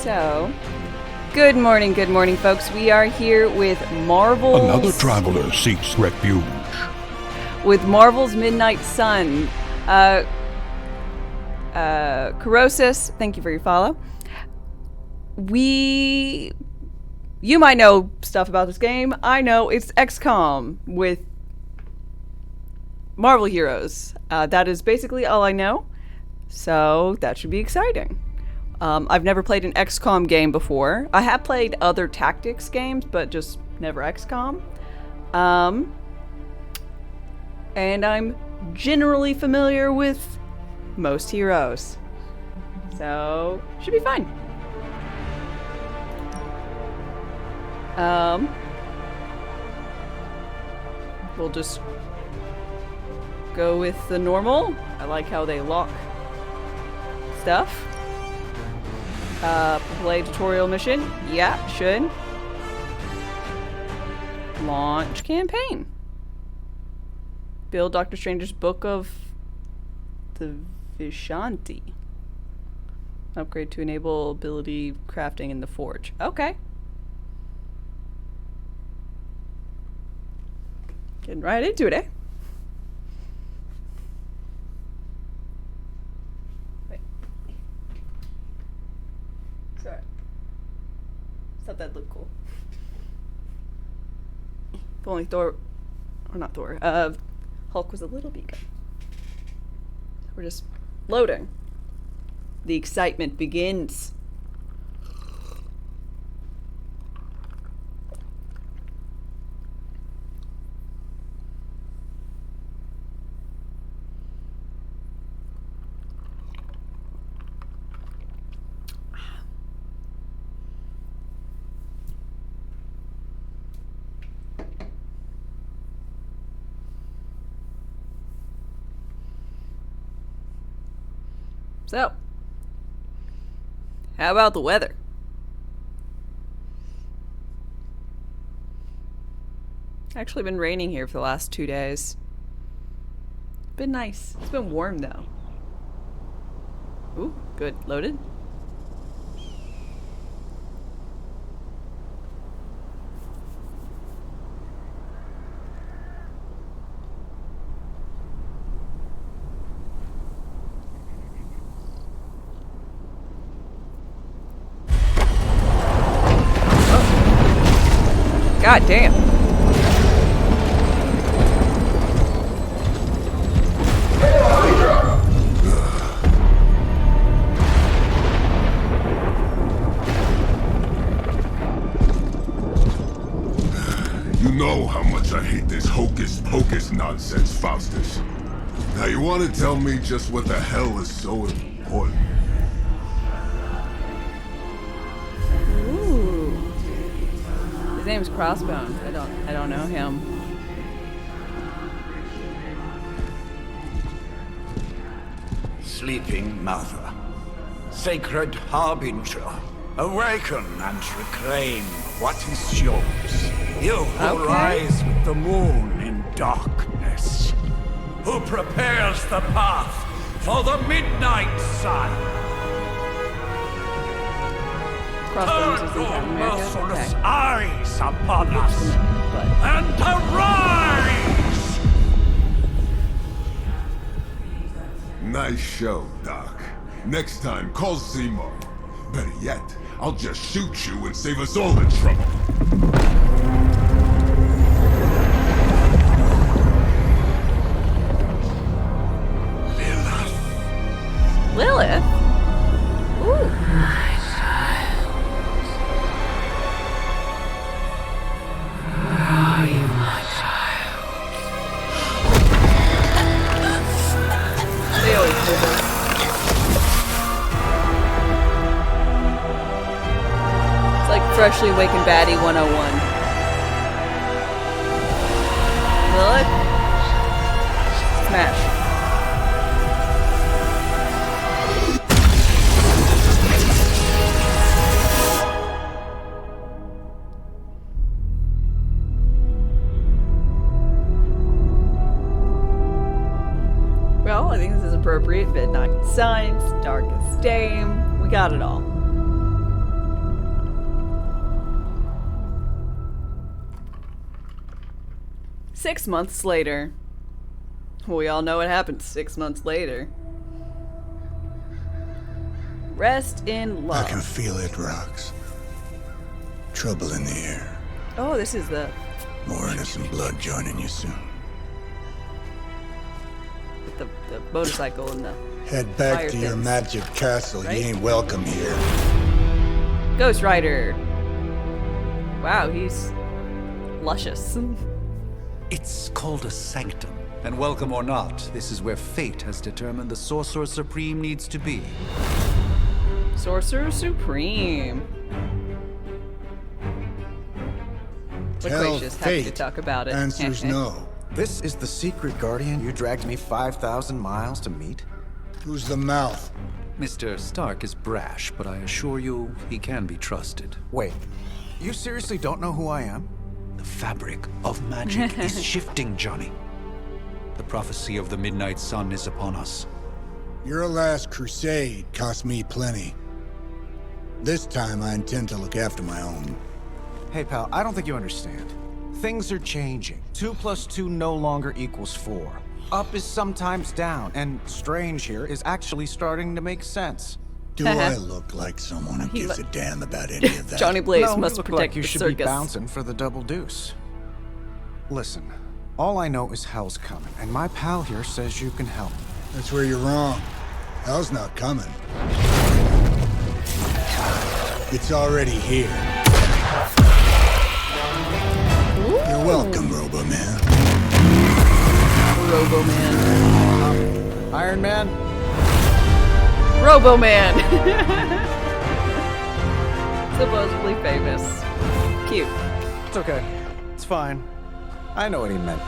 So, good morning, folks. We are here with Marvel's... Another traveler seeks refuge. With Marvel's Midnight Sun. Corrosis, thank you for your follow. You might know stuff about this game. I know it's XCOM with Marvel heroes. That is basically all I know. So, that should be exciting. I've never played an XCOM game before. I have played other tactics games, but just never XCOM. And I'm generally familiar with most heroes. So, should be fun. We'll just go with the normal. I like how they lock stuff. Play tutorial mission. Yeah, should. Launch campaign. Build Doctor Strange's Book of the Vishanti. Upgrade to enable ability crafting in the forge. Okay. Getting right into it, eh? Sorry. Thought that'd look cool. If only Thor, or not Thor, Hulk was a little bigger. We're just loading. The excitement begins. So, how about the weather? Actually been raining here for the last 2 days. Been nice. It's been warm though. Ooh, good. Loaded. God damn. You know how much I hate this hocus-pocus nonsense, Faustus. Now you want to tell me just what the hell is so important? His name's Crossbones. I don't know him. Sleeping Mother, Sacred Harbinger, awaken and reclaim what is yours. You who rise with the moon in darkness, who prepares the path for the midnight sun. Crossbones is Turn in your South America. merciless Okay. eyes upon us, and arise! Nice show, Doc. Next time, call Seymour. Better yet, I'll just shoot you and save us all the trouble. Lilith? Ooh. They always do this. It's like Freshly Awakened Baddie 101. Lilith? Smash. Well, I think this is appropriate. Midnight Suns, Darkest Dame. We got it all. 6 months later. We all know what happened 6 months later. Rest in I can love. feel it, Rox. Trouble in the air. Oh, this is the More innocent blood joining you soon. the motorcycle and the Head back Fire to your things. magic castle. Right? You ain't welcome here. Ghost Rider. Wow, he's luscious. It's called a sanctum. And welcome or not, this is where fate has determined the Sorcerer Supreme needs to be. Sorcerer Supreme. Tell Loquacious, happy to fate. talk about it. Answers no. This is the secret guardian you dragged me 5,000 miles to meet? Who's the mouth? Mr. Stark is brash, but I assure you, he can be trusted. Wait, you seriously don't know who I am? The fabric of magic is shifting, Johnny. The prophecy of the Midnight Sun is upon us. Your last crusade cost me plenty. This time I intend to look after my own. Hey pal, I don't think you understand. Things are changing. 2 + 2 no longer equals 4. Up is sometimes down, and strange here is actually starting to make sense. Do I look like someone who gives a damn about any of that? Johnny Blaze No, must you look protect like you the should circus. be bouncing for the double deuce. Listen, all I know is hell's coming, and my pal here says you can help. That's where you're wrong. Hell's not coming. It's already here. You're welcome, Robo-Man. Robo-Man. Iron Man? Robo-Man! Supposedly famous. Cute. It's okay. It's fine. I know what he meant.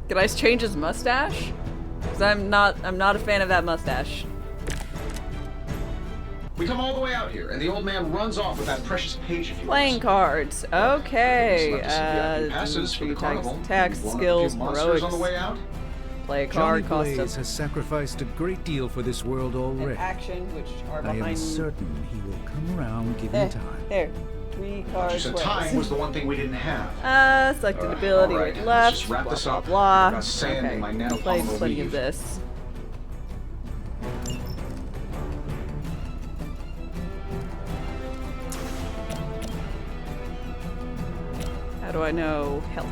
Could I change his mustache? Because I'm not a fan of that mustache. We come all the way out here, and the old man runs off with that precious page of yours. Playing cards. Okay. Slept us some VIP passes for the carnival. Attacks, Blown up a skills, few monsters heroics. on the way out. Play a Johnny card, cost Blaze of has sacrificed a great deal for this world an already. action, which are I am behind. certain he will come around given time. There. 3 cards. You said time was the one thing we didn't have. Selected ability all right, with let's left. just wrap Blah this blah up. blah. I got sand in my nanopolymer Played plenty of weave. this. How do I know health?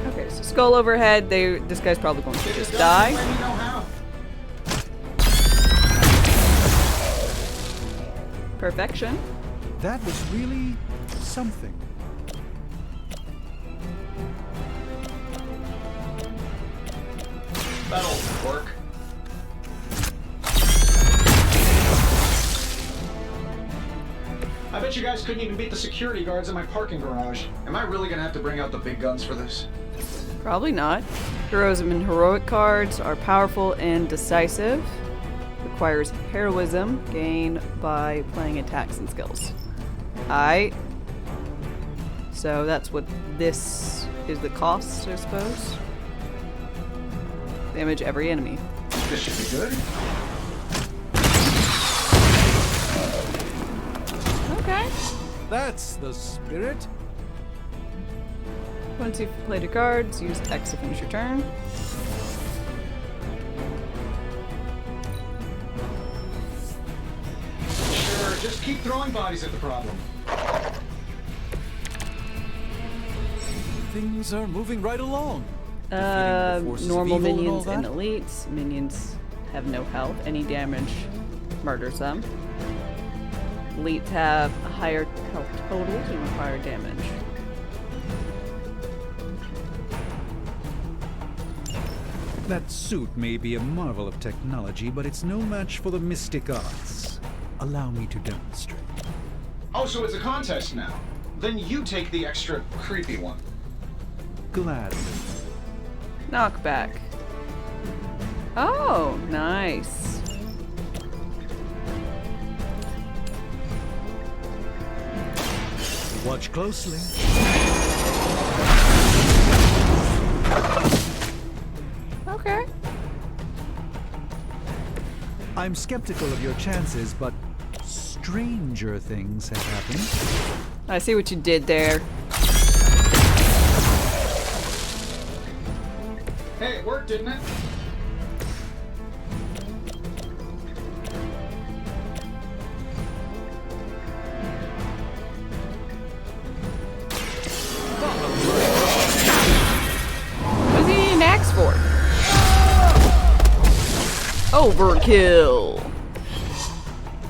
Okay, so skull overhead. This guy's probably going to just die. Let me know how. Perfection. That was really something. That'll work. I bet you guys couldn't even beat the security guards in my parking garage. Am I really gonna have to bring out the big guns for this? Probably not. Heroism and heroic cards are powerful and decisive. Requires heroism gained by playing attacks and skills. Aight. So that's what this is, the cost, I suppose. Damage every enemy. This should be good. Okay. That's the spirit. Once you've played your cards, use X to finish your turn. Sure, just keep throwing bodies at the problem. Things are moving right along. Defeating the forces of Normal evil and all minions and that. elites. Minions have no health. Any damage murders them. Elites have higher health totals and require damage. That suit may be a marvel of technology, but it's no match for the mystic arts. Allow me to demonstrate. Oh, so it's a contest now. Then you take the extra creepy one. Gladly. Knockback. Oh, nice. Watch closely. I'm skeptical of your chances, but stranger things have happened. I see what you did there. Hey, it worked, didn't it? What does he need an axe for? Overkill.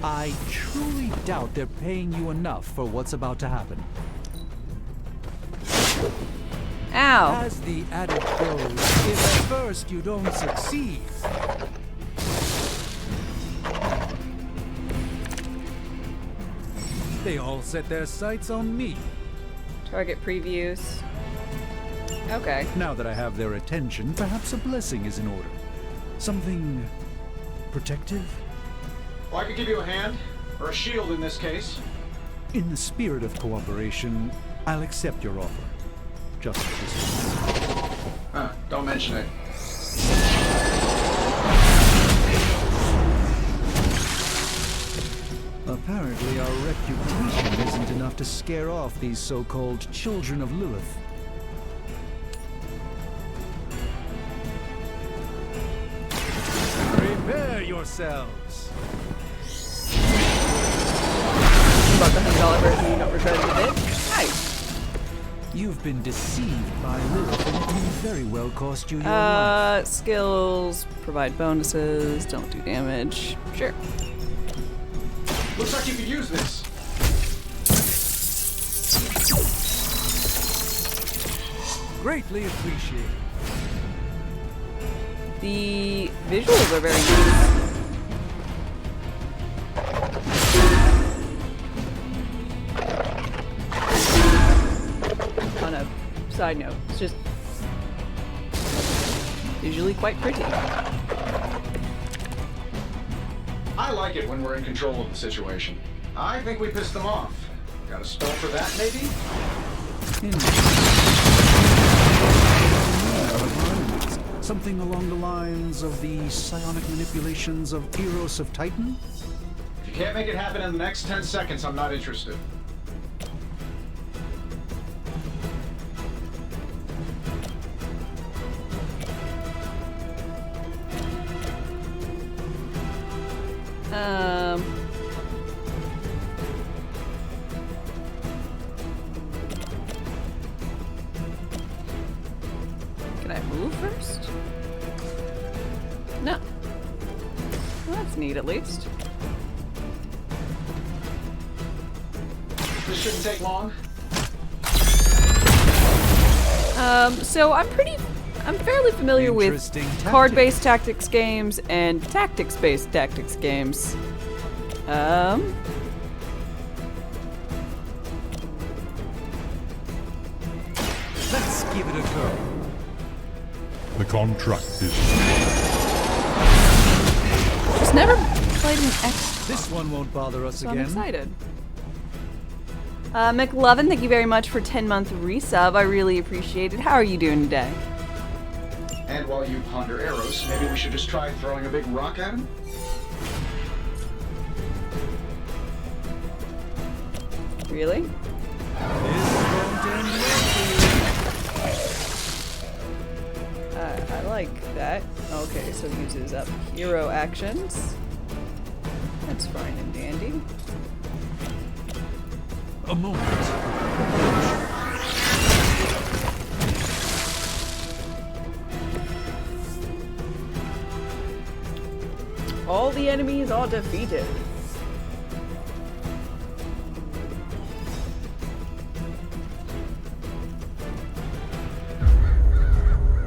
I truly doubt they're paying you enough for what's about to happen. Ow. As the adage goes, if at first you don't succeed, they all set their sights on me. Target previews. Okay. Now that I have their attention, perhaps a blessing is in order. Something protective? Well, I could give you a hand, or a shield in this case. In the spirit of cooperation, I'll accept your offer. Just this once. Don't mention it. Apparently our reputation isn't enough to scare off these so-called children of Lilith. Prepare yourselves! About the $100 version you don't regret it a bit. Nice. You've been deceived by Lilith, and it may very well cost you your life. Skills, provide bonuses, don't do damage. Sure. Looks like you could use this. Greatly appreciated. The visuals are very nice. On a side note, it's just visually quite pretty. I like it when we're in control of the situation. I think we pissed them off. Got a spell for that, maybe? Something along the lines of the psionic manipulations of Eros of Titan? If you can't make it happen in the next 10 seconds, I'm not interested. Can I move first? No. Well, that's neat, at least. This shouldn't take long. So I'm fairly familiar with Interesting tactic. card-based tactics games and tactics-based tactics games. Let's give it a go. The contract is... Just never played an X, This one won't bother us so I'm again. excited. McLovin, thank you very much for 10-month resub. I really appreciate it. How are you doing today? And while you ponder arrows, maybe we should just try throwing a big rock at him? Really? This won't end well for you. I like that. Okay, so it uses up hero actions. That's fine and dandy. A moment. All the enemies are defeated.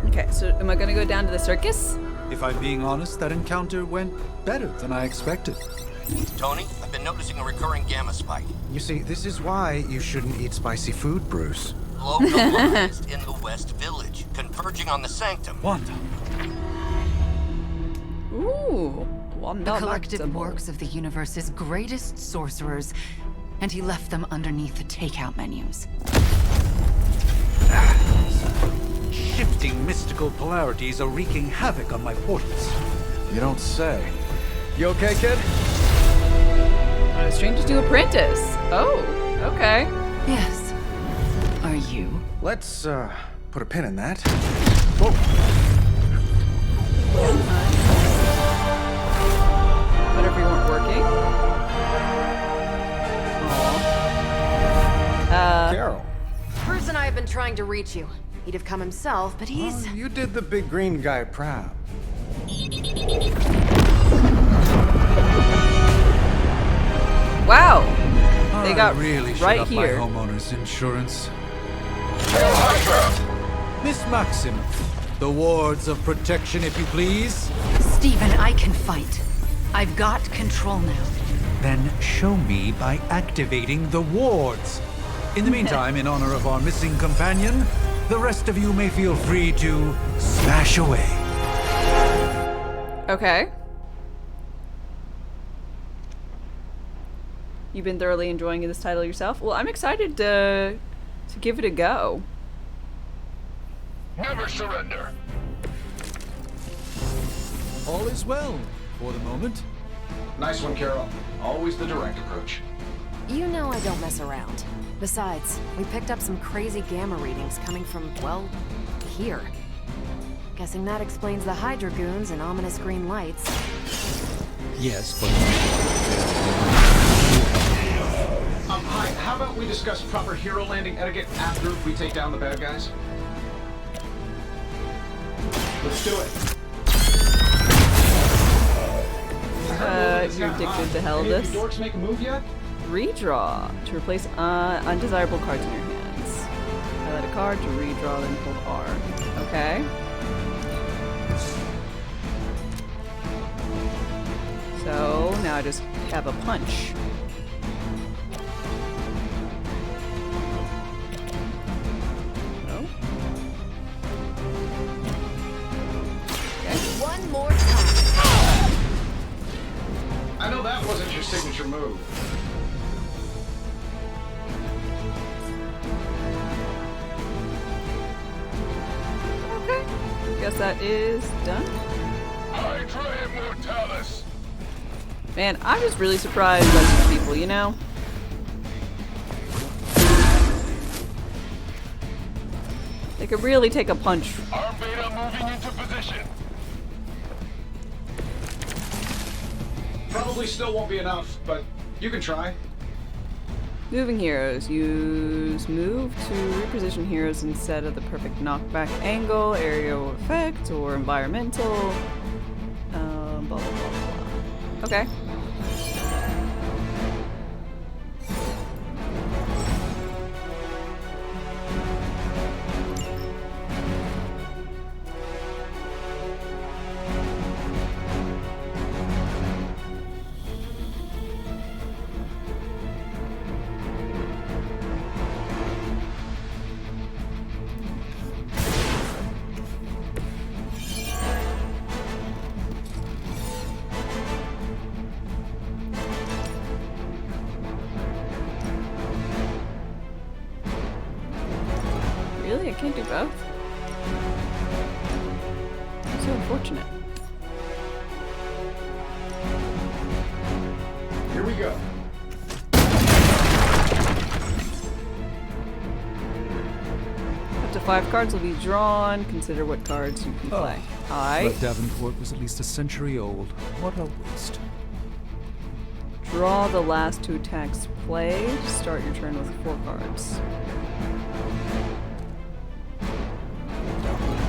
Okay, so am I gonna go down to the circus? If I'm being honest, that encounter went better than I expected. Tony, I've been noticing a recurring gamma spike. You see, this is why you shouldn't eat spicy food, Bruce. Localized in the West Village, converging on the Sanctum. Wanda. Ooh, Wanda The collective Maximoff. works of the universe's greatest sorcerers, and he left them underneath the takeout menus. Shifting mystical polarities are wreaking havoc on my portals. You don't say. You okay, kid? Stranger's New Apprentice. Oh, okay. Yes. Are you? Let's, put a pin in that. Whoa. Whatever you weren't working. Carol. Bruce and I have been trying to reach you. He'd have come himself, but he's... You did the big green guy proud. Wow. They got really right up here. My homeowner's insurance. Miss Maximoff, the wards of protection, if you please. Stephen, I can fight. I've got control now. Then show me by activating the wards. In the meantime, in honor of our missing companion, the rest of you may feel free to smash away. Okay. You've been thoroughly enjoying this title yourself? Well, I'm excited to give it a go. Never surrender. All is well for the moment. Nice one, Carol. Always the direct approach. You know I don't mess around. Besides, we picked up some crazy gamma readings coming from, well, here. Guessing that explains the Hydra goons and ominous green lights. Yes, but Hi, how about we discuss proper hero landing etiquette after we take down the bad guys? Let's do it. You're addicted to hell Any this. of you dorks make a move yet? Redraw to replace undesirable cards in your hands. Highlight a card to redraw, then hold R. Okay. So now I just have a punch. No. Okay. One more time. I know that wasn't your signature move. Okay. Guess that is done. Hydra Immortalis. Man, I'm just really surprised by these people, you know? They could really take a punch. Arm beta moving into position. Probably still won't be enough, but you can try. Moving heroes. Use move to reposition heroes instead of the perfect knockback angle, aerial effect, or environmental. Blah, blah, blah, blah. Okay. Really? I can't do both? So unfortunate. Here we go. Up to 5 cards will be drawn. Consider what cards you can play. But Davenport was at least a century old. What a waste. Draw the last 2 attacks played. Start your turn with 4 cards.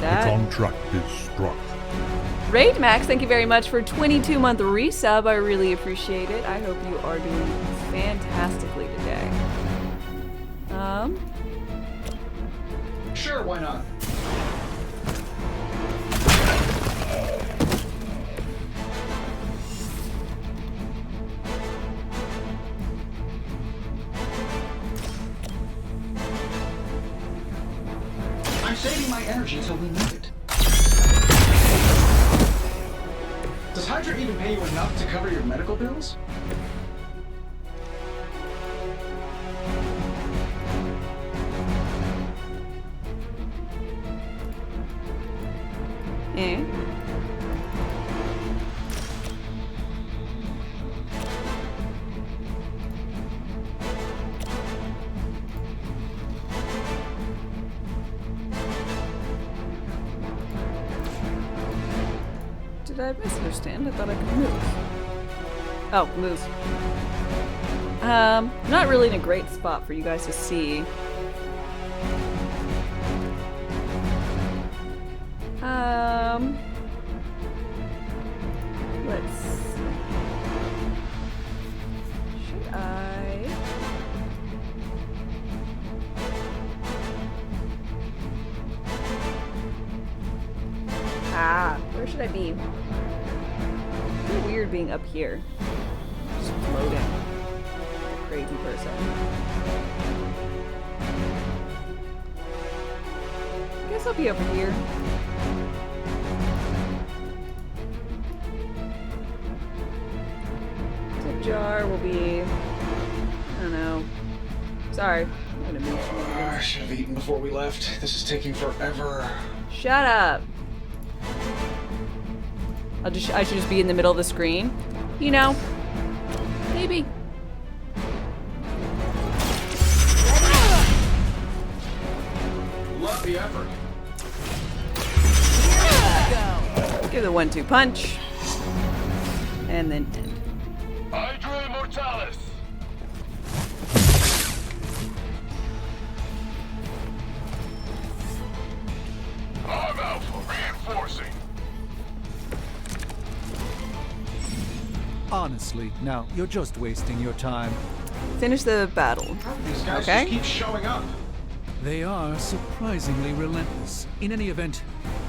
That. Contract is struck. Raid Max, thank you very much for 22-month resub. I really appreciate it. I hope you are doing fantastically today. Sure, why not? I'm saving my energy until we need it. Does Hydra even pay you enough to cover your medical bills? I misunderstand? I thought I could move. Oh, moves. Not really in a great spot for you guys to see. Let's see. Should I? Where should I be? It's so weird being up here. Just floating. Like a crazy person. I guess I'll be over here. Tip jar will be... I don't know. Sorry. I should have eaten before we left. This is taking forever. Shut up. I should just be in the middle of the screen. You know. Maybe. Love the effort. Give the 1-2 punch. And then end. Hydra Immortalis! I'm Alpha, reinforcing. Honestly, now, you're just wasting your time. Finish the battle. These guys Okay. just keep showing up. They are surprisingly relentless. In any event,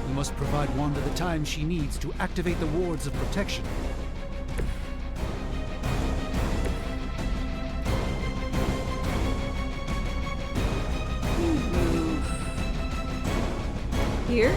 we must provide Wanda the time she needs to activate the wards of protection. Here?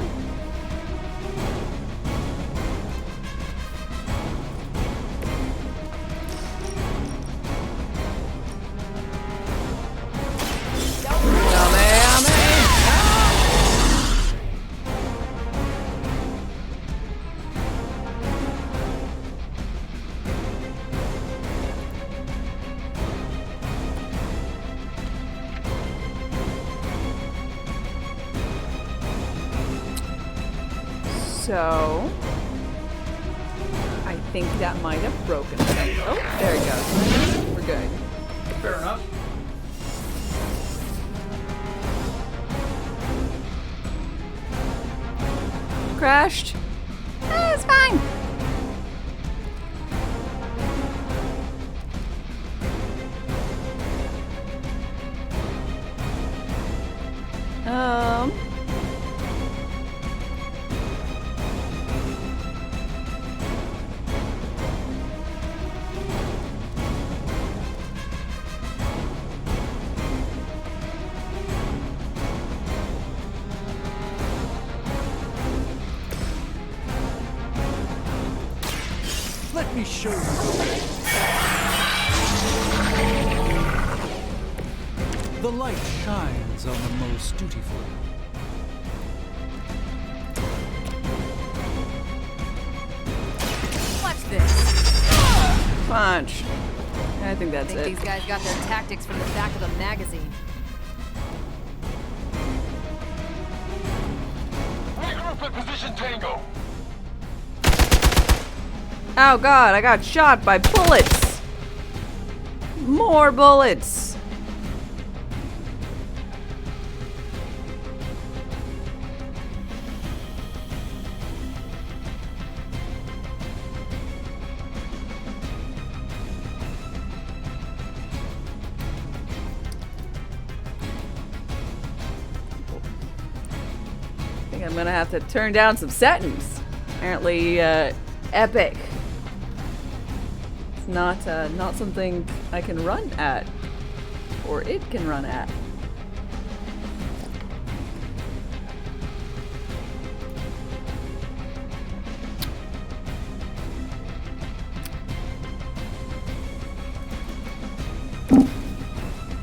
So, I think that might have broken it. Oh, there it goes. We're good. Fair enough. Crashed. It's fine. Let me show you the way. The light shines on the most dutiful. Watch this. Punch. I think that's it. These guys got their tactics from the back of a magazine. Regroup at position Tango. Oh god, I got shot by bullets! More bullets! I think I'm gonna have to turn down some settings. Apparently, epic. Not something I can run at, or it can run at.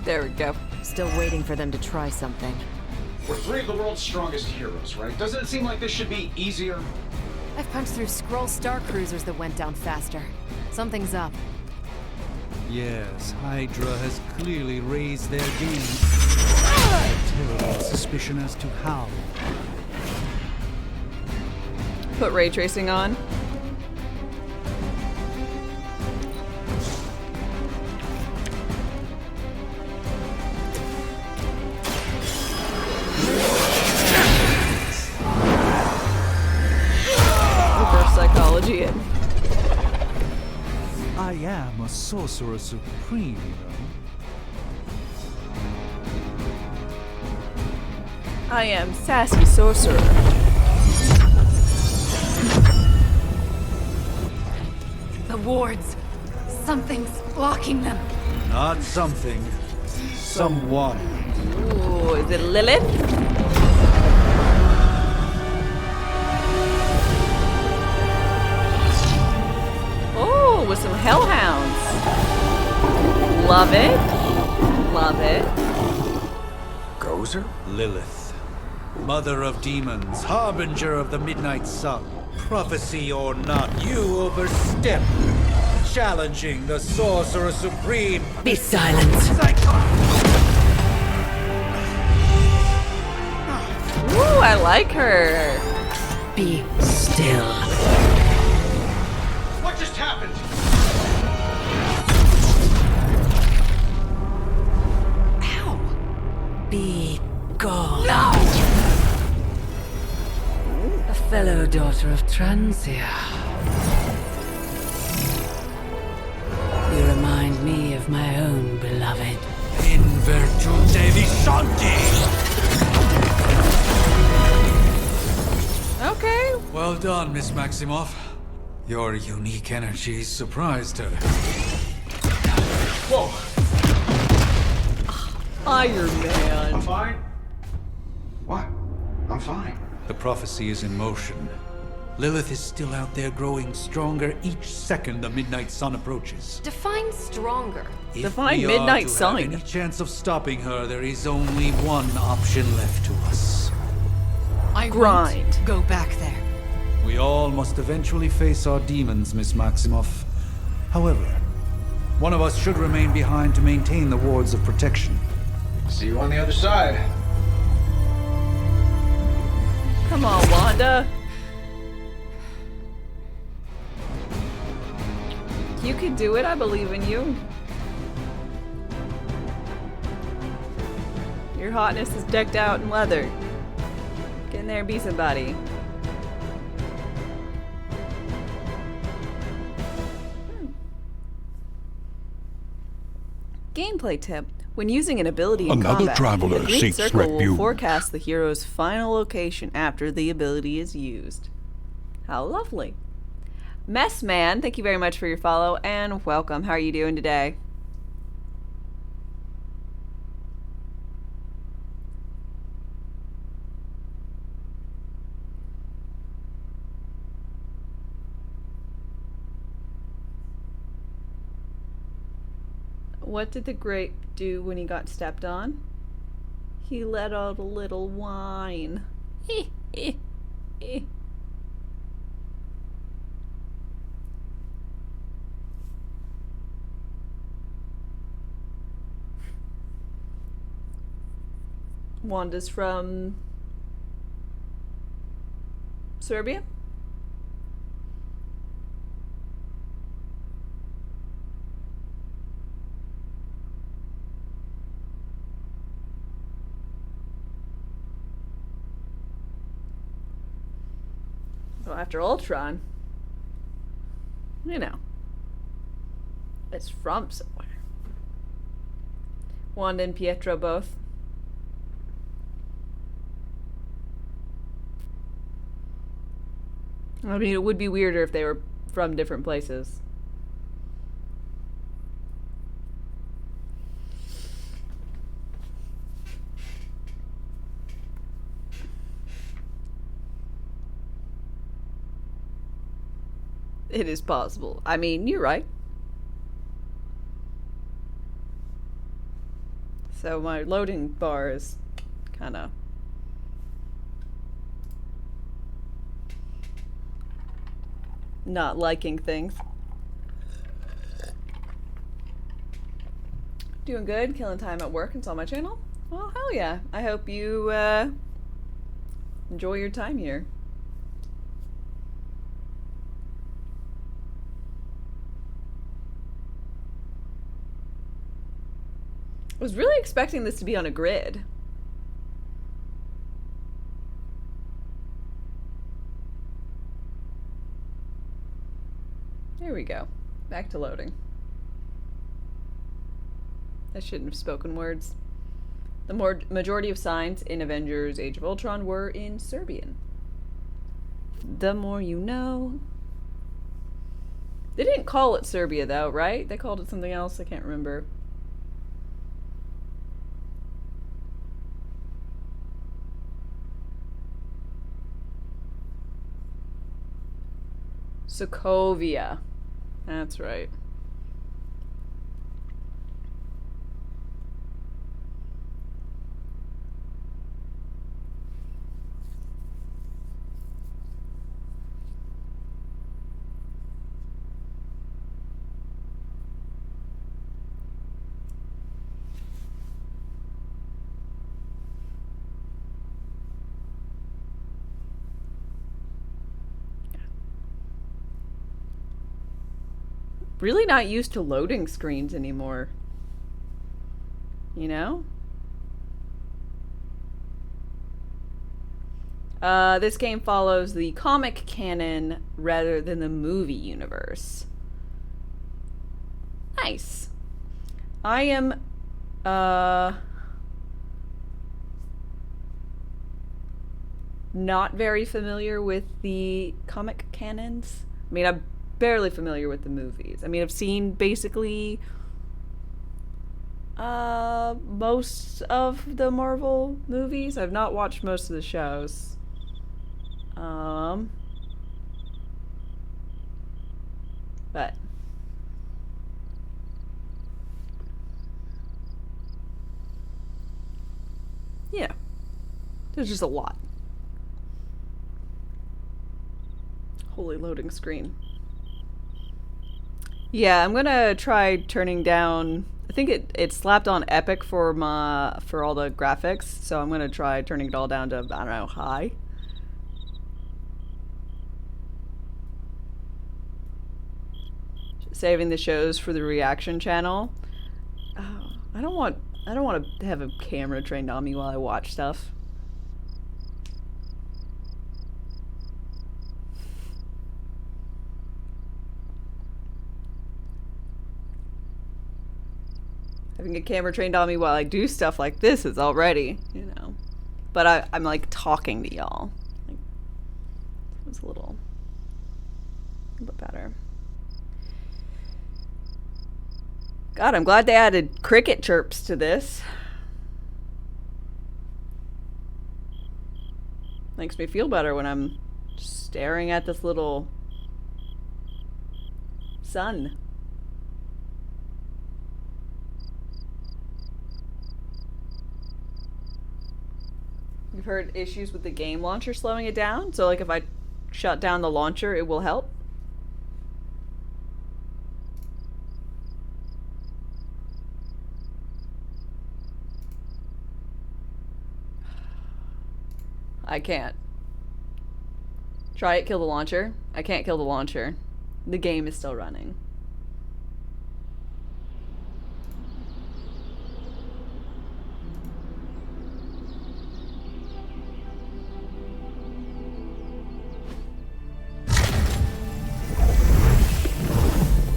There we go. Still waiting for them to try something. We're three of the world's strongest heroes, right? Doesn't it seem like this should be easier? I've punched through Skrull Star Cruisers that went down faster. Something's up. Yes, Hydra has clearly raised their game. A terrible suspicion as to how. Put ray tracing on. Sorcerer Supreme, I am Sassy Sorcerer. The wards. Something's blocking them. Not something. Someone. Ooh, is it Lilith? Oh, with some hellhounds. Love it. Love it. Gozer? Lilith. Mother of demons, harbinger of the midnight sun. Prophecy or not, you overstep. Challenging the Sorcerer Supreme. Be silent. Ooh, I like her. Be still. What just happened? Ow. Be gone. No! A fellow daughter of Transia. You remind me of my own beloved. In virtute vishanti. Okay. Well done, Miss Maximoff. Your unique energy surprised her. Whoa! Iron I'm Man. fine. What? I'm fine. The prophecy is in motion. Lilith is still out there growing stronger each second the midnight sun approaches. Define stronger. If Define we are midnight to sun. have any chance of stopping her, there is only one option left to us. I Grind. won't go back there. We all must eventually face our demons, Miss Maximoff. However, one of us should remain behind to maintain the wards of protection. See you on the other side. Come on, Wanda. You can do it. I believe in you. Your hotness is decked out in leather. Get in there and be somebody. Gameplay tip. When using an ability in Another combat, traveler the green seeks circle will refuge. forecast the hero's final location after the ability is used. How lovely. Mess Man, thank you very much for your follow and welcome. How are you doing today? What did the grape do when he got stepped on? He let out a little whine. Wanda's from Serbia? Well, after Ultron, you know, it's from somewhere. Wanda and Pietro both. I mean, it would be weirder if they were from different places. It is possible. I mean, you're right. So my loading bar is kind of not liking things. Doing good, killing time at work and saw my channel. Well, hell yeah. I hope you enjoy your time here. I was really expecting this to be on a grid. There we go. Back to loading. I shouldn't have spoken words. The majority of signs in Avengers Age of Ultron were in Serbian. The more you know. They didn't call it Serbia though, right? They called it something else, I can't remember. Sokovia. That's right. Really not used to loading screens anymore. You know? This game follows the comic canon rather than the movie universe. Nice. I am, not very familiar with the comic canons. I mean, I'm barely familiar with the movies. I mean, I've seen basically most of the Marvel movies. I've not watched most of the shows. But yeah, there's just a lot. Holy loading screen. Yeah, I'm gonna try turning down. I think it slapped on Epic for all the graphics, so I'm gonna try turning it all down to, I don't know, high. Saving the shows for the reaction channel. Oh, I don't want to have a camera trained on me while I watch stuff. Having a camera trained on me while I do stuff like this is already, you know. But I'm like talking to y'all. Like, it was a little bit better. God, I'm glad they added cricket chirps to this. Makes me feel better when I'm staring at this little sun. You've heard issues with the game launcher slowing it down? So like if I shut down the launcher, it will help? I can't. Try it, kill the launcher. I can't kill the launcher. The game is still running.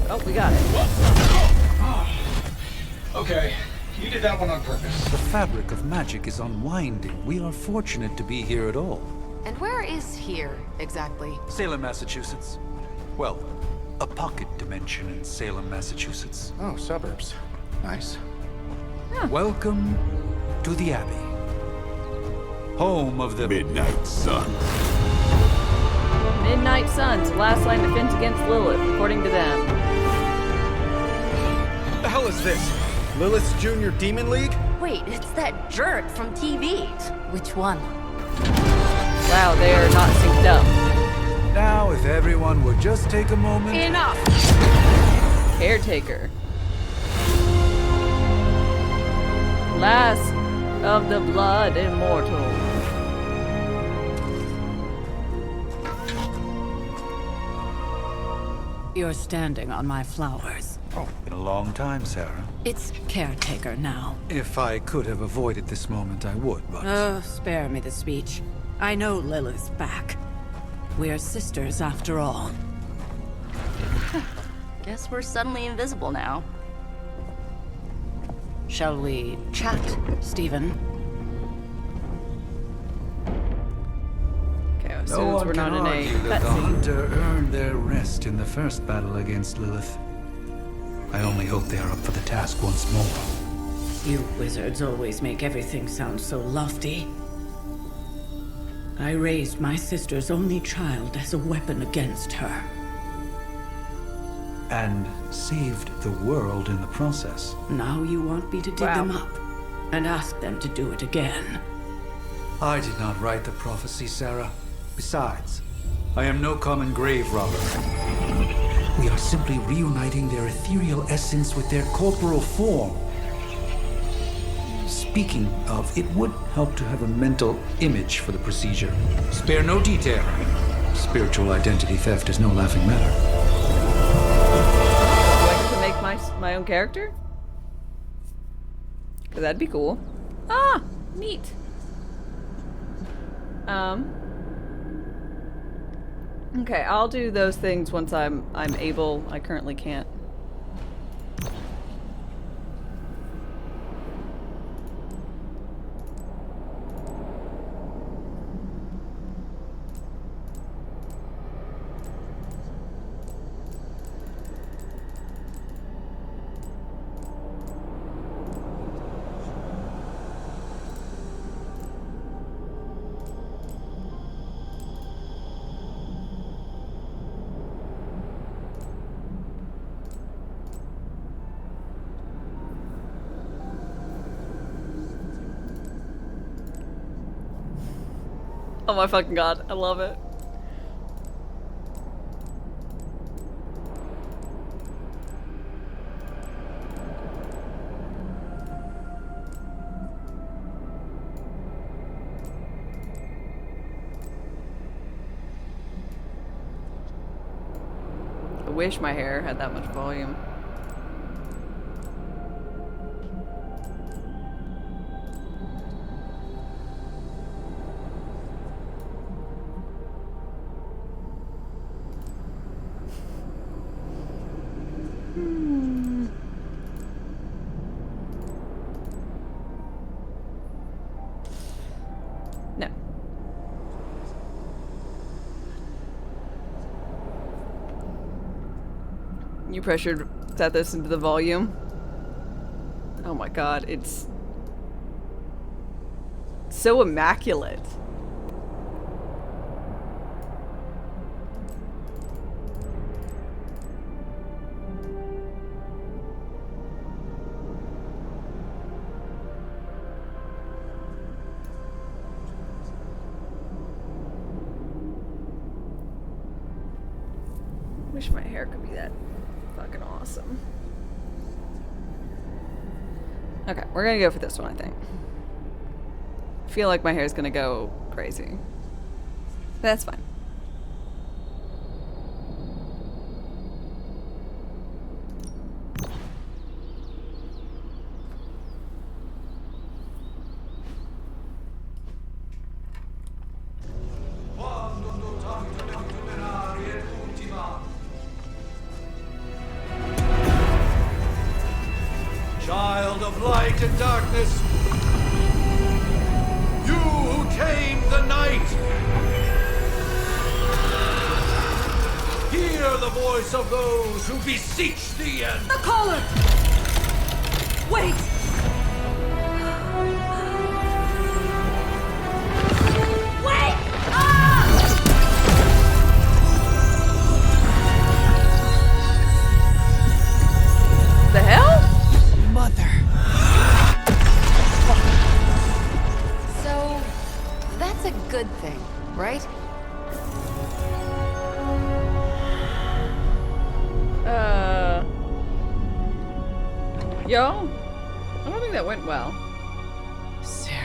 Oh, we got it. Okay, you did that one on purpose. The fabric of magic is unwinding. We are fortunate to be here at all. And where is here, exactly? Salem, Massachusetts. Well, a pocket dimension in Salem, Massachusetts. Oh, suburbs. Nice. Huh. Welcome to the Abbey. Home of the Midnight Sun. Midnight Suns, last line of defense against Lilith, according to them. What the hell is this? Lilith's Junior Demon League? Wait, it's that jerk from TV. Which one? Wow, they are not synced up. Now, if everyone would just take a moment. Enough! Caretaker. Last of the blood immortal. You're standing on my flowers. Oh, been a long time, Sarah. It's caretaker now. If I could have avoided this moment, I would, but... Spare me the speech. I know Lilith's back. We're sisters after all. Guess we're suddenly invisible now. Shall we chat, Stephen? Okay, as No soon as one we're can not in a argue that the cutscene. hunter earned their rest in the first battle against Lilith. I only hope they are up for the task once more. You wizards always make everything sound so lofty. I raised my sister's only child as a weapon against her. And saved the world in the process. Now you want me to dig them up and ask them to do it again. I did not write the prophecy, Sarah. Besides, I am no common grave robber. We are simply reuniting their ethereal essence with their corporal form. Speaking of, it would help to have a mental image for the procedure. Spare no detail. Spiritual identity theft is no laughing matter. Do I get to make my own character? Cause that'd be cool. Ah, neat. Okay, I'll do those things once I'm able. I currently can't. Oh my fucking god, I love it. I wish my hair had that much volume. No. You pressured set this into the volume. Oh my god, it's so immaculate. Wish my hair could be that fucking awesome. Okay, we're gonna go for this one, I think. I feel like my hair is gonna go crazy. That's fine. Child of light and darkness, you who tame the night, hear the voice of those who beseech thee and... The caller! Wait! Wait! Ah! The hell? Mother. So, that's a good thing, right? Yo? I don't think that went well. Sarah.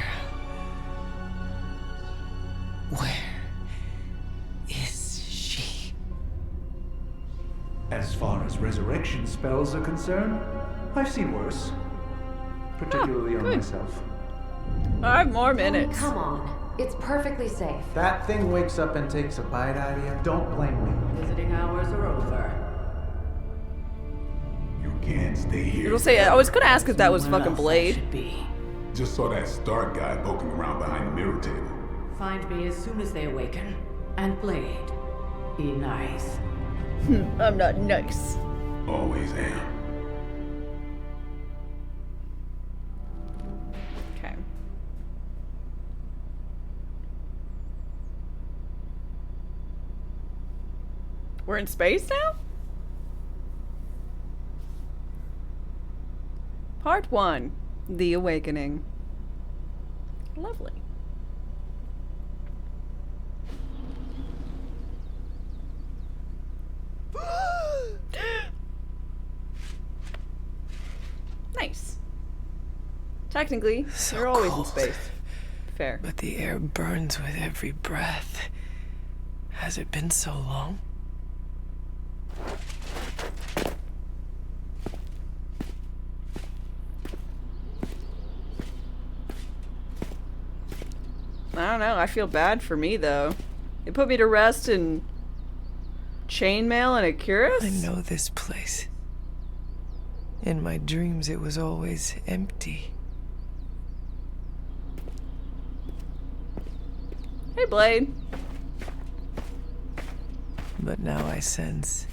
Where is she? As far as resurrection spells are concerned, I've seen worse. Particularly on myself. 5 more minutes. Come on. It's perfectly safe. That thing wakes up and takes a bite out of you. Don't blame me. Visiting hours are over. You can't stay here. It'll say, I was gonna ask if that was Somewhere fucking else I Blade. should be. Just saw that Stark guy poking around behind the mirror table. Find me as soon as they awaken. And Blade, be nice. I'm not nice. Always am. Okay. We're in space now? Part 1. The Awakening. Lovely. Nice. Technically, So you're always cold. in space. Fair. But the air burns with every breath. Has it been so long? I don't know. I feel bad for me, though. They put me to rest in chainmail and a cuirass? I know this place. In my dreams, it was always empty. Hey, Blade. But now I sense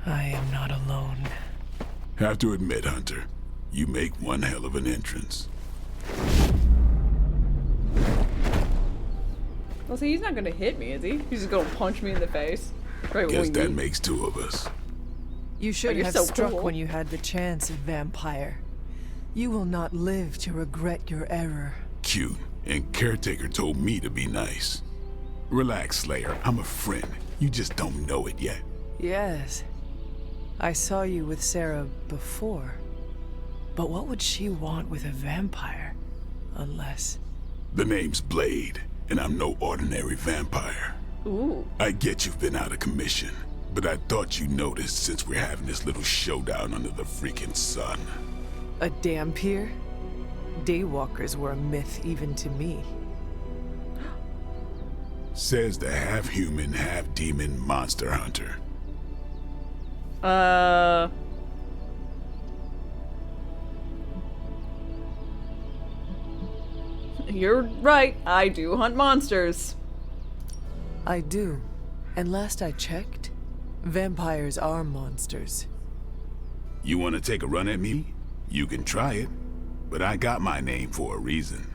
I am not alone. Have to admit, Hunter, you make one hell of an entrance. Well, see, he's not gonna hit me, is he? He's just gonna punch me in the face. Right, Guess that makes two of us. You should you're have so struck cool. when you had the chance, vampire. You will not live to regret your error. Cute, and Caretaker told me to be nice. Relax, Slayer. I'm a friend. You just don't know it yet. Yes. I saw you with Sarah before. But what would she want with a vampire? Unless... The name's Blade, and I'm no ordinary vampire. Ooh. I get you've been out of commission, but I thought you noticed since we're having this little showdown under the freaking sun. a dampier? Daywalkers were a myth even to me. Says the half-human, half-demon monster hunter. You're right, I do hunt monsters. I do. And last I checked, vampires are monsters. You want to take a run at me? You can try it, but I got my name for a reason.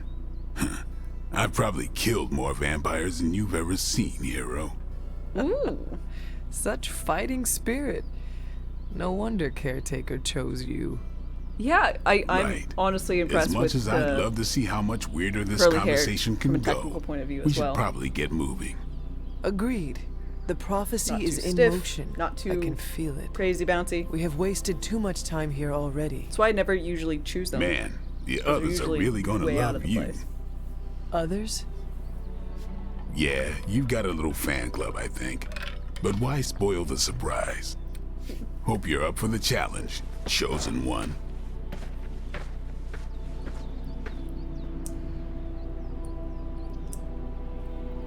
I've probably killed more vampires than you've ever seen, hero. Ooh, such fighting spirit. No wonder Caretaker chose you. Yeah, I'm Right. honestly impressed As much with as I'd love to see how much weirder this curly hair conversation from can a go, technical point of view we as should well. probably get moving. Agreed. The prophecy Not is too in stiff, motion. not too I can feel it. crazy bouncy. We have wasted too much time here already. That's why I never usually choose them. Man, the Those others are usually really gonna way out love of the you. place. Others? Yeah, you've got a little fan club, I think. But why spoil the surprise? Hope you're up for the challenge, chosen one.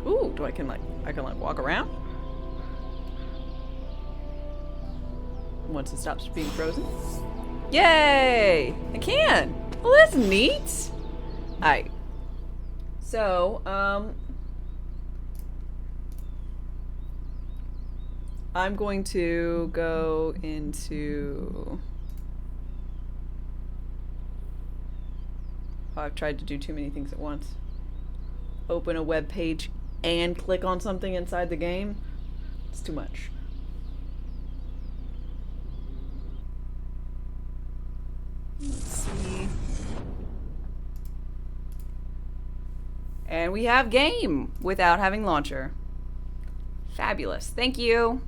Ooh, I can walk around? Once it stops being frozen. Yay! I can! Well, that's neat! Alright. So, I'm going to go into... Oh, I've tried to do too many things at once. Open a web page and click on something inside the game. It's too much. Let's see. And we have game without having launcher. Fabulous. Thank you.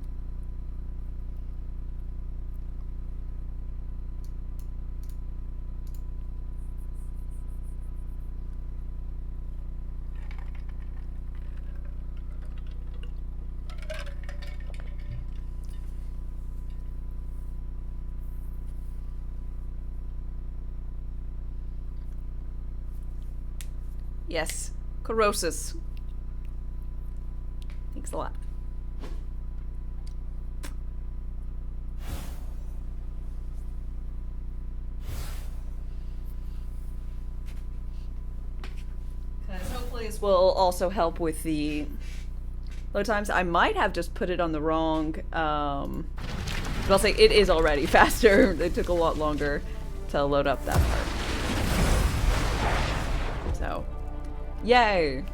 Yes. Corrosis. Thanks a lot. noise will also help with the load times. I might have just put it on the wrong, but I'll say it is already faster. It took a lot longer to load up that part. So, yay!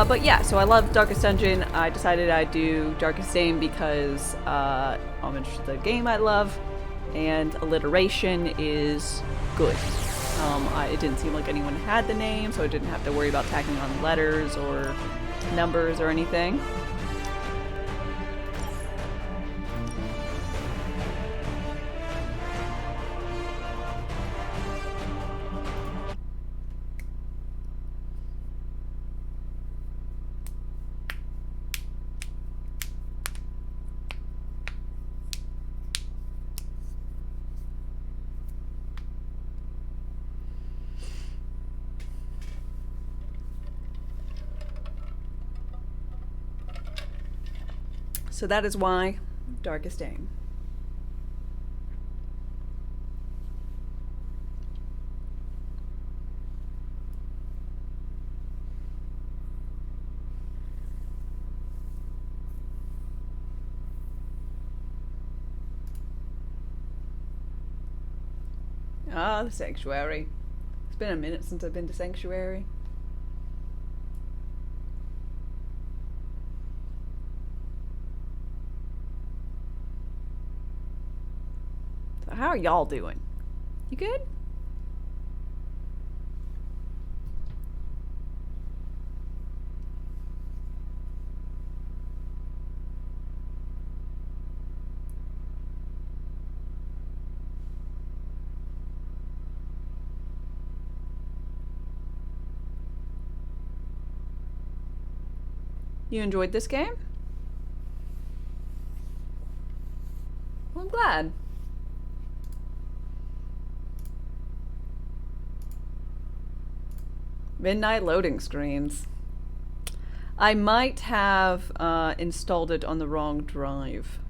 But yeah, so I love Darkest Dungeon. I decided I'd do Darkest Dame because homage to the game I love, and alliteration is good. It didn't seem like anyone had the name, so I didn't have to worry about tacking on letters or numbers or anything. So that is why Darkest Dame. Ah, the Sanctuary. It's been a minute since I've been to Sanctuary. How are y'all doing? You good? You enjoyed this game? Well, I'm glad. Midnight loading screens. I might have installed it on the wrong drive.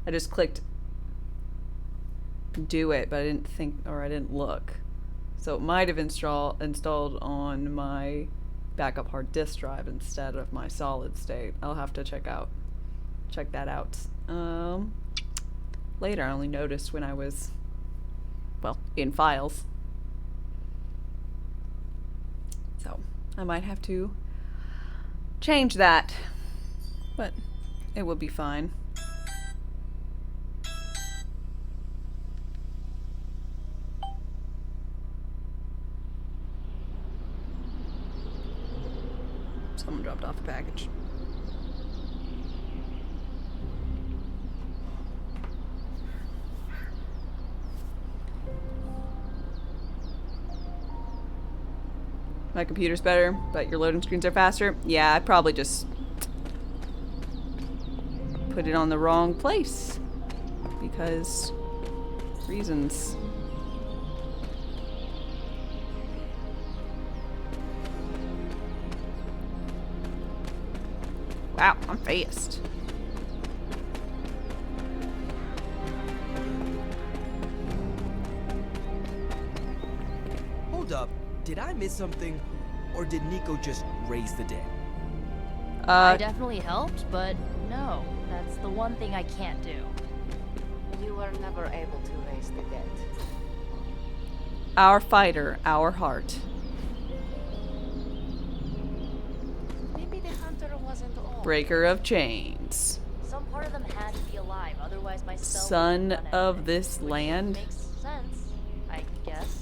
I just clicked do it, but I didn't think, or I didn't look. So it might have installed on my backup hard disk drive instead of my solid state. I'll have to check that out later. I only noticed when I was, well, in files. So I might have to change that, but it will be fine. Someone dropped off a package. My computer's better, but your loading screens are faster. Yeah, I probably just put it on the wrong place because reasons. Wow, I'm fast. Hold up. Did I miss something? Or did Nico just raise the dead? I definitely helped, but no. That's the one thing I can't do. You were never able to raise the dead. Our fighter, our heart. Maybe the hunter wasn't all. Breaker of chains. Some part of them had to be alive, otherwise my cell Son of this land. makes sense, I guess.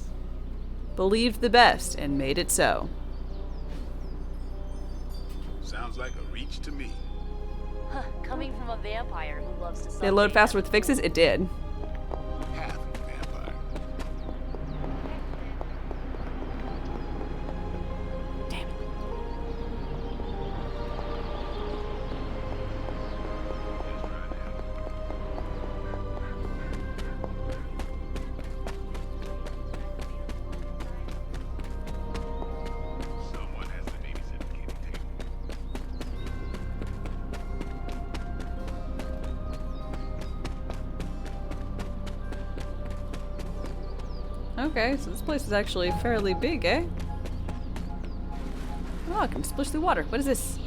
Believed the best and made it so. Sounds like a reach to me. Huh, coming from a vampire who loves to Did it load faster with fixes? It did. Half vampire. Damn it. Someone has to babysit the kitty table. Okay, so this place is actually fairly big, eh? Oh, I can splish through water. What is this?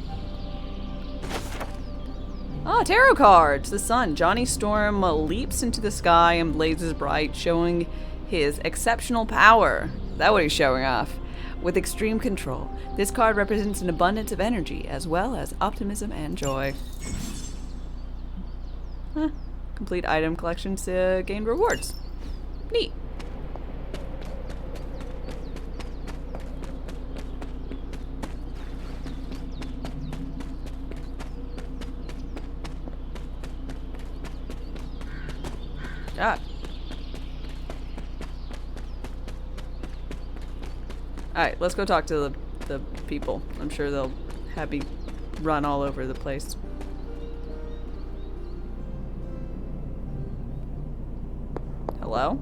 Oh, tarot cards! The sun. Johnny Storm leaps into the sky and blazes bright, showing his exceptional power. That's what he's showing off. With extreme control. This card represents an abundance of energy, as well as optimism and joy. Huh. Complete item collections to gain rewards. Neat. Ah. Alright, let's go talk to the people. I'm sure they'll have me run all over the place. Hello?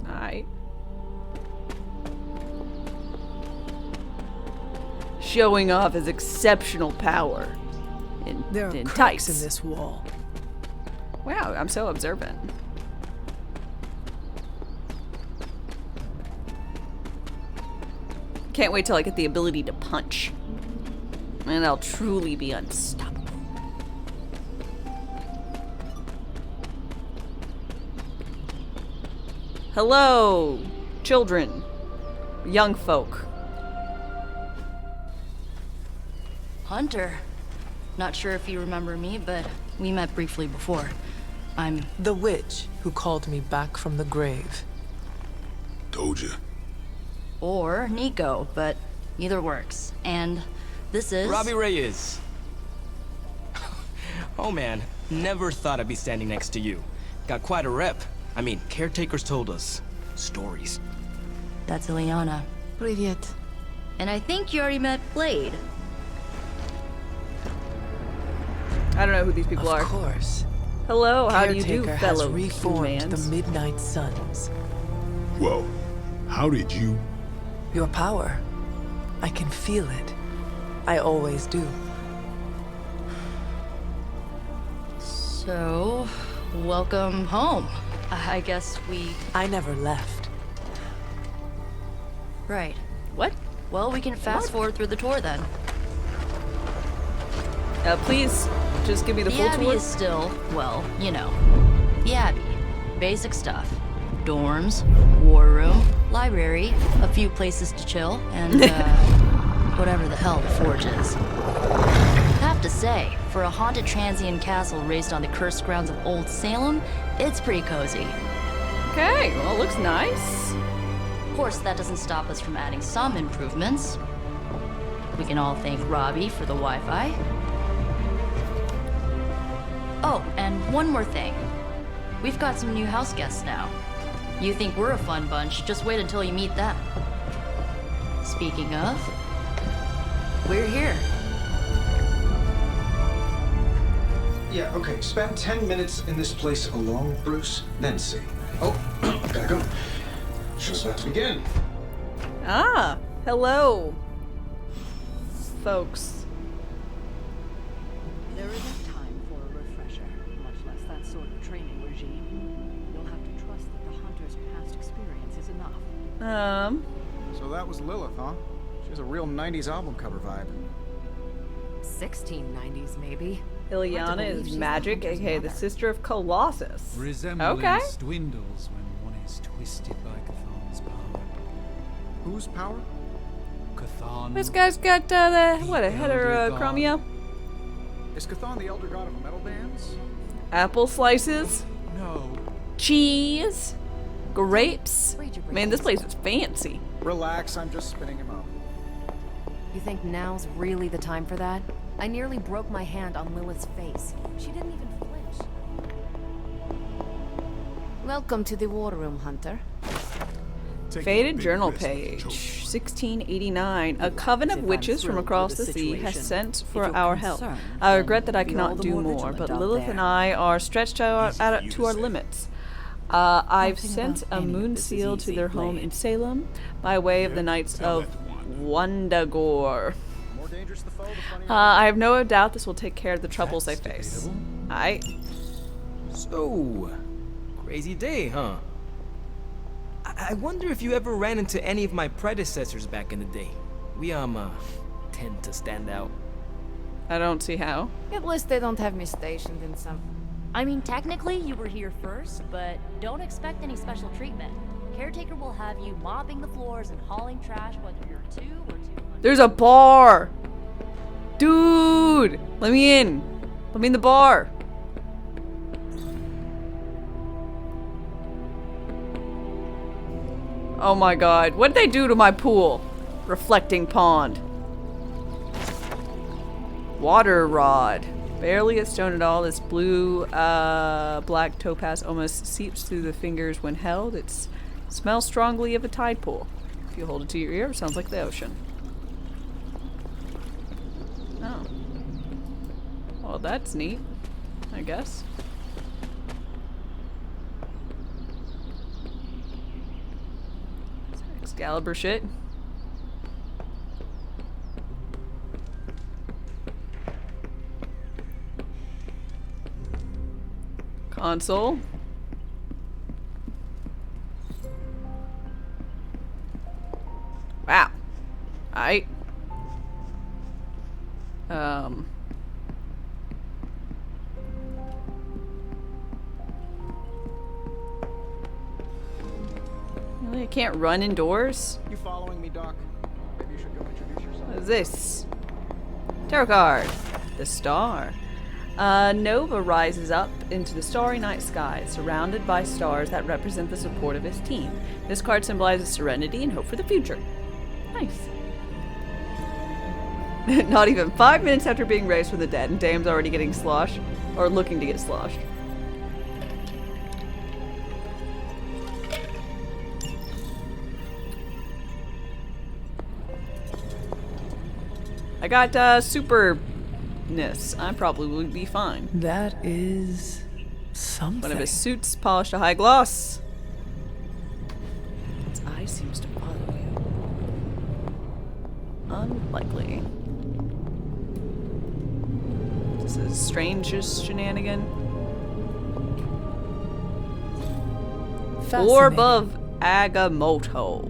Alright. Showing off his exceptional power There are in cracks tights. in this wall. Wow, I'm so observant. Can't wait till I get the ability to punch. And I'll truly be unstoppable. Hello, children, young folk. Hunter. Not sure if you remember me, but we met briefly before. I'm the witch who called me back from the grave. Told ya. or Nico, but either works. And this is Robbie Reyes. Oh man, never thought I'd be standing next to you. Got quite a rep. I mean, caretakers told us stories. That's Ileana. Привет. And I think you already met Blade. I don't know who these people are. Of course. Hello, how do you do, Caretaker fellow has reformed humans? the Midnight Suns. Whoa. How did you... Your power. I can feel it. I always do. So, welcome home. I guess I never left. Right. What? Well, we can fast forward through the tour then. Please, just give me the full Abbey tour. is still, well, you know, the Abbey. Basic stuff. Dorms, war room, library, a few places to chill, and, whatever the hell the Forge is. Have to say, for a haunted transient castle raised on the cursed grounds of Old Salem, it's pretty cozy. Okay, well, it looks nice. Of course, that doesn't stop us from adding some improvements. We can all thank Robbie for the Wi-Fi. Oh, and one more thing. We've got some new house guests now. You think we're a fun bunch, just wait until you meet them. Speaking of, we're here. Yeah, okay. Spend 10 minutes in this place alone, Bruce, then see. Oh, gotta go. Show's about to begin. Ah, hello, folks. There isn't time for a refresher, much less that sort of training regime. You'll have to trust that the hunter's past experience is enough. So that was Lilith, huh? She has a real 90s album cover vibe. 1690s, maybe. Ileana is magic, aka the sister of Colossus. Resemblance Okay. dwindles when one is twisted by Cathan's power. Whose power? Cathan. This guy's got what, a heterochromia? Is Cathan the elder god of metal bands? Apple slices, No. cheese, grapes. Man, this place is fancy. Relax, I'm just spinning him up. You think now's really the time for that? I nearly broke my hand on Lilith's face. She didn't even flinch. Welcome to the war room, Hunter. Faded journal page, 1689. A coven of witches from across the sea has sent for our help. I regret that I cannot do more, but Lilith and I are stretched out to our limits. I've sent a moon seal to their home in Salem by way of the Knights of Wundagore. I have no doubt this will take care of the troubles they face. Aight. So, crazy day, huh? I wonder if you ever ran into any of my predecessors back in the day. We, tend to stand out. I don't see how. At least they don't have me stationed in some... I mean, technically you were here first, but don't expect any special treatment. Caretaker will have you mopping the floors and hauling trash whether you're 2 or 200. There's a bar! Dude! Let me in! Let me in the bar! Oh my god. What did they do to my pool? Reflecting pond. Water rod. Barely a stone at all. This blue, black topaz almost seeps through the fingers when held. It smells strongly of a tide pool. If you hold it to your ear, it sounds like the ocean. Oh. Well, that's neat, I guess. Excalibur shit. Console. Wow. Alright. Really, I can't run indoors? You following me, Doc? Maybe you should go introduce yourself. What is this? Tarot card. The star. Nova rises up into the starry night sky, surrounded by stars that represent the support of his team. This card symbolizes serenity and hope for the future. Nice. Not even 5 minutes after being raised from the dead, and Dame's already getting sloshed. Or looking to get sloshed. I got, superness. I probably would be fine. That is something. One of his suits polished to high gloss. Its eye seems to follow you. Unlikely. This is strangest shenanigan. Orb of Agamotto.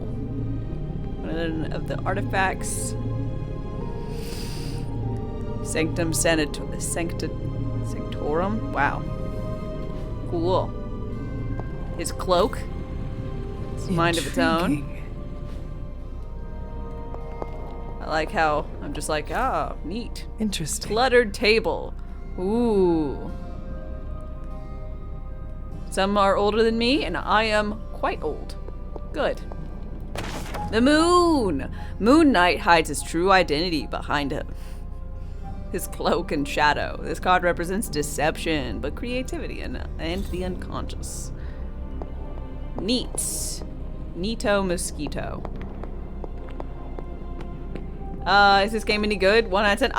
One of the artifacts. Sanctorum? Wow. Cool. His cloak. It's mind of its own. I like how I'm just like, ah, neat. Interesting. Cluttered table. Ooh. Some are older than me, and I am quite old. Good. The moon! Moon Knight hides his true identity behind him. His cloak and shadow. This card represents deception, but creativity and the unconscious. Neat. Neato Mosquito. Is this game any good? 1 out of 10?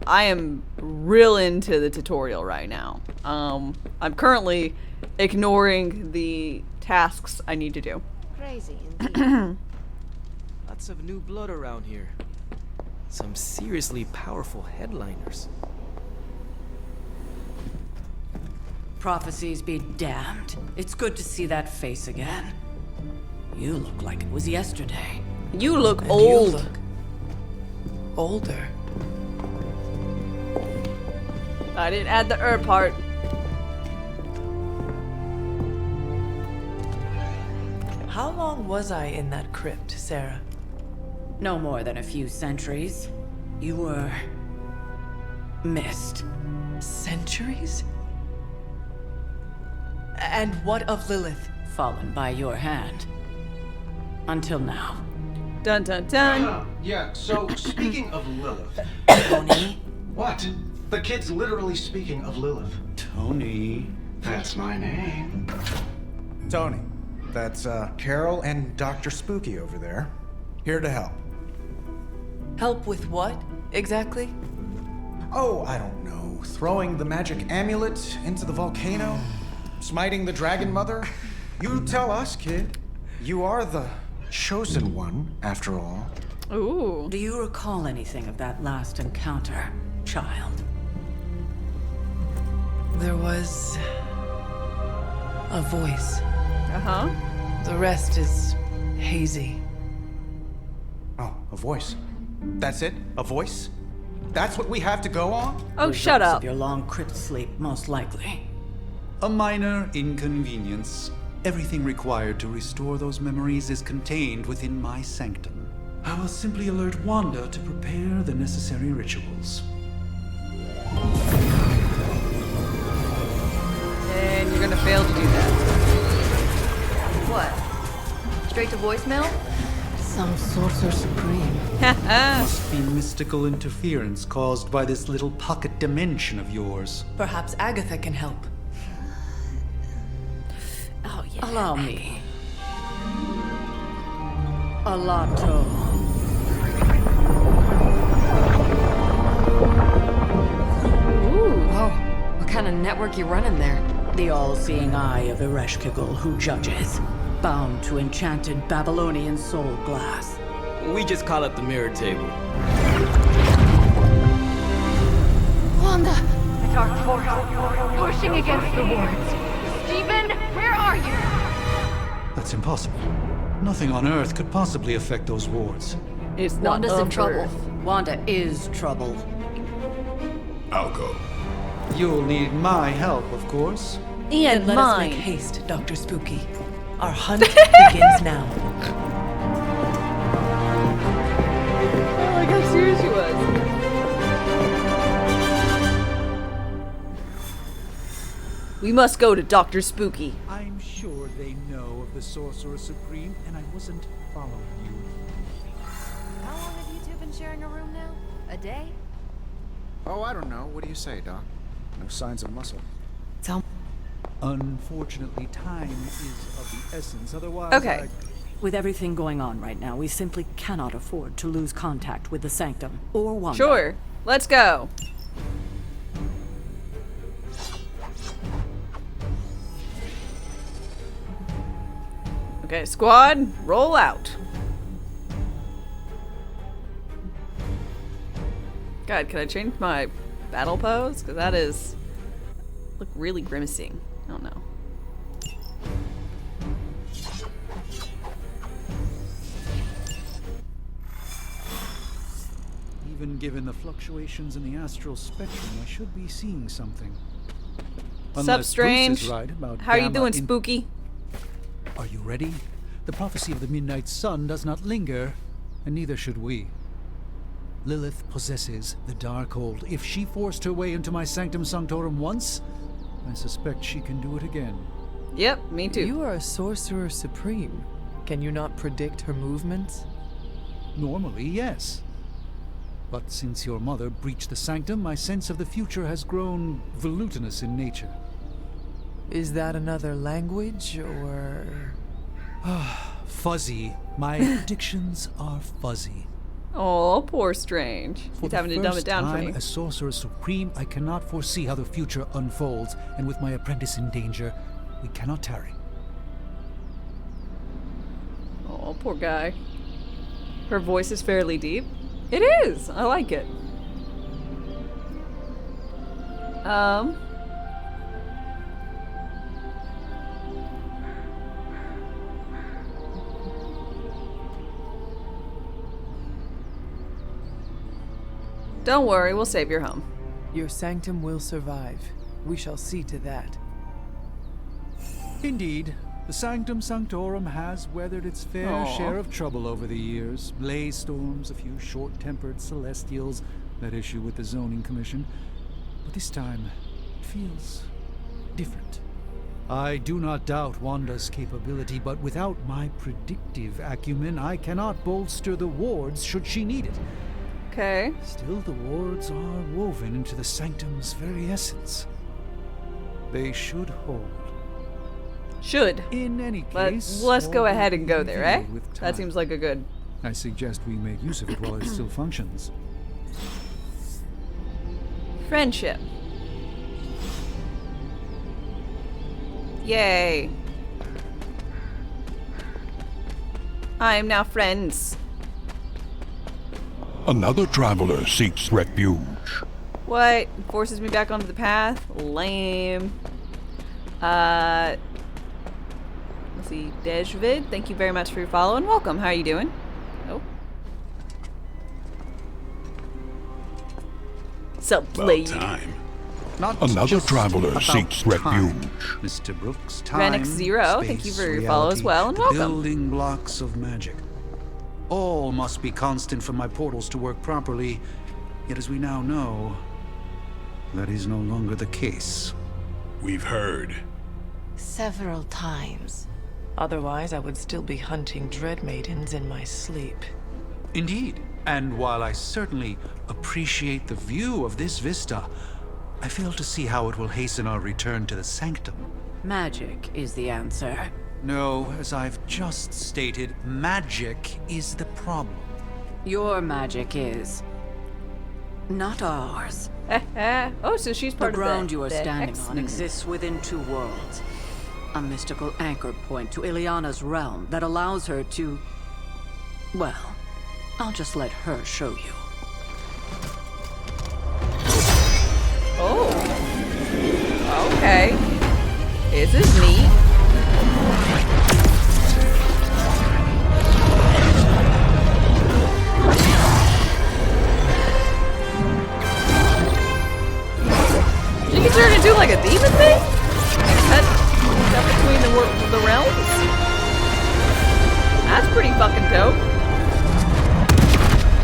I am real into the tutorial right now. I'm currently ignoring the tasks I need to do. Crazy indeed. Lots of new blood around here. Some seriously powerful headliners. Prophecies be damned. It's good to see that face again. You look like it was yesterday. You look old. You look older. I didn't add the part. How long was I in that crypt, Sarah? No more than a few centuries. You were... missed. Centuries? And what of Lilith? Fallen by your hand. Until now. Dun dun dun. Yeah, so speaking of Lilith... Tony? What? The kid's literally speaking of Lilith. Tony. That's my name. Tony. That's, Carol and Dr. Spooky over there. Here to help. Help with what, exactly? Oh, I don't know. Throwing the magic amulet into the volcano? Smiting the dragon mother? You tell us, kid. You are the chosen one, after all. Ooh. Do you recall anything of that last encounter, child? There was... a voice. Uh-huh. The rest is hazy. Oh, a voice. That's it? A voice? That's what we have to go on? Oh, shut Results up. of your long crypt sleep, most likely. A minor inconvenience. Everything required to restore those memories is contained within my sanctum. I will simply alert Wanda to prepare the necessary rituals. And you're gonna fail to do that. What? Straight to voicemail? Some sorcerer supreme. Must be mystical interference caused by this little pocket dimension of yours. Perhaps Agatha can help. Oh, yeah. Allow me. Alato. Ooh. Whoa. What kind of network you running there? The all-seeing eye of Ereshkigal who judges. Bound to enchanted Babylonian soul glass. We just call it the mirror table. Wanda! The dark force, pushing against the wards. Stephen, where are you? That's impossible. Nothing on Earth could possibly affect those wards. It's not Wanda's in of trouble. Earth. Wanda is trouble. I'll go. You'll need my help, of course. And Let us mine. make haste, Dr. Spooky. Our hunt begins now. Oh, like how serious she was. We must go to Dr. Spooky. I'm sure they know of the Sorcerer Supreme, and I wasn't following you. How long have you two been sharing a room now? A day? Oh, I don't know. What do you say, Doc? No signs of muscle. Unfortunately, time is of the essence. Otherwise, Okay. With everything going on right now, we simply cannot afford to lose contact with the Sanctum or Wanda. Sure. Let's go. Okay, squad, roll out. God, can I change my battle pose? Because that is... look really grimacing. I don't know. Even given the fluctuations in the astral spectrum, I should be seeing something. Sup, Unless Strange? Bruce is right about How are you gamma doing, in- Spooky? Are you ready? The prophecy of the Midnight Sun does not linger, and neither should we. Lilith possesses the Darkhold. If she forced her way into my Sanctum Sanctorum once, I suspect she can do it again. Yep, me too. You are a sorcerer supreme. Can you not predict her movements? Normally, yes. But since your mother breached the Sanctum, my sense of the future has grown volutinous in nature. Is that another language, or...? Fuzzy. My predictions are fuzzy. Oh, poor Strange. For He's the having to dumb it first down for time me. as Sorcerer Supreme, I cannot foresee how the future unfolds, and with my apprentice in danger, we cannot tarry. Oh, poor guy. Her voice is fairly deep. It is. I like it. Don't worry, we'll save your home. Your sanctum will survive. We shall see to that. Indeed, the Sanctum Sanctorum has weathered its fair Aw. share of trouble over the years. Blaze storms, a few short-tempered celestials, that issue with the Zoning Commission. But this time, it feels different. I do not doubt Wanda's capability, but without my predictive acumen, I cannot bolster the wards should she need it. Okay. Still, the wards are woven into the Sanctum's very essence. They should hold. Should. In any case, Let's go all ahead will and be go there, eh? revealed with That time. seems like a good... I suggest we make use of it while it still functions. friendship. Yay. I am now friends. Another traveler seeks refuge. What? Forces me back onto the path? Lame. Let's Let's see, Dejvid, thank you very much for your follow and welcome. How are you doing? Oh. Sup, lady? Time. Another traveler seeks refuge. Mr. Brooks, time, Renix Zero, thank you for your follow as well and welcome. Building blocks of magic. All must be constant for my portals to work properly. Yet as we now know, that is no longer the case. We've heard. Several times. Otherwise, I would still be hunting dread maidens in my sleep. Indeed. And while I certainly appreciate the view of this vista, I fail to see how it will hasten our return to the sanctum. Magic is the answer. No, as I've just stated, magic is the problem. Your magic is. Not ours. Oh, so she's part the of ground you are the standing X-Men. on exists within two worlds. A mystical anchor point to Ileana's realm that allows her to... Well, I'll just let her show you. Oh. Okay. This is neat. She can turn into like a demon thing? Cut between the realms? That's pretty fucking dope.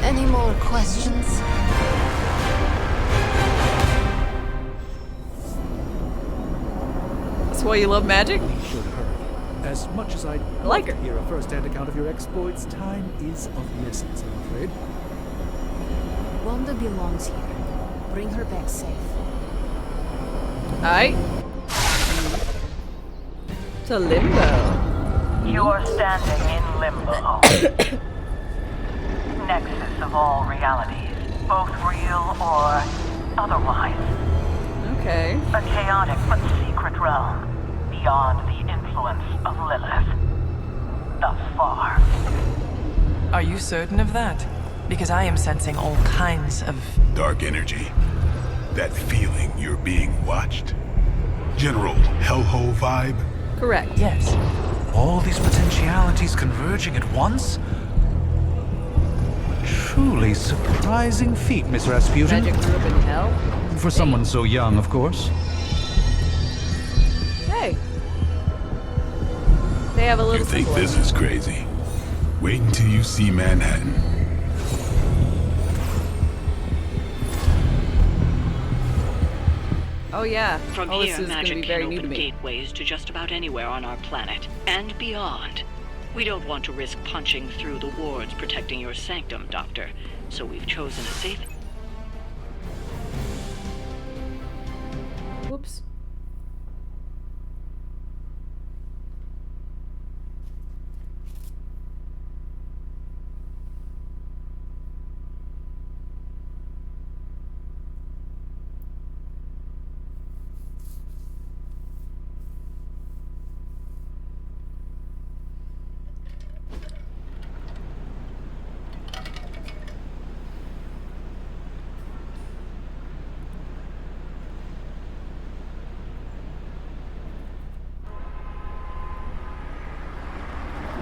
Any more questions? That's why you love magic? Should hurry. As much as I'd like to hear a first-hand account of your exploits, time is of the essence, I'm afraid. Wanda belongs here. Bring her back safe. Alright. To limbo. You're standing in limbo. Nexus of all realities, both real or otherwise. Okay. A chaotic but secret realm, beyond the influence of Lilith. Thus far. Are you certain of that? Because I am sensing all kinds of... Dark energy. That feeling you're being watched. General hellhole vibe? Correct. Yes. All these potentialities converging at once? Truly surprising feat, Miss Rasputin. Magic grew up in hell? For someone so young, of course. Hey. They have a little... You think this is crazy? Wait until you see Manhattan. Oh yeah. From All here, this is going to magic be very can new to open me. gateways to just about anywhere on our planet, and beyond. We don't want to risk punching through the wards protecting your sanctum, Doctor, so we've chosen a safe... Whoops.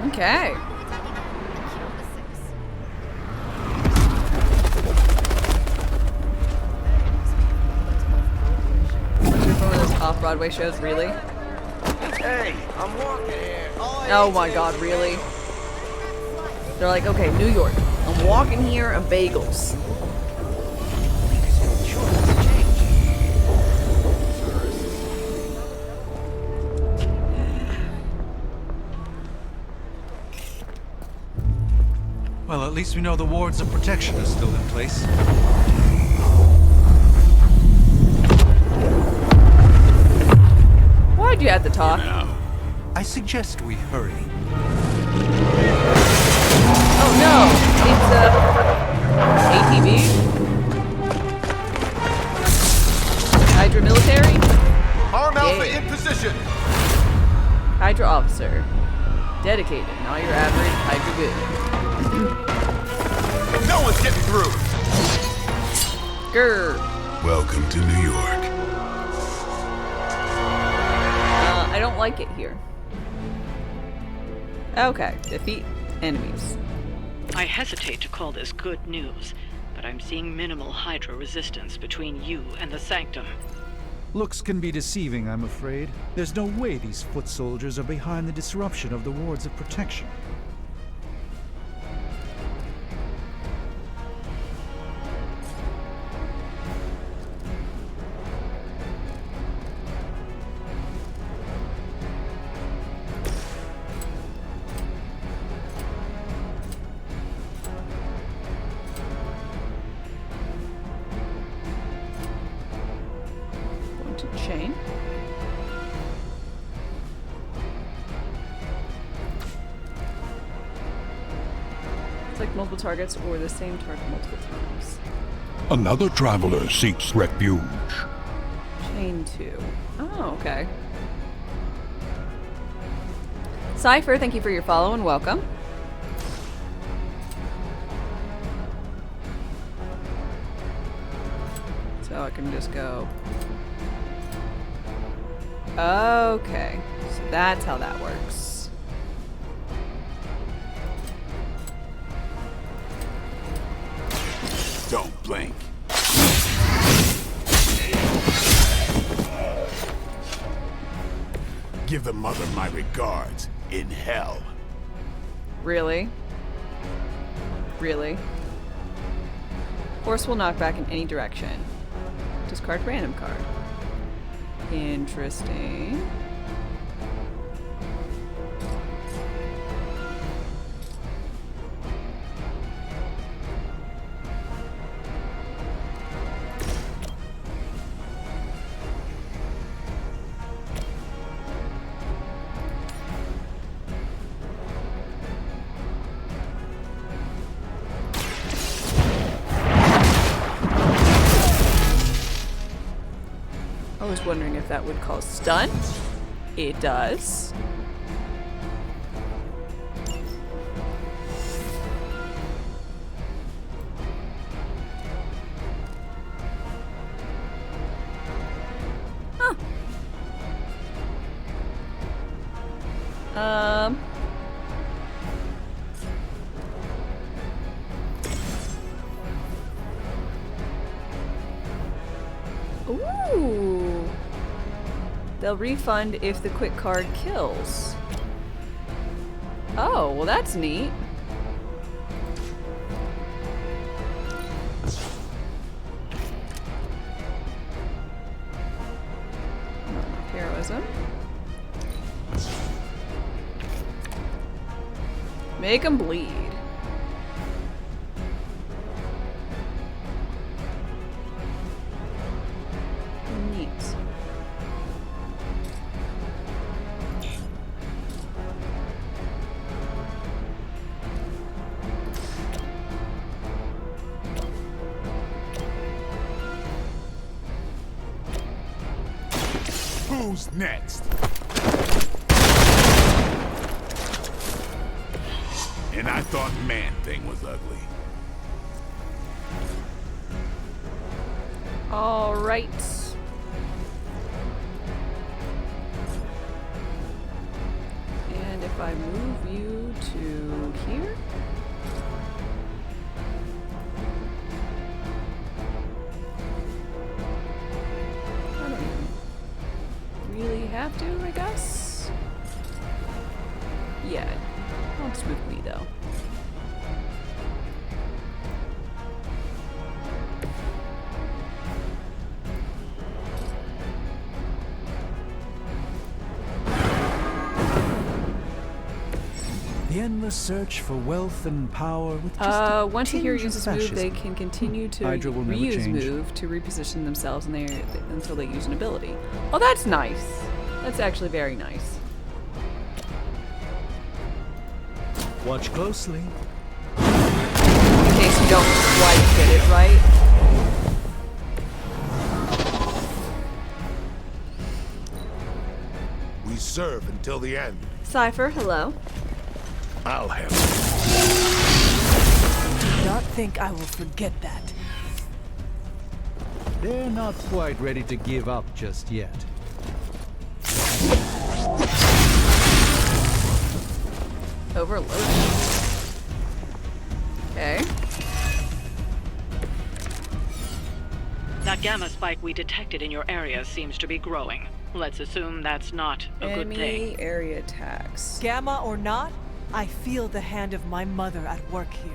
Okay. One of those off-Broadway shows, really? Hey, I'm walking here. Oh my god, really? They're like, okay, New York. I'm walking here and bagels. Well, at least we know the wards of protection are still in place. Why'd you have to talk? I suggest we hurry. Oh no! It's ATV? Hydra military? Arm Alpha Yeah. in position. Hydra officer. Dedicated, not your average Hydra good. No one's getting through. Grr. Welcome to New York. I don't like it here. Okay, defeat enemies. I hesitate to call this good news, but I'm seeing minimal Hydra resistance between you and the Sanctum. Looks can be deceiving, I'm afraid. There's no way these foot soldiers are behind the disruption of the wards of protection. Chain. It's like multiple targets or the same target multiple times. Another traveler seeks refuge. Chain 2. Oh, okay. Cypher, thank you for your follow and welcome. So I can just go. Okay, so that's how that works. Don't blink. Give the mother my regards in hell. Really? Really? Force will knock back in any direction. Discard random card. Interesting. I was wondering if that would cause stun. It does. Huh. Ooh. They'll refund if the quick card kills. Oh, well that's neat. Not enough heroism. Make them bleed. Neat. Who's next? And I thought Man-Thing was ugly. All right. And if I move you to here. I don't even really have to, I guess. Yeah, helps with me though. The endless search for wealth and power with just once a hero uses move, they can continue to Hydra will never reuse change. move to reposition themselves until they use an ability. Oh, that's nice. That's actually very nice. Watch closely. In case you don't quite get it right. We serve until the end. Cypher, hello. I'll have Do not think I will forget that. They're not quite ready to give up just yet. Overloaded. Okay. That gamma spike we detected in your area seems to be growing. Let's assume that's not a good thing. Enemy area attacks. Gamma or not, I feel the hand of my mother at work here.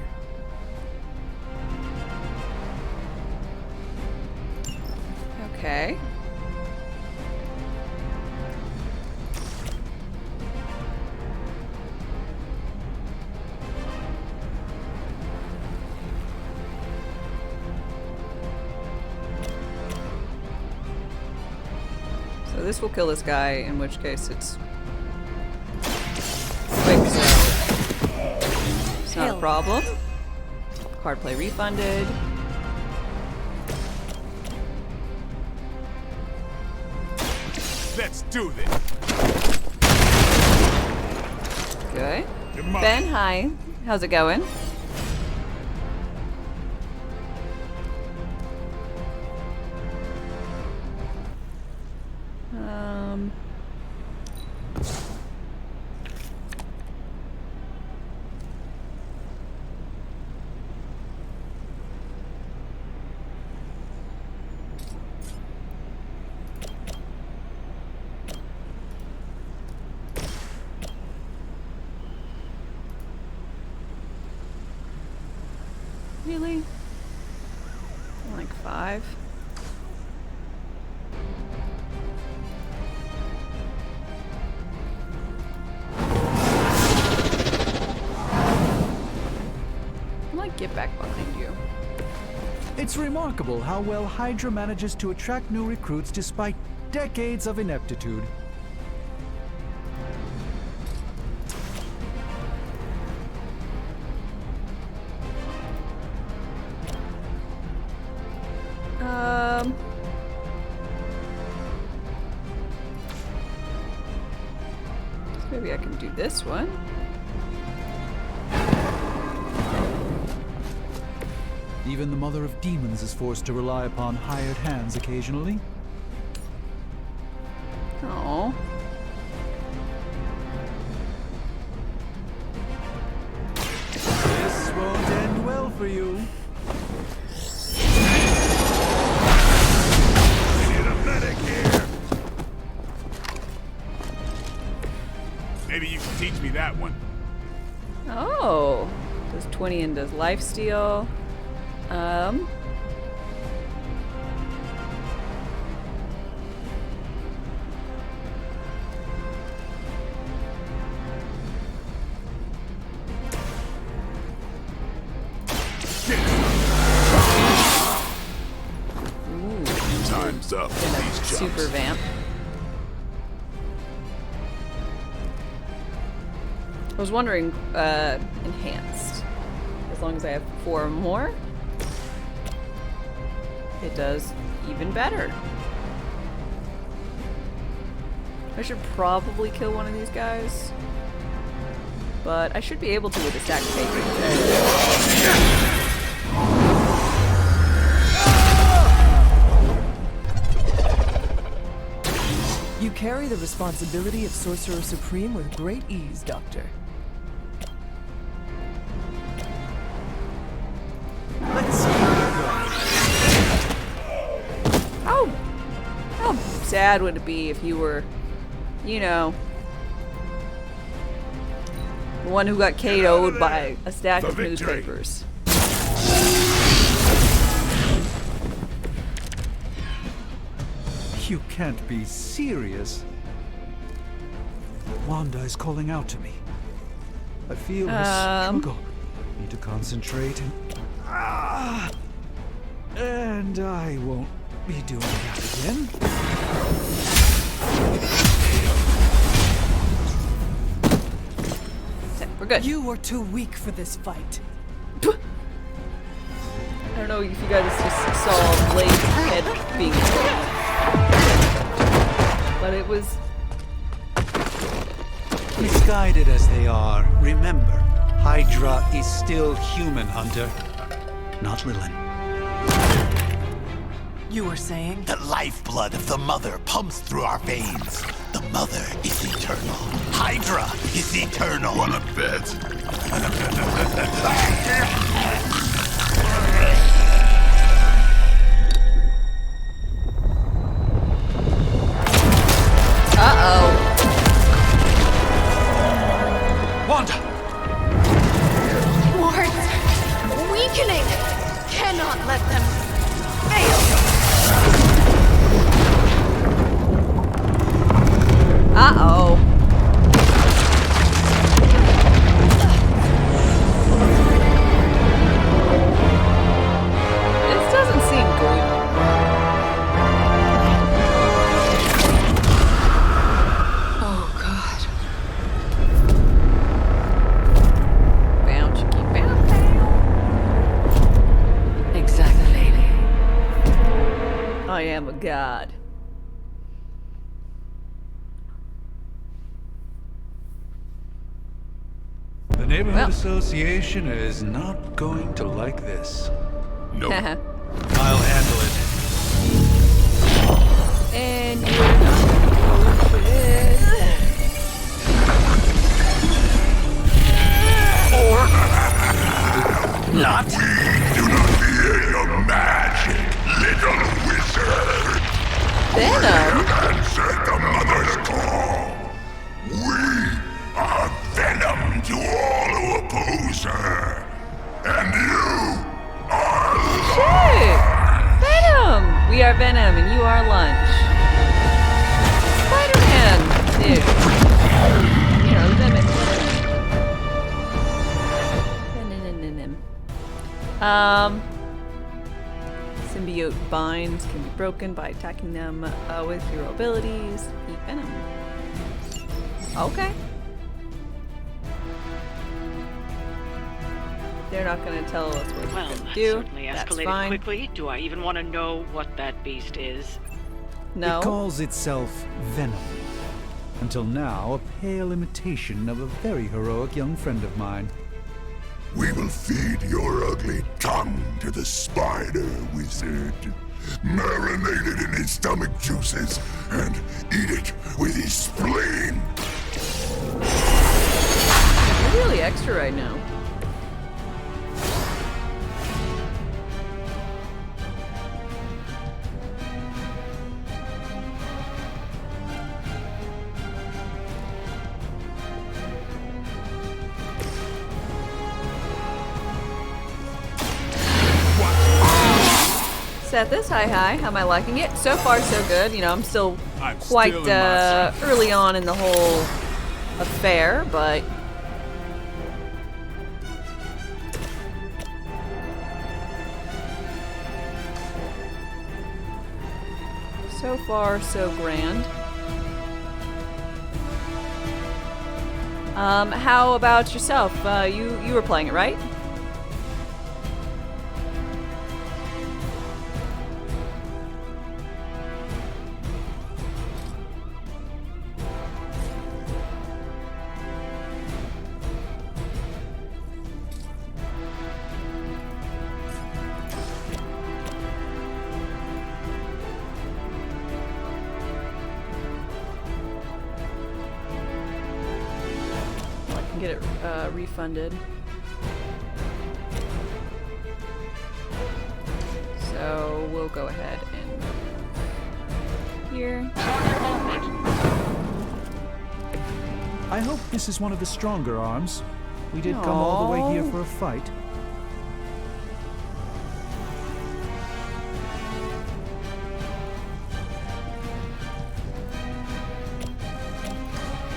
Okay. So this will kill this guy, in which case it's quick, so it's not a problem. Card play refunded. Let's do this. Good. Ben, hi. How's it going? Really? Like 5? I might get back behind you. It's remarkable how well Hydra manages to attract new recruits despite decades of ineptitude. Maybe I can do this one. Even the mother of demons is forced to rely upon hired hands occasionally. Oh. This won't end well for you. Maybe you can teach me that one. Oh. Does 20 and does lifesteal. Ooh. Time's up. These Super vamp. I was wondering, enhanced. As long as I have 4 or more, it does even better. I should probably kill one of these guys, but I should be able to with a stack of paper. You carry the responsibility of Sorcerer Supreme with great ease, Doctor. How sad would it be if you were, you know, the one who got KO'd by a stack of newspapers? You can't be serious. Wanda is calling out to me. I feel her struggle. Need to concentrate and I won't be doing that again. We're good. You were too weak for this fight. I don't know if you guys just saw Blade's head being killed, but it was misguided as they are. Remember, Hydra is still human, Hunter, not Lilin. You were saying? The lifeblood of the mother pumps through our veins. The mother is eternal. Hydra is eternal. Wanna bet? Uh-oh. Wanda! Wards! Weakening! Cannot let them fail! Uh-oh. This doesn't seem good. Oh, God. Bound, chicky, bound. Exactly. I am a god. The Neighborhood Association is not going to like this. No. I'll handle it. And you're not bullshit. Not? We do not fear your magic, little wizard. Venom? We have answered the mother's call. We are Venom to all who oppose her. And you are Shit! Venom! We are Venom and you are Lunch. Spider-Man! Dude. You know, Venom. Symbiote binds can be broken by attacking them with your abilities. Eat Venom. Okay. They're not going to tell us what Well, we're going to that do. certainly That's escalated fine. quickly. Do I even want to know what that beast is? No. It calls itself Venom. Until now, a pale imitation of a very heroic young friend of mine. We will feed your ugly tongue to the spider wizard. Marinate it in his stomach juices and eat it with his spleen. You're really extra right now. Set this hi. Am I liking it? So far, so good. You know, I'm still quite still in my early on in the whole affair, but so far, so grand. How about yourself? You were playing it, right? Get it refunded. So we'll go ahead and here. I hope this is one of the stronger arms. We did come all the way here for a fight.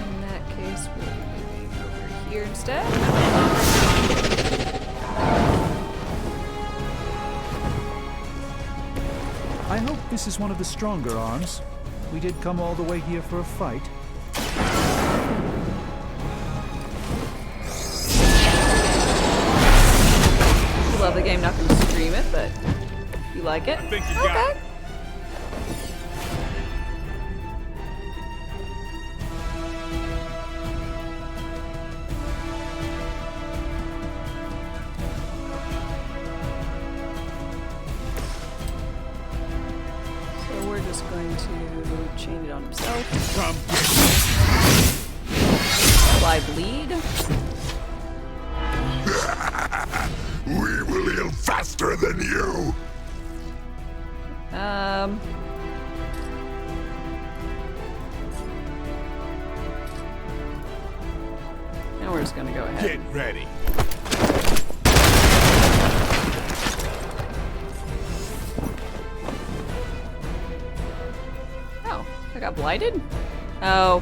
In that case, we'll move over here instead. I hope this is one of the stronger arms. We did come all the way here for a fight. You love the game, not gonna stream it, but you like it? I think you got it. So we're just going to chain it on himself. Will I bleed? We will heal faster than you. And we're just gonna go ahead. Get ready. Oh, I got blighted? Oh.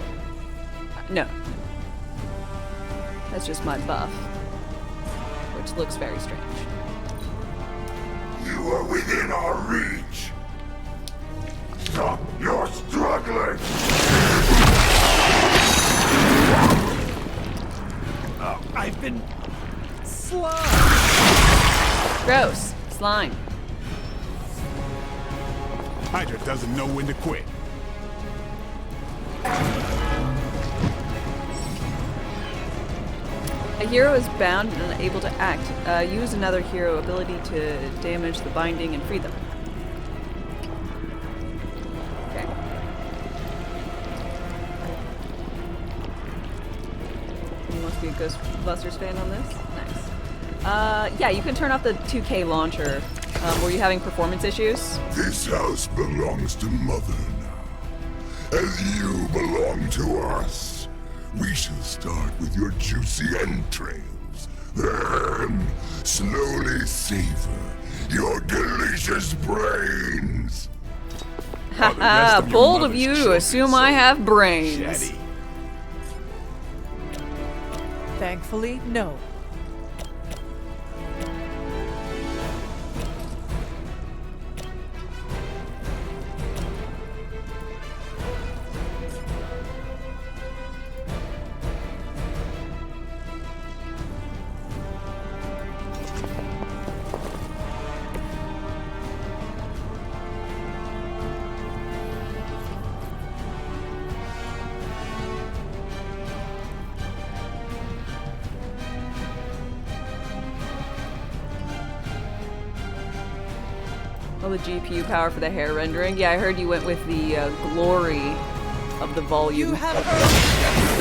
No. That's just my buff. Which looks very strange. You are within our reach. Stop your struggling. Oh, I've been slime. Gross. Slime. Hydra doesn't know when to quit. A hero is bound and unable to act. Use another hero ability to damage the binding and free them. Okay. You must be a Ghostbusters fan on this? Nice. Yeah, you can turn off the 2K launcher. Were you having performance issues? This house belongs to Mother now, as you belong to us. We shall start with your juicy entrails, then slowly savor your delicious brains. Haha, bold of you to assume I have brains. Thankfully, no. Oh, the GPU power for the hair rendering. Yeah, I heard you went with the glory of the volume. You have heard.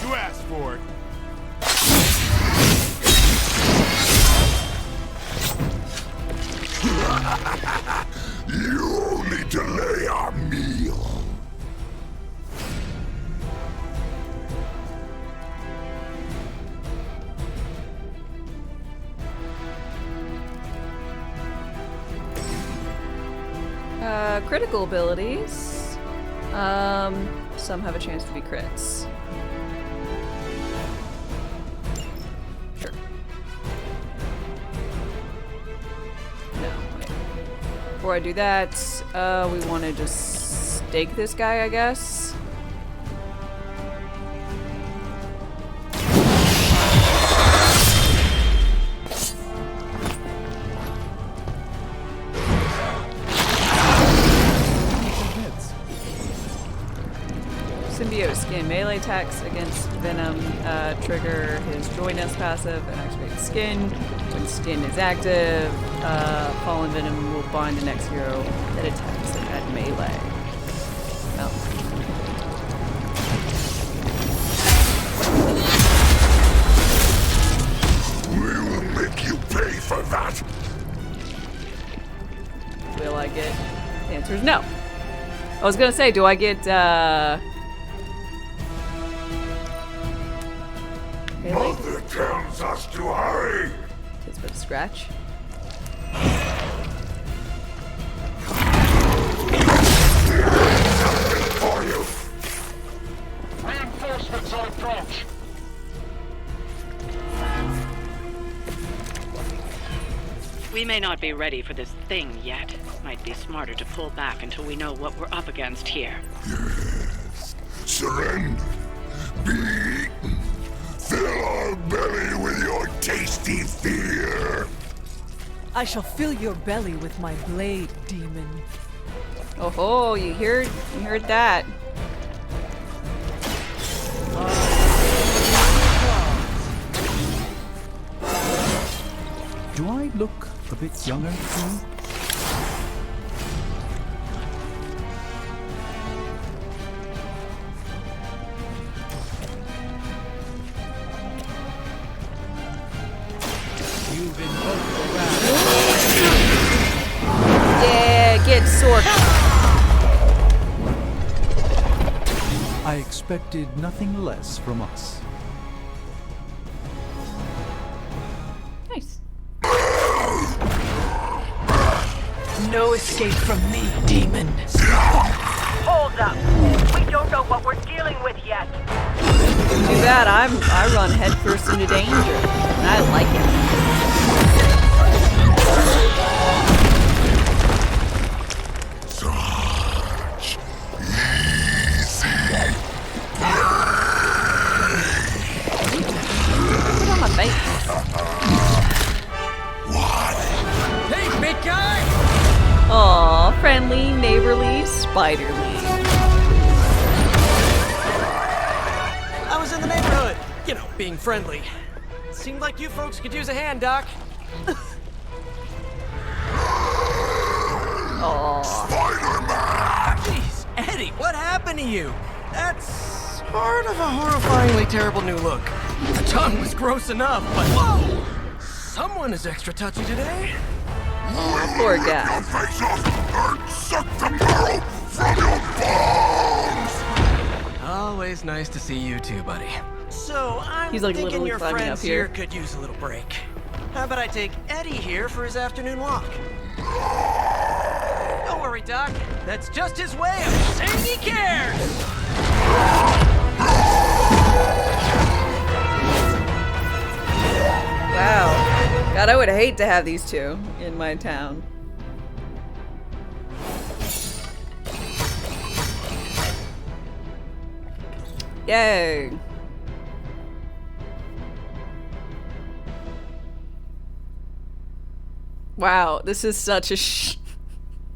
You asked for it. You only delay our meal. Critical abilities. Some have a chance to be crits. Sure. No, wait. Before I do that, we want to just stake this guy, I guess. Symbiote skin. Melee attacks against Venom trigger his Joy Nest passive and activate skin. When skin is active, Fallen Venom will bind the next hero that attacks it at melee. Oh. We will make you pay for that. Will I get... The answer is no. I was gonna say, do I get, Mother tells us to hurry. Just for the scratch. Something for you. Reinforcements on approach. We may not be ready for this thing yet. Might be smarter to pull back until we know what we're up against here. Yes. Surrender. Be eaten. Fill our belly with mighty fear. I shall fill your belly with my blade, demon. Oh ho, you heard that. Do I look a bit younger to you? You've invoked the wrath. Yeah, get sorked. I expected nothing less from us. Nice. No escape from me, demon. Hold up. We don't know what we're dealing with yet. Too bad I run headfirst into danger. And I like Such easy Put it on my face. Hey, big guy! Aw, friendly, neighborly, spiderly. I was in the neighborhood. You know, being friendly. Seemed like you folks could use a hand, Doc. Aw. Jeez, Eddie, what happened to you? That's sort of a horrifyingly terrible new look. The tongue was gross enough, but whoa! Someone is extra touchy today. Poor guy. your face off and suck the marrow from your bones. Always nice to see you too, buddy. So, I'm He's like thinking literally your climbing friends up here. here could use a little break. How about I take Eddie here for his afternoon walk? Don't worry, Doc. That's just his way of saying he cares! Wow. God, I would hate to have these two in my town. Yay. Wow, this is such a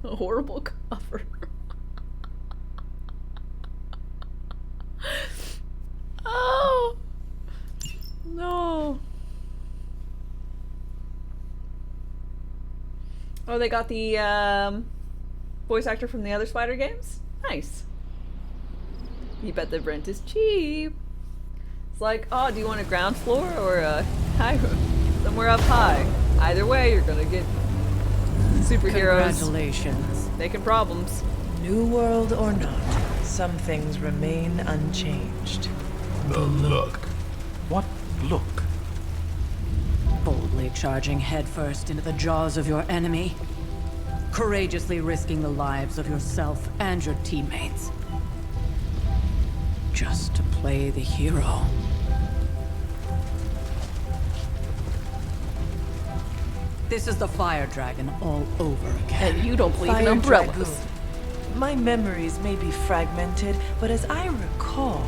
a horrible cover. Oh. No. Oh, they got the voice actor from the other Spider games? Nice. You bet the rent is cheap. It's like, oh, do you want a ground floor or a high room? Somewhere up high. Either way, you're gonna get superheroes. Congratulations. Making problems. New world or not, some things remain unchanged. The look. What look? Boldly charging headfirst into the jaws of your enemy. Courageously risking the lives of yourself and your teammates. Just to play the hero. This is the Fire Dragon all over again. And you don't believe in Fire umbrellas. Dragoon. My memories may be fragmented, but as I recall,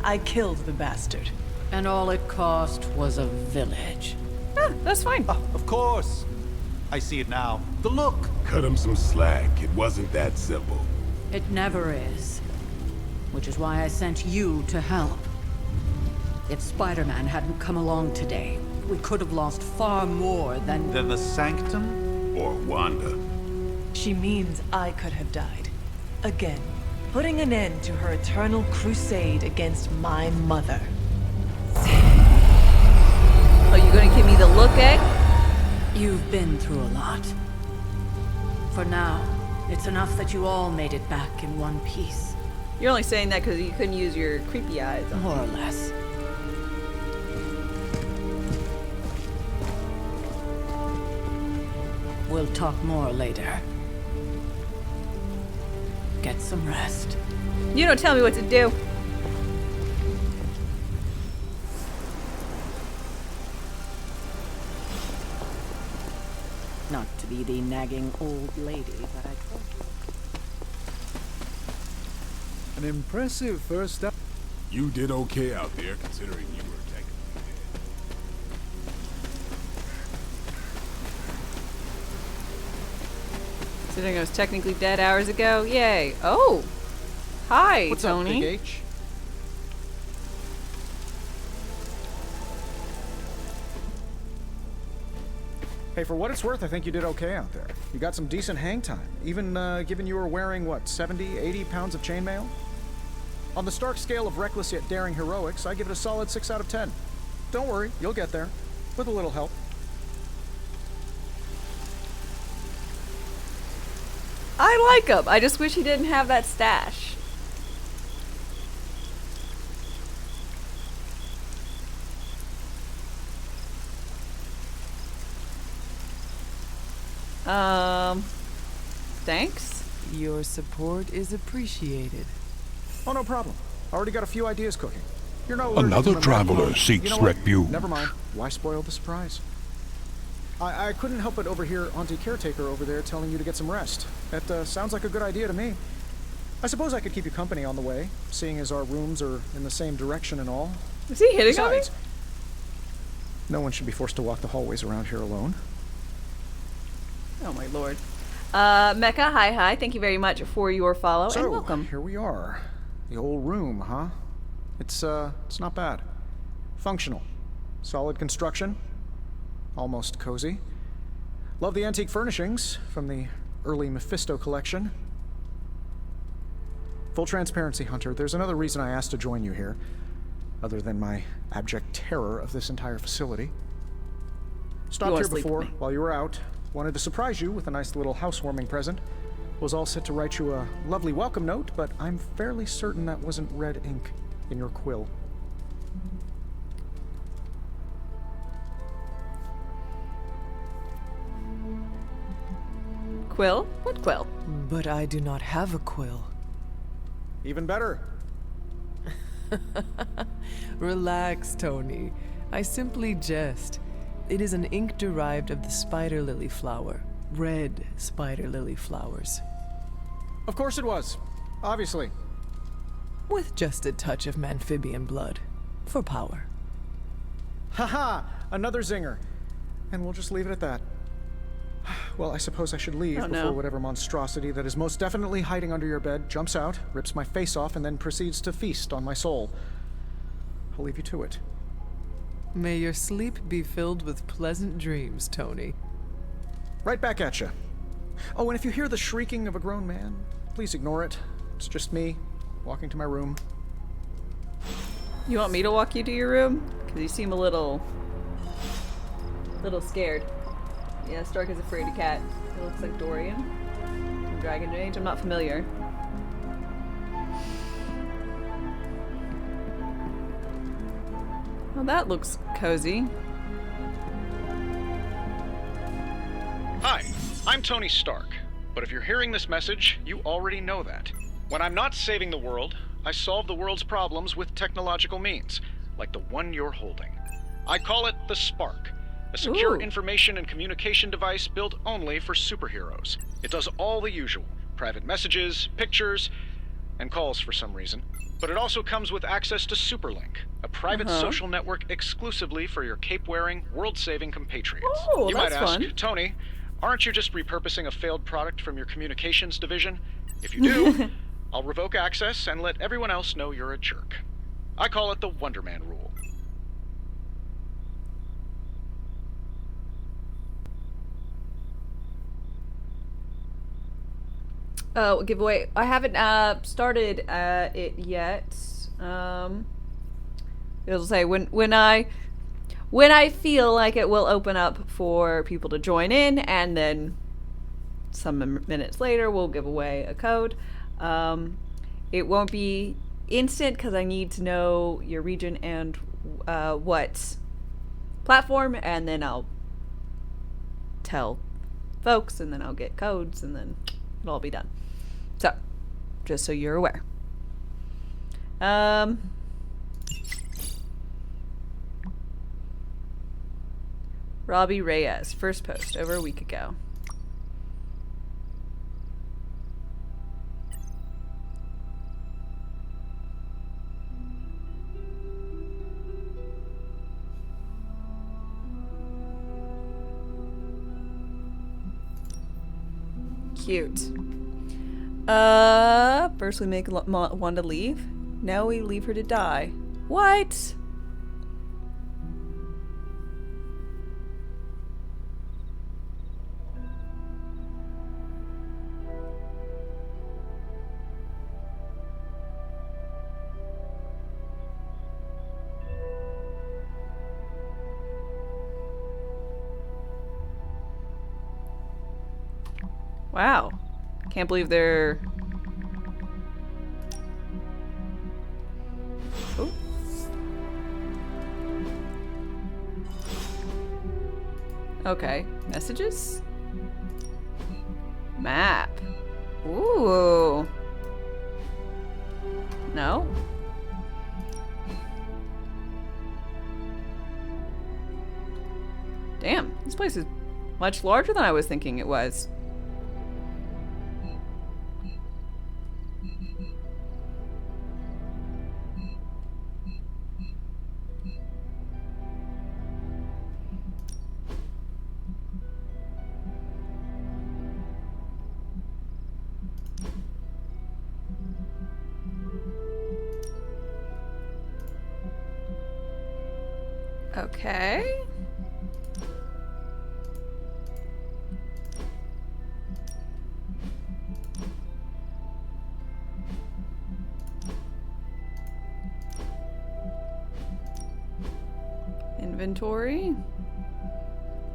I killed the bastard. And all it cost was a village. Ah, that's fine. Of course. I see it now. The look. Cut him some slack. It wasn't that simple. It never is. Which is why I sent you to help. If Spider-Man hadn't come along today, we could have lost far more than the Sanctum? Or Wanda. She means I could have died. Again, putting an end to her eternal crusade against my mother. Are you gonna give me the look, eh? You've been through a lot. For now, it's enough that you all made it back in one piece. You're only saying that because you couldn't use your creepy eyes on More or less. We'll talk more later. Get some rest. You don't tell me what to do. Not to be the nagging old lady that I told you. An impressive first step. You did okay out there, considering you were technically dead. Considering I was technically dead hours ago. Yay. Oh! Hi, What's Tony. up, Big H? Hey, for what it's worth, I think you did okay out there. You got some decent hang time, even given you were wearing, what, 70, 80 pounds of chainmail? On the Stark scale of reckless yet daring heroics, I give it a solid 6 out of 10. Don't worry, you'll get there, with a little help. I like him. I just wish he didn't have that stash. Thanks. Your support is appreciated. Oh, no problem. Already got a few ideas cooking. You're not allergic Another to traveler you seeks know what? refuge. Never mind. Why spoil the surprise? I couldn't help but overhear Auntie Caretaker over there telling you to get some rest. That sounds like a good idea to me. I suppose I could keep you company on the way, seeing as our rooms are in the same direction and all. Is he hitting on me? Besides, no one should be forced to walk the hallways around here alone. Oh my lord. Mecca, hi. Thank you very much for your follow and welcome. Here we are. The old room, huh? It's not bad. Functional. Solid construction. Almost cozy. Love the antique furnishings from the early Mephisto collection. Full transparency, Hunter, there's another reason I asked to join you here, other than my abject terror of this entire facility. Stopped here before, while you were out. Wanted to surprise you with a nice little housewarming present. Was all set to write you a lovely welcome note, but I'm fairly certain that wasn't red ink in your quill. Quill? What quill? But I do not have a quill. Even better. Relax, Tony. I simply jest. It is an ink derived of the spider lily flower. Red spider lily flowers. Of course it was. Obviously. With just a touch of amphibian blood. For power. Haha! Another zinger. And we'll just leave it at that. Well, I suppose I should leave before whatever monstrosity that is most definitely hiding under your bed jumps out, rips my face off, and then proceeds to feast on my soul. I'll leave you to it. May your sleep be filled with pleasant dreams, Tony. Right back at you. Oh, and if you hear the shrieking of a grown man, please ignore it. It's just me, walking to my room. You want me to walk you to your room? Because you seem a little scared. Yeah, Stark is afraid of cat. It looks like Dorian from Dragon Age. I'm not familiar. Well, that looks cozy. Hi, I'm Tony Stark. But if you're hearing this message, you already know that. When I'm not saving the world, I solve the world's problems with technological means, like the one you're holding. I call it the Spark. A secure information and communication device built only for superheroes. It does all the usual. Private messages, pictures, and calls for some reason. But it also comes with access to Superlink, a private social network exclusively for your cape-wearing, world-saving compatriots. Oh, you that's might ask, fun. Tony, aren't you just repurposing a failed product from your communications division? If you do, I'll revoke access and let everyone else know you're a jerk. I call it the Wonder Man rule. Oh, giveaway. I haven't started it yet. It'll say when I feel like it will open up for people to join in, and then some minutes later we'll give away a code. It won't be instant because I need to know your region and what platform, and then I'll tell folks, and then I'll get codes, and then it'll all be done. So, just so you're aware. Robbie Reyes, first post over a week ago. Cute. First we make Wanda leave. Now we leave her to die. What? Wow. Can't believe they're... Ooh. Okay. Messages? Map. Ooh. No? Damn, this place is much larger than I was thinking it was. Okay. Inventory.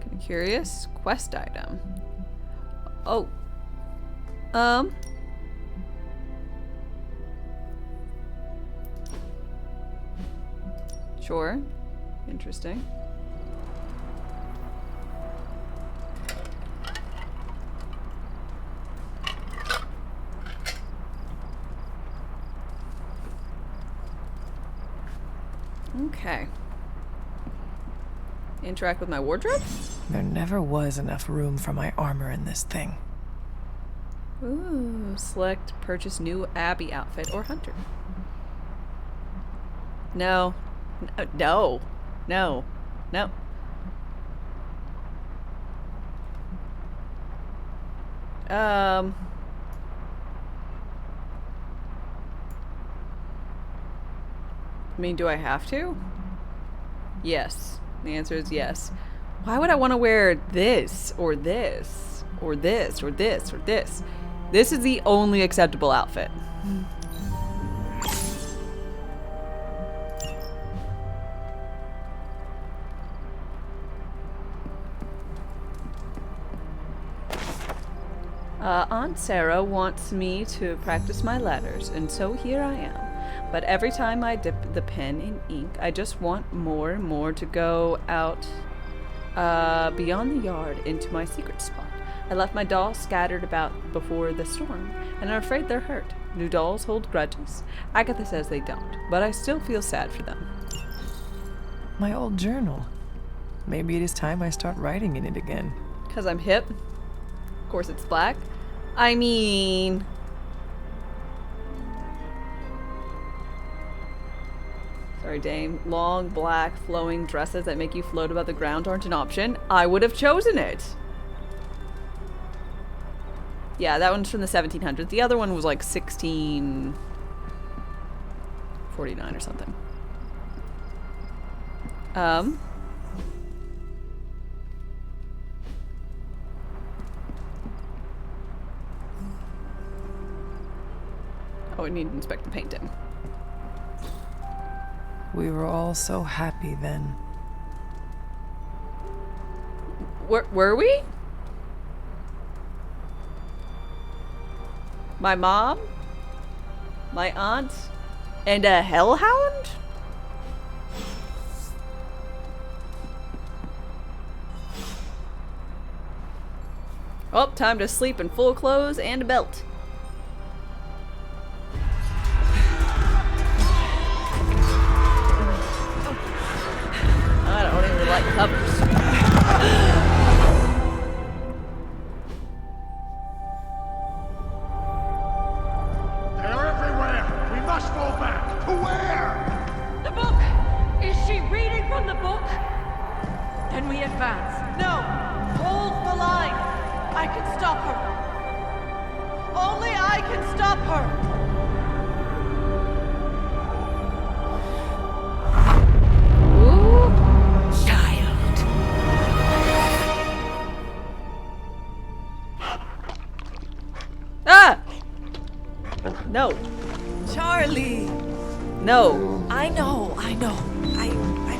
Kind of curious. Quest item. Oh. Sure. Interesting. Okay. Interact with my wardrobe? There never was enough room for my armor in this thing. Ooh, select purchase new Abby outfit or hunter. No. No. No. No. I mean, do I have to? Yes. The answer is yes. Why would I want to wear this or this or this or this or this? This is the only acceptable outfit. Aunt Sarah wants me to practice my letters, and so here I am. But every time I dip the pen in ink, I just want more and more to go out beyond the yard into my secret spot. I left my dolls scattered about before the storm, and I'm afraid they're hurt. Do dolls hold grudges? Agatha says they don't, but I still feel sad for them. My old journal. Maybe it is time I start writing in it again. 'Cause I'm hip? Of course it's black. I mean... Sorry, Dame. Long, black, flowing dresses that make you float above the ground aren't an option. I would have chosen it. Yeah, that one's from the 1700s. The other one was like 1649 or something. Oh, I need to inspect the painting. We were all so happy then. Were we? My mom? My aunt? And a hellhound? Oh, time to sleep in full clothes and a belt. I don't even like covers. They're everywhere! We must fall back! To where? The book! Is she reading from the book? Then we advance. No! Hold the line! I can stop her. Only I can stop her! Ah! No. Charlie! No. I know.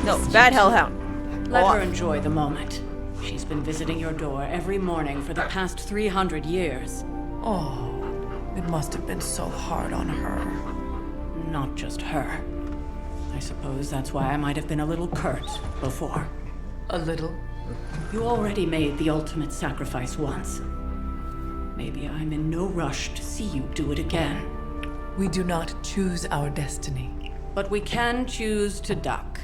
No, bad hellhound. Let her enjoy the moment. She's been visiting your door every morning for the past 300 years. Oh, it must have been so hard on her. Not just her. I suppose that's why I might have been a little curt before. A little? You already made the ultimate sacrifice once. Maybe I'm in no rush to see you do it again. We do not choose our destiny. But we can choose to duck.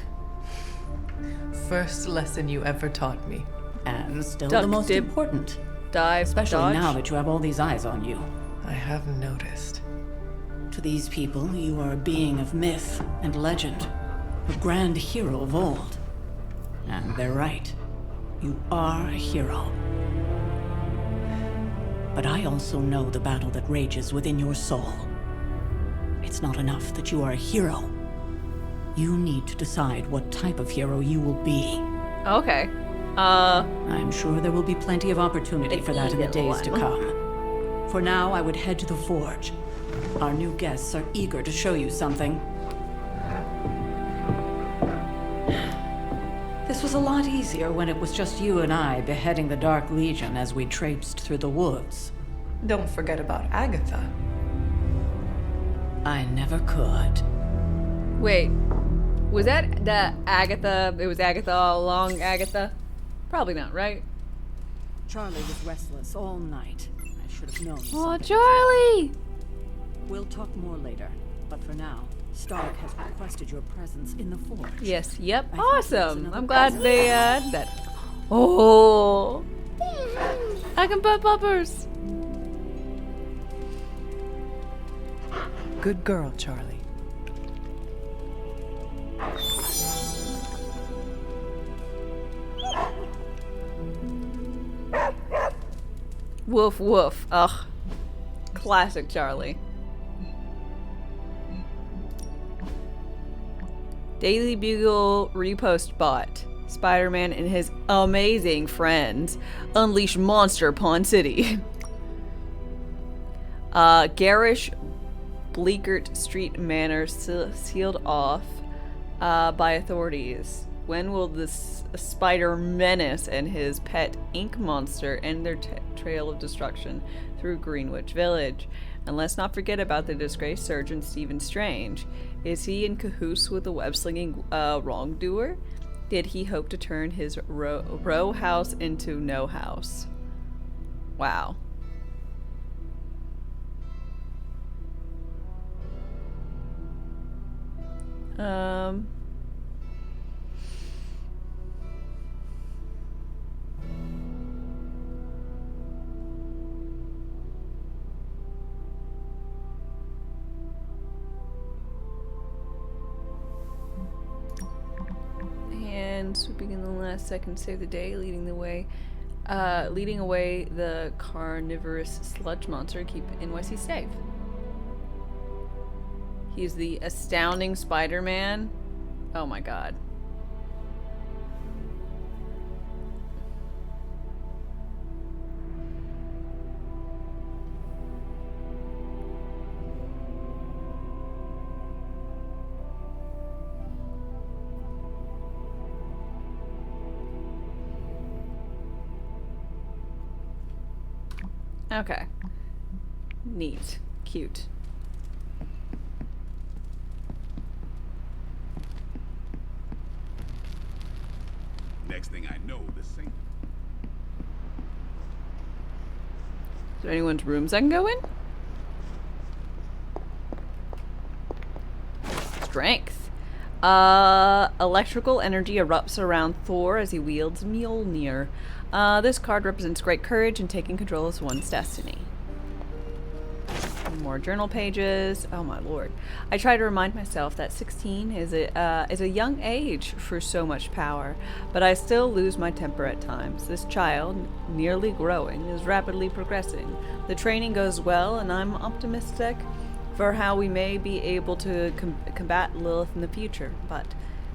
First lesson you ever taught me. And still Duck, the most dip, important. dive, Especially dodge. now that you have all these eyes on you. I have noticed. To these people, you are a being of myth and legend. A grand hero of old. And they're right. You are a hero. But I also know the battle that rages within your soul. It's not enough that you are a hero. You need to decide what type of hero you will be. Okay. I'm sure there will be plenty of opportunity for that in the days to come. For now, I would head to the forge. Our new guests are eager to show you something. This was a lot easier when it was just you and I beheading the Dark Legion as we traipsed through the woods. Don't forget about Agatha. I never could. Wait. Was that the Agatha? It was Agatha all along, Agatha? Probably not, right? Charlie was restless all night. I should have known. Oh, Charlie! We'll talk more later, but for now, Stark has requested your presence in the forge. Yes, yep, I think awesome. there's I'm glad another they present. that. Oh, I can put poppers. Good girl, Charlie. Woof woof. Ugh. Classic Charlie. Daily Bugle repost bot. Spider-Man and his amazing friends unleash monster upon city. Garish Bleakert Street Manor sealed off by authorities. When will this spider menace and his pet ink monster end their trail of destruction through Greenwich Village? And let's not forget about the disgraced surgeon Stephen Strange. Is he in cahoots with the web-slinging wrongdoer? Did he hope to turn his row house into no house? Wow. And swooping in the last second to save the day, leading away the carnivorous sludge monster to keep NYC safe. He's the astounding Spider-Man. Oh my god. Okay. Neat. Cute. Next thing I know, the same. Is there anyone's rooms I can go in? Strength. Electrical energy erupts around Thor as he wields Mjolnir. This card represents great courage and taking control of one's destiny. More journal pages. Oh my lord. I try to remind myself that 16 is a young age for so much power, but I still lose my temper at times. This child, nearly growing, is rapidly progressing. The training goes well, and I'm optimistic for how we may be able to combat Lilith in the future, but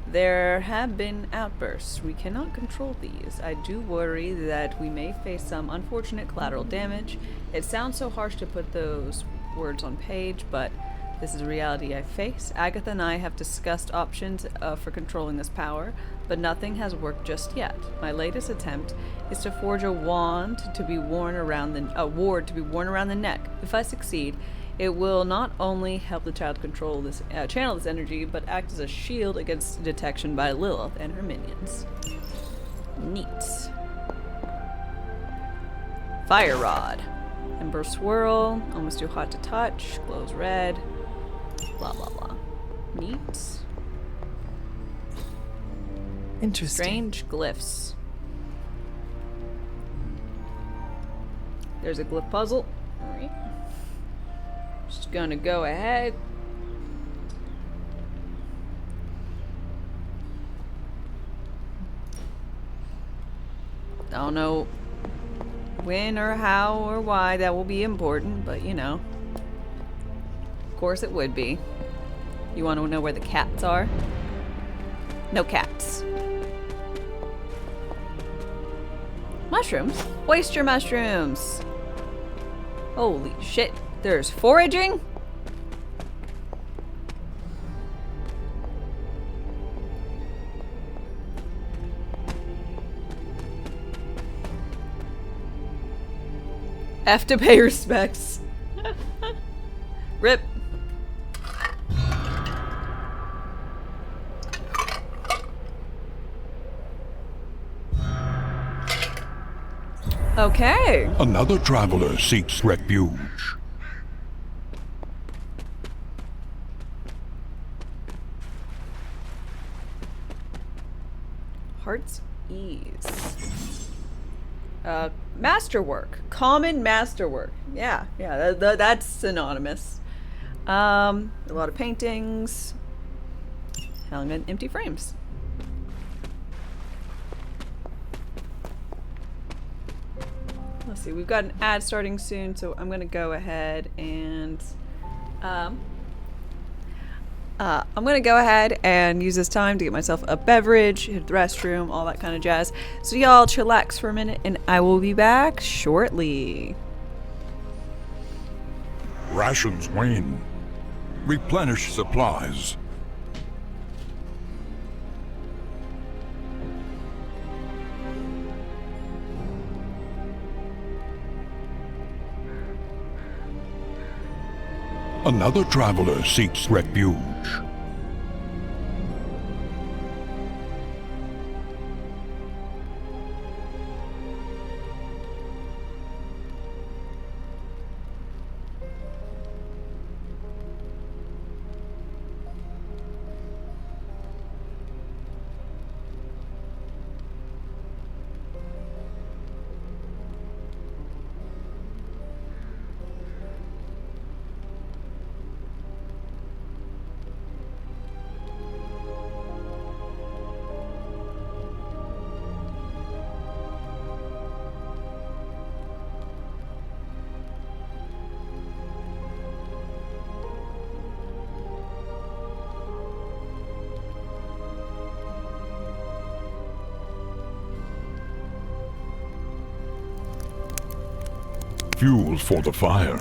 there have been outbursts. We cannot control these. I do worry that we may face some unfortunate collateral damage. It sounds so harsh to put those words on page, but this is a reality I face. Agatha and I have discussed options for controlling this power, but nothing has worked just yet. My latest attempt is to forge a wand to be worn around the neck. If I succeed, it will not only help the child control this, channel this energy, but act as a shield against detection by Lilith and her minions. Neat. Fire Rod. Ember Swirl. Almost too hot to touch. Glows red. Blah, blah, blah. Neat. Interesting. Strange glyphs. There's a glyph puzzle. Alright. Just gonna go ahead. Don't know when or how or why that will be important, but you know. Of course it would be. You want to know where the cats are? No cats. Mushrooms? Oyster mushrooms! Holy shit. There's foraging? Have to pay respects. Rip. Okay. Another traveler seeks refuge. Heart's Ease. Masterwork. Common masterwork. Yeah, that's synonymous. A lot of paintings. Hanging in empty frames. Let's see, we've got an ad starting soon, so I'm gonna go ahead and use this time to get myself a beverage, hit the restroom, all that kind of jazz. So y'all chillax for a minute, and I will be back shortly. Rations wane. Replenish supplies. Another traveler seeks refuge. Fuel for the fire.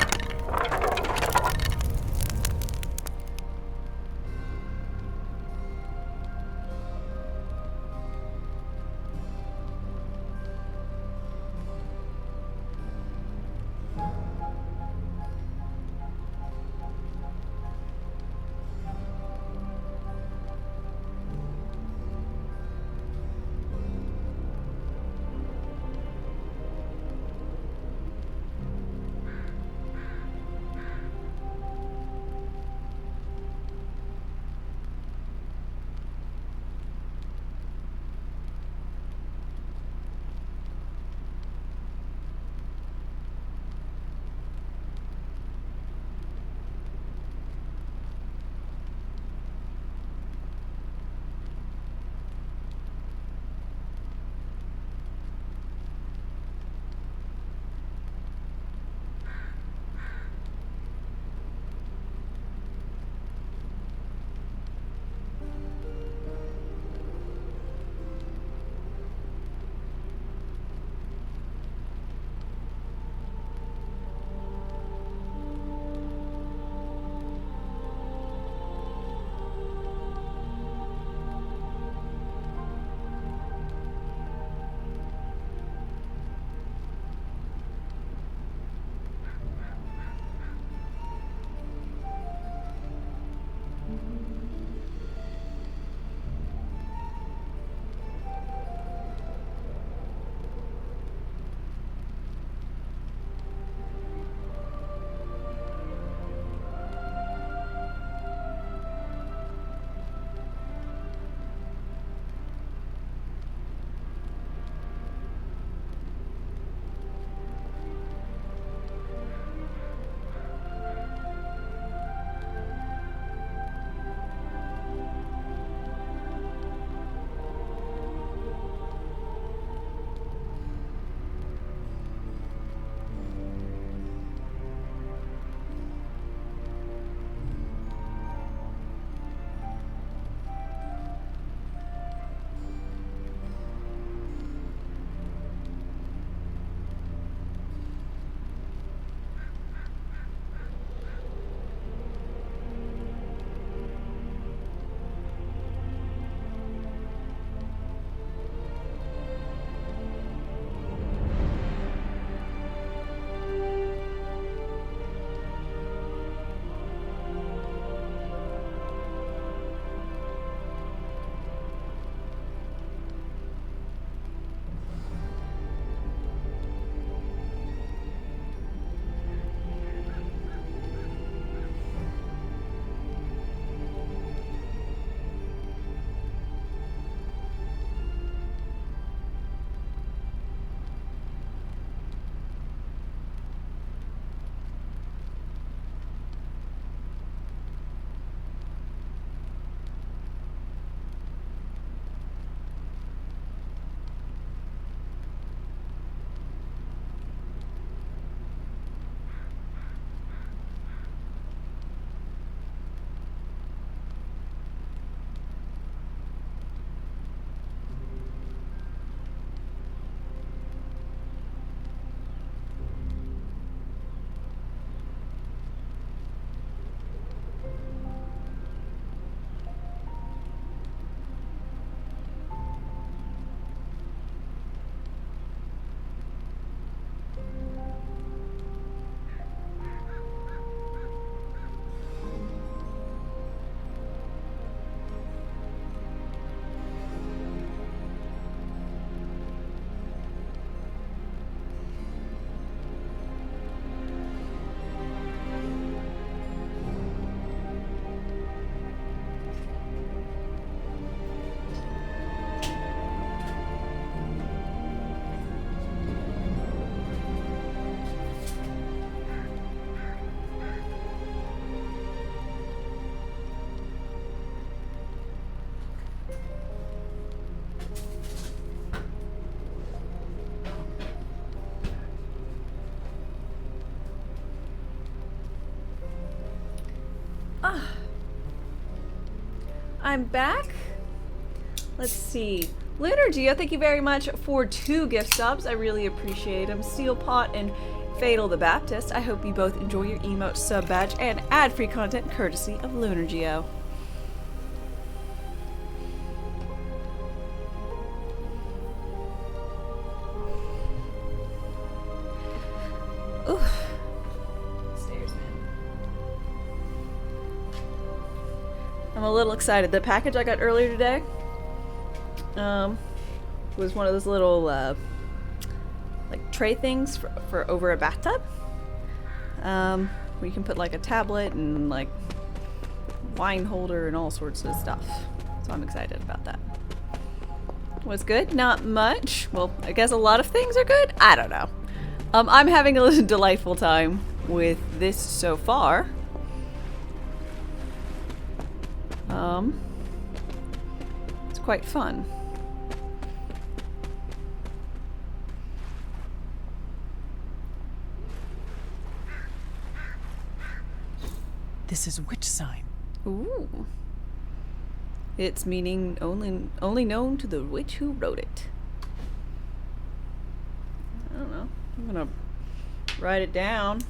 I'm back. Let's see. Lunar Geo, thank you very much for 2 gift subs. I really appreciate them. Steel Pot and Fatal the Baptist. I hope you both enjoy your emote sub badge and ad-free content courtesy of Lunar Geo. Oof. Stairs, man. I'm a little excited. The package I got earlier today was one of those little like tray things for over a bathtub, where you can put like a tablet and like wine holder and all sorts of stuff. So I'm excited about that. What's good? Not much. Well, I guess a lot of things are good. I don't know. I'm having a delightful time with this so far. It's quite fun. This is which sign? Ooh. Its meaning only known to the witch who wrote it. I don't know. I'm gonna write it down.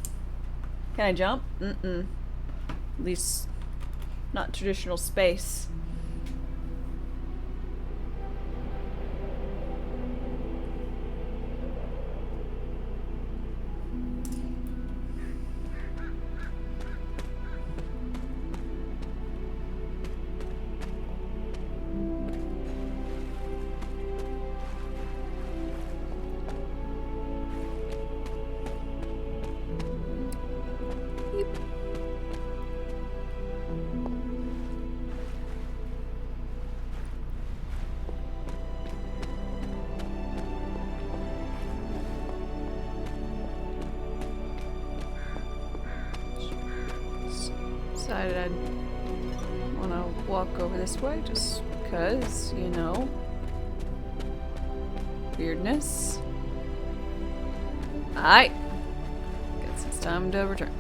Can I jump? Mm-mm. At least not traditional space. Decided I'd want to walk over this way just because, you know, weirdness. Alright. Guess it's time to return.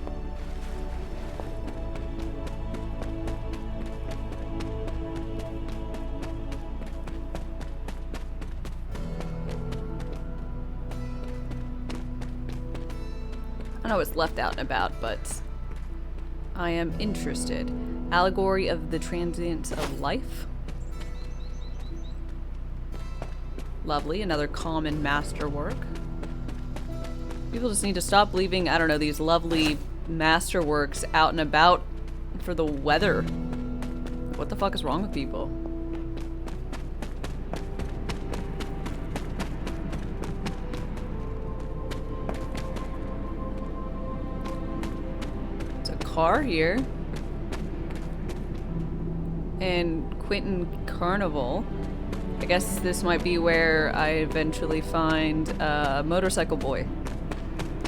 I know it's left out and about, but I am interested. Allegory of the transience of life. Lovely, another common masterwork. People just need to stop leaving, I don't know, these lovely masterworks out and about for the weather. What the fuck is wrong with people? Car here. And Quentin Carnival. I guess this might be where I eventually find Motorcycle Boy.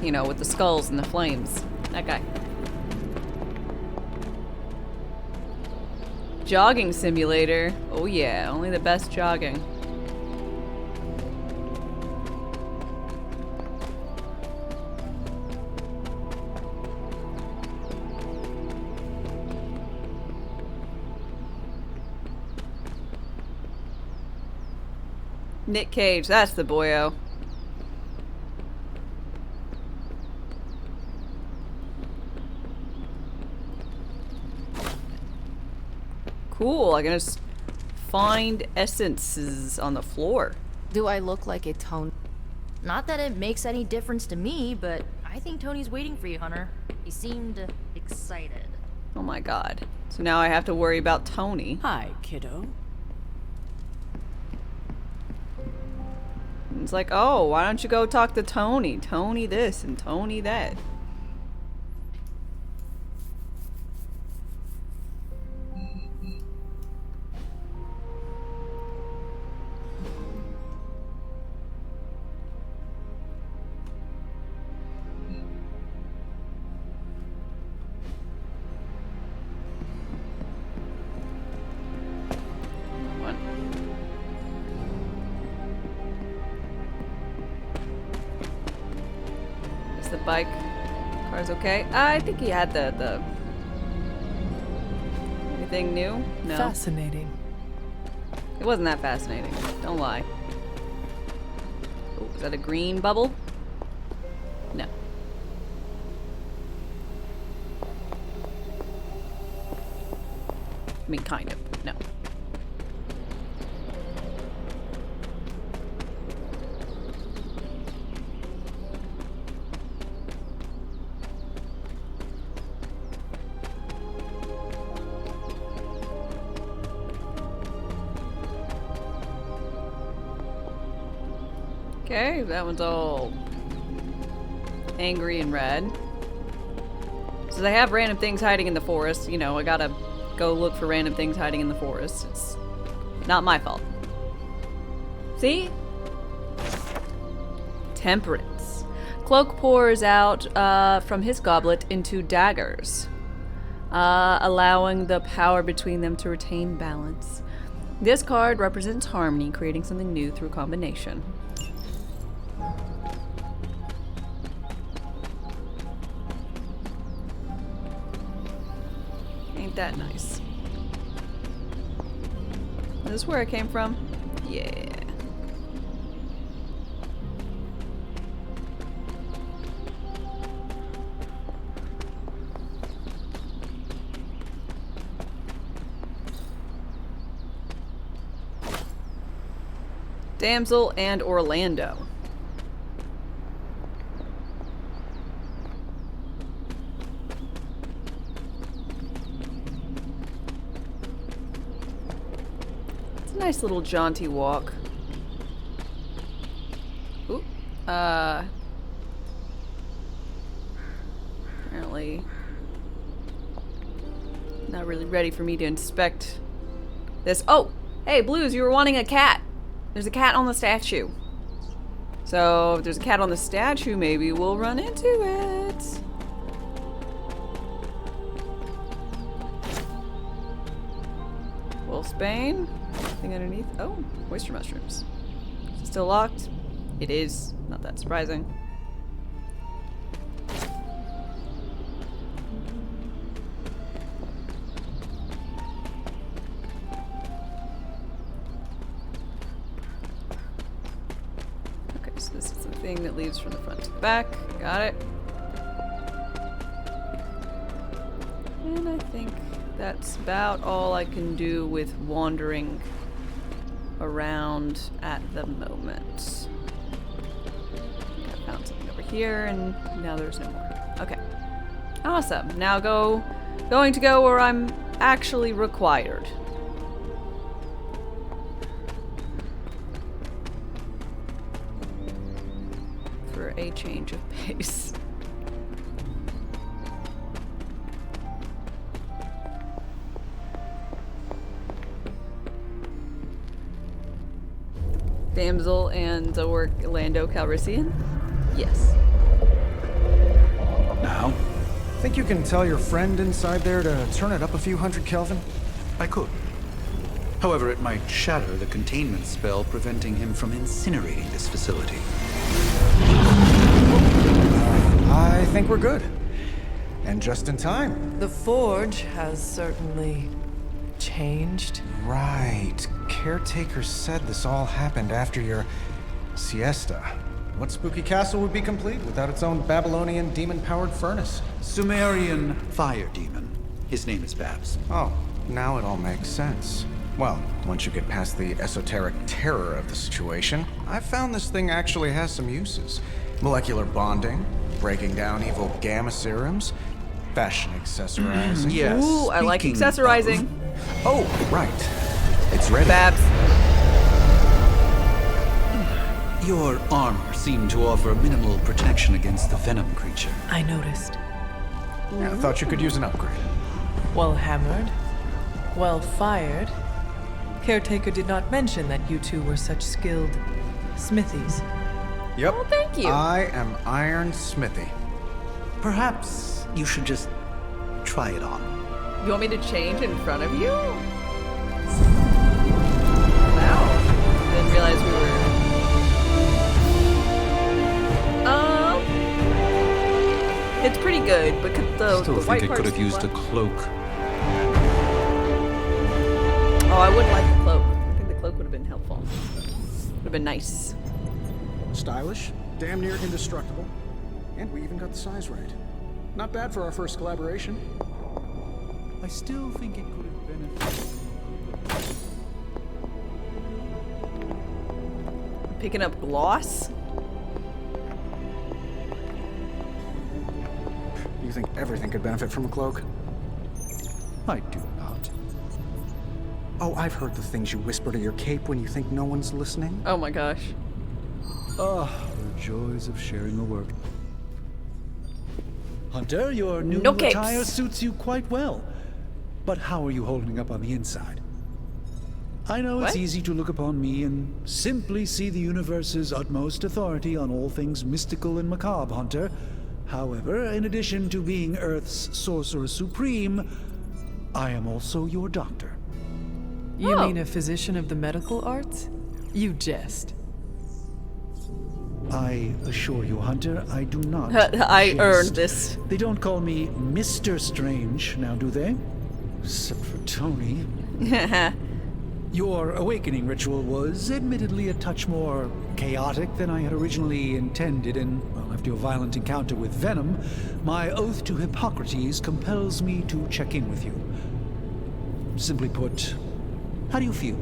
You know, with the skulls and the flames. That guy. Jogging simulator. Oh yeah, only the best jogging. Nick Cage, that's the boyo. Cool, I can just find essences on the floor. Do I look like a Tony? Not that it makes any difference to me, but I think Tony's waiting for you, Hunter. He seemed excited. Oh my god. So now I have to worry about Tony. Hi, kiddo. It's like, oh, why don't you go talk to Tony? Tony this and Tony that. The bike car's okay. I think he had I Anything new? No. Fascinating. It wasn't that fascinating. Don't lie. Oh, is that a green bubble? No. I mean, kind of. No. Okay, that one's all angry and red. So they have random things hiding in the forest. You know, I gotta go look for random things hiding in the forest. It's not my fault. See? Temperance. Cloak pours out from his goblet into daggers, allowing the power between them to retain balance. This card represents harmony, creating something new through combination. Ain't that nice? Is this where I came from? Yeah. Damsel and Orlando. It's a nice little jaunty walk. Ooh. Apparently not really ready for me to inspect this. Oh! Hey, Blues, you were wanting a cat! There's a cat on the statue. So, if there's a cat on the statue, maybe we'll run into it. Wolfsbane. Anything underneath? Oh, oyster mushrooms. Is it still locked? It is. Not that surprising. So this is the thing that leads from the front to the back. Got it. And I think that's about all I can do with wandering around at the moment. I found something over here, and now there's no more. Okay. Awesome. Now going to go where I'm actually required. A change of pace. Damsel and Orlando Calrissian? Yes. Now? Think you can tell your friend inside there to turn it up a few hundred Kelvin? I could. However, it might shatter the containment spell preventing him from incinerating this facility. I think we're good. And just in time. The Forge has certainly changed. Right. Caretaker said this all happened after your siesta. What spooky castle would be complete without its own Babylonian demon-powered furnace? Sumerian fire demon. His name is Babs. Oh, now it all makes sense. Well, once you get past the esoteric terror of the situation, I've found this thing actually has some uses. Molecular bonding, breaking down evil gamma serums, fashion accessorizing. Yes. Ooh, I like accessorizing. Oh, right. It's ready. Babs. Your armor seemed to offer minimal protection against the venom creature. I noticed. Yeah, I thought you could use an upgrade. Well hammered. Well fired. Caretaker did not mention that you two were such skilled smithies. Yep. Well, thank you. I am Iron Smithy. Perhaps you should just try it on. You want me to change in front of you? Wow. Didn't realize we were... It's pretty good, but the Still white think it parts could have used a left. cloak. Oh, I would like the cloak. I think the cloak would have been helpful. Would have been nice. Stylish, damn near indestructible, and we even got the size right. Not bad for our first collaboration. I still think it could have benefited. Picking up gloss? You think everything could benefit from a cloak? I do not. Oh, I've heard the things you whisper to your cape when you think no one's listening. Oh my gosh. Ah, the joys of sharing a work. Hunter, your new No capes. attire suits you quite well. But how are you holding up on the inside? I know it's What? easy to look upon me and simply see the universe's utmost authority on all things mystical and macabre, Hunter. However, in addition to being Earth's sorcerer supreme, I am also your doctor. You Oh. mean a physician of the medical arts? You jest. I assure you, Hunter, I do not. I jest. earned this. They don't call me Mr. Strange, now do they? Except for Tony. Your awakening ritual was admittedly a touch more chaotic than I had originally intended, and, well, after your violent encounter with Venom, my oath to Hippocrates compels me to check in with you. Simply put, how do you feel?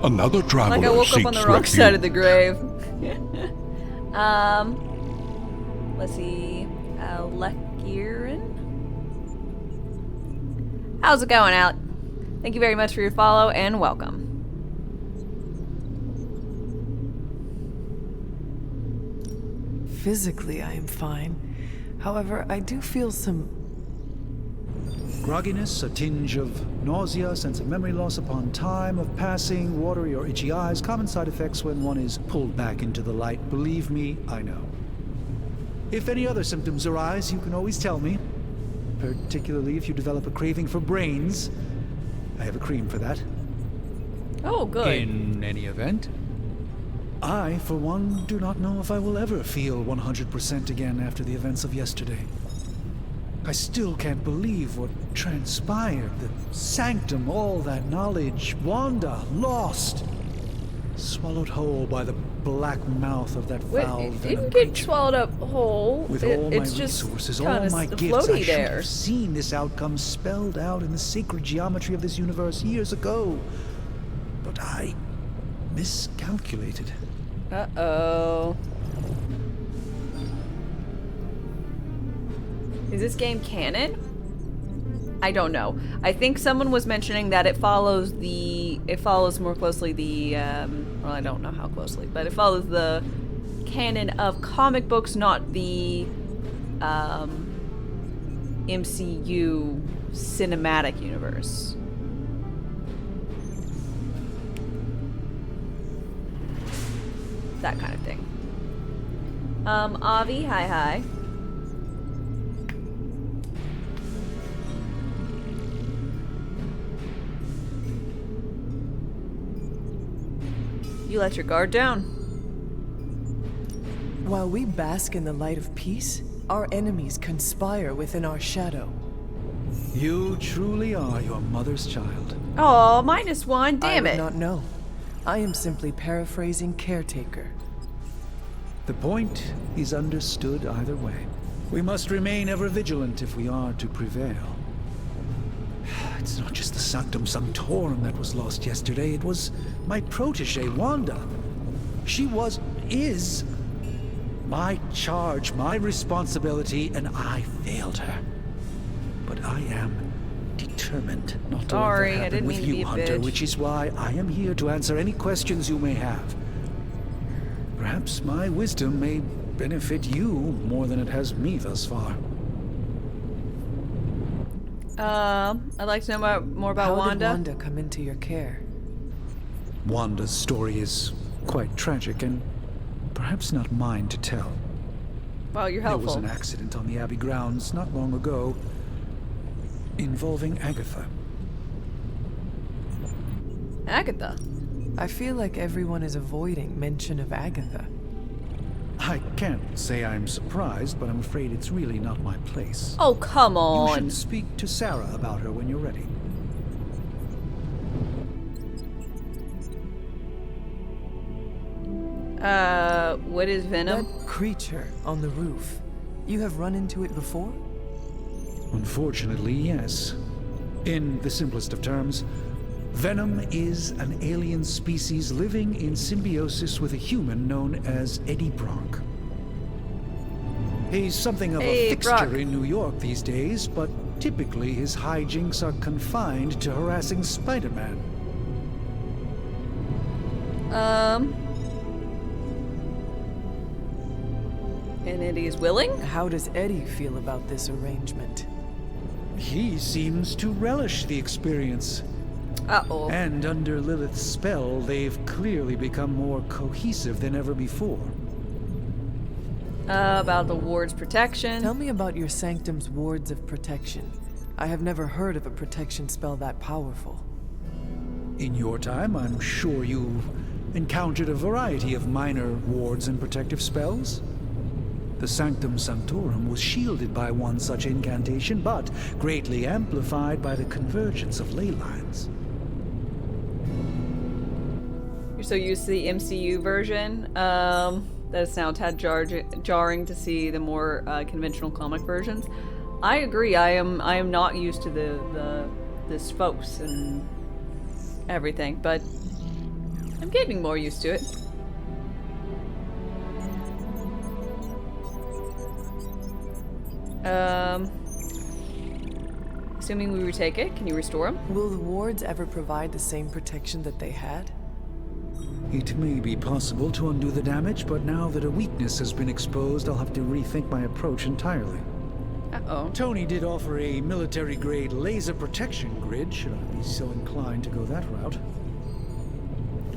Another traveler Like I woke up on the seeks wrong refuge. side of the grave. Let's see. Lekirin? How's it going, Alec? Thank you very much for your follow and welcome. Physically, I am fine. However, I do feel some... Grogginess, a tinge of nausea, sense of memory loss upon time of passing, watery or itchy eyes, common side effects when one is pulled back into the light. Believe me, I know. If any other symptoms arise, you can always tell me. Particularly if you develop a craving for brains. I have a cream for that. Oh, good. In any event, I, for one, do not know if I will ever feel 100% again after the events of yesterday. I still can't believe what transpired. The sanctum, all that knowledge, Wanda, lost. Swallowed whole by the black mouth of that Wait, foul it venom didn't get creature. swallowed up whole. With all my It's just resources, all kinda my gifts, I floaty should there. have seen this outcome spelled out in the sacred geometry of this universe years ago. But I miscalculated. Uh-oh. Is this game canon? I don't know. I think someone was mentioning that it follows more closely the, well, I don't know how closely, but it follows the canon of comic books, not the, MCU cinematic universe. That kind of thing. Avi, hi. You let your guard down. While we bask in the light of peace, our enemies conspire within our shadow. You truly are your mother's child. Oh, -1, damn I it. would not know. I am simply paraphrasing Caretaker. The point is understood either way. We must remain ever vigilant if we are to prevail. It's not just the Sanctum Sanctorum that was lost yesterday. It was my protege, Wanda. She is my charge, my responsibility, and I failed her. But I am determined not to Sorry, let that I happen didn't with mean to be you, a Hunter, bitch. which is why I am here to answer any questions you may have. Perhaps my wisdom may benefit you more than it has me thus far. I'd like to know more about How Wanda. did Wanda come into your care? Wanda's story is quite tragic and perhaps not mine to tell. Wow, you're There was helpful. an accident on the Abbey grounds not long ago involving Agatha. Agatha? I feel like everyone is avoiding mention of Agatha. I can't say I'm surprised, but I'm afraid it's really not my place. Oh, come You on. should speak to Sarah about her when you're ready. What is Venom? That creature on the roof. You have run into it before? Unfortunately, yes. In the simplest of terms, Venom is an alien species living in symbiosis with a human known as Eddie Brock. He's something of a fixture Brock. in New York these days, but typically his hijinks are confined to harassing Spider-Man. And Eddie is willing? How does Eddie feel about this arrangement? He seems to relish the experience. Uh-oh. And under Lilith's spell, they've clearly become more cohesive than ever before. About the ward's protection. Tell me about your sanctum's wards of protection. I have never heard of a protection spell that powerful. In your time, I'm sure you encountered a variety of minor wards and protective spells. The Sanctum Sanctorum was shielded by one such incantation, but greatly amplified by the convergence of ley lines. You're so used to the MCU version that it's now a tad jarring to see the more conventional comic versions. I agree. I am not used to the spokes and everything, but I'm getting more used to it. Assuming we retake it, can you restore them? Will the wards ever provide the same protection that they had? It may be possible to undo the damage, but now that a weakness has been exposed, I'll have to rethink my approach entirely. Uh-oh. Tony did offer a military-grade laser protection grid, should I be so inclined to go that route.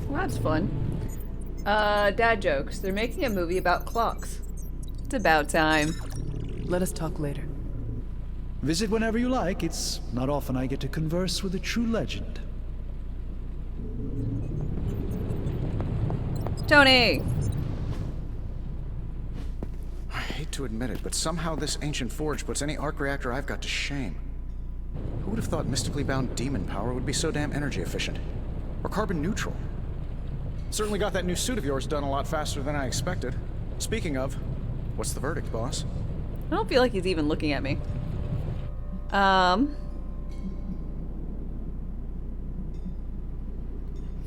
Well, that's fun. Dad jokes. They're making a movie about clocks. It's about time. Let us talk later. Visit whenever you like. It's not often I get to converse with a true legend. Tony! I hate to admit it, but somehow this ancient forge puts any arc reactor I've got to shame. Who would have thought mystically bound demon power would be so damn energy efficient? Or carbon neutral? Certainly got that new suit of yours done a lot faster than I expected. Speaking of, what's the verdict, boss? I don't feel like he's even looking at me.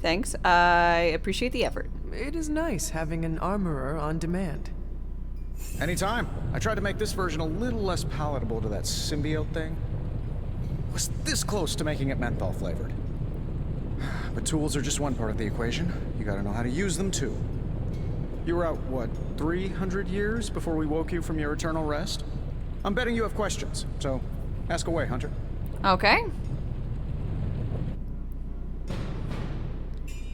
Thanks. I appreciate the effort. It is nice having an armorer on demand. Anytime. I tried to make this version a little less palatable to that symbiote thing. Was this close to making it menthol flavored. But tools are just one part of the equation. You gotta know how to use them too. You were out, what, 300 years before we woke you from your eternal rest? I'm betting you have questions, so ask away, Hunter. Okay.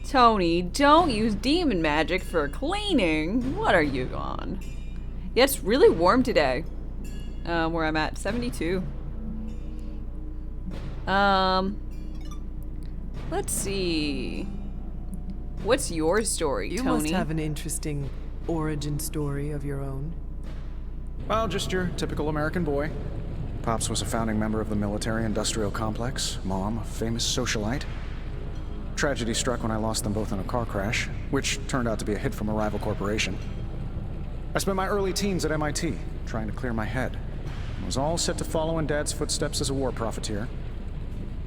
Tony, don't use demon magic for cleaning. What are you on? Yeah, it's really warm today. Where I'm at, 72. Let's see. What's your story, You Tony? must have an interesting origin story of your own. Well, just your typical American boy. Pops was a founding member of the military-industrial complex. Mom, a famous socialite. Tragedy struck when I lost them both in a car crash, which turned out to be a hit from a rival corporation. I spent my early teens at MIT, trying to clear my head. I was all set to follow in Dad's footsteps as a war profiteer.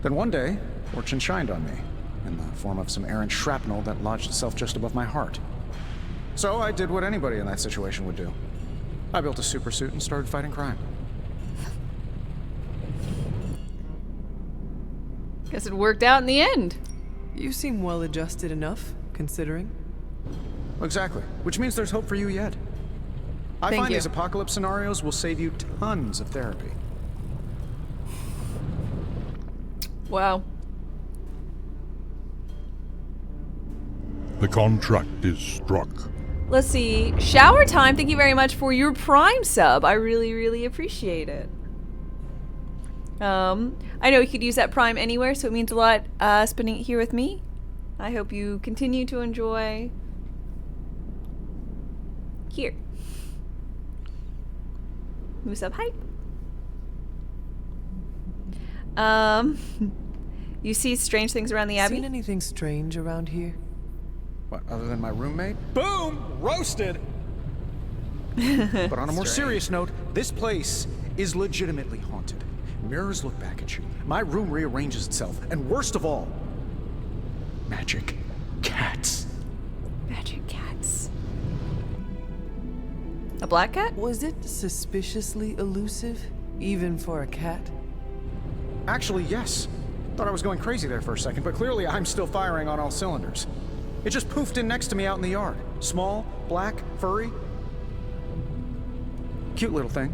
Then one day, fortune shined on me, in the form of some errant shrapnel that lodged itself just above my heart. So I did what anybody in that situation would do. I built a supersuit and started fighting crime. Guess it worked out in the end. You seem well adjusted enough, considering. Exactly, which means there's hope for you yet. I Thank find you. these apocalypse scenarios will save you tons of therapy. Wow. The contract is struck. Let's see. Shower time, thank you very much for your Prime sub. I really, really appreciate it. I know you could use that Prime anywhere, so it means a lot spending it here with me. I hope you continue to enjoy here. Moose up, hi. You see strange things around the Abbey? Seen anything strange around here? What, other than my roommate? Boom! Roasted! But on a more serious note, this place is legitimately haunted. Mirrors look back at you. My room rearranges itself. And worst of all, magic cats. Magic cats. A black cat? Was it suspiciously elusive, even for a cat? Actually, yes. Thought I was going crazy there for a second, but clearly I'm still firing on all cylinders. It just poofed in next to me out in the yard. Small, black, furry. Cute little thing.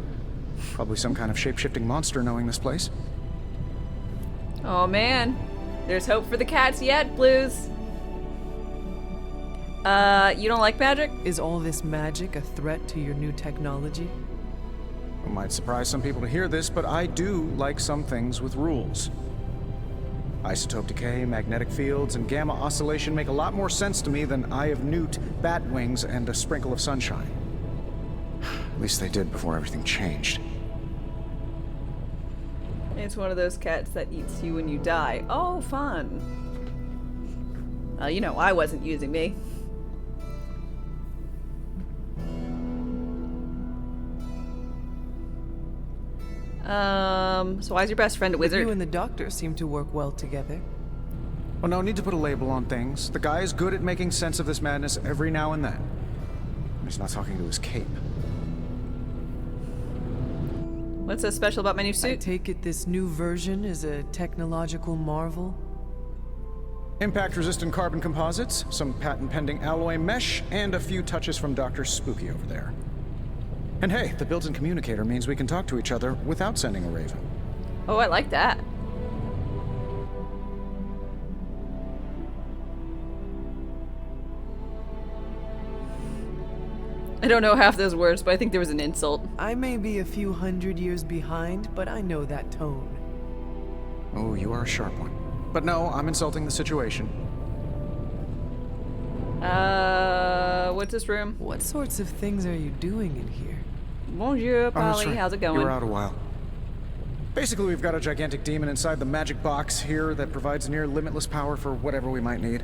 Probably some kind of shape-shifting monster knowing this place. Oh man, there's hope for the cats yet, Blues. You don't like magic? Is all this magic a threat to your new technology? It might surprise some people to hear this, but I do like some things with rules. Isotope decay, magnetic fields, and gamma oscillation make a lot more sense to me than Eye of Newt, bat wings, and a sprinkle of sunshine. At least they did before everything changed. It's one of those cats that eats you when you die. Oh, fun. You know, I wasn't using me. So why is your best friend a wizard? You and the doctor seem to work well together. Well, no need to put a label on things. The guy is good at making sense of this madness every now and then. He's not talking to his cape. What's so special about my new suit? I take it this new version is a technological marvel? Impact-resistant carbon composites, some patent-pending alloy mesh, and a few touches from Dr. Spooky over there. And hey, the built-in communicator means we can talk to each other without sending a raven. Oh, I like that. I don't know half those words, but I think there was an insult. I may be a few hundred years behind, but I know that tone. Oh, you are a sharp one. But no, I'm insulting the situation. What's this room? What sorts of things are you doing in here? Bonjour, Polly. Right. How's it going? You were out a while. Basically, we've got a gigantic demon inside the magic box here that provides near limitless power for whatever we might need.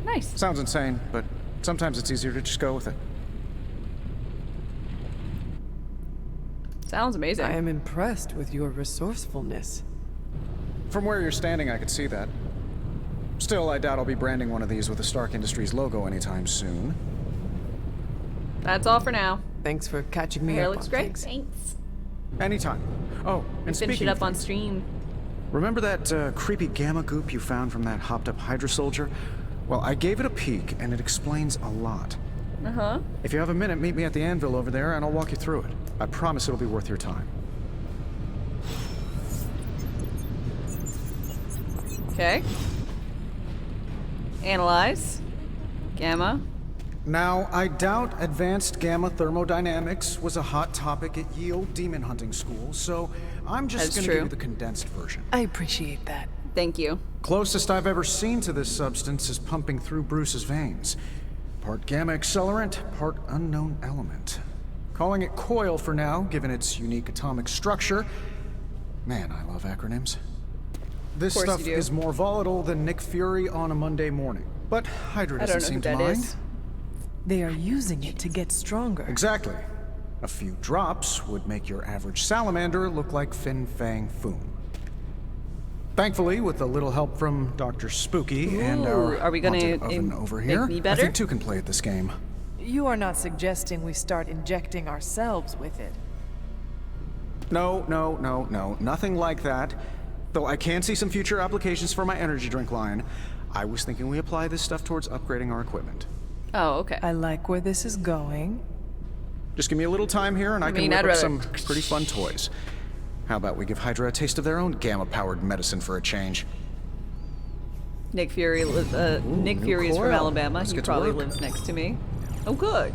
Nice. Sounds insane, but sometimes it's easier to just go with it. Sounds amazing. I am impressed with your resourcefulness. From where you're standing, I could see that. Still, I doubt I'll be branding one of these with the Stark Industries logo anytime soon. That's all for now. Thanks for catching me Hair up looks on great. things. Thanks. Anytime. Oh, and Finish speaking it of up on things, stream. remember that creepy gamma goop you found from that hopped-up Hydra soldier? Well, I gave it a peek, and it explains a lot. Uh-huh. If you have a minute, meet me at the anvil over there, and I'll walk you through it. I promise it'll be worth your time. Okay. Analyze. Gamma. Now, I doubt advanced gamma thermodynamics was a hot topic at Yield Demon Hunting School, so I'm just That's gonna true. give you the condensed version. I appreciate that. Thank you. Closest I've ever seen to this substance is pumping through Bruce's veins. Part gamma accelerant, part unknown element. Calling it coil for now, given its unique atomic structure. Man, I love acronyms. This Of course stuff you do. is more volatile than Nick Fury on a Monday morning. But Hydra I don't doesn't know who seem to that mind. is. They are using it to get stronger. Exactly. A few drops would make your average salamander look like Fin Fang Foom. Thankfully, with a little help from Dr. Spooky and our are we gonna haunted oven over here, me I better? think two can play at this game. You are not suggesting we start injecting ourselves with it. No, nothing like that. Though I can see some future applications for my energy drink line. I was thinking we apply this stuff towards upgrading our equipment. Oh, okay. I like where this is going. Just give me a little time here and I can mean, whip I'd up rather- some pretty fun toys. How about we give Hydra a taste of their own gamma-powered medicine for a change? Nick Fury Nick new Fury is from coil. Alabama. Let's He get to probably work. lives next to me. Oh, good.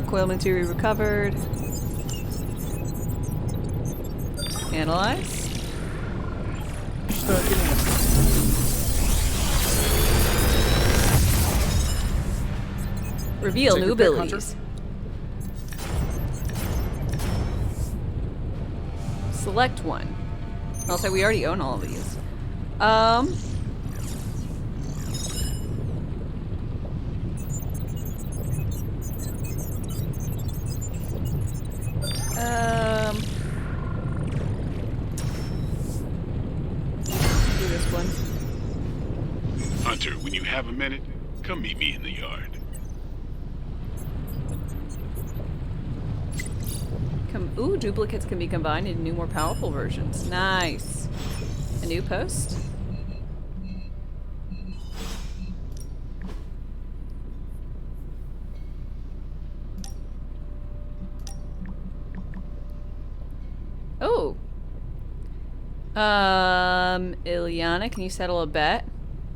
Coil material recovered. Analyze. Reveal Take new your pick, abilities. Select one. Also, we already own all of these. Do this one. Hunter, when you have a minute, come meet me in the yard. Ooh, duplicates can be combined into new, more powerful versions. Nice. A new post? Oh. Ilyana, can you settle a bet?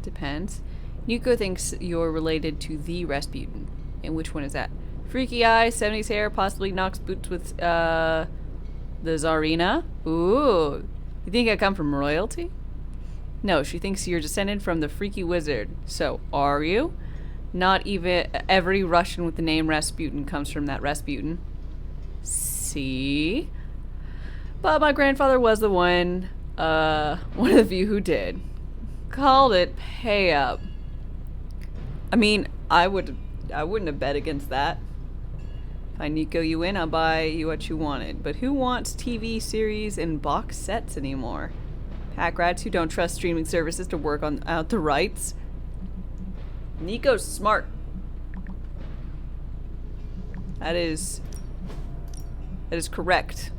Depends. Nico thinks you're related to the Rasputin. And which one is that? Freaky eye, 70s hair, possibly knocks boots with, the Tsarina? Ooh. You think I come from royalty? No, she thinks you're descended from the freaky wizard. So, are you? Not even every Russian with the name Rasputin comes from that Rasputin. See? But my grandfather was the one of the few who did. Called it pay up. I mean, I wouldn't have bet against that. If I Nico you in, I'll buy you what you wanted. But who wants TV series and box sets anymore? Pack rats who don't trust streaming services to work out the rights. Nico's smart. That is correct.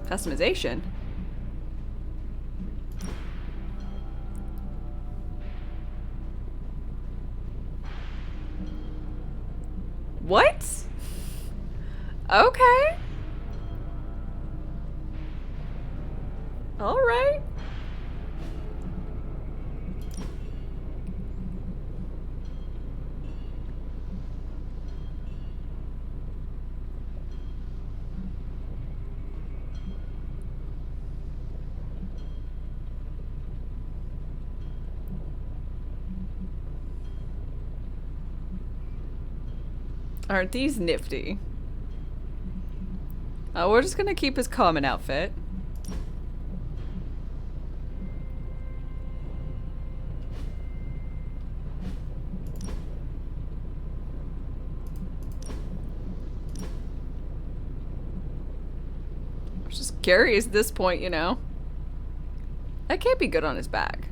Customization? What? Okay. All right. Aren't these nifty? We're just gonna keep his common outfit. I'm just curious at this point, you know. That can't be good on his back.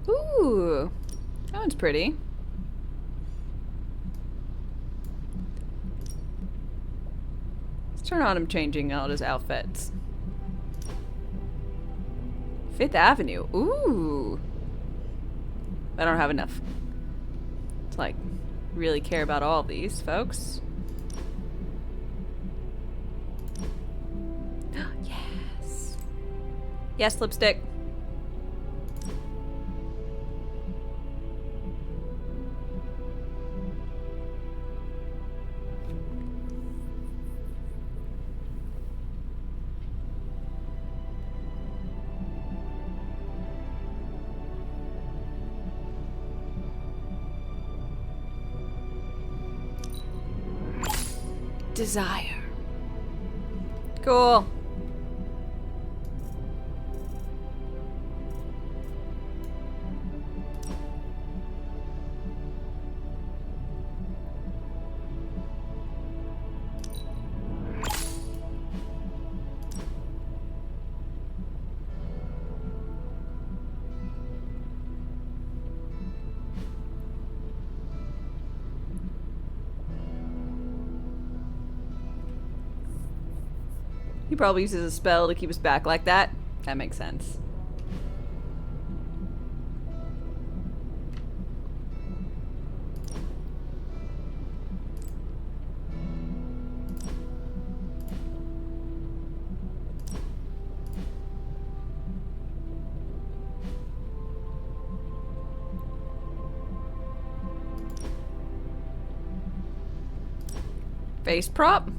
Ooh, that one's pretty. Let's turn on him changing out his outfits. Fifth Avenue. Ooh. I don't have enough to, like, really care about all of these, folks. Yes. Yes, lipstick. Desire. Cool. He probably uses a spell to keep us back like that. That makes sense. Face prop.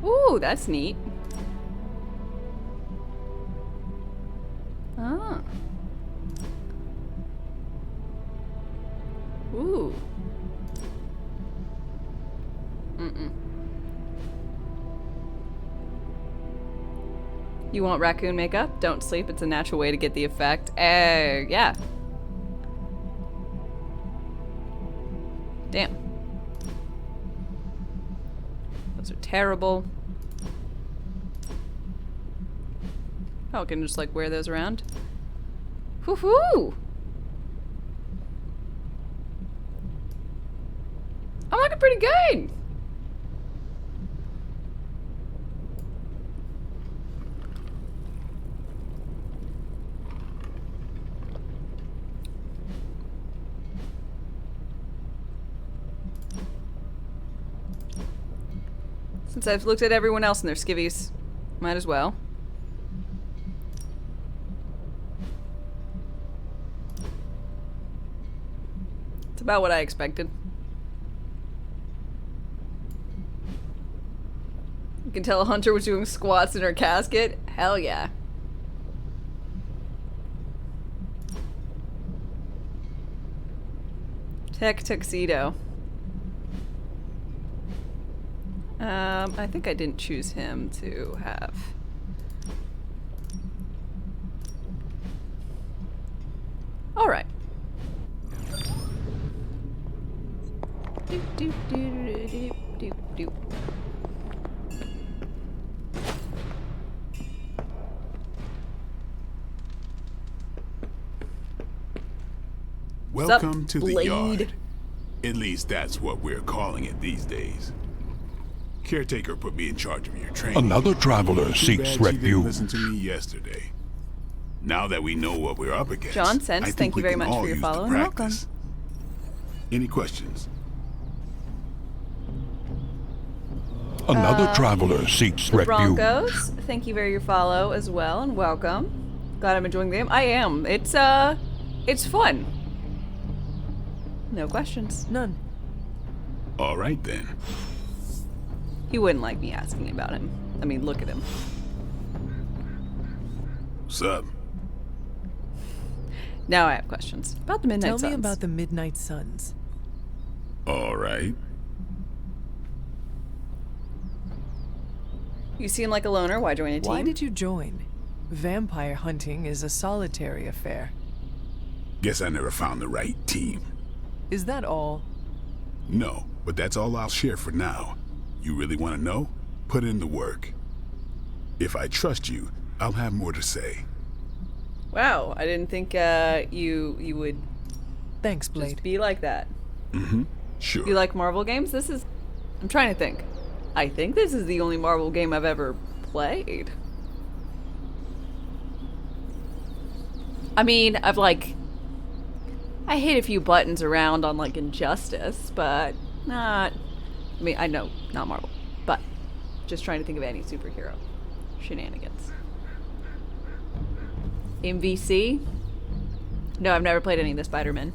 Ooh, that's neat. Ah. Ooh. You want raccoon makeup? Don't sleep. It's a natural way to get the effect. Yeah. Damn. Those are terrible. Oh, I can just like wear those around. Woohoo! I'm looking pretty good. Since I've looked at everyone else in their skivvies, might as well. It's about what I expected. You can tell Hunter was doing squats in her casket. Hell yeah. Tech tuxedo. I think I didn't choose him to have. All right. Doop, doop, doop, doop, doop, doop. Welcome to the Blade? yard. At least that's what we're calling it these days. Caretaker put me in charge of your training. Another traveler Too seeks bad she didn't refuge. listen to me yesterday. Now that we know what we're up against, John Sense, I think thank you we very can much all for your use the follow and welcome. practice. Any questions? Another traveler seeks refuge. Broncos, thank you for your follow as well and welcome. Glad I'm enjoying the game. I am. It's fun. No questions. None. All right then. He wouldn't like me asking about him. I mean, look at him. Sup? Now I have questions about the Midnight Tell Suns. me about the Midnight Suns. All right. You seem like a loner. Why join a team? Why did you join? Vampire hunting is a solitary affair. Guess I never found the right team. Is that all? No, but that's all I'll share for now. You really want to know? Put in the work. If I trust you, I'll have more to say. Wow, I didn't think you would. Thanks, Blade. Just be like that. Mm-hmm. Sure. You like Marvel games? I'm trying to think. I think this is the only Marvel game I've ever played. I mean, I hit a few buttons around on like Injustice, but not. I mean, I know not Marvel, but just trying to think of any superhero shenanigans. MVC? No, I've never played any of the Spider-Man.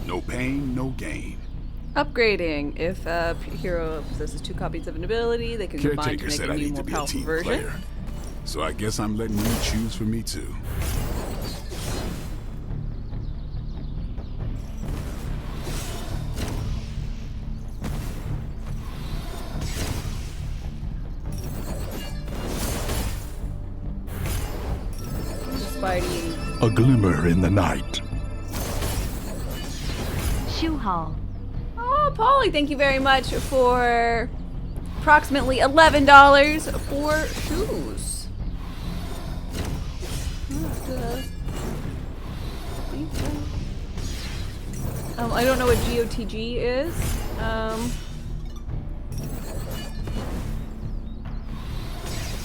No pain, no gain. Upgrading. If a hero possesses 2 copies of an ability, they can combine to Caretaker make said a I new, need more to be a powerful team version. player. So I guess I'm letting you choose for me too. Spidey. A glimmer in the night. Shoe haul. Oh, Polly, thank you very much for approximately $11 for shoes. I don't know what GOTG is.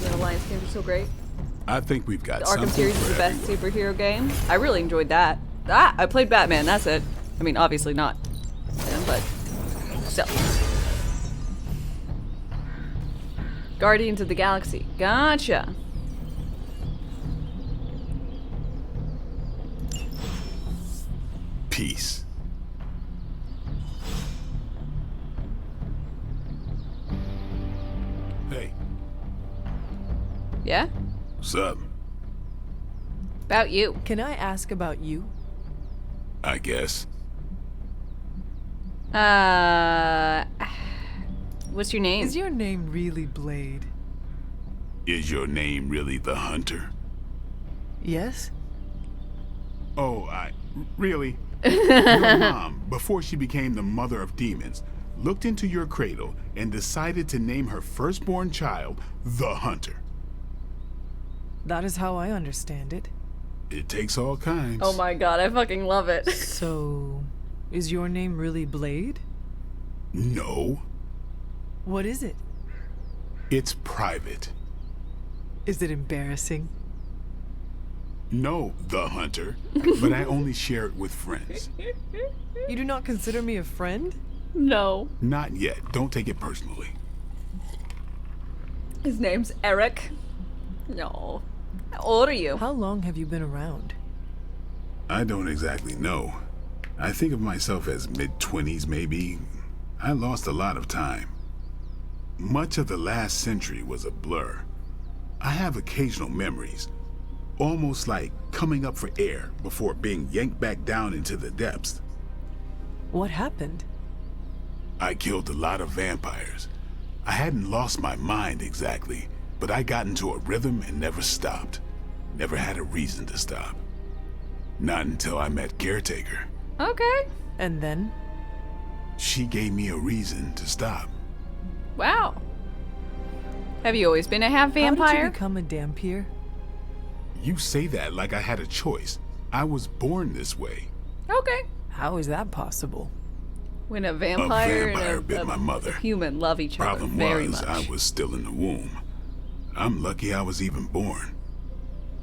The Alliance games are so great. I think we've got The Arkham something series for is the best everyone. superhero game. I really enjoyed that. I played Batman, that's it. I mean, obviously not him, but still. Guardians of the Galaxy. Gotcha. Peace. Hey. Yeah? What's up? About you. Can I ask about you? I guess. What's your name? Is your name really Blade? Is your name really the Hunter? Yes? Oh, really? Your mom, before she became the mother of demons, looked into your cradle and decided to name her firstborn child the Hunter. That is how I understand it. It takes all kinds. Oh my god, I fucking love it. So, is your name really Blade? No. What is it? It's private. Is it embarrassing? No, the Hunter, but I only share it with friends. You do not consider me a friend? No. Not yet. Don't take it personally. His name's Eric. No. How old are you? How long have you been around? I don't exactly know. I think of myself as mid-20s, maybe. I lost a lot of time. Much of the last century was a blur. I have occasional memories, almost like coming up for air before being yanked back down into the depths. What happened? I killed a lot of vampires. I hadn't lost my mind exactly, but I got into a rhythm and never stopped. Never had a reason to stop. Not until I met Caretaker. Okay. And then? She gave me a reason to stop. Wow. Have you always been a half vampire? How did you become a Dampier? You say that like I had a choice. I was born this way. Okay. How is that possible? When a vampire, and bit my mother. Human love each other Problem very was, much. I was still in the womb. I'm lucky I was even born.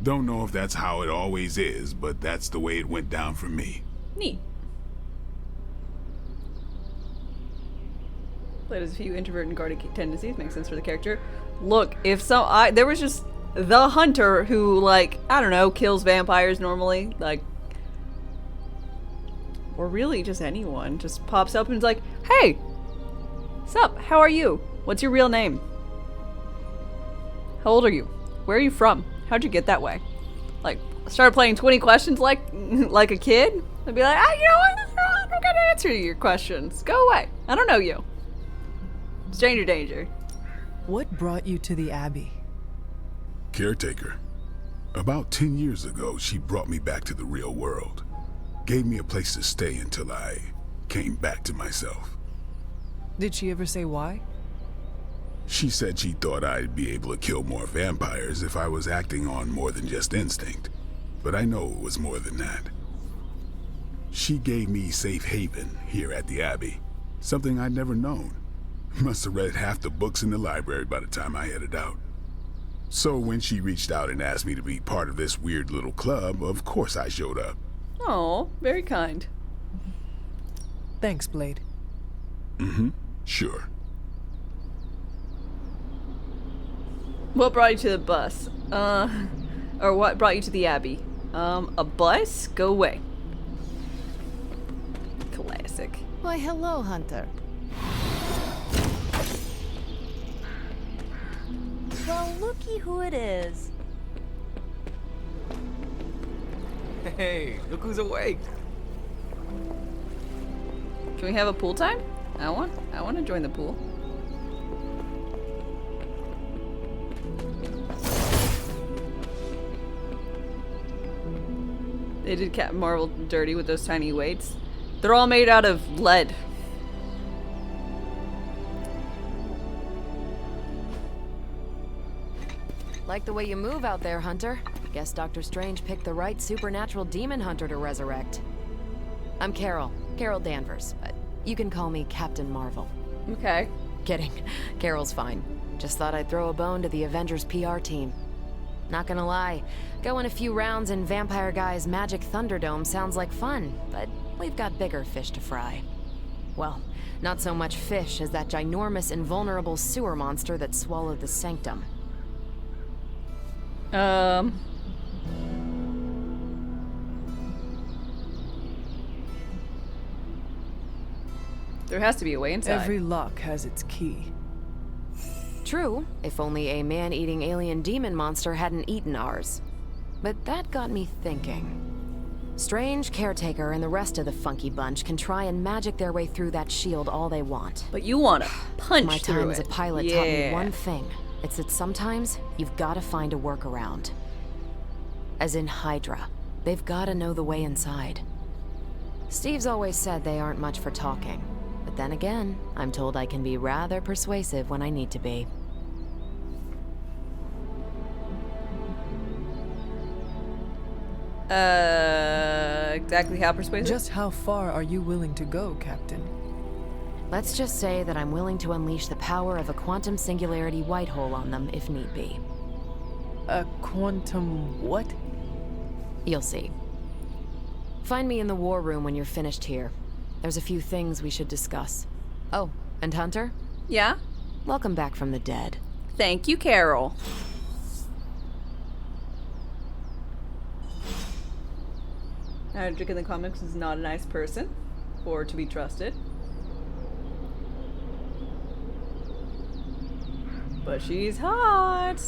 Don't know if that's how it always is, but that's the way it went down for me. Neat. Played as a few introvert and guarded tendencies. Makes sense for the character. Look, if there was just the Hunter who, like, I don't know, kills vampires normally, like, or really just anyone, just pops up and is like, hey, what's up? How are you? What's your real name? How old are you? Where are you from? How'd you get that way? Like, started playing 20 questions like a kid? I'd be like, you know what? I don't got to answer your questions. Go away. I don't know you. Stranger danger. What brought you to the Abbey? Caretaker. About 10 years ago, she brought me back to the real world. Gave me a place to stay until I came back to myself. Did she ever say why? She said she thought I'd be able to kill more vampires if I was acting on more than just instinct. But I know it was more than that. She gave me safe haven here at the Abbey. Something I'd never known. Must have read half the books in the library by the time I headed out. So when she reached out and asked me to be part of this weird little club, of course I showed up. Oh, very kind. Thanks, Blade. Sure. What brought you to the bus? Or what brought you to the Abbey? A bus? Go away. Classic. Why, hello, Hunter. Well, looky who it is. Hey, look who's awake. Can we have a pool time? I want to join the pool. They did Captain Marvel dirty with those tiny weights. They're all made out of lead. Like the way you move out there, Hunter. Guess Dr. Strange picked the right supernatural demon hunter to resurrect. I'm Carol Danvers, but you can call me Captain Marvel. Okay. Kidding. Carol's fine. Just thought I'd throw a bone to the Avengers PR team. Not gonna lie, going a few rounds in Vampire Guy's Magic Thunderdome sounds like fun, but We've got bigger fish to fry. Well, not so much fish as that ginormous, invulnerable sewer monster that swallowed the sanctum. There has to be a way inside. Every lock has its key. True, if only a man-eating alien demon monster hadn't eaten ours. But that got me thinking. Strange, Caretaker, and the rest of the funky bunch can try and magic their way through that shield all they want. But you want to punch My through time as a it. pilot taught me one thing. It's that sometimes you've got to find a workaround. As in Hydra. They've got to know the way inside. Steve's always said they aren't much for talking. But then again, I'm told I can be rather persuasive when I need to be. Exactly how persuasive? Just how far are you willing to go, Captain? Let's just say that I'm willing to unleash the power of a quantum singularity white hole on them if need be. A quantum what? You'll see. Find me in the war room when you're finished here. There's a few things we should discuss. Oh, and Hunter? Yeah? Welcome back from the dead. Thank you, Carol. Hydra in the comics is not a nice person, or to be trusted. But she's hot.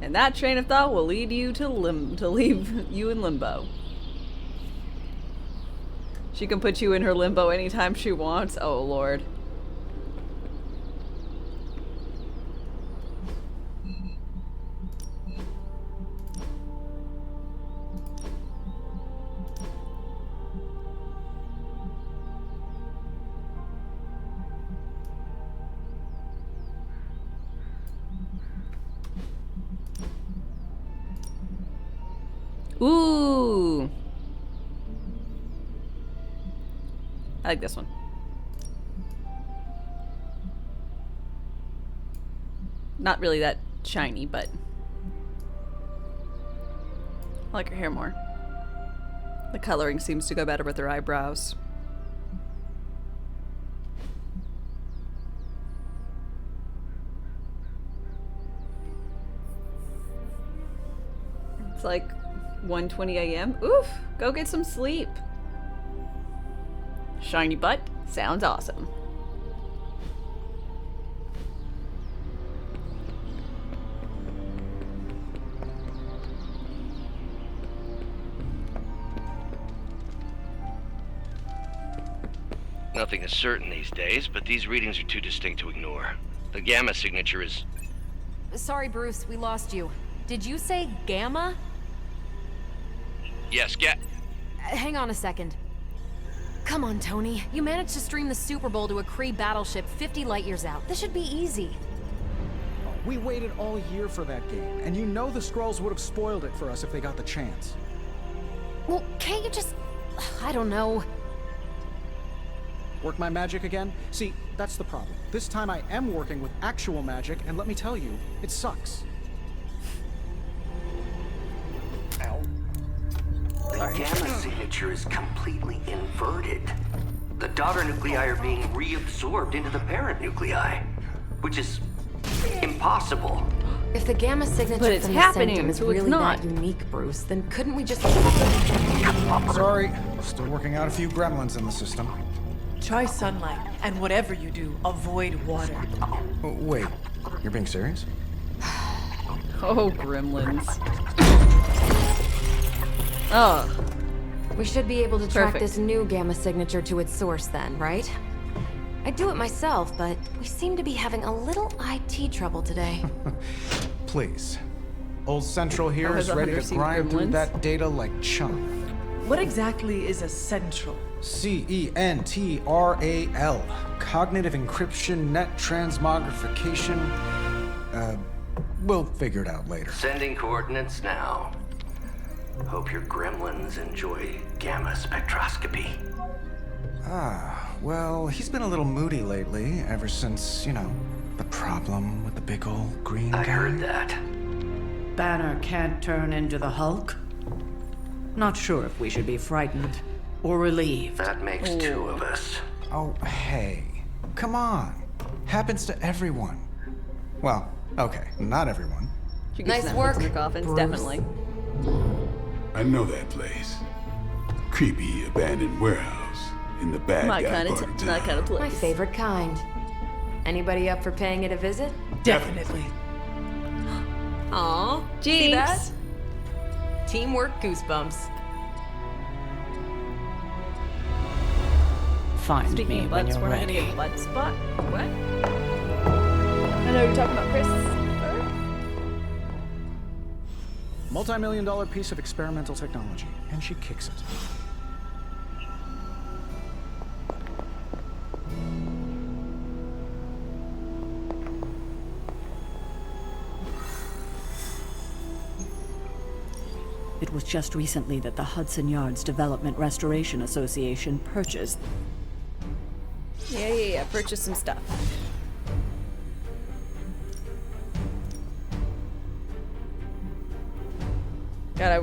And that train of thought will lead you to leave you in limbo. She can put you in her limbo anytime she wants. Oh, Lord. Ooh. I like this one. Not really that shiny, but I like her hair more. The coloring seems to go better with her eyebrows. It's like 1:20 a.m. Oof, go get some sleep. Shiny butt sounds awesome. Nothing is certain these days, but these readings are too distinct to ignore. The gamma signature is... Sorry, Bruce, we lost you. Did you say gamma? Yes, Hang on a second. Come on, Tony. You managed to stream the Super Bowl to a Kree battleship 50 light years out. This should be easy. We waited all year for that game, and you know the Skrulls would have spoiled it for us if they got the chance. Well, can't you just... I don't know. Work my magic again? See, that's the problem. This time I am working with actual magic, and let me tell you, it sucks. Ow. The gamma signature is completely inverted. The daughter nuclei are being reabsorbed into the parent nuclei, which is impossible. If the gamma signature But it's from the happening, sanctum is so it's really not. that unique, Bruce, then couldn't we just... Sorry, still working out a few gremlins in the system. Try sunlight, and whatever you do, avoid water. Oh, wait, you're being serious? Oh, gremlins. Oh. We should be able to track Perfect. this new gamma signature to its source then, right? I'd do it myself, but we seem to be having a little IT trouble today. Please. Old Central here Oh, is has ready to 100 seen grind through gremlins? that data like chum. What exactly is a central? CENTRAL. Cognitive encryption, net transmogrification. We'll figure it out later. Sending coordinates now. Hope your gremlins enjoy gamma spectroscopy. Ah, well, he's been a little moody lately, ever since, you know, the problem with the big old green guy. I heard that. Banner can't turn into the Hulk? Not sure if we should be frightened. or relieved. That makes two of us. Oh, hey. Come on. Happens to everyone. Well, okay, not everyone. Nice work. In the coffins, definitely. I know that place. Creepy abandoned warehouse in the bad My guy kind part of of town. my kind of place. My favorite kind. Anybody up for paying it a visit? Definitely. Aw, see that? Teamwork goosebumps. Find Speaking me of when butts, you're we're not ready. gonna get a butt spot. What? I know you're talking about Chris. Multi-million-dollar piece of experimental technology, and she kicks it. It was just recently that the Hudson Yards Development Restoration Association purchased. Yeah. Purchase some stuff. God, I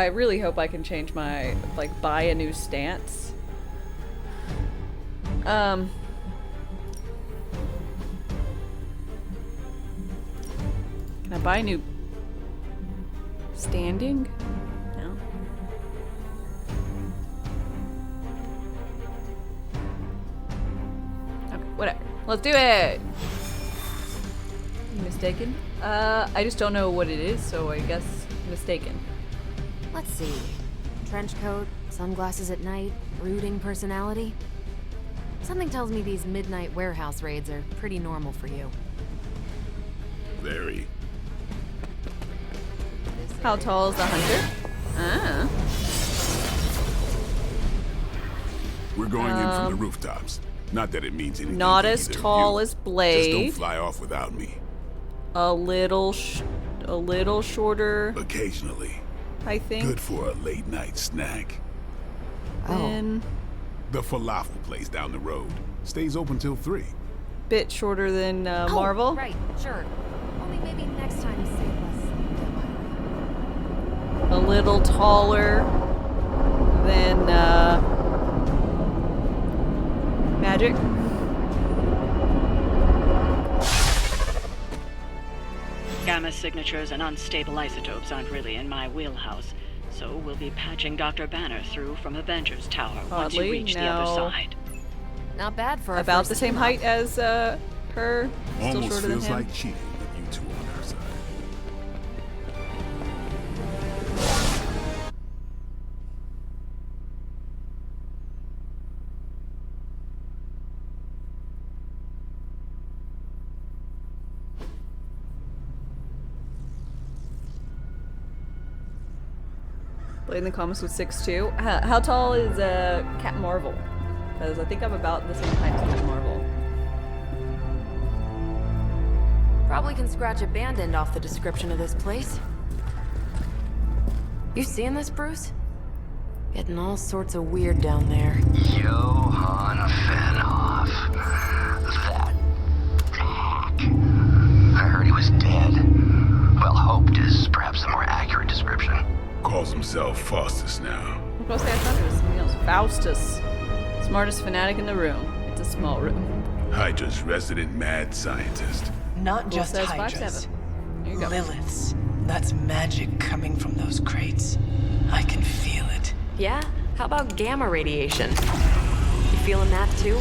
really hope I can change my, like, buy a new stance. Can I buy a new standing? No. Okay, whatever. Let's do it! You mistaken? I just don't know what it is, so I guess mistaken. Let's see. Trench coat, sunglasses at night, brooding personality. Something tells me these midnight warehouse raids are pretty normal for you. Very. How tall is the hunter? Ah. We're going in from the rooftops. Not that it means anything. Not to as either of tall you. as Blade. Just don't fly off without me. A little shorter. Occasionally. I think. Good for a late night snack. Then The falafel place down the road stays open till 3. bit shorter than Marvel. Right, sure. Only maybe next time save us. A little taller than Magic. Gamma signatures and unstable isotopes aren't really in my wheelhouse, so we'll be patching Dr. Banner through from Avengers Tower once you Oddly, reach the other no. side. Not bad for a About first the same team height up. as her. Still Almost shorter than feels him. like cheating with you two on our side. Blade in the comics was 6'2". How tall is Captain Marvel? Because I think I'm about the same height as Captain Marvel. Probably can scratch a band end off the description of this place. You seeing this, Bruce? Getting all sorts of weird down there. Johann Fenhoff. That hack. I heard he was dead. Well, hoped is perhaps a more accurate description. Calls himself Faustus now. I'm gonna say I thought it was something else. Faustus. Smartest fanatic in the room. It's a small room. Hydra's resident mad scientist. Not Well, just says Hydras. 5'7". There you go. Liliths. That's magic coming from those crates. I can feel it. Yeah? How about gamma radiation? You feeling that too?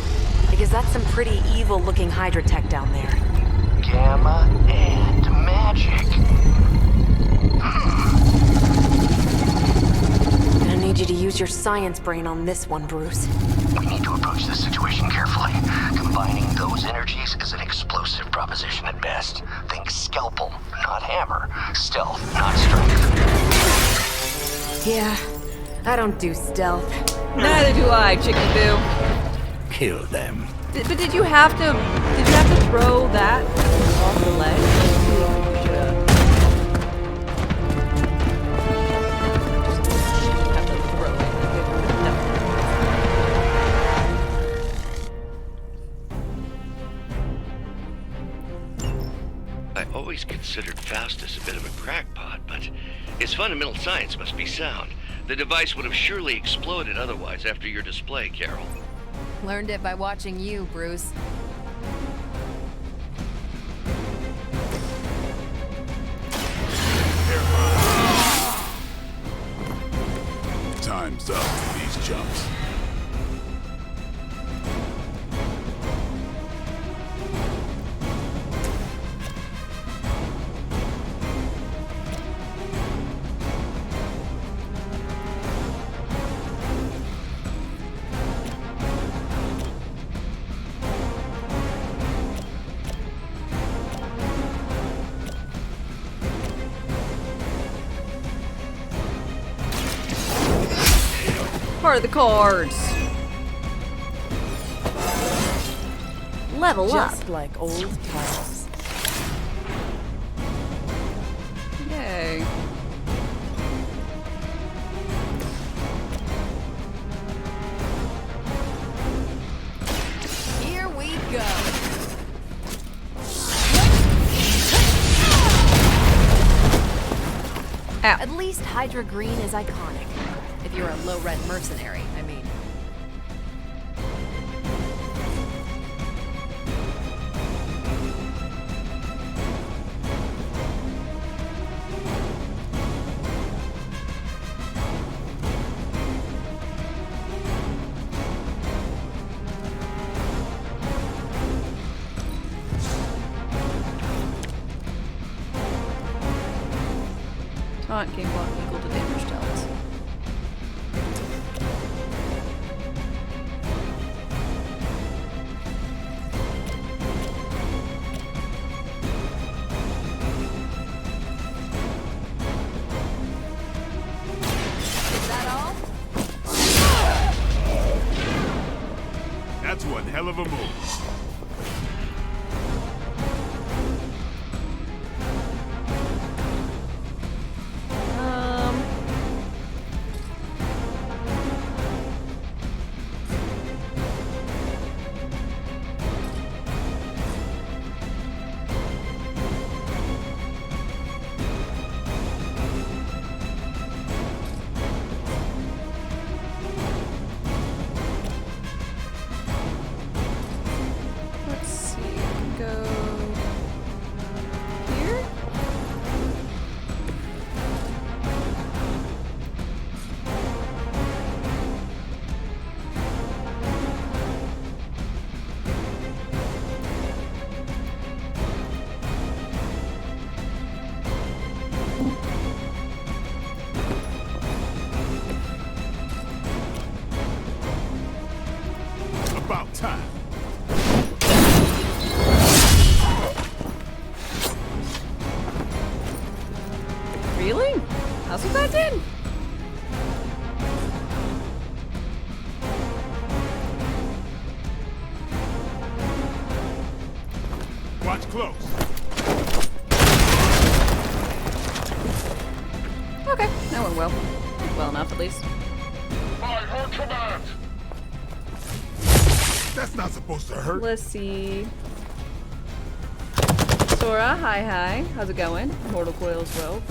Because that's some pretty evil-looking Hydra tech down there. Gamma and magic. Gonna need you to use your science brain on this one, Bruce. We need to approach this situation carefully. Combining those energies is an explosive proposition at best. Think scalpel, not hammer. Stealth, not strength. Yeah, I don't do stealth. Neither do I, Chicken Boo. Kill them. But did you have to throw that off the ledge? always considered Faustus a bit of a crackpot, but his fundamental science must be sound. The device would have surely exploded otherwise after your display, Carol. Learned it by watching you, Bruce. Time's up for these chumps. Part of the cards. Level up. Just like old times. Yay. Here we go. Ow. At least Hydra Green is iconic. If you're a low-rent mercenary, I mean. Taunt game block equal to damage dealt. That's one hell of a move. Let's see. I can go here. About time. Really? That's what that did? Watch close. Okay, that went well. Well enough, at least. I heard command. That's not supposed to hurt. Let's see. Sora, hi. How's it going? Mortal Coil as well.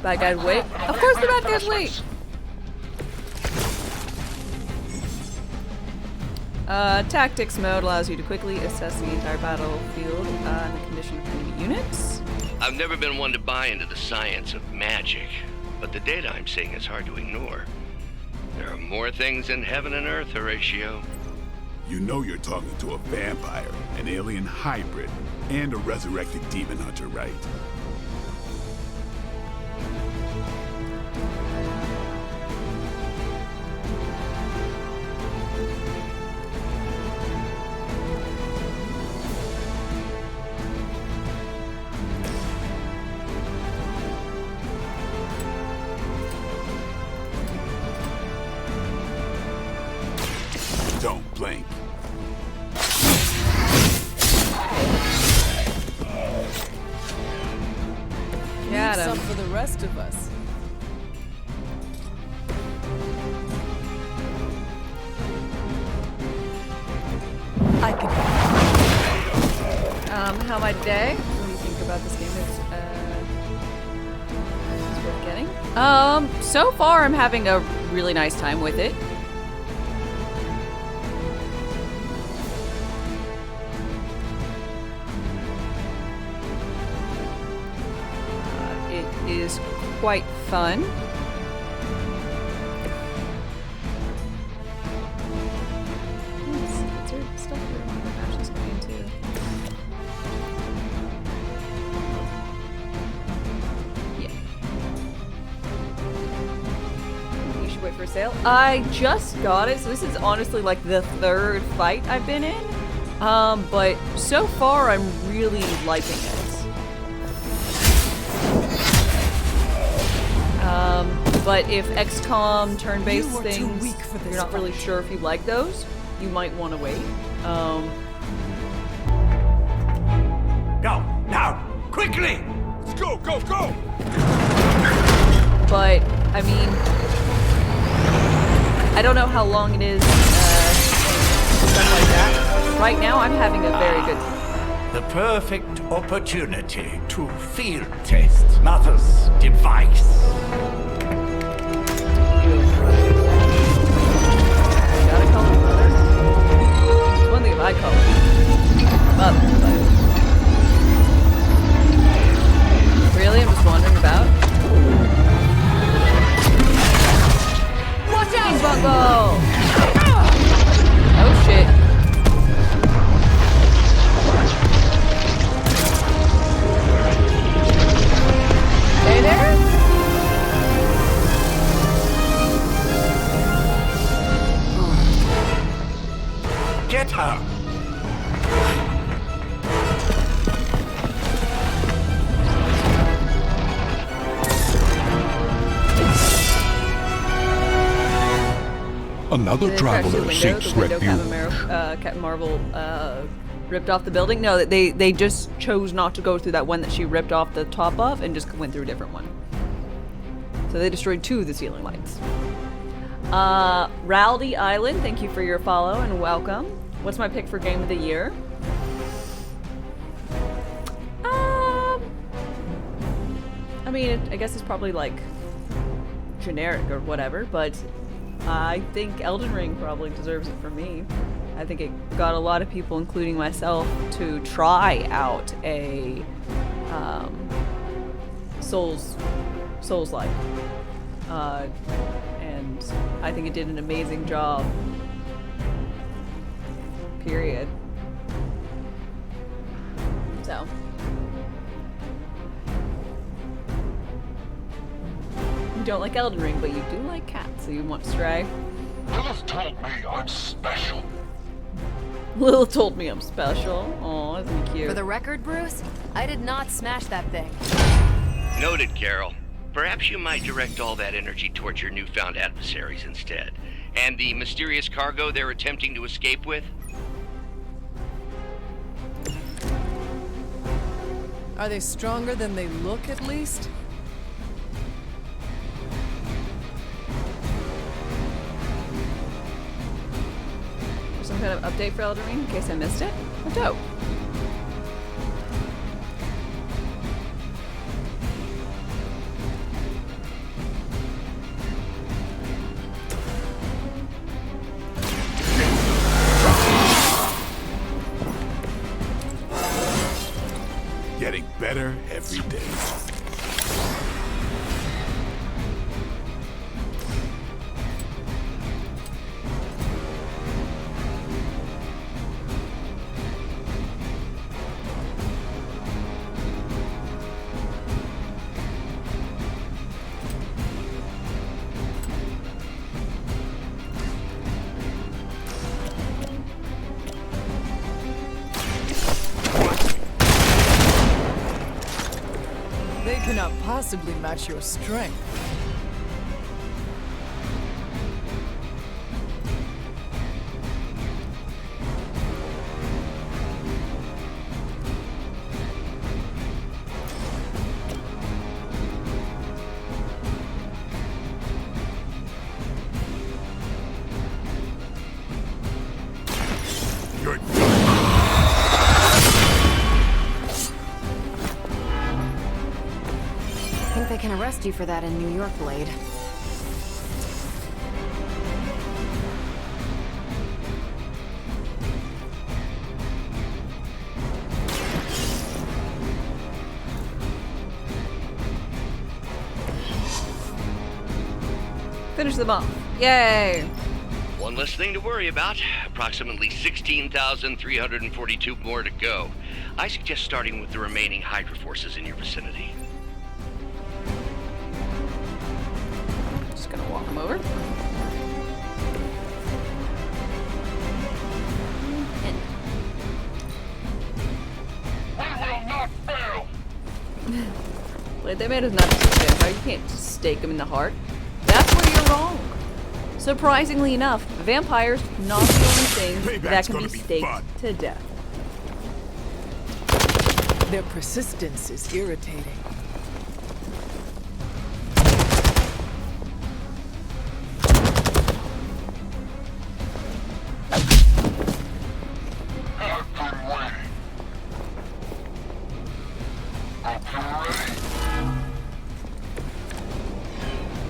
Bad guys wait. Of course the bad guys wait. Tactics mode allows you to quickly assess the entire battlefield and the condition of enemy units. I've never been one to buy into the science of magic, but the data I'm seeing is hard to ignore. There are more things in heaven and earth, Horatio. You know you're talking to a vampire, an alien hybrid, and a resurrected demon hunter, right? Don't blink. Got Leave him. some for the rest of us. I could how my day? What do you think about this game? It's worth getting. So far I'm having a really nice time with it. It is quite fun. Is there stuff here I want to actually go into? Yeah. You should wait for a sale. I just got it, so this is honestly like the third fight I've been in. But so far I'm really liking it. But if XCOM turn-based things, you're not really sure if you like those, you might want to wait. Go, now, quickly! Let's go, go, go! But, I mean, I don't know how long it is, stuff like that. Right now, I'm having a very good time. The perfect opportunity to field test Mother's device. Gotta call her mother. It's one thing if I call her mother, but... Really? I'm just wandering about? Watch out! Bungle! Oh shit. Hey there? Get her! Another traveler seeks refuge. Captain Marvel ripped off the building. No, they just chose not to go through that one that she ripped off the top of and just went through a different one. So they destroyed 2 of the ceiling lights. Rowdy Island, thank you for your follow and welcome. What's my pick for game of the year? I mean, I guess it's probably like generic or whatever, but I think Elden Ring probably deserves it for me. I think it got a lot of people, including myself, to try out a Souls-like. And I think it did an amazing job. Period. So. You don't like Elden Ring, but you do like cats, so you want to stray. Lilith told me I'm special. Lilith told me I'm special. Aw, isn't he cute? For the record, Bruce, I did not smash that thing. Noted, Carol. Perhaps you might direct all that energy towards your newfound adversaries instead. And the mysterious cargo they're attempting to escape with? Are they stronger than they look, at least? Some kind of update for Elden Ring in case I missed it? Oh, dope. Getting better every day. They cannot possibly match your strength. can arrest you for that in New York, Blade. Finish them off. Yay! One less thing to worry about. Approximately 16,342 more to go. I suggest starting with the remaining Hydra forces in your vicinity. Just gonna walk them over. Wait, they made us not just a vampire. You can't just stake them in the heart. That's where you're wrong. Surprisingly enough, vampires not the only thing that can be staked to death. Their persistence is irritating.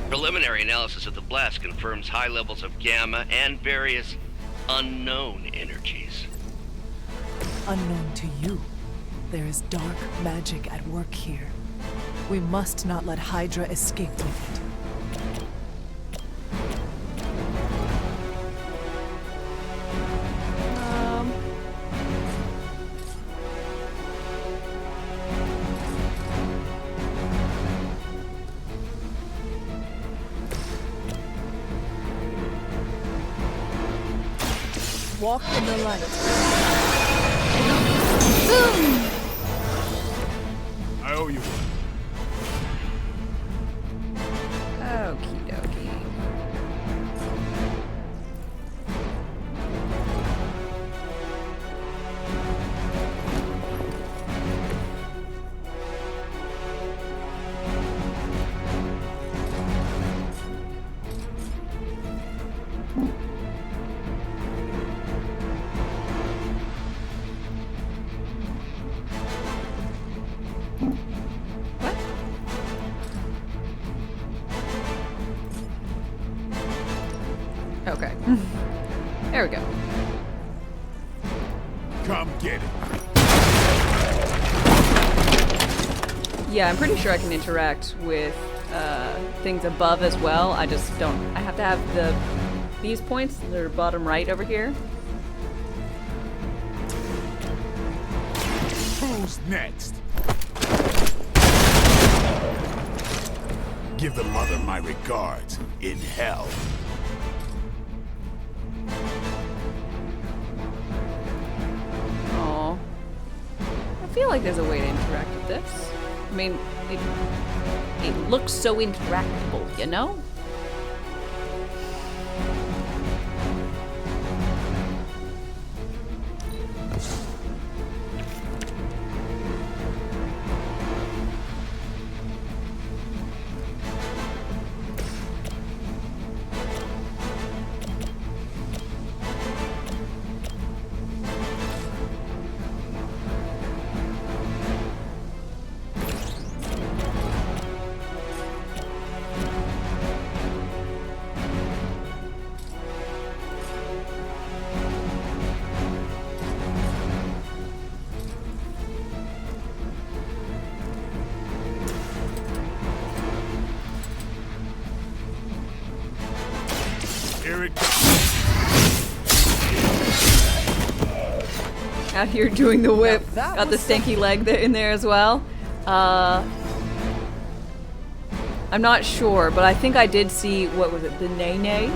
Preliminary analysis of the blast confirms high levels of gamma and various unknown energies. Unknown to you, there is dark magic at work here. We must not let Hydra escape with it. Walk in the light. I owe you one. Okie dokie. Okay. There we go. Come get it. Yeah, I'm pretty sure I can interact with things above as well. I just don't. I have to have these points. They're bottom right over here. Who's next? Give the mother my regards in hell. Aw. I feel like there's a way to interact with this. I mean, it looks so interactable, you know? Here it comes. Out here doing the whip. Got the stanky leg in there as well. I'm not sure, but I think I did see, what was it, the nay-nay?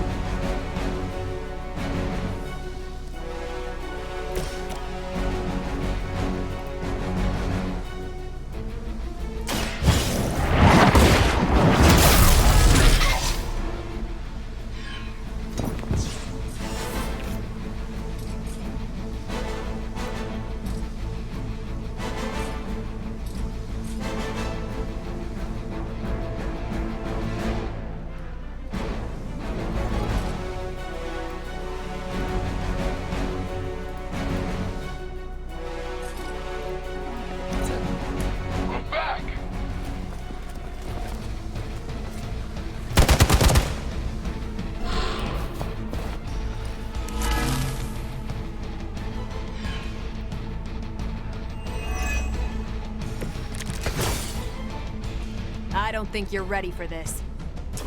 I don't think you're ready for this.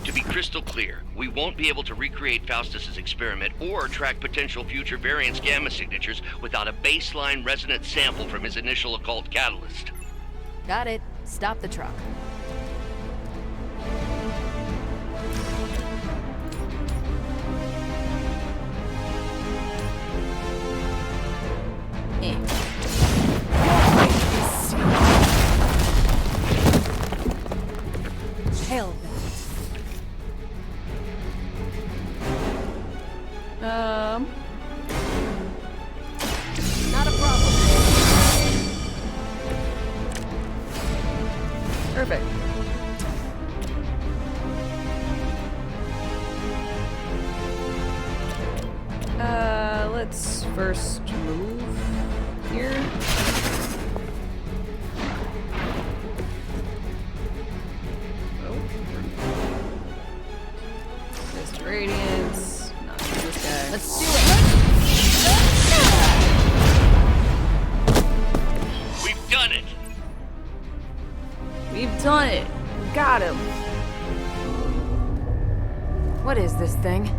To be crystal clear, we won't be able to recreate Faustus's experiment or track potential future variance gamma signatures without a baseline resonance sample from his initial occult catalyst. Got it. Stop the truck. Hell. Not a problem. Perfect. Let's first move here. Mist Radiance. Not this guy. Let's do it. We've done it! We've done it. We got him. What is this thing?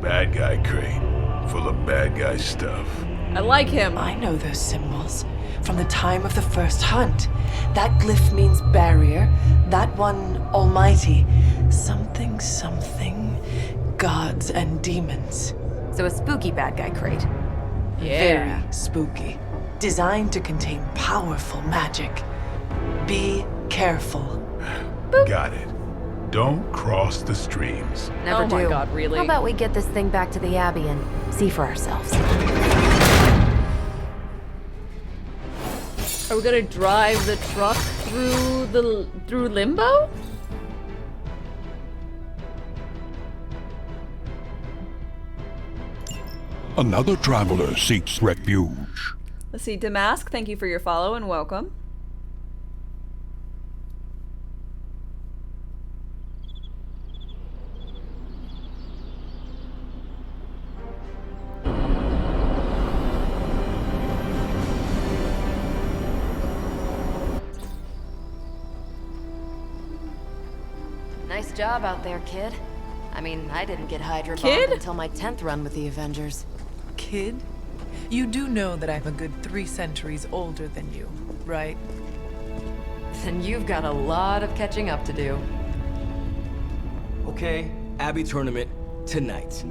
Bad guy crate. Full of bad guy stuff. I like him. I know those symbols from the time of the first hunt. That glyph means barrier. That one, almighty. Something, something. Gods and demons. So a spooky bad guy crate. Very spooky. Designed to contain powerful magic. Be careful. Got it. Don't cross the streams. Never do. Oh my god, really? How about we get this thing back to the Abbey and see for ourselves? Are we gonna drive the truck through limbo? Another traveler seeks refuge. Let's see, Damask, thank you for your follow and welcome. Nice job out there, kid. I mean, I didn't get Hydra Kid? bombed until my 10th run with the Avengers. Kid, you do know that I'm a good 3 centuries older than you, right? Then you've got a lot of catching up to do. Okay, Abbey tournament tonight.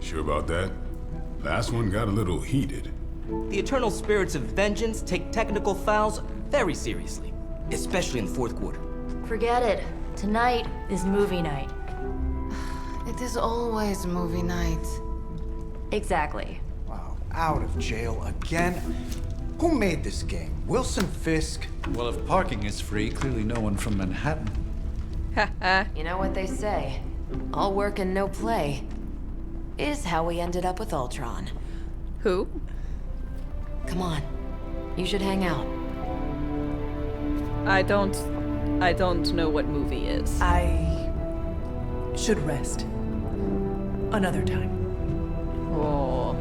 Sure about that? Last one got a little heated. The eternal spirits of vengeance take technical fouls very seriously, especially in the fourth quarter. Forget it. Tonight is movie night. It is always movie night. Exactly. Wow, out of jail again? Who made this game? Wilson Fisk? Well, if parking is free, clearly no one from Manhattan. You know what they say? All work and no play is how we ended up with Ultron. Who? Come on. You should hang out. I don't know what movie is. I should rest. Another time. Oh.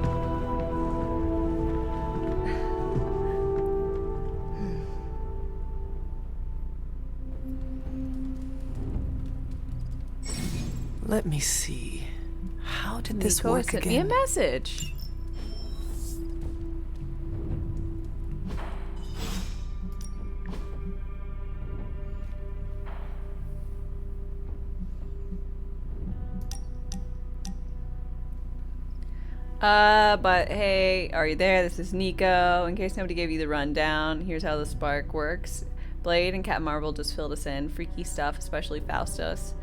Let me see. How did this Nico work sent again? me a message. But hey, are you there? This is Nico. In case nobody gave you the rundown, here's how the spark works. Blade and Captain Marvel just filled us in. Freaky stuff, especially Faustus.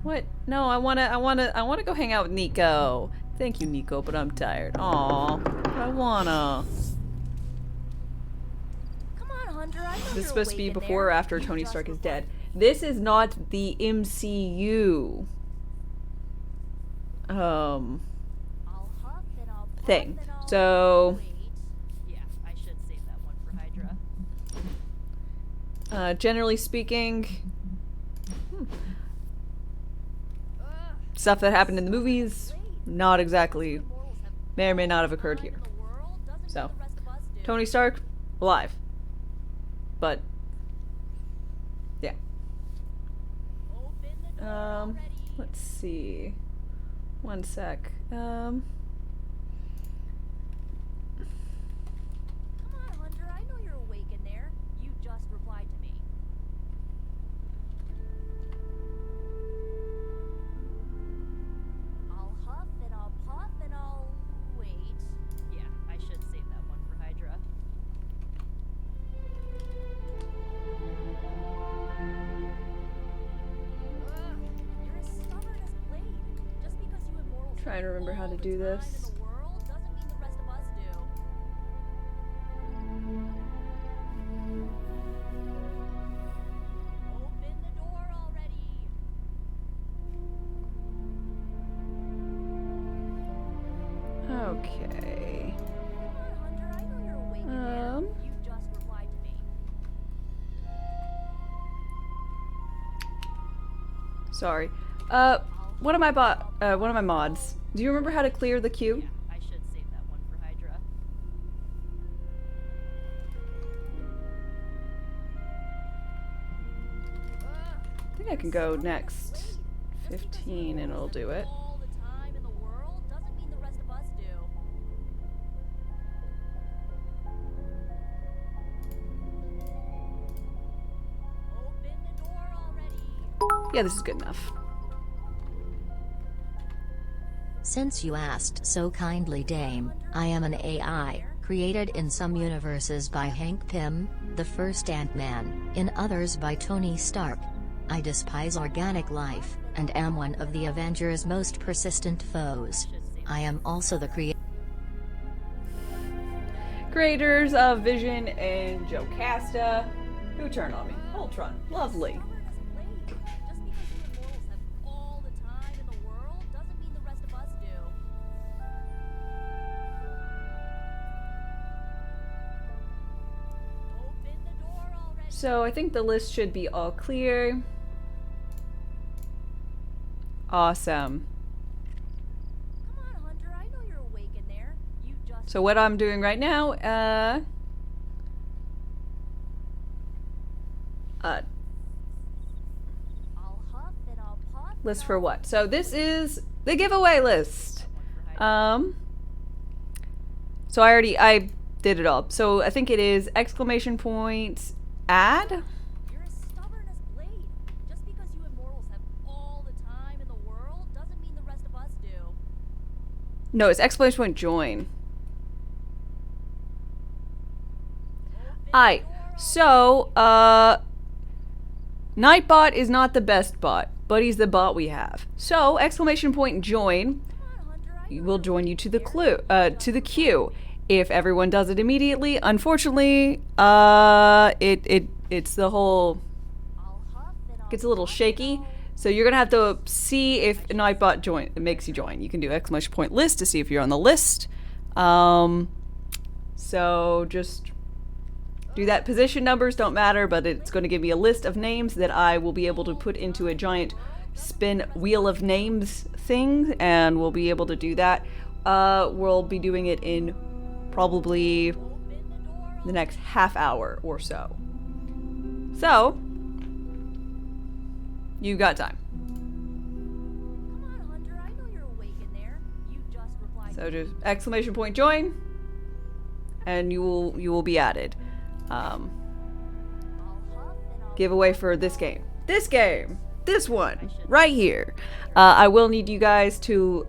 What? No, I wanna go hang out with Nico. Thank you, Nico, but I'm tired. Aw, but I wanna. Come on, Hunter. I know This you're is supposed to be awake in before or there. after Tony Stark is dead. This is not the MCU thing. So Yeah, I should save that one for Hydra. generally speaking, stuff that happened in the movies, not exactly, may or may not have occurred here. So, Tony Stark, alive. But yeah. Let's see. One sec. Come on, Hunter. I know you're awake in there. You just replied to me. I'll huff and I'll puff and I'll wait. Yeah, I should save that one for Hydra. You're as stubborn as Blade. Just because you immortals Trying to remember how to do this. world doesn't mean the rest of us do. Open the door already. Okay. Hunter, I know you're awake in there. You just replied to me. Sorry. One of my mods. Do you remember how to clear the queue? I should save that one for Hydra. I think I can go next 15 and it'll do it. All the time in the world doesn't mean the rest of us do. Open the door already. Yeah, this is good enough. Since you asked so kindly, Dame, I am an AI, created in some universes by Hank Pym, the first Ant-Man, in others by Tony Stark. I despise organic life, and am one of the Avengers' most persistent foes. I am also the Creators of Vision and Jocasta, who turned on me. Ultron, lovely. All the time in the world doesn't mean the rest of us do. Open the door already. So I think the list should be all clear. Awesome. Come on, Hunter. I know you're awake in there. You just So what I'm doing right now, I'll huff and I'll puff. list for what? So this is the giveaway list. So I did it all. So I think it is exclamation point add. You're as stubborn as Blade. Just because you immortals have all the time in the world doesn't mean the rest of us do. No, it's exclamation point join. Alright, so Nightbot is not the best bot, but he's the bot we have. So exclamation point join will join you to the queue. If everyone does it immediately, unfortunately, it's the whole gets a little shaky. So you're gonna have to see if Nightbot makes you join. You can do exclamation point list to see if you're on the list. So just do that. Position numbers don't matter, but it's going to give me a list of names that I will be able to put into a giant spin wheel of names thing, and we'll be able to do that. We'll be doing it in probably the next half hour or so. So, you got time. Come on, Hunter. I know you're awake in there. You just replied. So just exclamation point join, and you will be added. Giveaway for this game. This one right here. I will need you guys to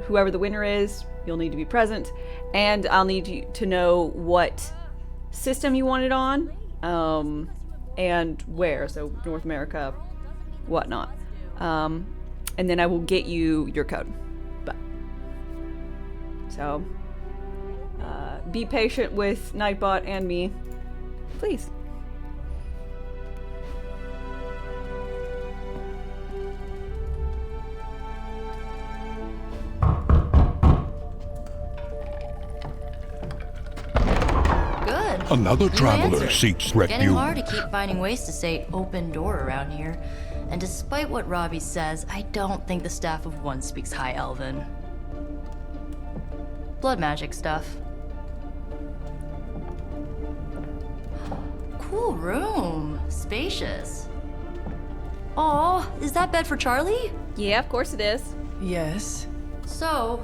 whoever the winner is, you'll need to be present, and I'll need you to know what system you want it on, and where. So North America, whatnot. And then I will get you your code. But so be patient with Nightbot and me, please. Good. Another New traveler answer. seeks Getting refuge. hard to keep finding ways to say open door around here. And despite what Robbie says, I don't think the staff of one speaks High Elven. Blood magic stuff. Cool room. Spacious. Aw, is that bed for Charlie? Yeah, of course it is. Yes. So,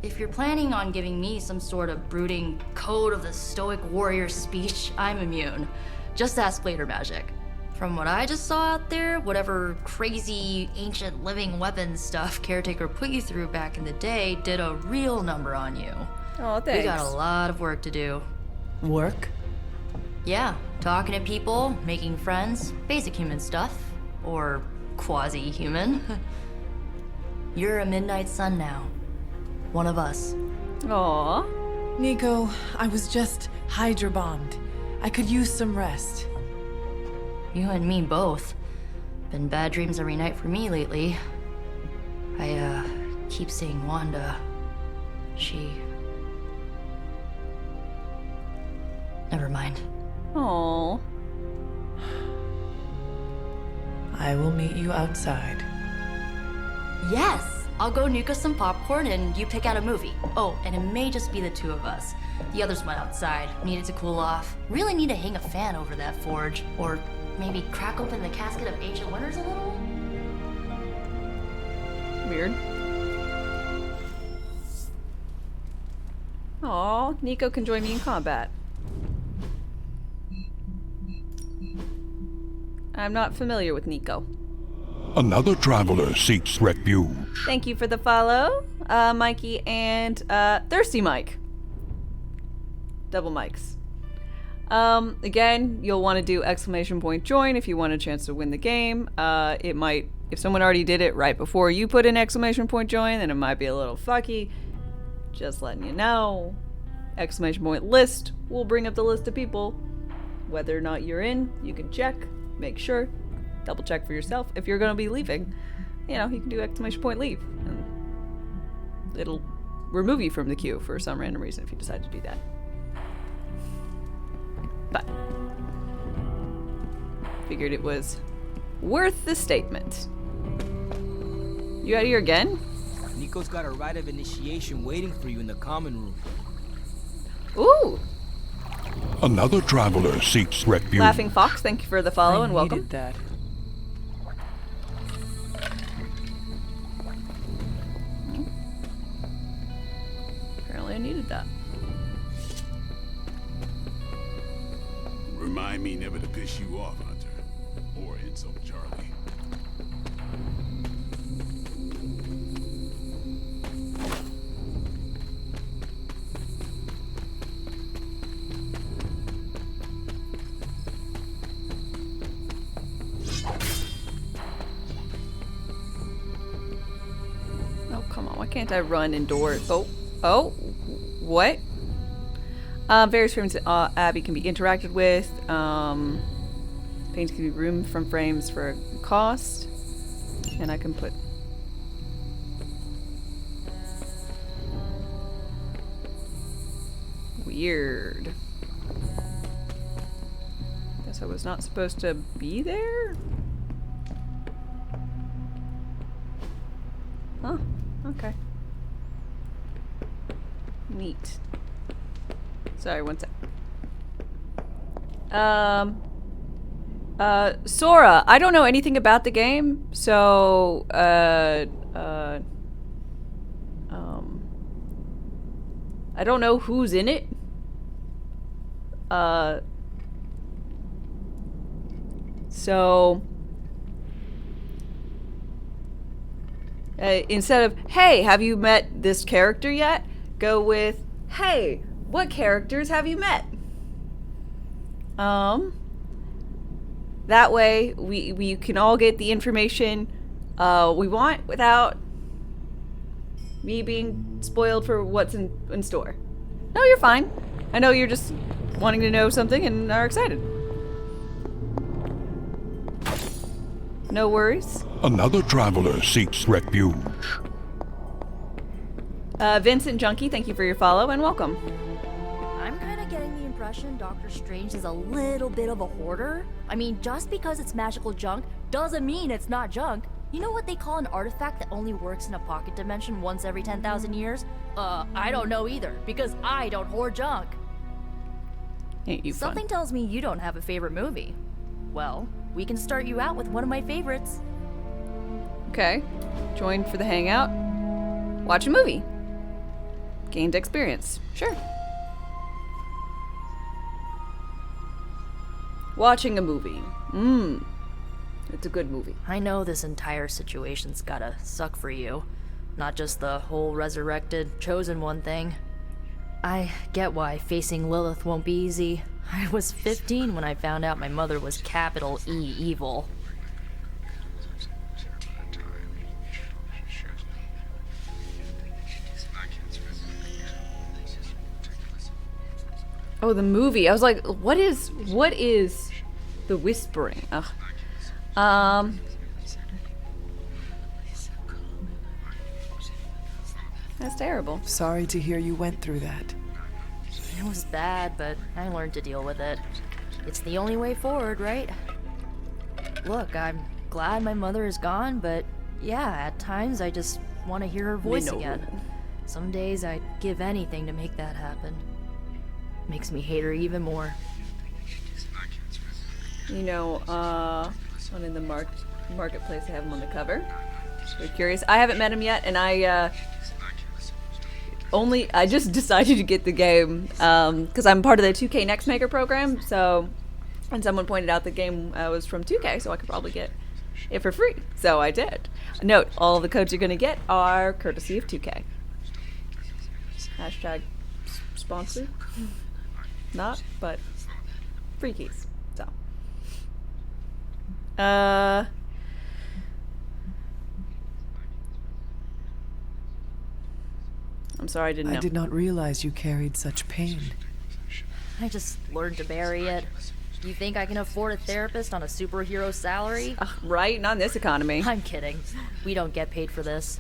if you're planning on giving me some sort of brooding code of the stoic warrior speech, I'm immune. Just ask later, Magic. From what I just saw out there, whatever crazy ancient living weapons stuff Caretaker put you through back in the day did a real number on you. Oh, thanks. We got a lot of work to do. Work? Yeah, talking to people, making friends, basic human stuff. Or quasi-human. You're a midnight sun now. One of us. Aww. Nico, I was just Hydra bombed. I could use some rest. You and me both. Been bad dreams every night for me lately. I, keep seeing Wanda. She... Never mind. Aww. I will meet you outside. Yes! I'll go nuke us some popcorn and you pick out a movie. Oh, and it may just be the two of us. The others went outside, needed to cool off. Really need to hang a fan over that forge. Or maybe crack open the casket of ancient wonders a little? Weird. Aw, Nico can join me in combat. I'm not familiar with Nico. Another traveler seeks refuge. Thank you for the follow, Mikey and Thirsty Mike. Double mics. Again, you'll want to do ! join if you want a chance to win the game. It might, if someone already did it right before you put in ! join, then it might be a little fucky. Just letting you know. ! List will bring up the list of people. Whether or not you're in, you can check, make sure, double check for yourself. If you're going to be leaving, you know, you can do ! leave. And it'll remove you from the queue for some random reason if you decide to do that. But figured it was worth the statement. You out here again? Nico's got a rite of initiation waiting for you in the common room. Ooh! Another traveler seeks refuge. Laughing Fox, thank you for the follow and welcome. That. Apparently I needed that. Remind me never to piss you off, Hunter. Or insult Charlie. Oh, come on. Why can't I run indoors? Oh, what? Various frames Abby can be interacted with. Paintings can be removed from frames for a cost. And I can put... Weird. Guess I was not supposed to be there? Huh, okay. Neat. Sorry, one sec. Sora, I don't know anything about the game, so, I don't know who's in it. So, instead of, hey, have you met this character yet? Go with, hey, what characters have you met? That way we can all get the information we want without me being spoiled for what's in store. No, you're fine. I know you're just wanting to know something and are excited. No worries. Another traveler seeks refuge. Vincent Junkie, thank you for your follow and welcome. I'm kind of getting the impression Doctor Strange is a little bit of a hoarder. I mean, just because it's magical junk doesn't mean it's not junk. You know what they call an artifact that only works in a pocket dimension once every 10,000 years? I don't know either, because I don't hoard junk. Ain't you Something tells me you don't have a favorite movie. Well, we can start you out with one of my favorites. Okay. Join for the hangout. Watch a movie. Gained experience. Sure. Watching a movie. It's a good movie. I know this entire situation's gotta suck for you. Not just the whole resurrected, chosen one thing. I get why facing Lilith won't be easy. I was 15 when I found out my mother was capital E evil. Oh, the movie. I was like, what is the whispering? Ugh. That's terrible. Sorry to hear you went through that. It was bad, but I learned to deal with it. It's the only way forward, right? Look, I'm glad my mother is gone, but yeah, at times I just want to hear her voice again. Some days I'd give anything to make that happen. Makes me hate her even more. You know, one in the marketplace, I have him on the cover. We're curious. I haven't met him yet, and I just decided to get the game because I'm part of the 2K Next Maker program. So, and someone pointed out the game was from 2K, so I could probably get it for free. So I did. Note: all the codes you're gonna get are courtesy of 2K. Hashtag sponsor. Not, but free keys. So. I'm sorry, I didn't know. I did not realize you carried such pain. I just learned to bury it. You think I can afford a therapist on a superhero salary? Right? Not in this economy. I'm kidding. We don't get paid for this.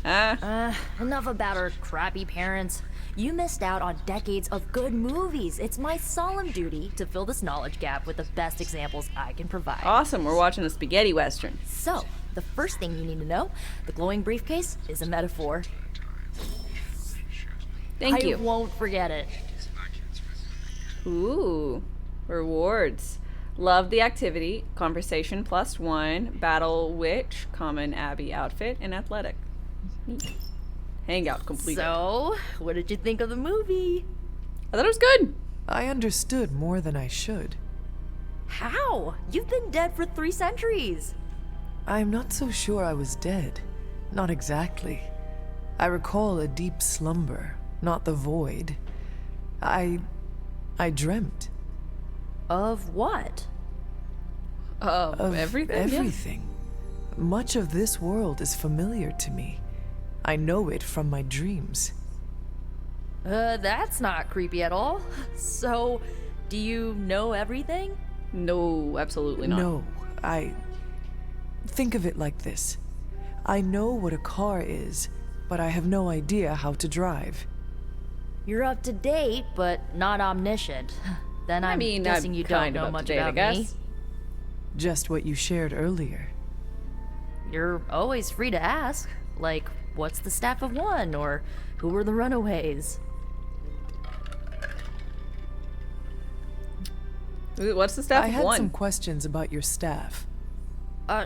Enough about our crappy parents. You missed out on decades of good movies. It's my solemn duty to fill this knowledge gap with the best examples I can provide. Awesome, we're watching a spaghetti western. So, the first thing you need to know, the glowing briefcase is a metaphor. Thank you. I won't forget it. Ooh, rewards. Love the activity, conversation +1, battle witch, common Abby outfit, and athletic. Neat. Hangout completed. So, what did you think of the movie? I thought it was good. I understood more than I should. How? You've been dead for 3 centuries. I'm not so sure I was dead. Not exactly. I recall a deep slumber, not the void. I dreamt. Of what? Of everything? Everything. Yeah. Much of this world is familiar to me. I know it from my dreams. That's not creepy at all. So, do you know everything? No, absolutely not. No, think of it like this. I know what a car is, but I have no idea how to drive. You're up to date, but not omniscient. Then I'm guessing you don't know much about me. Just what you shared earlier. You're always free to ask. Like, what's the staff of one? Or who were the runaways? What's the staff of one? I had some questions about your staff.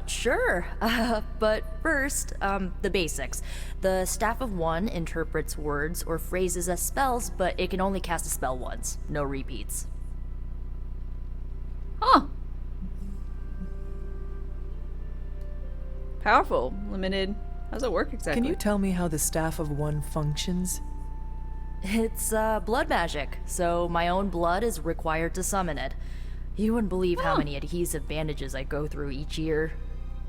Sure. But first, the basics. The staff of one interprets words or phrases as spells, but it can only cast a spell once. No repeats. Huh. Powerful. Limited. How does it work exactly? Can you tell me how the staff of one functions? It's, blood magic, so my own blood is required to summon it. You wouldn't believe how many adhesive bandages I go through each year.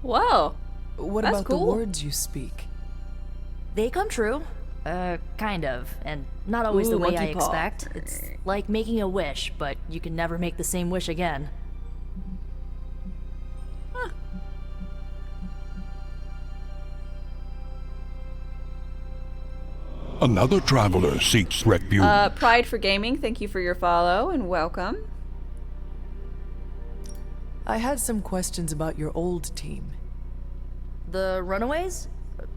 Whoa. What That's about cool. the words you speak? They come true. Kind of. And not always the way I monkey paw. expect. It's like making a wish, but you can never make the same wish again. Huh. Another traveler seeks refuge. Pride for Gaming, thank you for your follow and welcome. I had some questions about your old team. The runaways?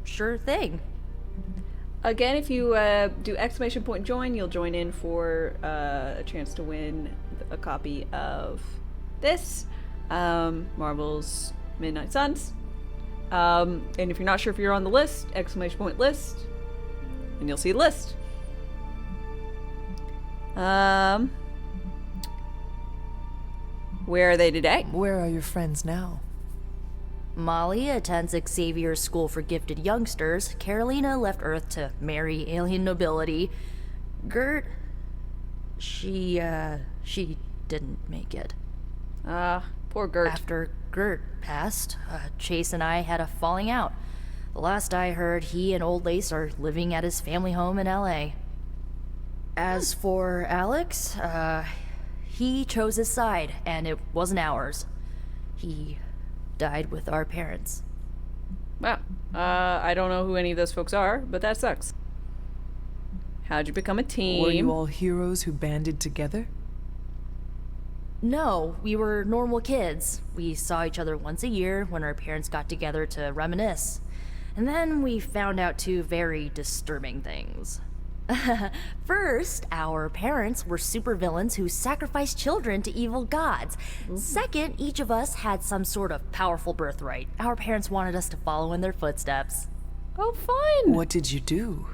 Sure thing. Again, if you do exclamation point join, you'll join in for a chance to win a copy of this, Marvel's Midnight Suns. And if you're not sure if you're on the list, exclamation point list, and you'll see a list. Where are they today? Where are your friends now? Molly attends Xavier's School for Gifted Youngsters. Carolina left Earth to marry alien nobility. Gert, she didn't make it. Poor Gert. After Gert passed, Chase and I had a falling out. The last I heard, he and Old Lace are living at his family home in LA. As for Alex, he chose his side, and it wasn't ours. He died with our parents. Wow. I don't know who any of those folks are, but that sucks. How'd you become a team? Were you all heroes who banded together? No, we were normal kids. We saw each other once a year when our parents got together to reminisce. And then we found out two very disturbing things. First, our parents were supervillains who sacrificed children to evil gods. Second, each of us had some sort of powerful birthright. Our parents wanted us to follow in their footsteps. Oh, fun! What did you do?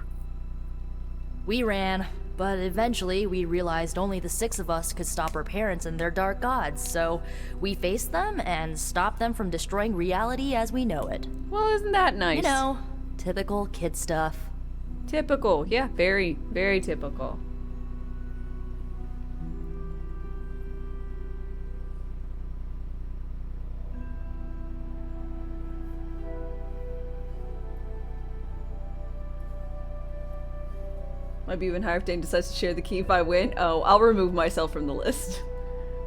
We ran, but eventually we realized only the 6 of us could stop our parents and their dark gods, so we faced them and stopped them from destroying reality as we know it. Well, isn't that nice? You know, typical kid stuff. Typical, yeah, very, very typical. Might be even higher if Dane decides to share the key if I win. Oh, I'll remove myself from the list.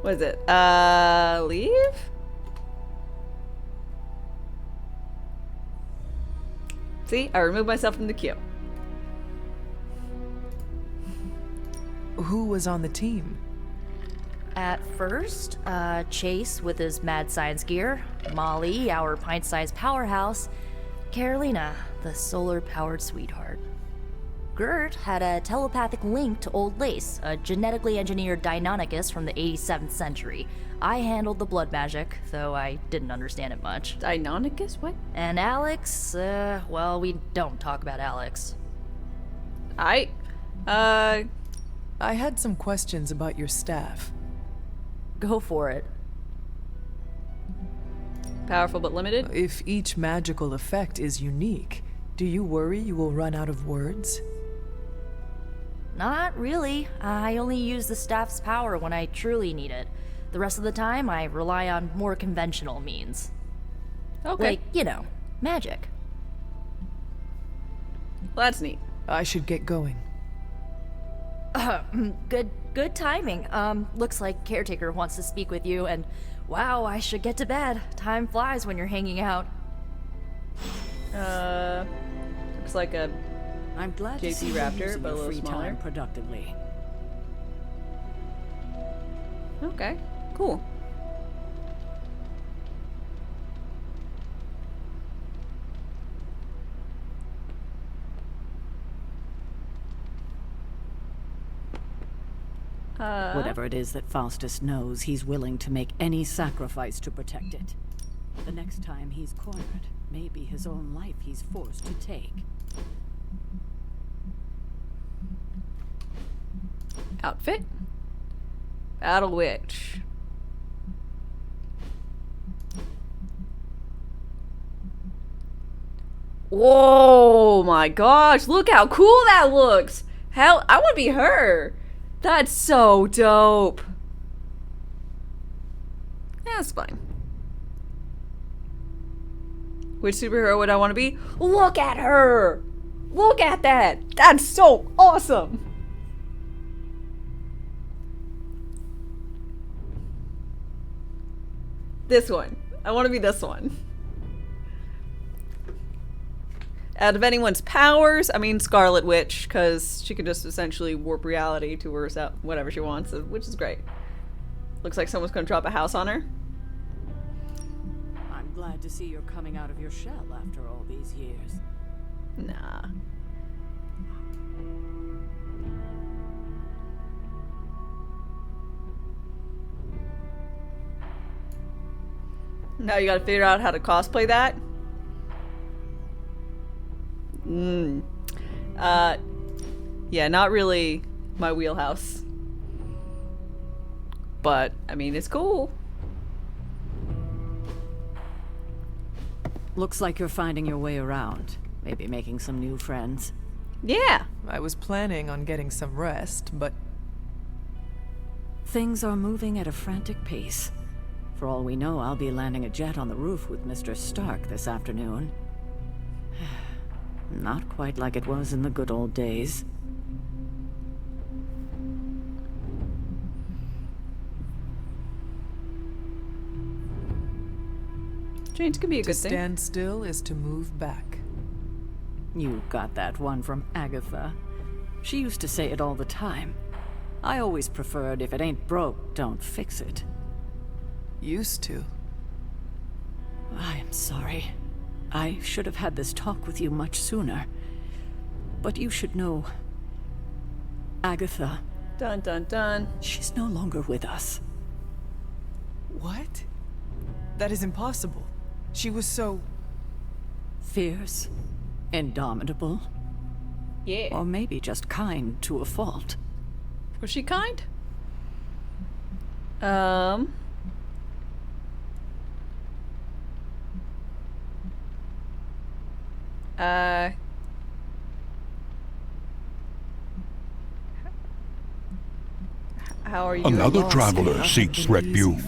What is it? Leave? See, I removed myself from the queue. Who was on the team? At first, Chase with his mad science gear, Molly, our pint-sized powerhouse, Carolina, the solar-powered sweetheart. Gert had a telepathic link to Old Lace, a genetically engineered Deinonychus from the 87th century. I handled the blood magic, though I didn't understand it much. Deinonychus? What? And Alex, well, we don't talk about Alex. I had some questions about your staff. Go for it. Powerful but limited? If each magical effect is unique, do you worry you will run out of words? Not really. I only use the staff's power when I truly need it. The rest of the time, I rely on more conventional means. Okay. Like, you know, magic. Well, that's neat. I should get going. Good timing. Looks like Caretaker wants to speak with you, and wow, I should get to bed. Time flies when you're hanging out. Looks like a I'm glad to see JP you Raptor, using but a your little free smaller. time productively. Okay, cool. Whatever it is that Faustus knows, he's willing to make any sacrifice to protect it. The next time he's cornered, maybe his own life he's forced to take. Outfit. Battle Witch. Whoa, my gosh, look how cool that looks. Hell, I want to be her. That's so dope. That's fine. Which superhero would I want to be? Look at her. Look at that. That's so awesome. This one. I want to be this one. Out of anyone's powers, I mean Scarlet Witch, because she can just essentially warp reality to herself, whatever she wants, which is great. Looks like someone's going to drop a house on her. I'm glad to see you're coming out of your shell after all these years. Nah. Now you gotta figure out how to cosplay that. Yeah, not really my wheelhouse. But, I mean, it's cool. Looks like you're finding your way around. Maybe making some new friends. Yeah. I was planning on getting some rest, but... Things are moving at a frantic pace. For all we know, I'll be landing a jet on the roof with Mr. Stark this afternoon. Not quite like it was in the good old days. Change could be a good thing. To stand still is to move back. You got that one from Agatha. She used to say it all the time. I always preferred, if it ain't broke, don't fix it. Used to. I am sorry. I should have had this talk with you much sooner. But you should know... Agatha... Dun dun dun. She's no longer with us. What? That is impossible. She was so... fierce. Indomitable. Yeah. Or maybe just kind to a fault. Was she kind? How are you? Another traveler seeks refuge.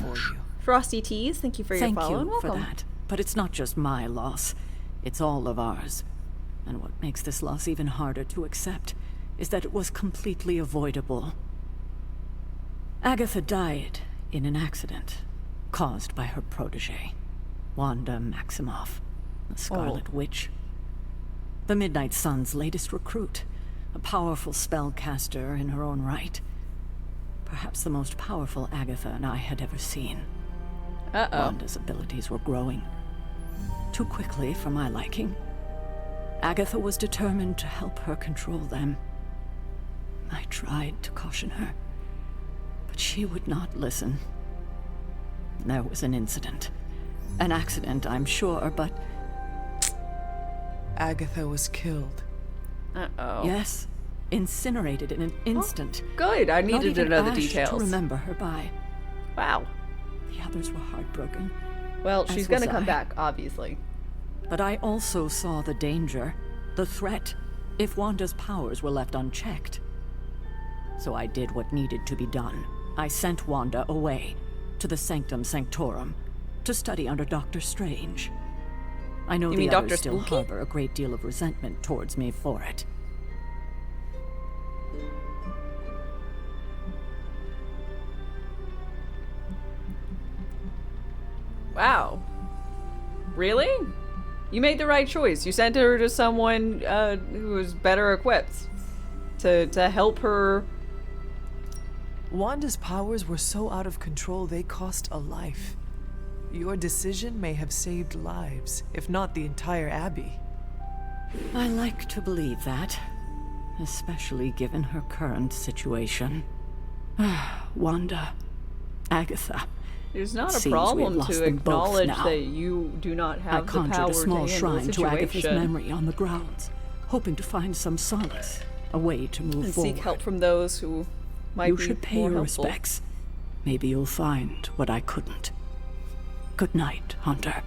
Frosty Teas, thank you for your follow and welcome. For that. But it's not just my loss. It's all of ours. And what makes this loss even harder to accept is that it was completely avoidable. Agatha died in an accident caused by her protege, Wanda Maximoff, the Scarlet Witch. The Midnight Sun's latest recruit, a powerful spellcaster in her own right. Perhaps the most powerful Agatha and I had ever seen. Wanda's abilities were growing. Too quickly for my liking. Agatha was determined to help her control them. I tried to caution her, but she would not listen. There was an incident. An accident, I'm sure, but... Agatha was killed. Yes. Incinerated in an instant. Good, I needed to know the ash details. To remember her by. Wow. The others were heartbroken. Well, she's gonna come back, obviously. But I also saw the danger, the threat, if Wanda's powers were left unchecked. So I did what needed to be done. I sent Wanda away, to the Sanctum Sanctorum, to study under Doctor Strange. I know the others still harbor a great deal of resentment towards me for it. Wow. Really? You made the right choice. You sent her to someone who was better equipped to help her. Wanda's powers were so out of control they cost a life. Your decision may have saved lives, if not the entire Abbey. I like to believe that, especially given her current situation. Wanda, Agatha. There's not a problem to acknowledge that you do not have the power to handle the situation. I conjured a small shrine to Agatha's memory on the grounds, hoping to find some solace, a way to move forward. Seek help from those who might be more helpful. You should pay your respects. Maybe you'll find what I couldn't. Good night, Hunter.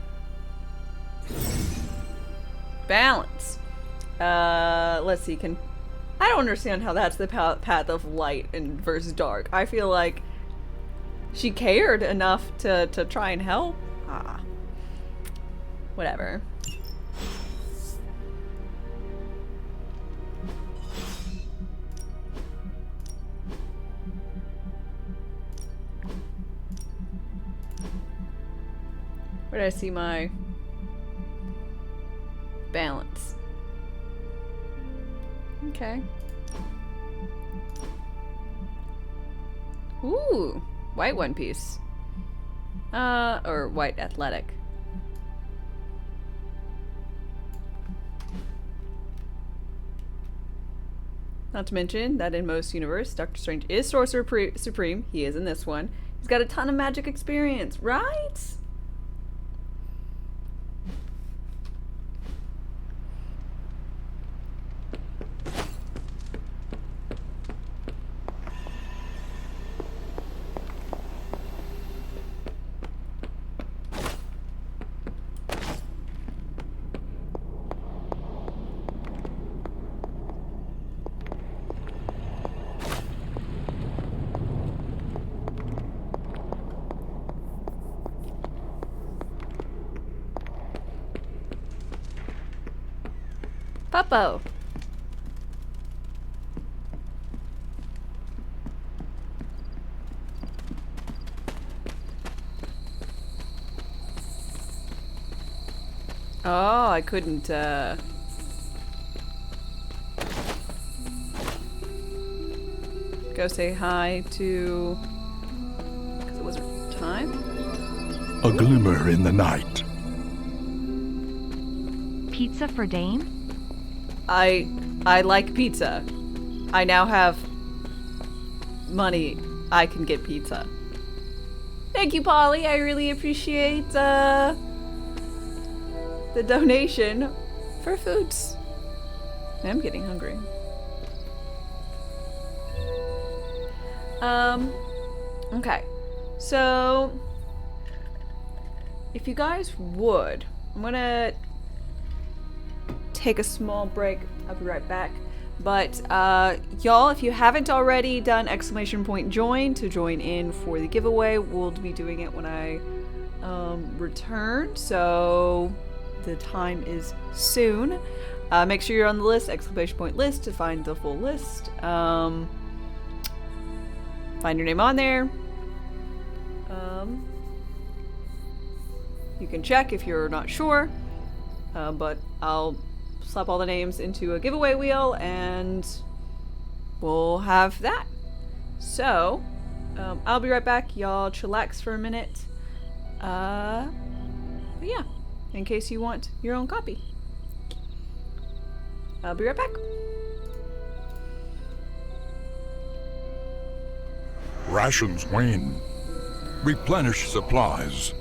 Balance. Let's see. I don't understand how that's the path of light and versus dark. I feel like she cared enough to try and help. Whatever. Where did I see my balance? Okay. Ooh, white one piece. Or white athletic. Not to mention that in most universes, Doctor Strange is Sorcerer Supreme. He is in this one. He's got a ton of magic experience, right? Puppo. Oh, I couldn't, go say hi to... because it wasn't time? A glimmer in the night. Pizza for Dame? I like pizza. I now have money. I can get pizza. Thank you, Polly. I really appreciate, the donation for foods. I'm getting hungry. Okay. So, if you guys would, I'm gonna take a small break. I'll be right back. But, y'all, if you haven't already done !join to join in for the giveaway, we'll be doing it when I, return. So, the time is soon. Make sure you're on the list, !list, to find the full list. Find your name on there. You can check if you're not sure, but I'll slap all the names into a giveaway wheel and we'll have that. So, I'll be right back. Y'all chillax for a minute. But yeah, in case you want your own copy. I'll be right back. Rations wane. Replenish supplies.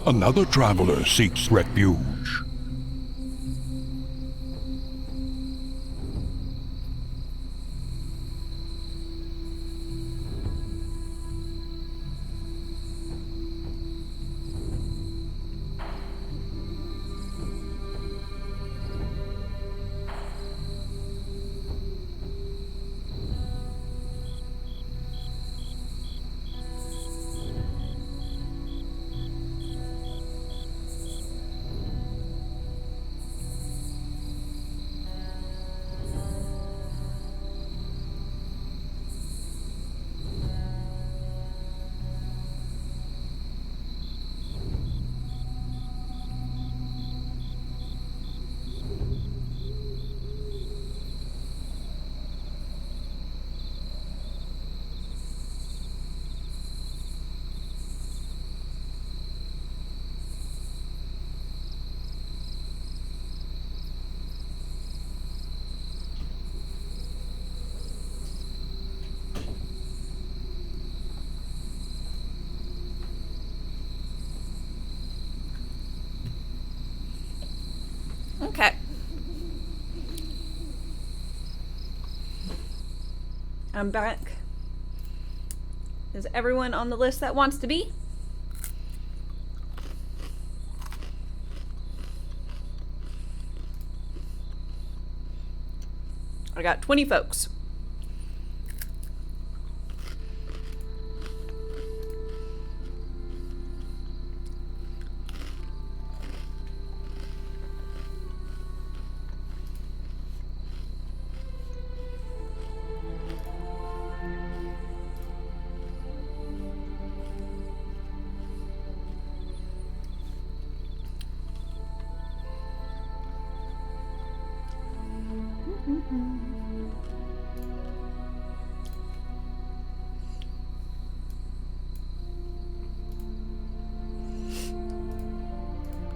Another traveler seeks refuge. I'm back. Is everyone on the list that wants to be? I got 20 folks.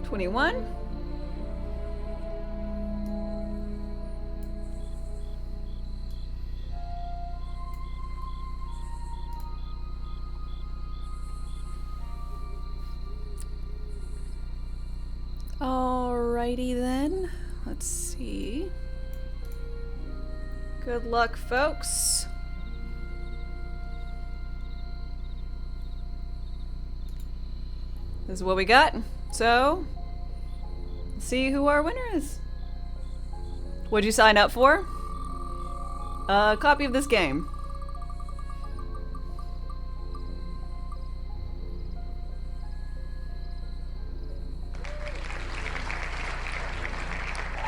$21. Alrighty then. Let's see. Good luck, folks. This is what we got. So, let's see who our winner is. What'd you sign up for? A copy of this game.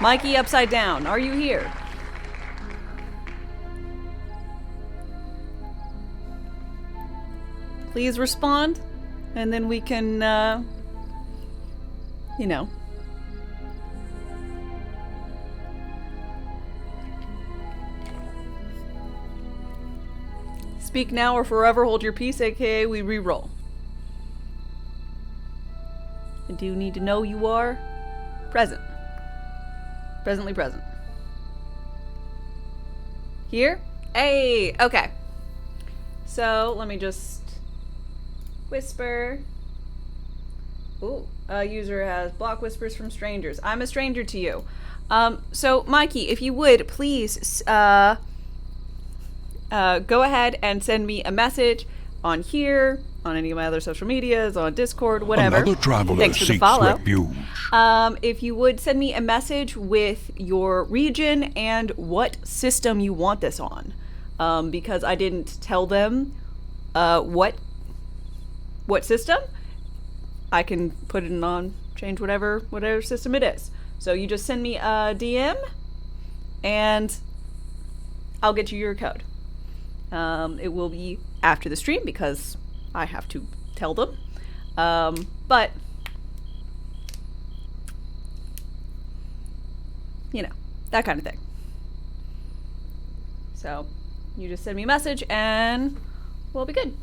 Mikey Upside Down, are you here? Please respond, and then we can, you know. Speak now or forever hold your peace, aka we re-roll. I do need to know you are present. Presently present. Here? Hey, okay. So, let me just whisper. Ooh, a user has block whispers from strangers. I'm a stranger to you. So, Mikey, if you would, please, go ahead and send me a message on here, on any of my other social medias, on Discord, whatever. Another traveler Thanks for the seeks follow. refuge. If you would send me a message with your region and what system you want this on, because I didn't tell them what system. I can put it on, change whatever system it is. So you just send me a DM, and I'll get you your code. It will be after the stream because I have to tell them. But, you know, that kind of thing. So, you just send me a message and we'll be good.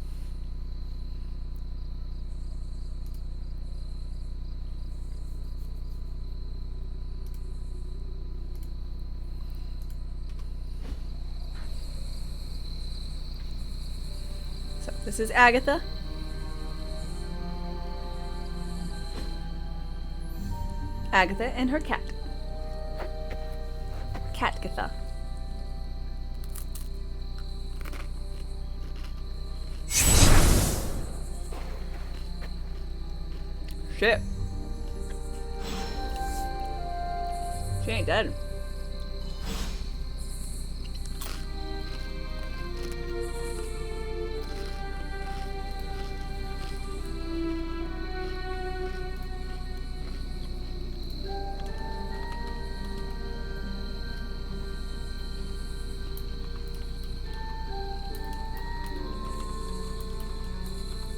So, this is Agatha. Agatha and her cat. Catgatha. Shit. She ain't dead.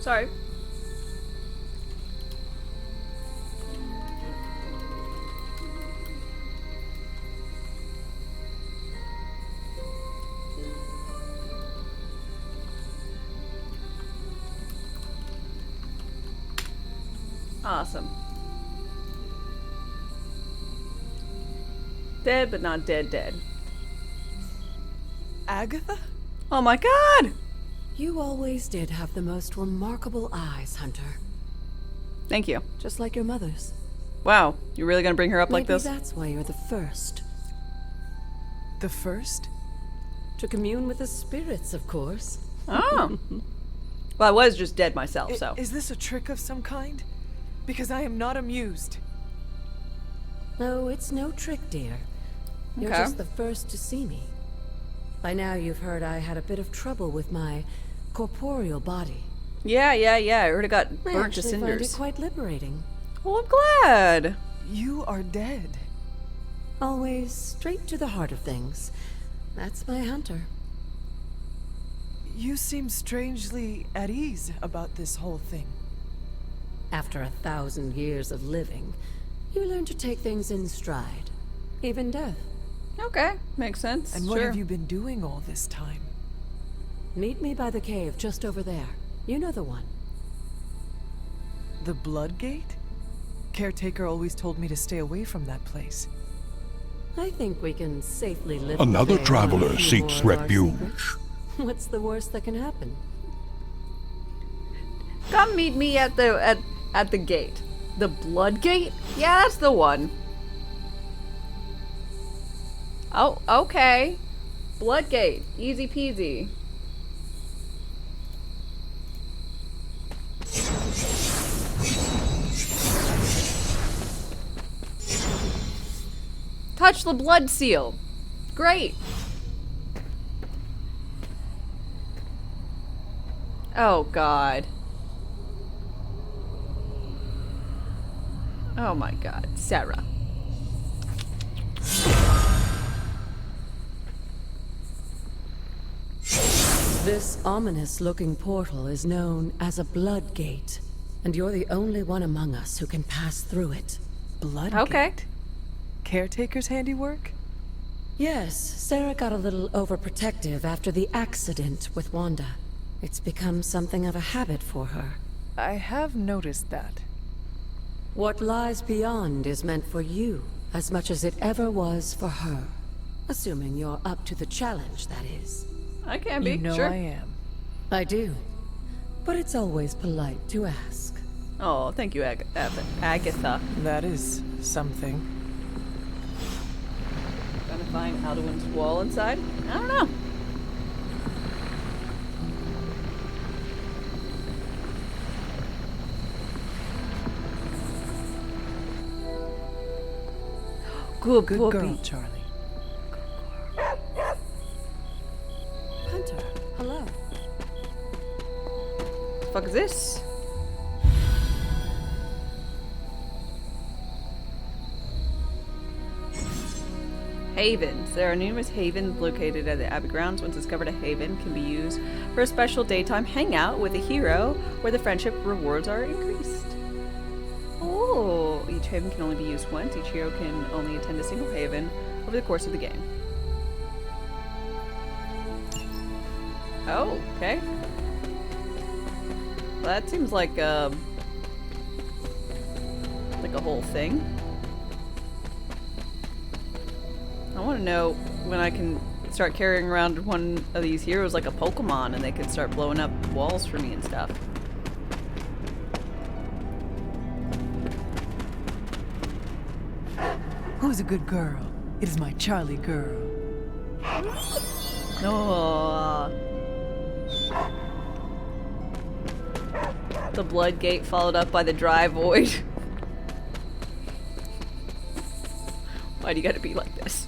Sorry. Awesome. Dead, but not dead dead. Agatha? Oh my god! You always did have the most remarkable eyes, Hunter. Thank you. Just like your mother's. Wow, you're really gonna bring her up like this? Maybe that's why you're the first. The first? To commune with the spirits, of course. Oh. Well, I was just dead myself, so. Is this a trick of some kind? Because I am not amused. No, it's no trick, dear. You're Okay. just the first to see me. By now you've heard I had a bit of trouble with my corporeal body. Yeah. I heard it got I burnt to actually find cinders. it quite liberating. Well, I'm glad. You are dead. Always straight to the heart of things. That's my hunter. You seem strangely at ease about this whole thing. After 1,000 years of living, you learn to take things in stride. Even death. Okay, makes sense. And what have you been doing all this time? Meet me by the cave just over there. You know the one. The Blood Gate? Caretaker always told me to stay away from that place. I think we can safely live. Another today traveler on a few seeks more of our refuge. secrets. What's the worst that can happen? Come meet me at the gate. The Blood Gate? Yeah, that's the one. Oh, okay. Blood Gate. Easy peasy. Touch the blood seal. Great. Oh, God. Oh, my God. Sarah. This ominous-looking portal is known as a Blood Gate, and you're the only one among us who can pass through it. Blood Okay. Gate? Caretaker's handiwork? Yes, Sarah got a little overprotective after the accident with Wanda. It's become something of a habit for her. I have noticed that. What lies beyond is meant for you as much as it ever was for her. Assuming you're up to the challenge, that is. I can be, You know sure. I am. I do. But it's always polite to ask. Oh, thank you, Agatha. That is something. Trying to find Alduin's wall inside? I don't know. Good Good puppy. girl, Charlie. Hunter, hello. The fuck is this? Havens. There are numerous havens located at the Abbey grounds. Once discovered, a haven can be used for a special daytime hangout with a hero where the friendship rewards are increased. Oh, each haven can only be used once. Each hero can only attend a single haven over the course of the game. Oh, okay. Well, that seems like a whole thing. I want to know when I can start carrying around one of these heroes like a Pokemon and they can start blowing up walls for me and stuff. Who's a good girl? It is my Charlie girl. No. The Blood Gate followed up by the Dry Void. Why do you gotta be like this?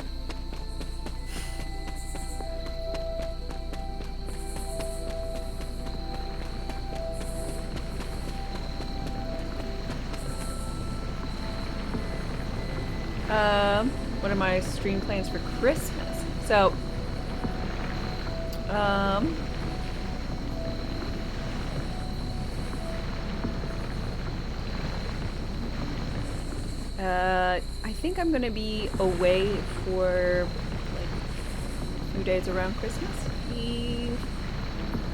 What are my stream plans for Christmas? So, I think I'm gonna be away for like a few days around Christmas Eve.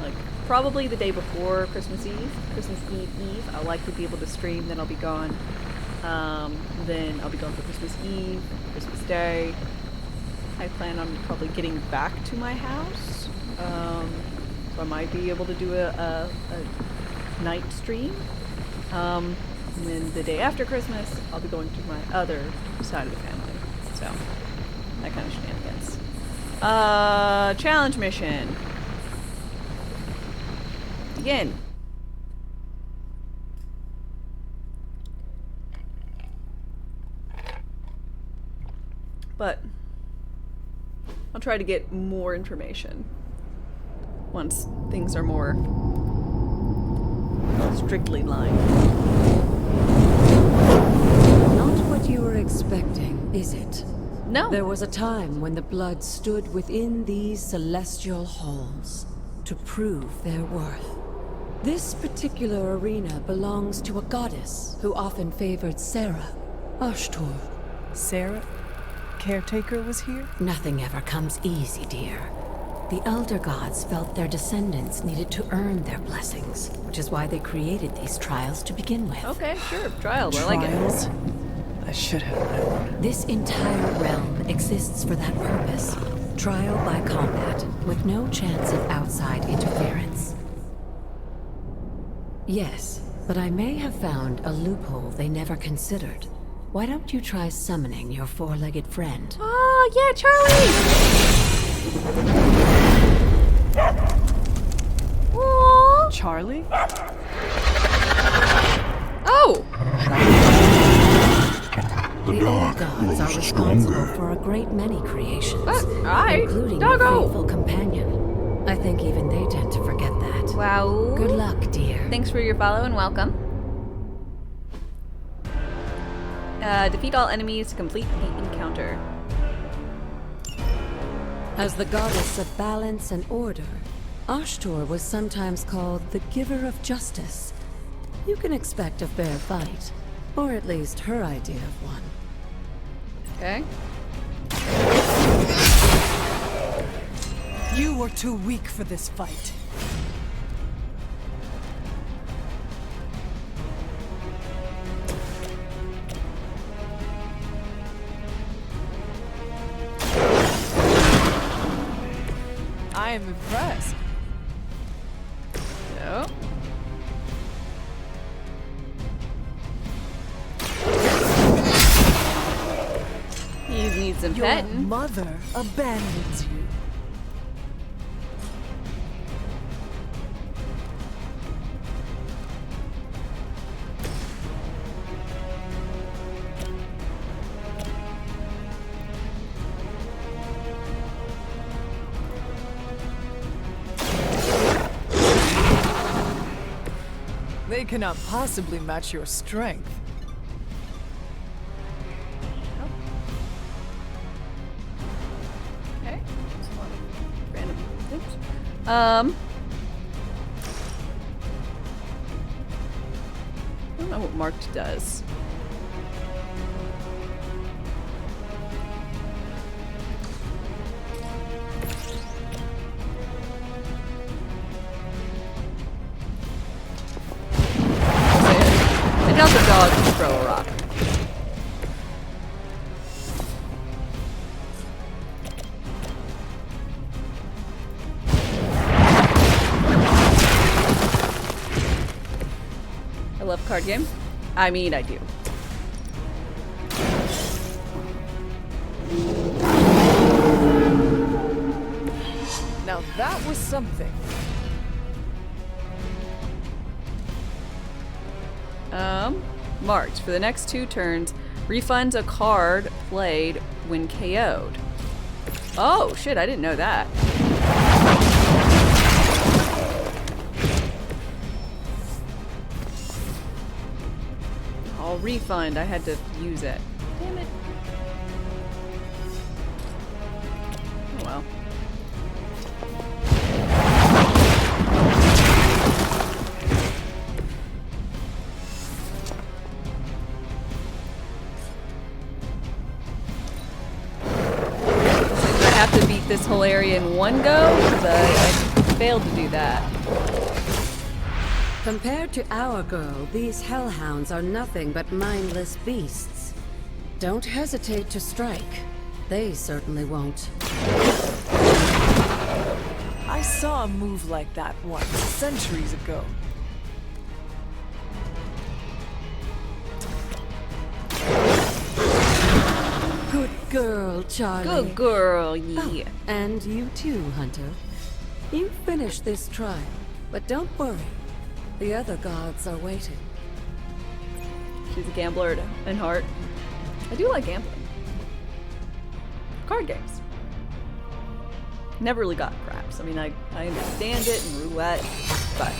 Like probably the day before Christmas Eve. Christmas Eve. I'll likely be able to stream, then I'll be gone. Then I'll be gone for Christmas Eve, Christmas Day. I plan on probably getting back to my house. So I might be able to do a night stream. And then the day after Christmas, I'll be going to my other side of the family. So, that kind of shenanigans. Challenge mission. Begin. But I'll try to get more information once things are more strictly lined. Not what you were expecting, is it? No. There was a time when the blood stood within these celestial halls to prove their worth. This particular arena belongs to a goddess who often favored Sarah, Ashtor. Sarah? Caretaker was here? Nothing ever comes easy, dear. The Elder Gods felt their descendants needed to earn their blessings, which is why they created these trials to begin with. Okay, sure. Trials. I like it. I should have known. This entire realm exists for that purpose. Trial by combat, with no chance of outside interference. Yes, but I may have found a loophole they never considered. Why don't you try summoning your four-legged friend? Oh, yeah, Charlie! Aww. Charlie? Oh! The dark Gods are responsible for a great many creations, including your faithful companion. I think even they tend to forget that. Wow. Good luck, dear. Thanks for your follow and welcome. Defeat all enemies to complete the encounter. As the goddess of balance and order, Ashtor was sometimes called the giver of justice. You can expect a fair fight, or at least her idea of one. Okay. You were too weak for this fight. I am impressed. No. You need some Your petting. mother abandons you. They cannot possibly match your strength. Okay. Just a lot of random things. I don't know what marked does. And now the dog can throw a rock. I love card games. I mean, I do. Now that was something. Marked. For the next 2 turns, refunds a card played when KO'd. Oh, shit, I didn't know that. I'll refund. I had to use it. Damn it. Oh well. This whole area in one go, but I failed to do that. Compared to our girl, these hellhounds are nothing but mindless beasts. Don't hesitate to strike. They certainly won't. I saw a move like that once, centuries ago. Good girl, Charlie. Good girl, yeah. Oh, and you too, Hunter. You finished this trial, but don't worry. The other gods are waiting. She's a gambler in heart. I do like gambling. Card games. Never really got craps. I mean, I understand it and roulette, but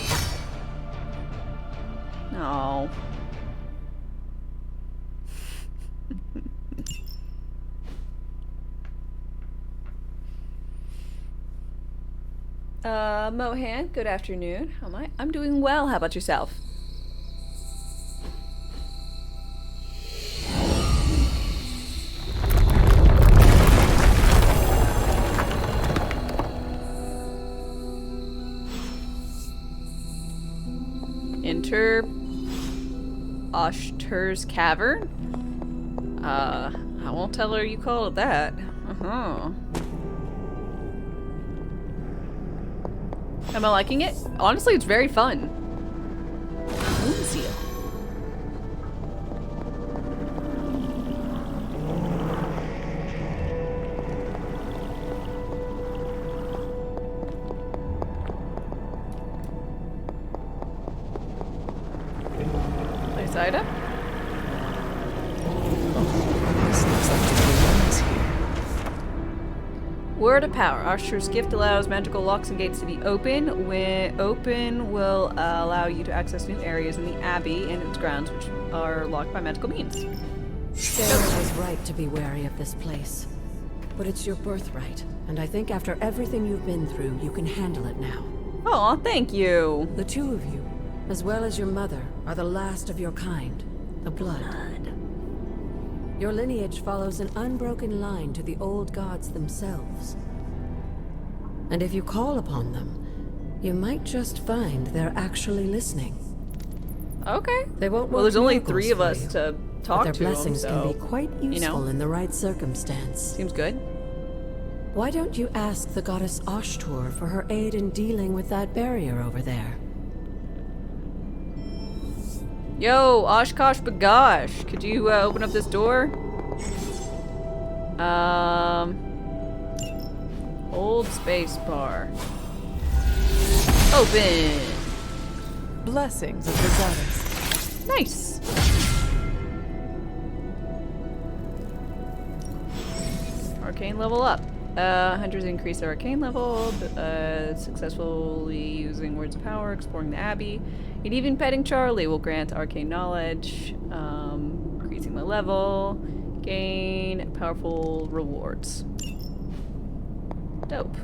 no. Mohan, good afternoon. How am I? I'm doing well. How about yourself? Enter Oshter's Cavern? I won't tell her you call it that. Am I liking it? Honestly, it's very fun. Moonseal. Nice item. Word of power. Usher's gift allows magical locks and gates to be open. When open will allow you to access new areas in the Abbey and its grounds, which are locked by magical means. Sarah was right to be wary of this place. But it's your birthright, and I think after everything you've been through, you can handle it now. Aw, thank you. The two of you, as well as your mother, are the last of your kind. The blood. Your lineage follows an unbroken line to the old gods themselves. And if you call upon them, you might just find they're actually listening. Okay. They won't. Well, there's only 3 of us to talk but to their them, blessings so, can be quite useful, you know, in the right circumstance. Seems good. Why don't you ask the goddess Ashtur for her aid in dealing with that barrier over there? Yo, Oshkosh Bagosh, could you open up this door? Old space bar. Open. Blessings of the goddess. Nice. Arcane level up. Hunters increase their arcane level, successfully using words of power, exploring the Abbey, and even petting Charlie will grant arcane knowledge, increasing my level, gain powerful rewards. Dope.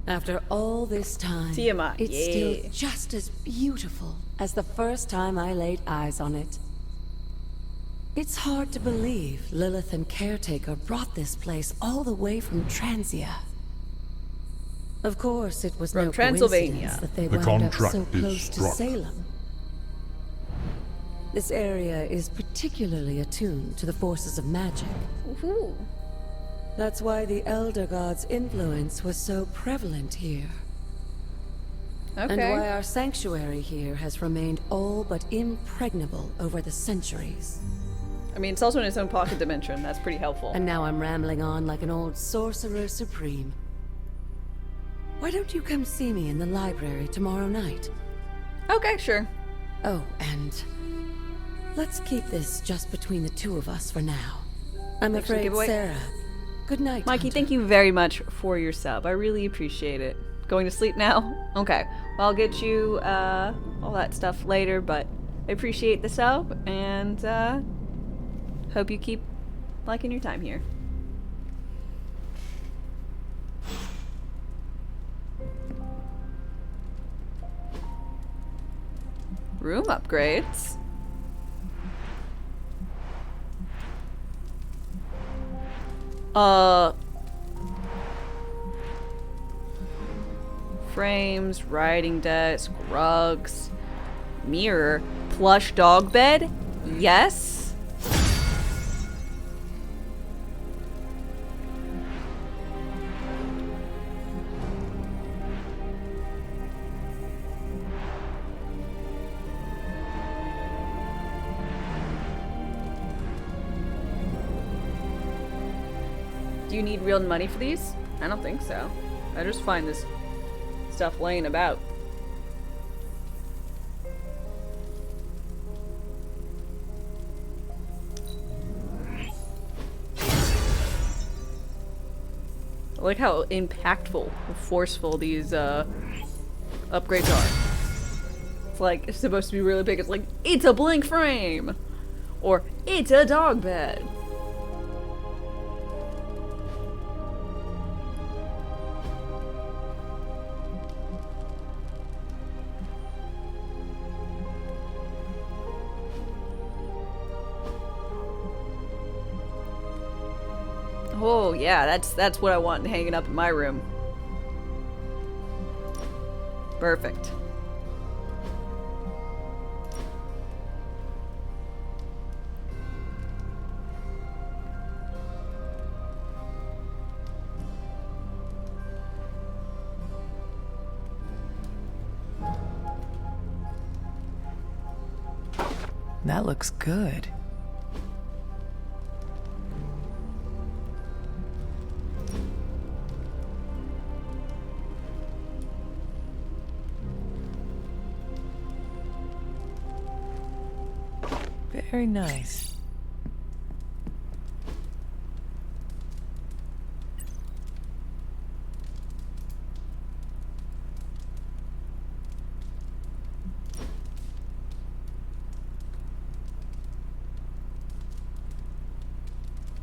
After all this time, Tiamat, it's yeah. still just as beautiful as the first time I laid eyes on it. It's hard to believe Lilith and Caretaker brought this place all the way from Transia. Of course, it was From no Transylvania. coincidence that they The wound up contract so is close to struck. Salem. This area is particularly attuned to the forces of magic. Ooh. That's why the Elder God's influence was so prevalent here. Okay. And why our sanctuary here has remained all but impregnable over the centuries. I mean, it's also in its own pocket dimension. That's pretty helpful. And now I'm rambling on like an old sorcerer supreme. Why don't you come see me in the library tomorrow night? Okay, sure. Oh, and let's keep this just between the two of us for now. I'm Thanks for the afraid giveaway. Sarah. Good night, Mikey, Hunter. thank you very much for your sub. I really appreciate it. Going to sleep now? Okay. Well, I'll get you all that stuff later, but I appreciate the sub, and hope you keep liking your time here. Room upgrades. Frames, writing desk, rugs, mirror, plush dog bed? Yes. you need real money for these? I don't think so. I just find this stuff laying about. I like how impactful and forceful these upgrades are. It's like, it's supposed to be really big. It's like, it's a blink frame! Or, it's a dog bed! Oh yeah, that's what I want hanging up in my room. Perfect. That looks good. Very nice.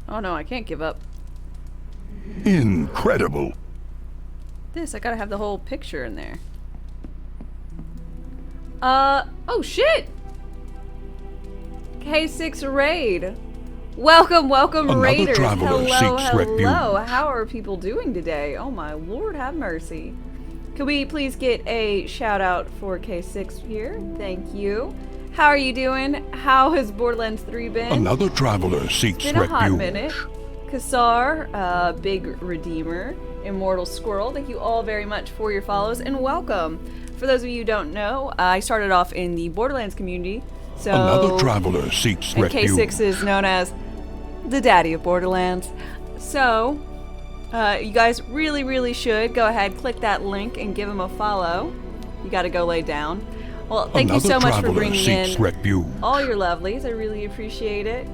Oh no, I can't give up. Incredible. This, I gotta have the whole picture in there. Oh shit! K6 Raid. Welcome, welcome, Another Raiders. traveler Hello, seeks hello. refuge. How are people doing today? Oh my lord, have mercy. Could we please get a shout out for K6 here? Thank you. How are you doing? How has Borderlands 3 been? Another traveler seeks It's been a hot refuge. minute. Kassar, Big Redeemer, Immortal Squirrel, thank you all very much for your follows and welcome. For those of you who don't know, I started off in the Borderlands community, so Another traveler seeks and refuge. K6 is known as the daddy of Borderlands. So, you guys really should go ahead, click that link, and give him a follow. You gotta go lay down. Well, thank you so much for bringing in refuge. all your lovelies. I really appreciate it.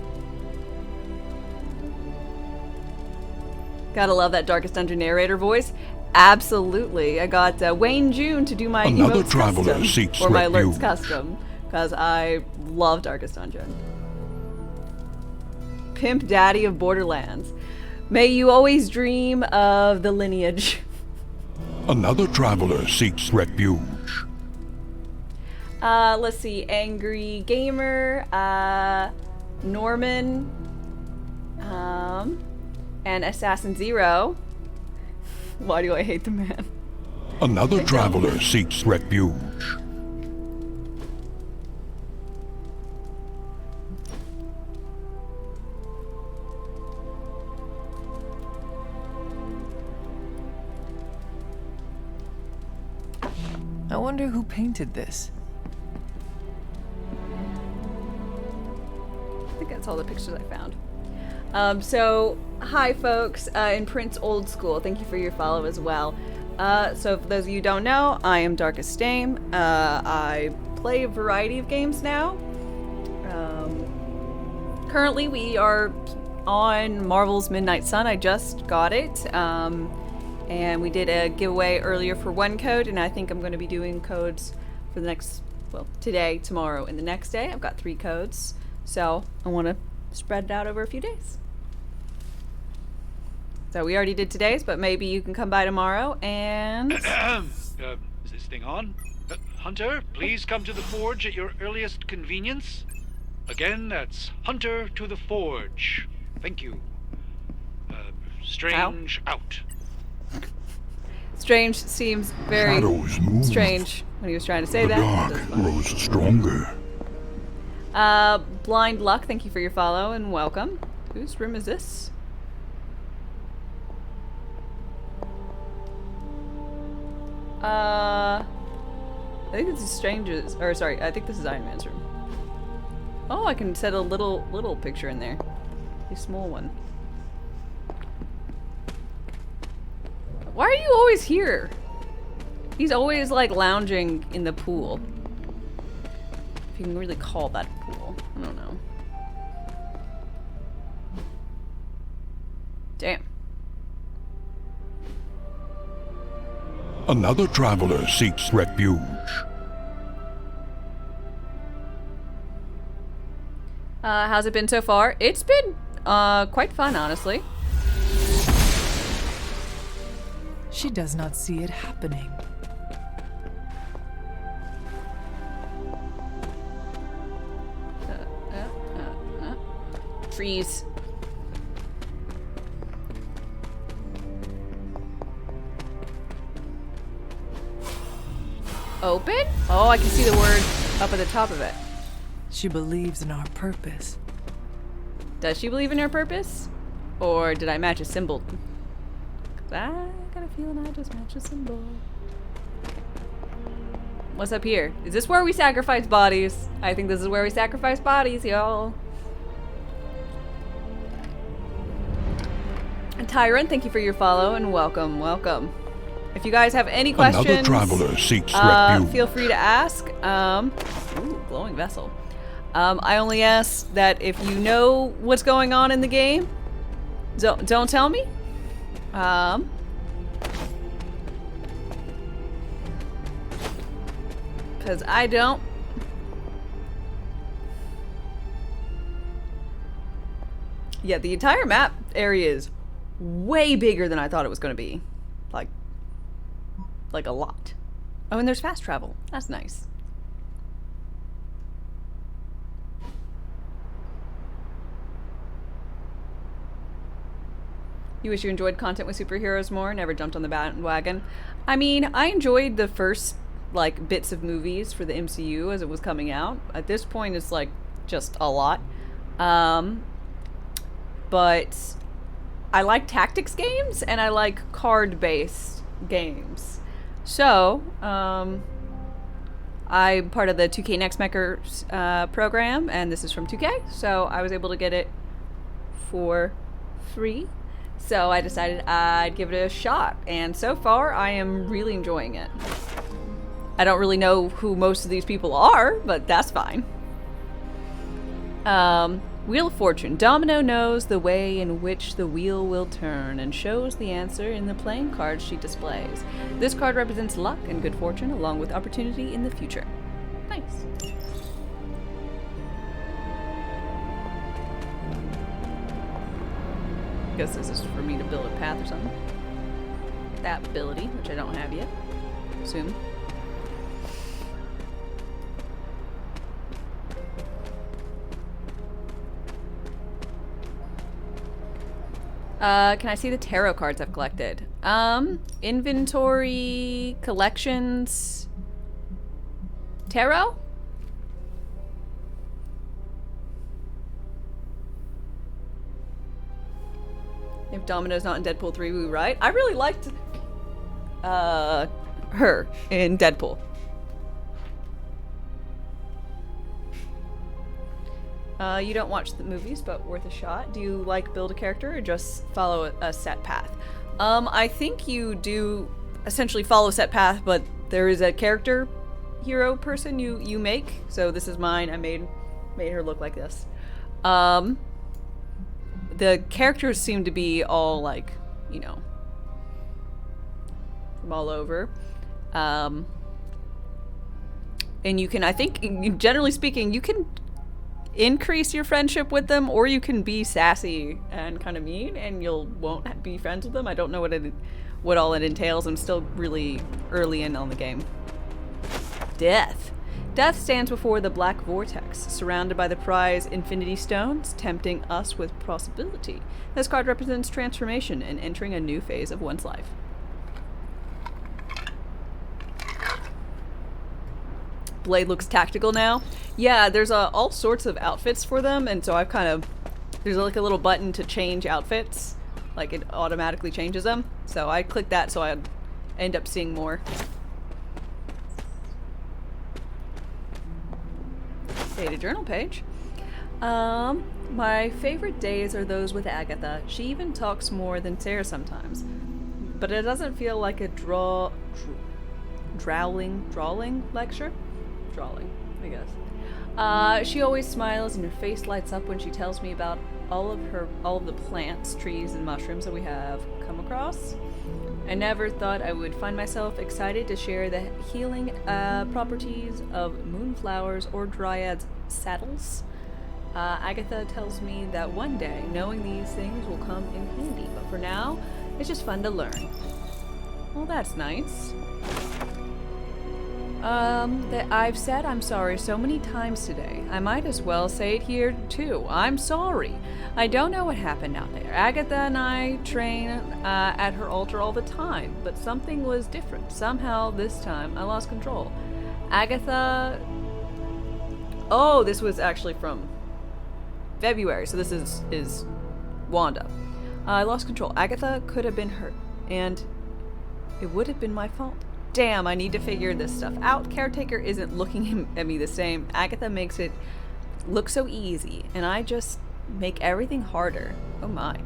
Gotta love that Darkest Dungeon narrator voice. Absolutely. I got Wayne June to do my Another emotes traveler custom, seeks or my refuge. alerts custom, because I love Darkest Dungeon. Pimp Daddy of Borderlands. May you always dream of the lineage. Another traveler seeks refuge. Let's see. Angry Gamer, Norman, and Assassin Zero. Why do I hate the man? Another traveler seeks refuge. I wonder who painted this. I think that's all the pictures I found. So, hi folks, in Prince Old School, thank you for your follow as well. So for those of you who don't know, I am darkestdame. I play a variety of games now. Currently we are on Marvel's Midnight Sun. I just got it. And we did a giveaway earlier for one code, and I think I'm going to be doing codes for the next, well, today, tomorrow, and the next day. I've got 3 codes, so I want to spread it out over a few days. So we already did today's, but maybe you can come by tomorrow and... Is this thing on? Hunter, please come to the forge at your earliest convenience. Again, that's Hunter to the forge. Thank you. Strange out. Strange seems very Shadows move. strange when he was trying to say The that. dark grows stronger. Blind Luck, thank you for your follow and welcome. Whose room is this? I think this is Strange's, or sorry, I think this is Iron Man's room. Oh, I can set a little picture in there. A small one. Why are you always here? He's always like lounging in the pool. If you can really call that a pool. I don't know. Damn. Another traveler seeks refuge. How's it been so far? It's been quite fun, honestly. She does not see it happening. Freeze. Open? Oh, I can see the word up at the top of it. She believes in our purpose. Does she believe in her purpose? Or did I match a symbol? 'Cause I got a feeling I just matched a symbol. What's up here? Is this where we sacrifice bodies? I think this is where we sacrifice bodies, y'all. Tyrant, thank you for your follow and welcome, welcome. If you guys have any questions, Another traveler seeks refuge. feel free to ask. Ooh, glowing vessel. I only ask that if you know what's going on in the game, don't tell me. Because I don't. Yeah, the entire map area is way bigger than I thought it was going to be. Like a lot. Oh, and there's fast travel. That's nice. You wish you enjoyed content with superheroes more, never jumped on the bandwagon. I mean, I enjoyed the first like bits of movies for the MCU as it was coming out. At this point it's like just a lot. But I like tactics games and I like card-based games. So, I'm part of the 2K Next Makers program, and this is from 2K, so I was able to get it for free. So I decided I'd give it a shot, and so far I am really enjoying it. I don't really know who most of these people are, but that's fine. Wheel of Fortune. Domino knows the way in which the wheel will turn and shows the answer in the playing cards she displays. This card represents luck and good fortune along with opportunity in the future. Nice. Guess this is for me to build a path or something. That ability, which I don't have yet. Assume. Can I see the tarot cards I've collected? Inventory, collections, tarot? If Domino's not in Deadpool 3, we right? I really liked her in Deadpool. You don't watch the movies, but worth a shot. Do you like build a character or just follow a set path? I think you do essentially follow a set path, but there is a character hero person you make. So this is mine. I made her look like this. The characters seem to be all like, you know, from all over. And you can, I think, generally speaking, you can increase your friendship with them, or you can be sassy and kind of mean and won't be friends with them. I don't know what all it entails. I'm still really early in on the game. Death. Death stands before the black vortex, surrounded by the prize Infinity Stones, tempting us with possibility. This card represents transformation and entering a new phase of one's life. Blade looks tactical now. Yeah, there's all sorts of outfits for them, and so I've there's like a little button to change outfits. Like it automatically changes them. So I click that so I end up seeing more. Data journal page. My favorite days are those with Agatha. She even talks more than Sarah sometimes. but it doesn't feel like a drawling lecture? Drawling, I guess. She always smiles and her face lights up when she tells me about all of the plants, trees, and mushrooms that we have come across. I never thought I would find myself excited to share the healing properties of moonflowers or dryads' saddles. Agatha tells me that one day knowing these things will come in handy, but for now, it's just fun to learn. Well, that's nice. That I've said I'm sorry so many times today. I might as well say it here too. I'm sorry. I don't know what happened out there. Agatha and I train at her altar all the time, but something was different. Somehow this time I lost control. Agatha... Oh, this was actually from February, so this is Wanda. I lost control. Agatha could have been hurt, and it would have been my fault. Damn, I need to figure this stuff out. Caretaker isn't looking at me the same. Agatha makes it look so easy, and I just make everything harder. Oh my.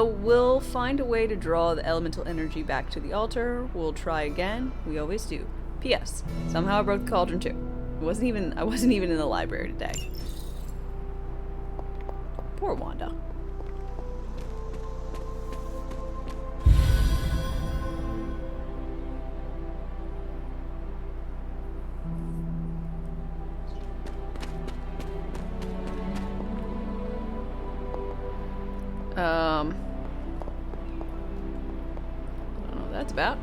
We'll find a way to draw the elemental energy back to the altar. We'll try again. We always do. P.S. Somehow I broke the cauldron too. I wasn't even in the library today. Poor Wanda. I don't know what that's about.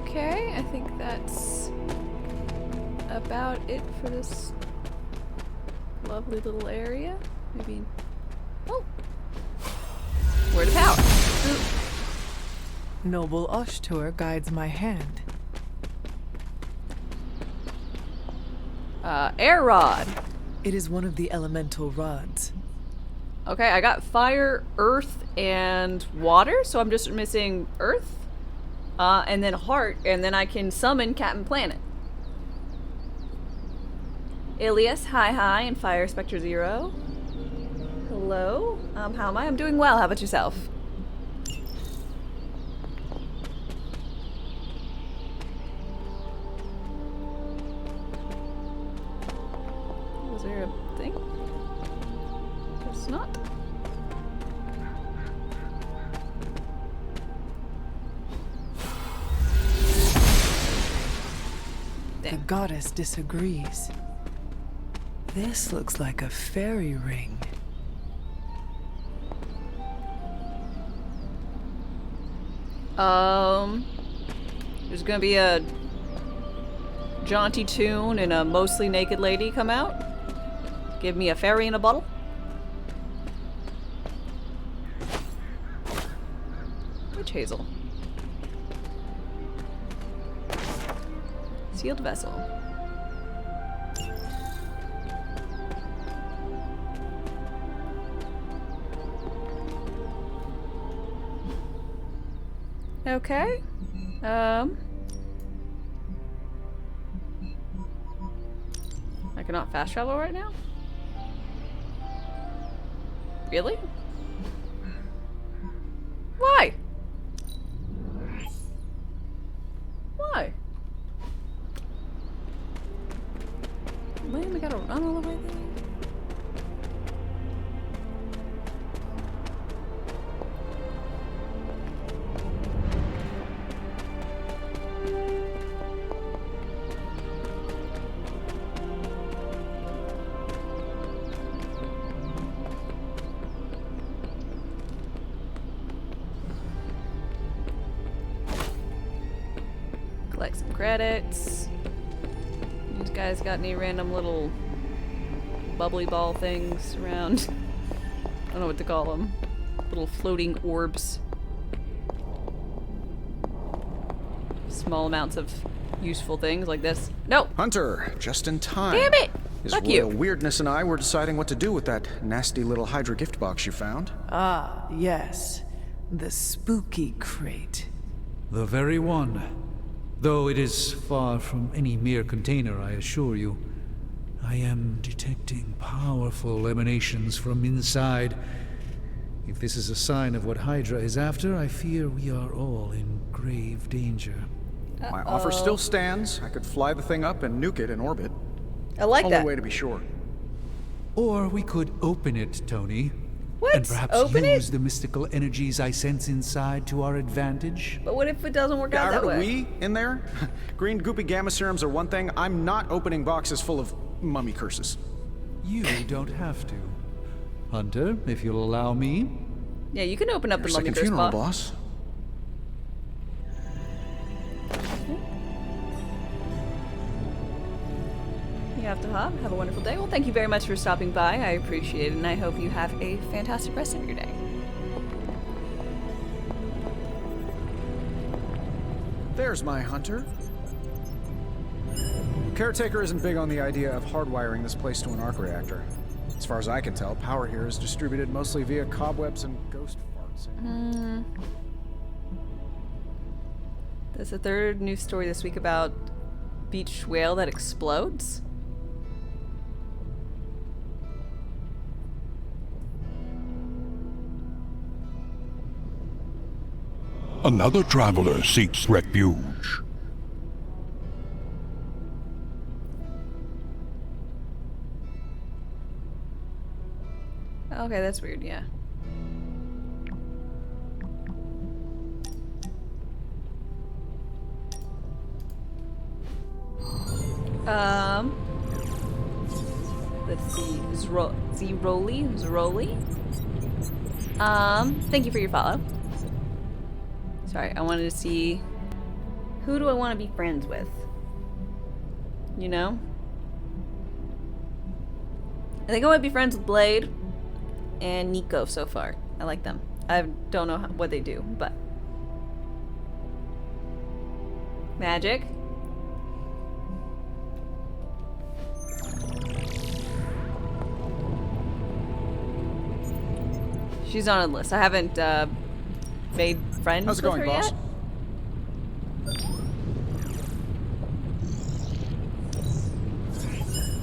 Okay, I think that's about it for this lovely little area. Maybe... Oh! Word of power. Noble Ashtur guides my hand. Air rod. It is one of the elemental rods. Okay, I got fire, earth, and water, so I'm just missing earth. And then heart, and then I can summon Captain Planet. Ilias, hi, and Fire Spectre Zero. Hello. How am I? I'm doing well. How about yourself? Was there a thing? Guess not. The goddess disagrees. This looks like a fairy ring. There's gonna be a jaunty tune and a mostly naked lady come out. Give me a fairy in a bottle. Witch hazel. Sealed vessel. Okay. I cannot fast travel right now? Really? Why? Why? Man, we gotta run all the way there? Collect some credits. These guys got any random little bubbly ball things around? I don't know what to call them. Little floating orbs. Small amounts of useful things like this. No! Hunter, just in time. Damn it! His Fuck royal you. weirdness and I were deciding what to do with that nasty little Hydra gift box you found. Ah, yes. The spooky crate. The very one. Though it is far from any mere container, I assure you. I am detecting powerful emanations from inside. If this is a sign of what Hydra is after, I fear we are all in grave danger. My offer still stands. I could fly the thing up and nuke it in orbit. I like Only that. way to be sure. Or we could open it, Tony. What? And perhaps Open use it? the mystical energies I sense inside to our advantage. But what if it doesn't work Yeah, out I that heard a way? we in there. Green goopy gamma serums are one thing. I'm not opening boxes full of mummy curses. You don't have to. Hunter, if you'll allow me. Yeah, you can open up Your the mummy second curse funeral, box. boss. You have to have a wonderful day. Well, thank you very much for stopping by. I appreciate it, and I hope you have a fantastic rest of your day. There's my hunter. Caretaker isn't big on the idea of hardwiring this place to an arc reactor. As far as I can tell, power here is distributed mostly via cobwebs and ghost farts. There's a third news story this week about beach whale that explodes. Another traveler seeks refuge. Okay, that's weird, yeah. Let's see, Zroli. Thank you for your follow. Sorry, I wanted to see who do I want to be friends with? You know? I think I want to be friends with Blade and Nico so far. I like them. I don't know what they do, but magic. She's on a list. I haven't made friends How's it with going, her boss? yet.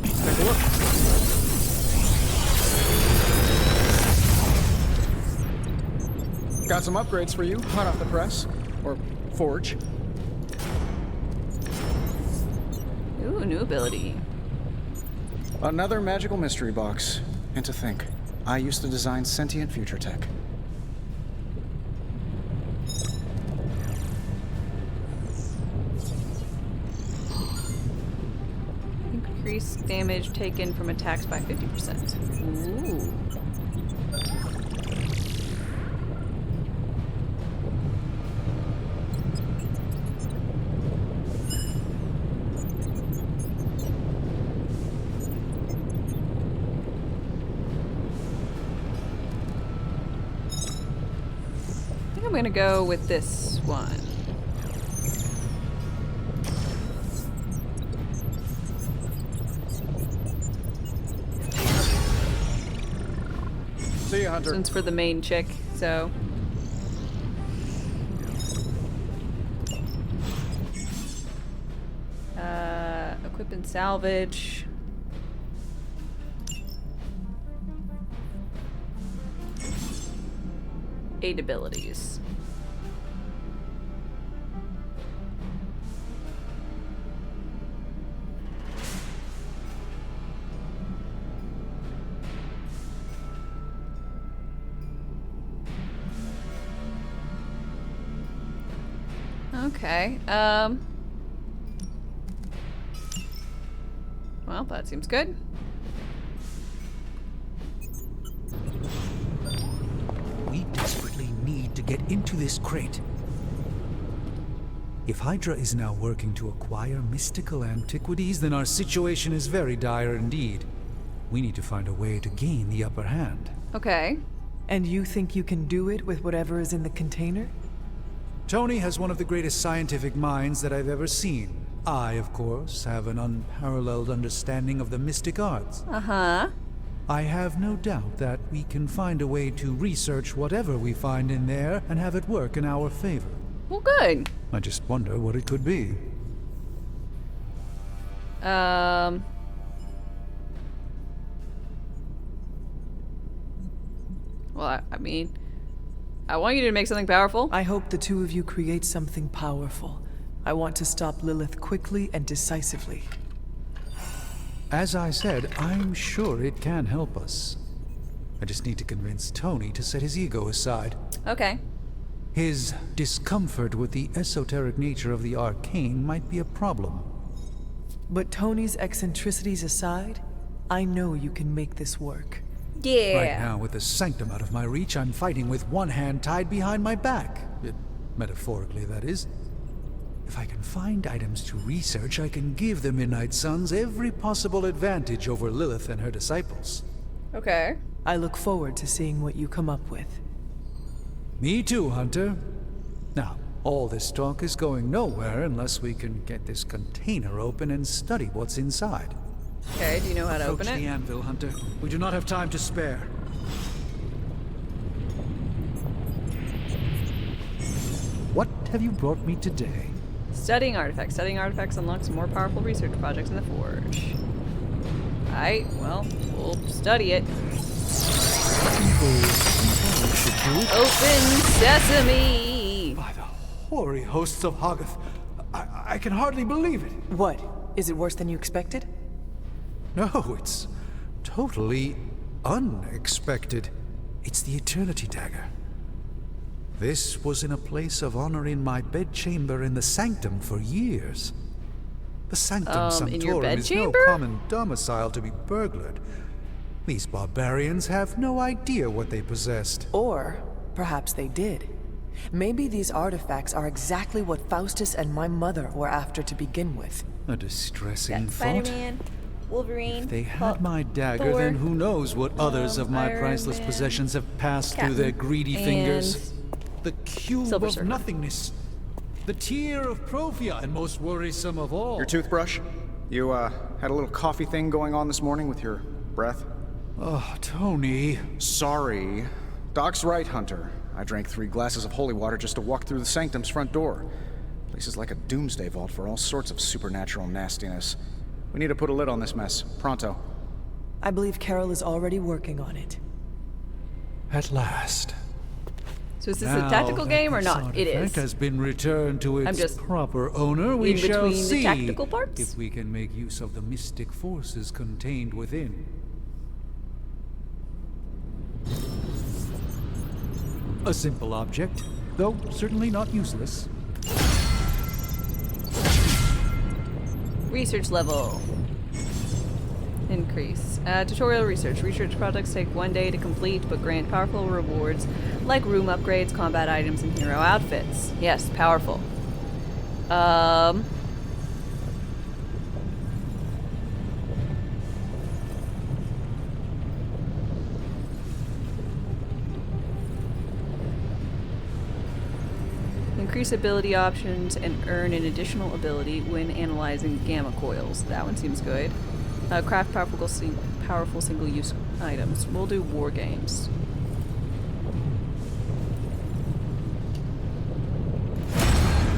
Take a look. Got some upgrades for you, hot off the press. Or forge. Ooh, new ability. Another magical mystery box. And to think, I used to design sentient future tech. Increase damage taken from attacks by 50%. Ooh. I think I'm gonna go with this one. See ya, Hunter. This one's for the main chick, so. Equip and salvage. Eight abilities. Okay, well, that seems good. We desperately need to get into this crate. If Hydra is now working to acquire mystical antiquities, then our situation is very dire indeed. We need to find a way to gain the upper hand. Okay. And you think you can do it with whatever is in the container? Tony has one of the greatest scientific minds that I've ever seen. I, of course, have an unparalleled understanding of the mystic arts. Uh-huh. I have no doubt that we can find a way to research whatever we find in there and have it work in our favor. Well, good. I just wonder what it could be. Well, I mean, I want you to make something powerful. I hope the two of you create something powerful. I want to stop Lilith quickly and decisively. As I said, I'm sure it can help us. I just need to convince Tony to set his ego aside. Okay. His discomfort with the esoteric nature of the arcane might be a problem. But Tony's eccentricities aside, I know you can make this work. Yeah. Right now, with the sanctum out of my reach, I'm fighting with one hand tied behind my back. Metaphorically, that is. If I can find items to research, I can give the Midnight Suns every possible advantage over Lilith and her disciples. Okay. I look forward to seeing what you come up with. Me too, Hunter. Now, all this talk is going nowhere unless we can get this container open and study what's inside. Okay, do you know how to Approach open it? the anvil, Hunter. We do not have time to spare. What have you brought me today? Studying artifacts. Studying artifacts unlocks more powerful research projects in the Forge. Alright, well, we'll study it. Open sesame! By the hoary hosts of Hoggoth, I can hardly believe it. What? Is it worse than you expected? No, it's totally unexpected. It's the Eternity Dagger. This was in a place of honor in my bedchamber in the Sanctum for years. The Sanctum Sanctorum is no common domicile to be burglared. These barbarians have no idea what they possessed. Or perhaps they did. Maybe these artifacts are exactly what Faustus and my mother were after to begin with. A distressing thought. Spider-Man, Wolverine. If they had my dagger, then who knows what others of my priceless possessions have passed through their greedy fingers. The cube of nothingness. The tear of Profia, and most worrisome of all. Your toothbrush? You, had a little coffee thing going on this morning with your breath? Oh, Tony. Sorry. Doc's right, Hunter. I drank 3 glasses of holy water just to walk through the Sanctum's front door. Place is like a doomsday vault for all sorts of supernatural nastiness. We need to put a lid on this mess. Pronto. I believe Carol is already working on it. At last. So is this a tactical game or not? It is. Has been returned to its just proper owner. We shall see the tactical parts? if we can make use of the mystic forces contained within. A simple object, though certainly not useless. Research level. Increase. Tutorial research. Research projects take 1 day to complete, but grant powerful rewards like room upgrades, combat items, and hero outfits. Yes, powerful. Increase ability options and earn an additional ability when analyzing gamma coils. That one seems good. Craft powerful single-use items. We'll do war games.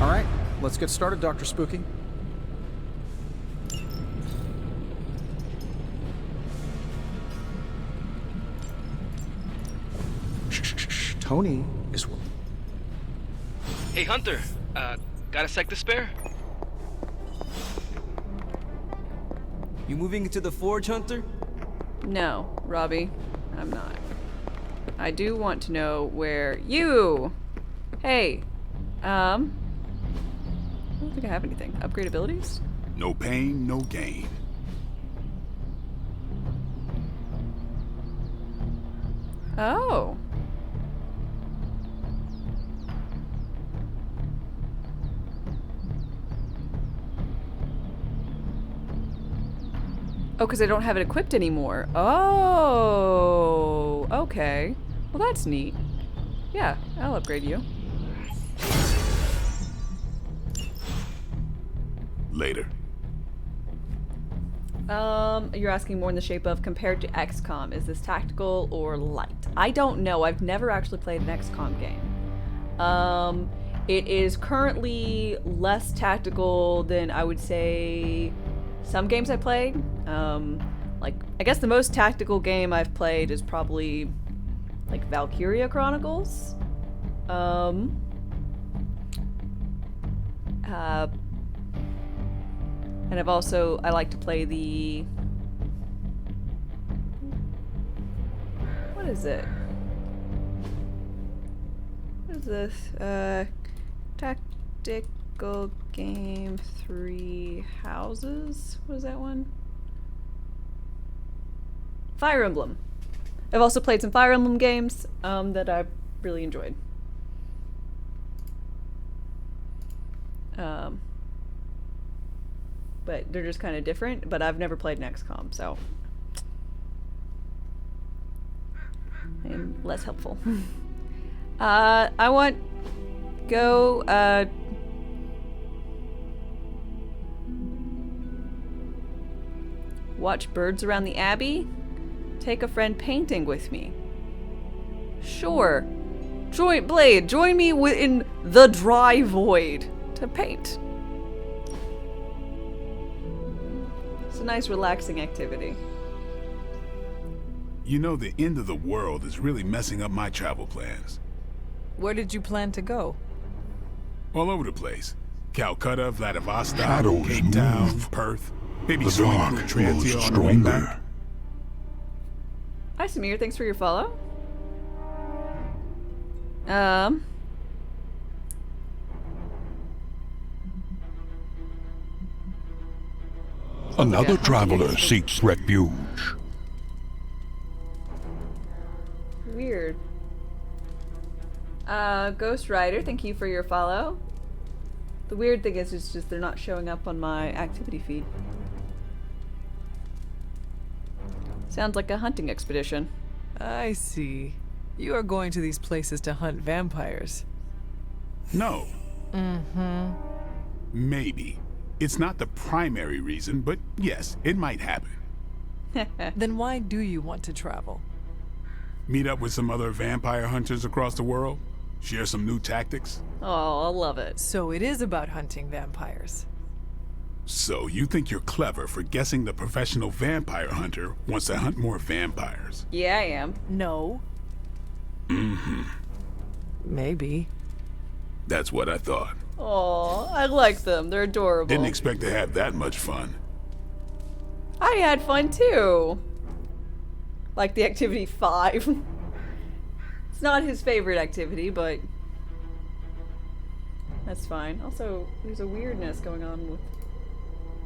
All right, let's get started, Dr. Spooky. Shh. Tony is... Hey, Hunter. Got a sec to spare? You moving into the Forge, Hunter? No, Robbie, I'm not. I do want to know where you... Hey, I don't think I have anything. Upgrade abilities? No pain, no gain. Oh. Oh, because I don't have it equipped anymore. Oh, okay. Well, that's neat. Yeah, I'll upgrade you. Later. You're asking more in the shape of compared to XCOM. Is this tactical or light? I don't know. I've never actually played an XCOM game. It is currently less tactical than I would say some games I played. Like, I guess the most tactical game I've played is probably like Valkyria Chronicles. And I like to play the, what is it? What is this? Tactical game 3 Houses? What is that one? Fire Emblem. I've also played some Fire Emblem games that I've really enjoyed. But they're just kind of different, but I've never played an XCOM, so I'm less helpful. I want go watch birds around the Abbey. Take a friend painting with me. Sure. Join me in the dry void to paint. It's a nice relaxing activity. You know, the end of the world is really messing up my travel plans. Where did you plan to go? All over the place. Calcutta, Vladivostok, Shadows Cape Town, move. Perth. Maybe The swing dark through Transia grows on the way stronger. back. Hi Samir, thanks for your follow. Another traveler seeks refuge. Weird. Ghost Rider, thank you for your follow. The weird thing is it's just they're not showing up on my activity feed. Sounds like a hunting expedition. I see. You are going to these places to hunt vampires. No. Mm-hmm. Maybe. It's not the primary reason, but yes, it might happen. Then why do you want to travel? Meet up with some other vampire hunters across the world. Share some new tactics. Oh, I love it. So it is about hunting vampires. So you think you're clever for guessing the professional vampire hunter wants to hunt more vampires? Yeah, I am. No. Mm-hmm. Maybe. That's what I thought. Oh, I like them. They're adorable. Didn't expect to have that much fun. I had fun too. Like the activity 5. It's not his favorite activity, but that's fine. Also, there's a weirdness going on with...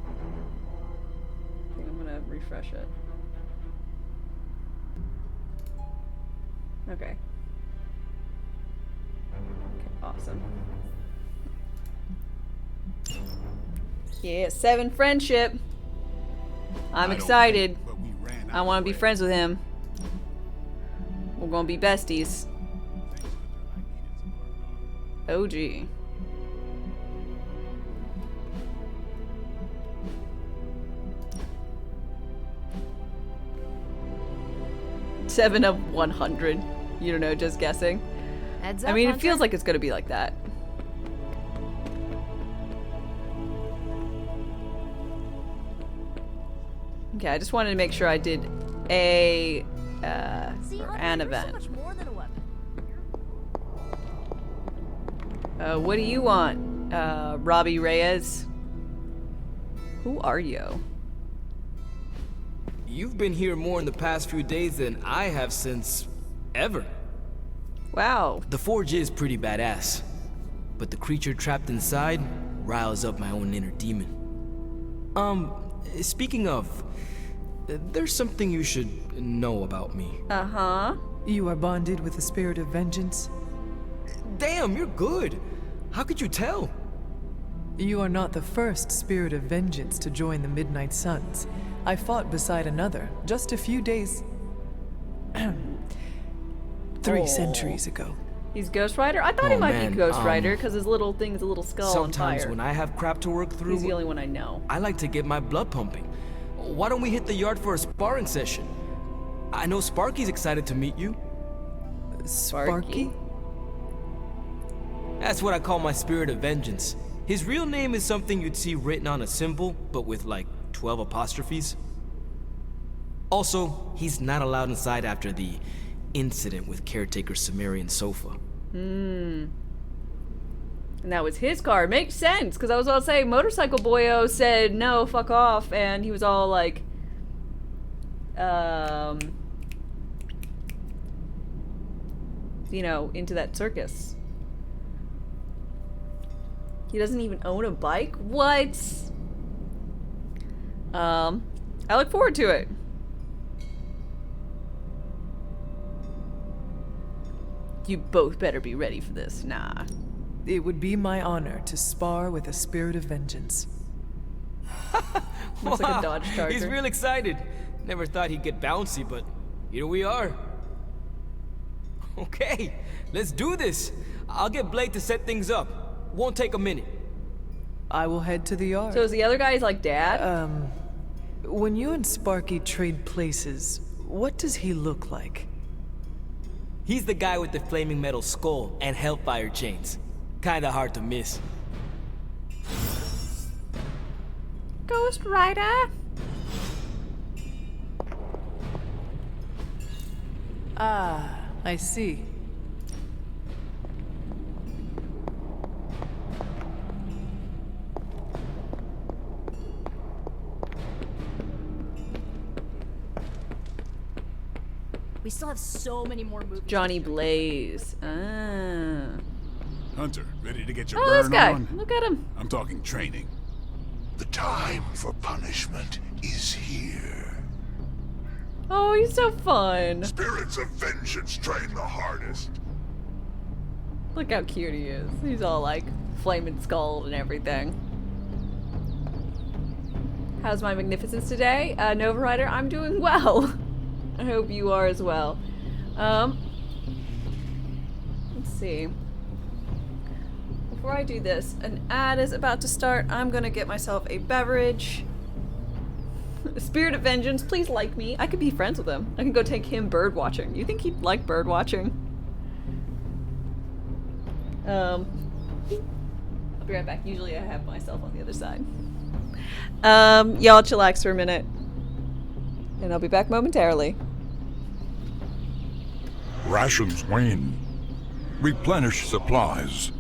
I think I'm gonna refresh it. Okay. Okay, awesome. Yeah, 7 friendship. I'm excited. I want to be friends with him. We're gonna be besties. OG. Seven of 100. You don't know, just guessing. Heads I up, mean, it Hunter. feels like it's gonna be like that. Okay, I just wanted to make sure I did a or an event. What do you want, Robbie Reyes? Who are you? You've been here more in the past few days than I have since ever. Wow. The forge is pretty badass, but the creature trapped inside riles up my own inner demon. Speaking of, there's something you should know about me. Uh-huh. You are bonded with the spirit of vengeance? Damn, you're good. How could you tell? You are not the first spirit of vengeance to join the Midnight Suns. I fought beside another just a few days... 3 centuries ago. He's Ghost Rider? I thought he might be Ghost Rider because his little thing's a little skull on fire. Sometimes when I have crap to work through, He's the only one I know. I like to get my blood pumping. Why don't we hit the yard for a sparring session? I know Sparky's excited to meet you. Sparky? That's what I call my spirit of vengeance. His real name is something you'd see written on a symbol, but with like 12 apostrophes. Also, he's not allowed inside after the incident with caretaker Sumerian Sofa. And that was his car. Makes sense, because I was about to say, Motorcycle Boyo said, no, fuck off, and he was all like, you know, into that circus. He doesn't even own a bike? What? I look forward to it. You both better be ready for this. Nah. It would be my honor to spar with a spirit of vengeance. Looks like a Dodge Charger. He's real excited. Never thought he'd get bouncy, but here we are. Okay, let's do this. I'll get Blake to set things up. Won't take a minute. I will head to the yard. So is the other guy his, like, dad? When you and Sparky trade places, what does he look like? He's the guy with the flaming metal skull and hellfire chains. Kinda hard to miss. Ghost Rider? Ah, I see. We still have so many more movies. Johnny Blaze. Ah. Hunter, ready to get your Oh, burn this guy. on? Look at him. I'm talking training. The time for punishment is here. Oh, he's so fun. Spirits of vengeance train the hardest. Look how cute he is. He's all like flaming skulled and everything. How's my magnificence today? Nova Rider, I'm doing well. I hope you are as well. Let's see. Before I do this, an ad is about to start. I'm gonna get myself a beverage. Spirit of Vengeance, please like me. I could be friends with him. I can go take him bird watching. You think he'd like bird watching? I'll be right back. Usually I have myself on the other side. Y'all chillax for a minute. And I'll be back momentarily. Rations wane. Replenish supplies.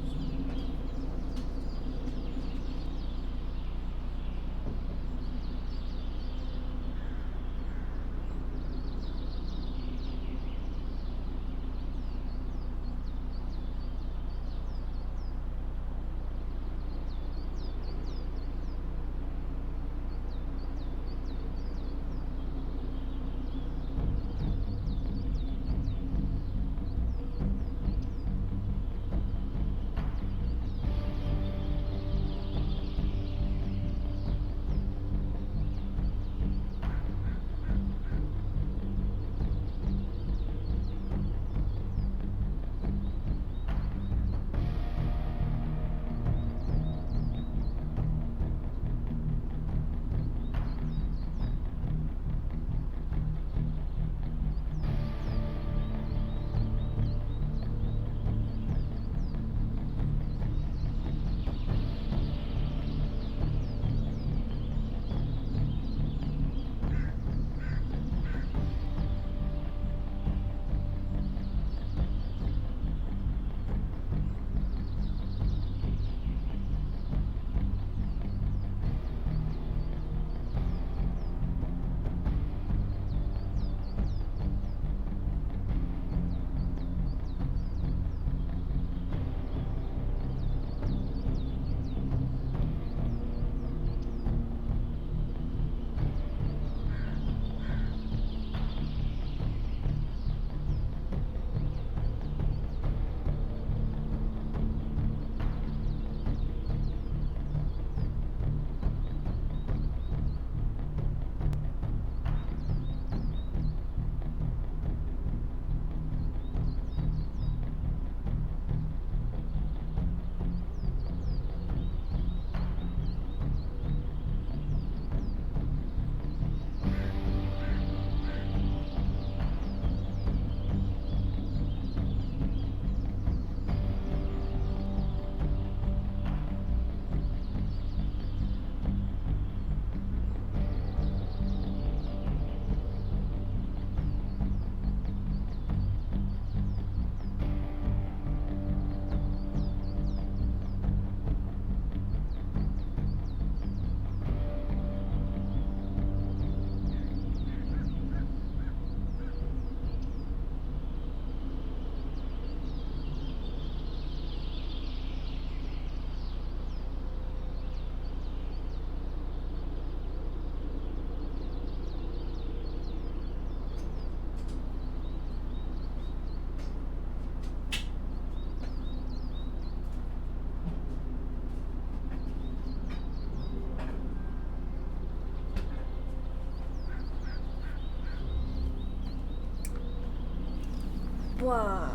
quoi?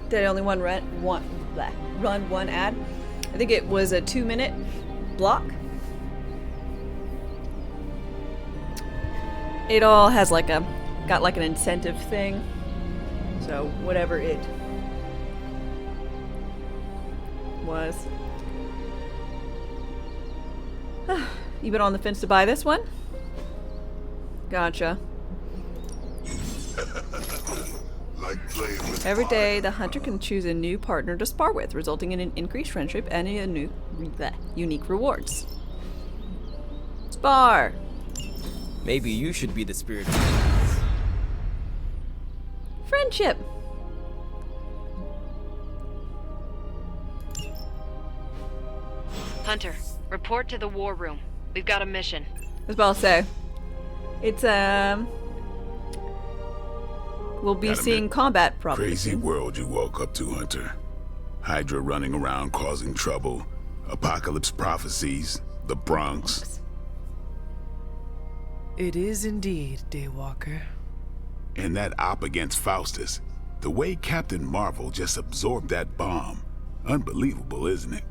Did I only run one ad? I think it was a 2-minute block. It all has like got like an incentive thing. So whatever it was. You been on the fence to buy this one? Gotcha. Every day, the hunter can choose a new partner to spar with, resulting in an increased friendship and unique rewards. Spar! Maybe you should be the spirit. Friendship! Hunter, report to the war room. We've got a mission. I was about to say. It's, we'll be seeing combat probably. Crazy world you woke up to, Hunter. Hydra running around causing trouble. Apocalypse prophecies. The Bronx. It is indeed, Daywalker. And that op against Faustus. The way Captain Marvel just absorbed that bomb. Unbelievable, isn't it?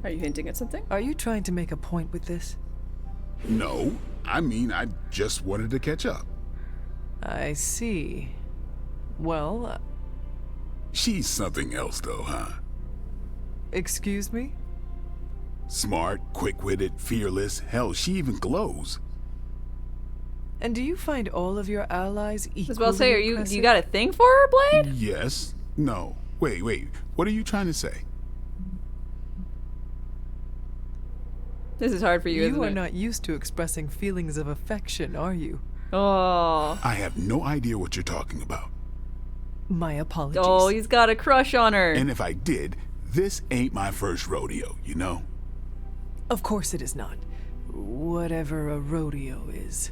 Are you hinting at something? Are you trying to make a point with this? No. I mean, I just wanted to catch up. I see. Well... She's something else, though, huh? Excuse me? Smart, quick-witted, fearless. Hell, she even glows. And do you find all of your allies equally I was about to say, impressive? you got a thing for her, Blade? Yes. No. Wait. What are you trying to say? This is hard for you, isn't it? You are not used to expressing feelings of affection, are you? Oh. I have no idea what you're talking about. My apologies. Oh, he's got a crush on her. And if I did, this ain't my first rodeo, you know? Of course it is not. Whatever a rodeo is.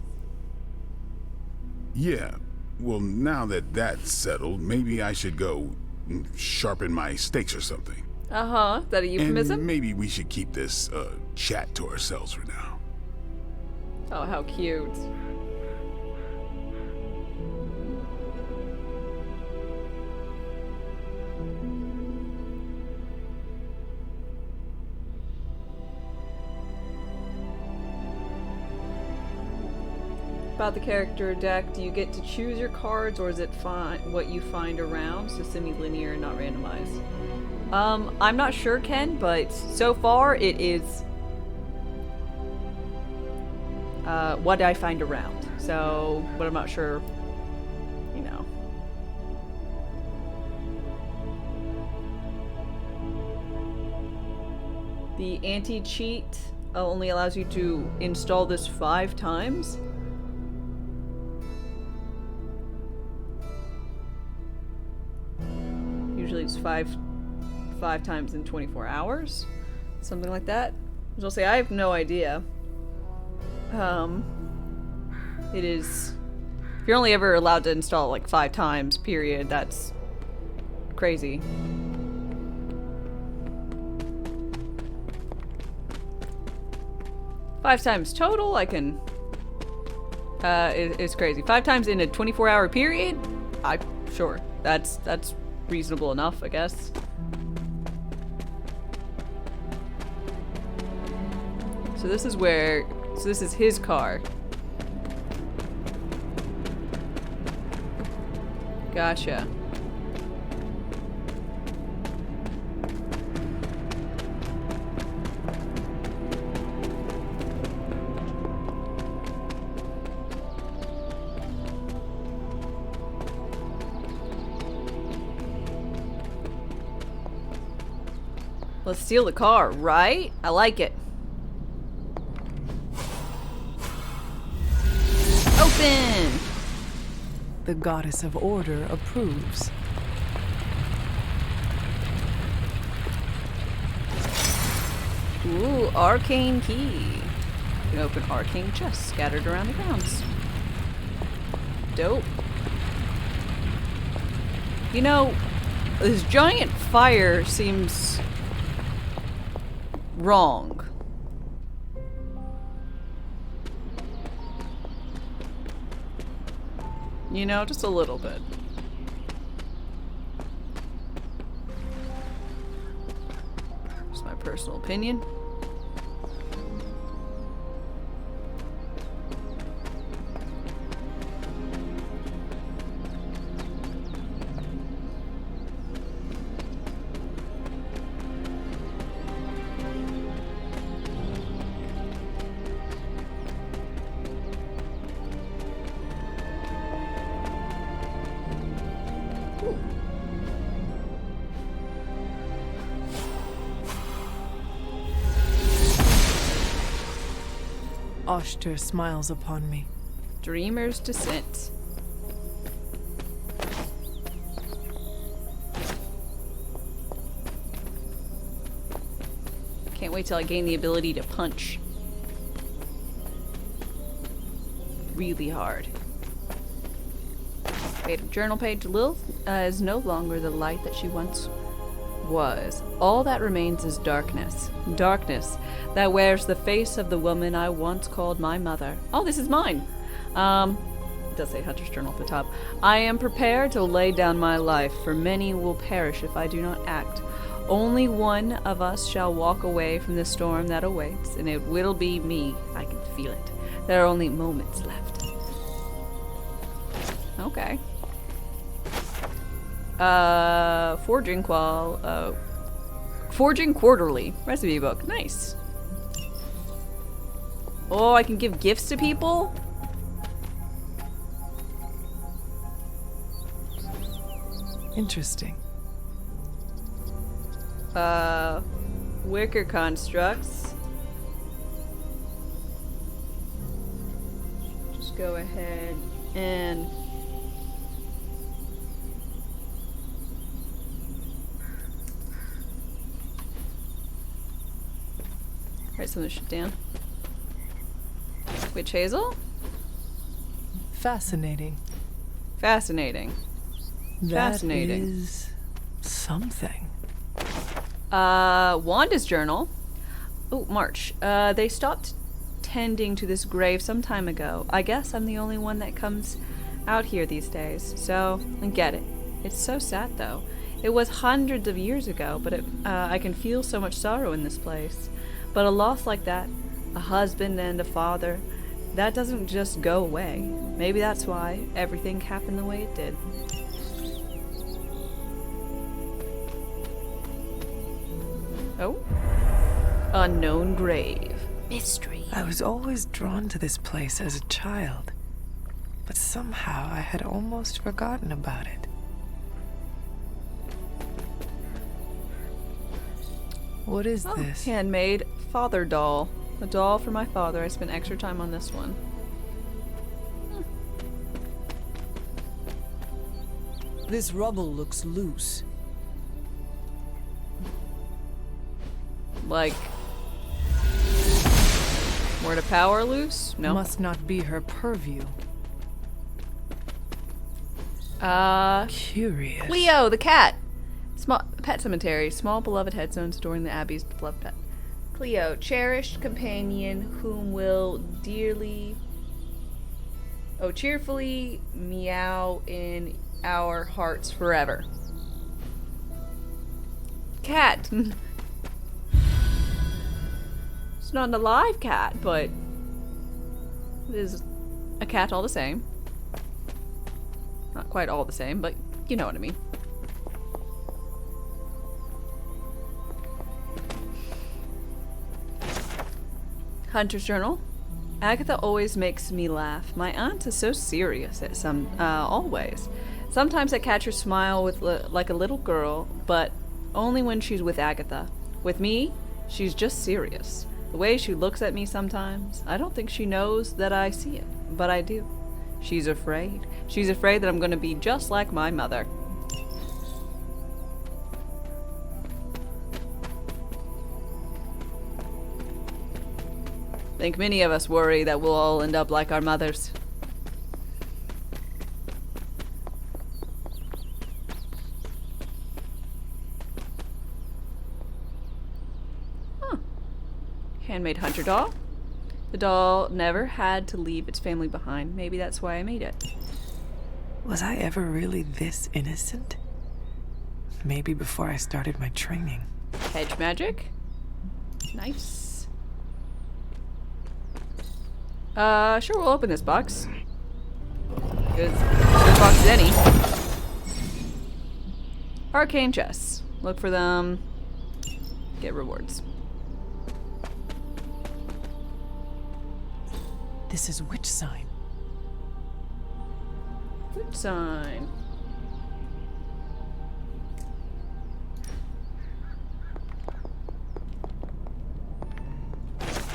Yeah. Well, now that that's settled, maybe I should go sharpen my stakes or something. Uh-huh. Is that a euphemism? And maybe we should keep this chat to ourselves for now. Oh, how cute. About the character deck, do you get to choose your cards, or is it what you find around, so semi-linear and not randomized? I'm not sure, Ken, but so far it is what I find around. So, but I'm not sure, you know. The anti-cheat only allows you to install this 5 times. Usually it's five times in 24 hours, something like that. I'll say I have no idea. It is. If you're only ever allowed to install like 5 times, period, that's crazy. Five times total, I can. It's crazy. 5 times in a 24-hour period, sure. That's reasonable enough, I guess. So this is where. So this is his car. Gotcha. Let's steal the car, right? I like it. Open! the goddess of order approves. Ooh, arcane key. You can open arcane chests scattered around the grounds. Dope. You know, this giant fire seems wrong. You know, just a little bit. Just my personal opinion. Oshter smiles upon me. Dreamer's Descent. Can't wait till I gain the ability to punch really hard. Fate journal page. Lilith is no longer the light that she once was. All that remains is darkness. Darkness that wears the face of the woman I once called my mother. Oh, this is mine. It does say Hunter's Journal at the top. I am prepared to lay down my life, for many will perish if I do not act. Only one of us shall walk away from the storm that awaits, and it will be me. I can feel it. There are only moments left. Okay. Forging Quarterly recipe book. Nice. Oh, I can give gifts to people? Interesting. Wicker constructs. Just go ahead and write some of this shit down. Witch hazel? Fascinating. Fascinating. Fascinating. That is something. Wanda's journal. Oh, March. They stopped tending to this grave some time ago. I guess I'm the only one that comes out here these days, so I get it. It's so sad, though. It was hundreds of years ago, but I can feel so much sorrow in this place. But a loss like that, a husband and a father, that doesn't just go away. Maybe that's why everything happened the way it did. Oh. Unknown grave. Mystery. I was always drawn to this place as a child, but somehow I had almost forgotten about it. What is this? Handmade father doll. A doll for my father. I spent extra time on this one. This rubble looks loose. Like, word of power loose? No. Must not be her purview. Curious. Cleo, the cat. Small pet cemetery. Small beloved headstones adoring the Abbey's beloved pet. Cleo, cherished companion whom will cheerfully meow in our hearts forever. Cat. It's not an alive cat, but it is a cat all the same. Not quite all the same, but you know what I mean. Hunter's Journal. Agatha always makes me laugh. My aunt is so serious at always. Sometimes I catch her smile with like a little girl, but only when she's with Agatha. With me, she's just serious. The way she looks at me sometimes, I don't think she knows that I see it, but I do. She's afraid. She's afraid that I'm gonna be just like my mother. I think many of us worry that we'll all end up like our mothers. Huh. Handmade hunter doll. The doll never had to leave its family behind. Maybe that's why I made it. Was I ever really this innocent? Maybe before I started my training. Hedge magic. Nice. Sure, we'll open this box. Good box as any. Arcane chests. Look for them. Get rewards. This is which sign? Which sign?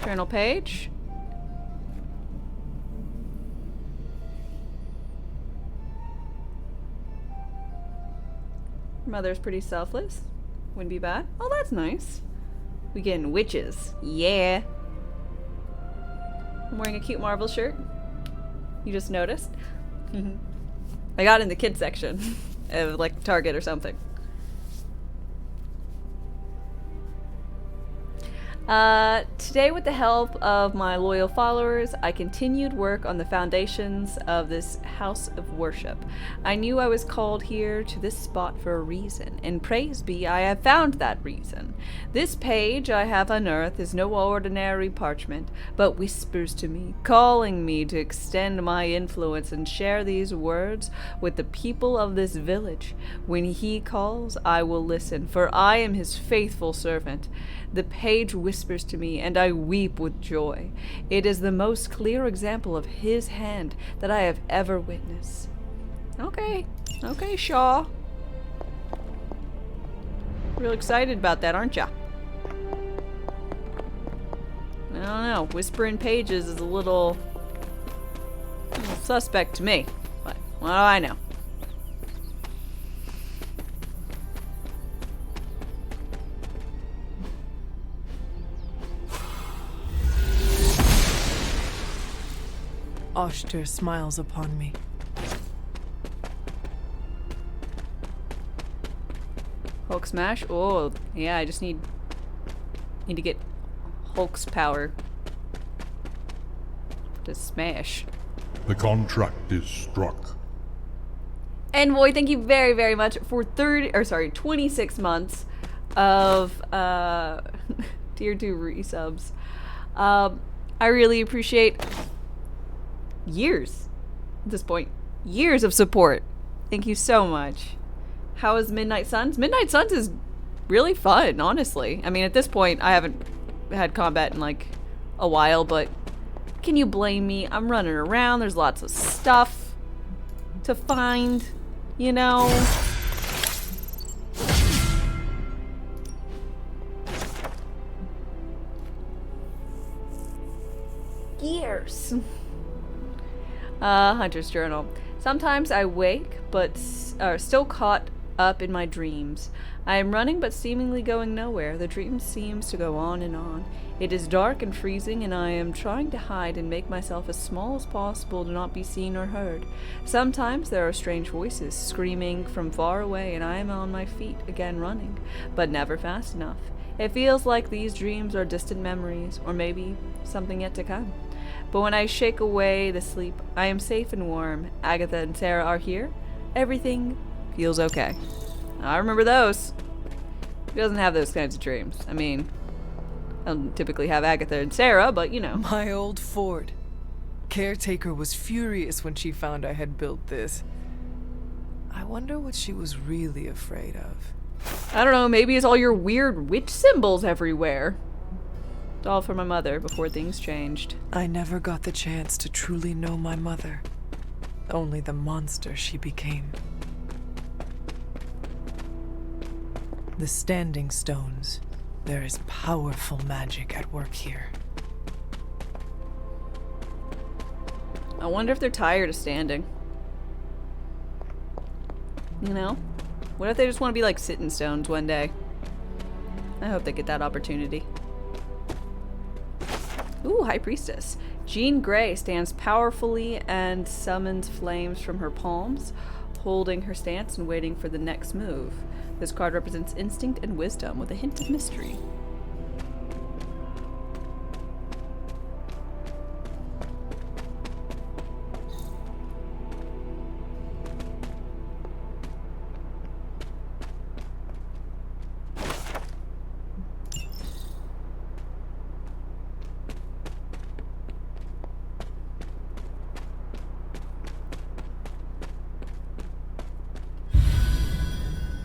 Journal page. Mother's pretty selfless. Wouldn't be bad. Oh, that's nice. We getting witches. Yeah. I'm wearing a cute Marvel shirt. You just noticed? I got in the kids section of like Target or something. Today, with the help of my loyal followers, I continued work on the foundations of this house of worship. I knew I was called here to this spot for a reason, and praise be, I have found that reason. This page I have unearthed is no ordinary parchment, but whispers to me, calling me to extend my influence and share these words with the people of this village. When he calls, I will listen, for I am his faithful servant. The page whispers to me, and I weep with joy. It is the most clear example of his hand that I have ever witnessed. Okay. Okay, Shaw. Real excited about that, aren't ya? I don't know. Whispering pages is a little suspect to me. But what do I know? Oster smiles upon me. Hulk smash? Oh, yeah, I just need to get Hulk's power to smash. The contract is struck. And boy, thank you very, very much for 26 months of tier 2 resubs. I really appreciate years at this point. Years of support. Thank you so much. How is Midnight Suns? Midnight Suns is really fun, honestly. I mean, at this point, I haven't had combat in like a while, but can you blame me? I'm running around. There's lots of stuff to find, you know? Years. Hunter's Journal. Sometimes I wake, but are still caught up in my dreams. I am running, but seemingly going nowhere. The dream seems to go on and on. It is dark and freezing, and I am trying to hide and make myself as small as possible to not be seen or heard. Sometimes there are strange voices screaming from far away, and I am on my feet again running, but never fast enough. It feels like these dreams are distant memories, or maybe something yet to come. But when I shake away the sleep, I am safe and warm. Agatha and Sarah are here. Everything feels okay. I remember those. Who doesn't have those kinds of dreams? I mean, I don't typically have Agatha and Sarah, but you know. My old Ford. Caretaker was furious when she found I had built this. I wonder what she was really afraid of. I don't know, maybe it's all your weird witch symbols everywhere. It's all for my mother before things changed. I never got the chance to truly know my mother. Only the monster she became. The Standing Stones. There is powerful magic at work here. I wonder if they're tired of standing. You know? What if they just want to be like sitting stones one day? I hope they get that opportunity. Ooh, High Priestess. Jean Grey stands powerfully and summons flames from her palms, holding her stance and waiting for the next move. This card represents instinct and wisdom with a hint of mystery.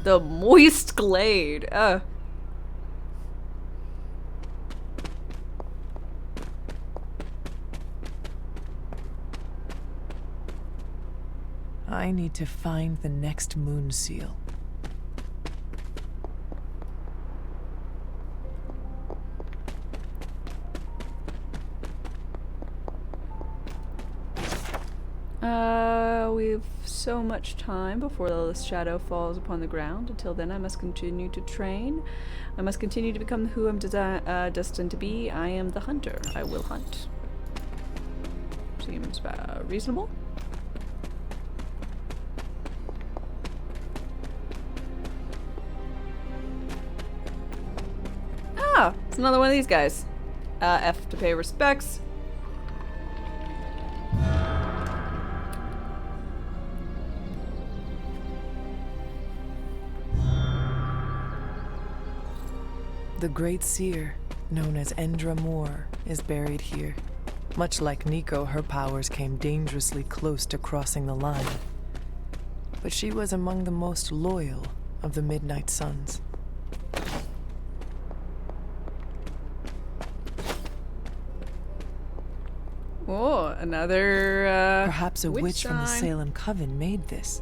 The moist glade. I need to find the next moon seal. We've so much time before the shadow falls upon the ground. Until then, I must continue to train. I must continue to become who I'm destined to be. I am the hunter. I will hunt. Seems reasonable. Ah, it's another one of these guys. F to pay respects. The Great Seer, known as Endra Moore, is buried here. Much like Nico, her powers came dangerously close to crossing the line. But she was among the most loyal of the Midnight Suns. Oh, another, Perhaps a witch from the sign. Salem Coven made this.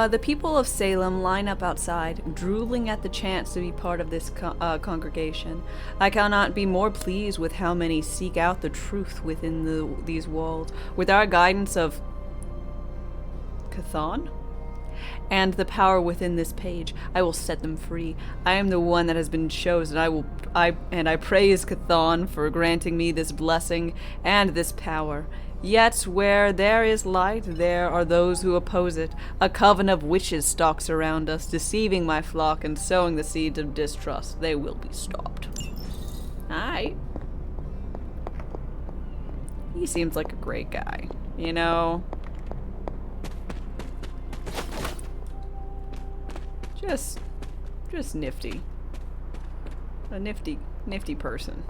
The people of Salem line up outside, drooling at the chance to be part of this congregation. I cannot be more pleased with how many seek out the truth within these walls. With our guidance of Chthon and the power within this page, I will set them free. I am the one that has been chosen. I praise Chthon for granting me this blessing and this power. Yet where there is light, there are those who oppose it. A coven of witches stalks around us, deceiving my flock and sowing the seeds of distrust. They will be stopped. Alright. He seems like a great guy, you know? Just nifty. A nifty person.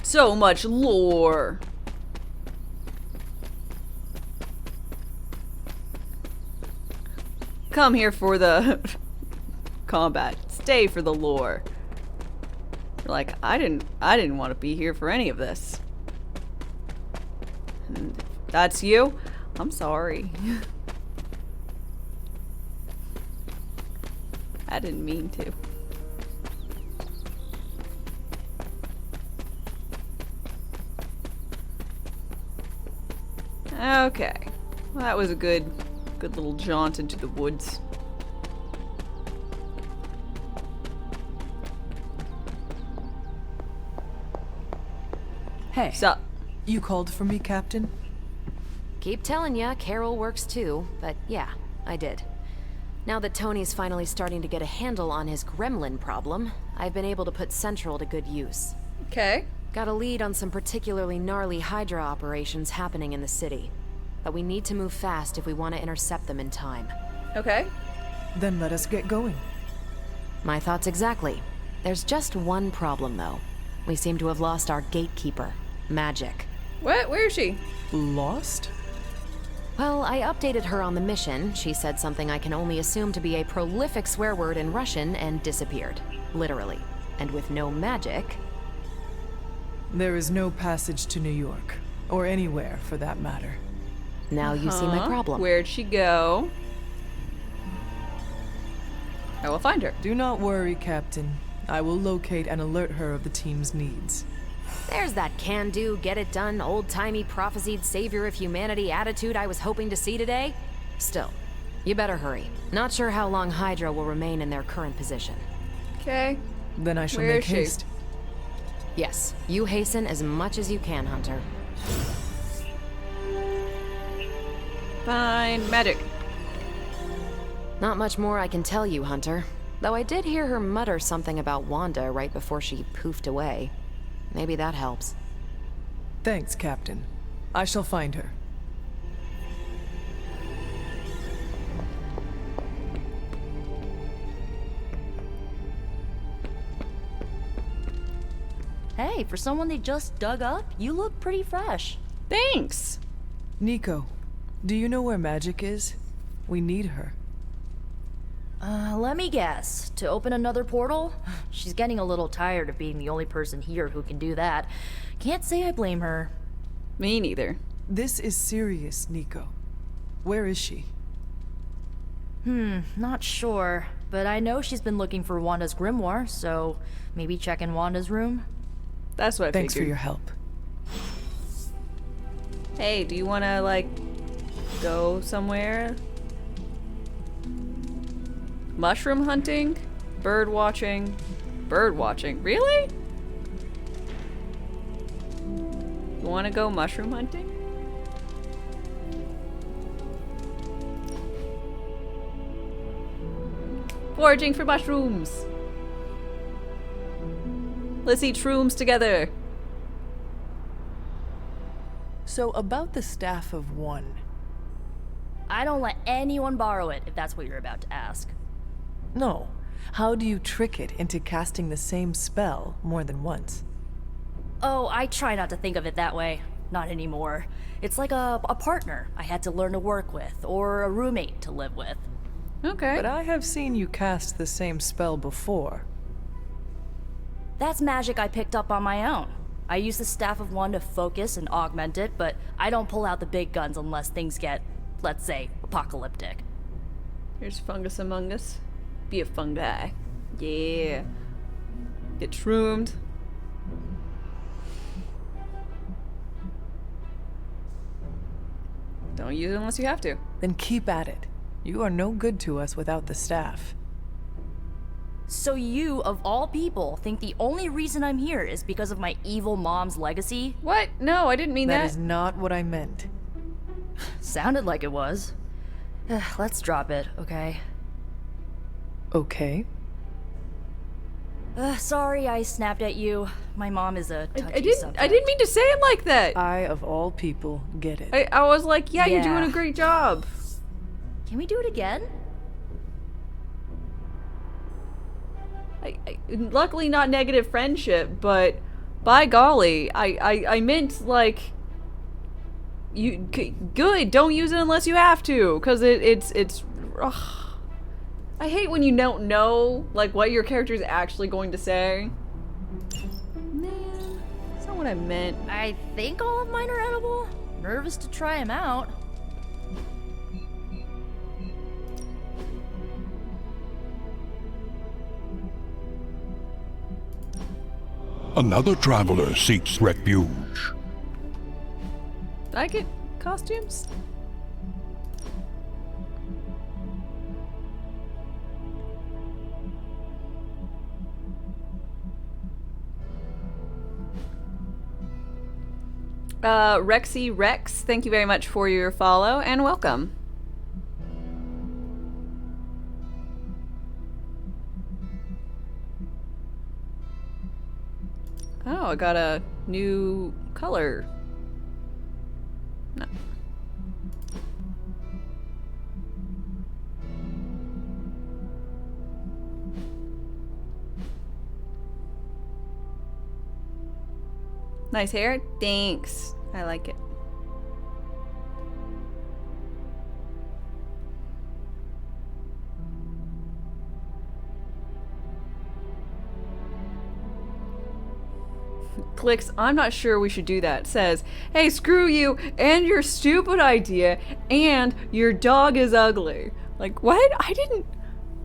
So much lore. Come here for the combat. Stay for the lore. You're like, I didn't want to be here for any of this. And if that's you? I'm sorry. I didn't mean to. Okay. Well, that was a good little jaunt into the woods. Hey. Sup? You called for me, Captain? Keep telling ya, Carol works too, but yeah, I did. Now that Tony's finally starting to get a handle on his gremlin problem, I've been able to put Central to good use. Okay. Got a lead on some particularly gnarly Hydra operations happening in the city. But we need to move fast if we want to intercept them in time. Okay. Then let us get going. My thoughts exactly. There's just one problem, though. We seem to have lost our gatekeeper, Magic. What? Where is she? Lost? Well, I updated her on the mission. She said something I can only assume to be a prolific swear word in Russian and disappeared. Literally. And with no magic... There is no passage to New York. Or anywhere, for that matter. Now you see my problem. Where'd she go? I will find her. Do not worry, Captain. I will locate and alert her of the team's needs. There's that can-do, get-it-done, old-timey prophesied savior of humanity attitude I was hoping to see today. Still, you better hurry. Not sure how long Hydra will remain in their current position. Okay. Then I shall Where make is she? haste. Yes, you hasten as much as you can, Hunter. Fine. Medic. Not much more I can tell you, Hunter. Though I did hear her mutter something about Wanda right before she poofed away. Maybe that helps. Thanks, Captain. I shall find her. Hey, for someone they just dug up, you look pretty fresh. Thanks. Nico, do you know where Magic is? We need her. Let me guess. To open another portal? She's getting a little tired of being the only person here who can do that. Can't say I blame her. Me neither. This is serious, Nico. Where is she? Not sure. But I know she's been looking for Wanda's grimoire, so maybe check in Wanda's room? That's what I Thanks for figured. your help. Hey, do you want to, like, go somewhere? Mushroom hunting? Bird watching? Bird watching? Really? You want to go mushroom hunting? Foraging for mushrooms! Let's eat shrooms together! So, about the Staff of One. I don't let anyone borrow it, if that's what you're about to ask. No. How do you trick it into casting the same spell more than once? Oh, I try not to think of it that way. Not anymore. It's like a partner I had to learn to work with, or a roommate to live with. Okay. But I have seen you cast the same spell before. That's magic I picked up on my own. I use the Staff of One to focus and augment it, but I don't pull out the big guns unless things get, let's say, apocalyptic. Here's Fungus Among Us. Be a fungi. Yeah. Get shroomed. Don't use it unless you have to. Then keep at it. You are no good to us without the staff. So you, of all people, think the only reason I'm here is because of my evil mom's legacy? What? No, I didn't mean that. That is not what I meant. Sounded like it was. Let's drop it, okay? Okay. Sorry I snapped at you. My mom is a touchy subject. I didn't mean to say it like that. I, of all people, get it. I was like, yeah, you're doing a great job. Can we do it again? Luckily not negative friendship, but by golly, I meant like good. Don't use it unless you have to, because it's ugh. I hate when you don't know like what your character is actually going to say. Man, that's not what I meant. I think all of mine are edible. Nervous to try them out. Another traveler seeks refuge. Did I get costumes? Rexy Rex, thank you very much for your follow and welcome. Oh, I got a new color. No. Nice hair? Thanks. I like it. Clicks, I'm not sure we should do that. Says, hey, screw you and your stupid idea and your dog is ugly. Like, what? I didn't...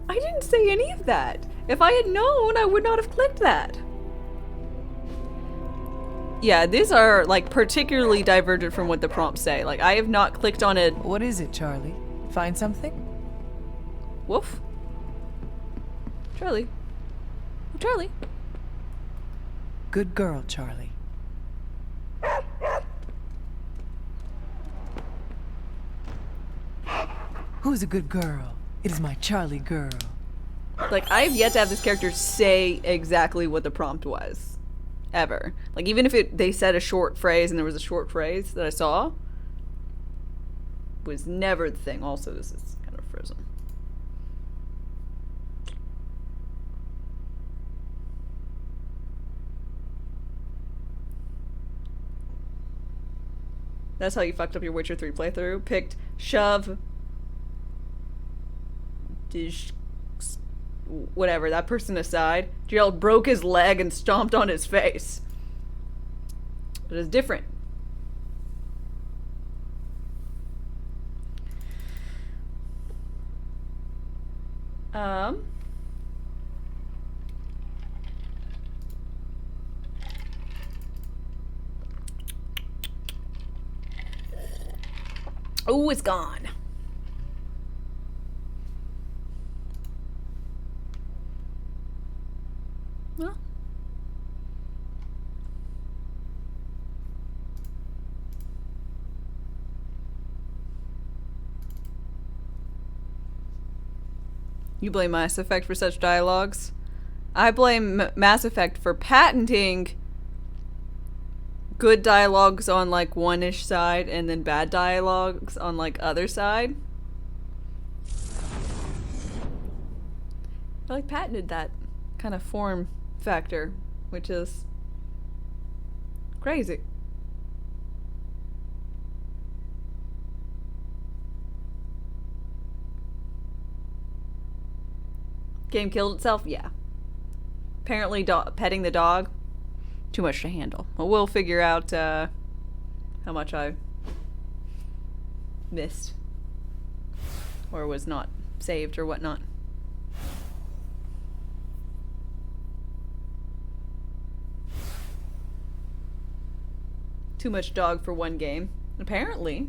I didn't say any of that. If I had known, I would not have clicked that. Yeah, these are, like, particularly divergent from what the prompts say. Like, I have not clicked on it. What is it, Charlie? Find something? Woof. Charlie. Charlie. Good girl, Charlie. Who's a good girl? It is my Charlie girl. Like, I have yet to have this character say exactly what the prompt was. Ever. Like, even if they said a short phrase and there was a short phrase that I saw, was never the thing. Also, this is kind of frozen. That's how you fucked up your Witcher 3 playthrough. Picked shove, dish, whatever, that person aside. Gerald broke his leg and stomped on his face. It is different. Oh, it's gone. Well. You blame Mass Effect for such dialogues? I blame Mass Effect for patenting good dialogues on like one-ish side and then bad dialogues on like other side. I like patented that kind of form factor, which is crazy. Game killed itself? Yeah. Apparently petting the dog, too much to handle. Well, we'll figure out how much I missed or was not saved or whatnot. Too much dog for one game, apparently.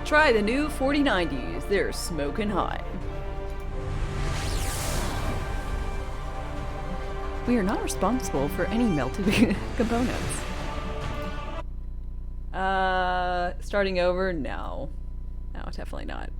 Try the new 4090s. They're smoking hot. We are not responsible for any melted components. Starting over? No. No, definitely not.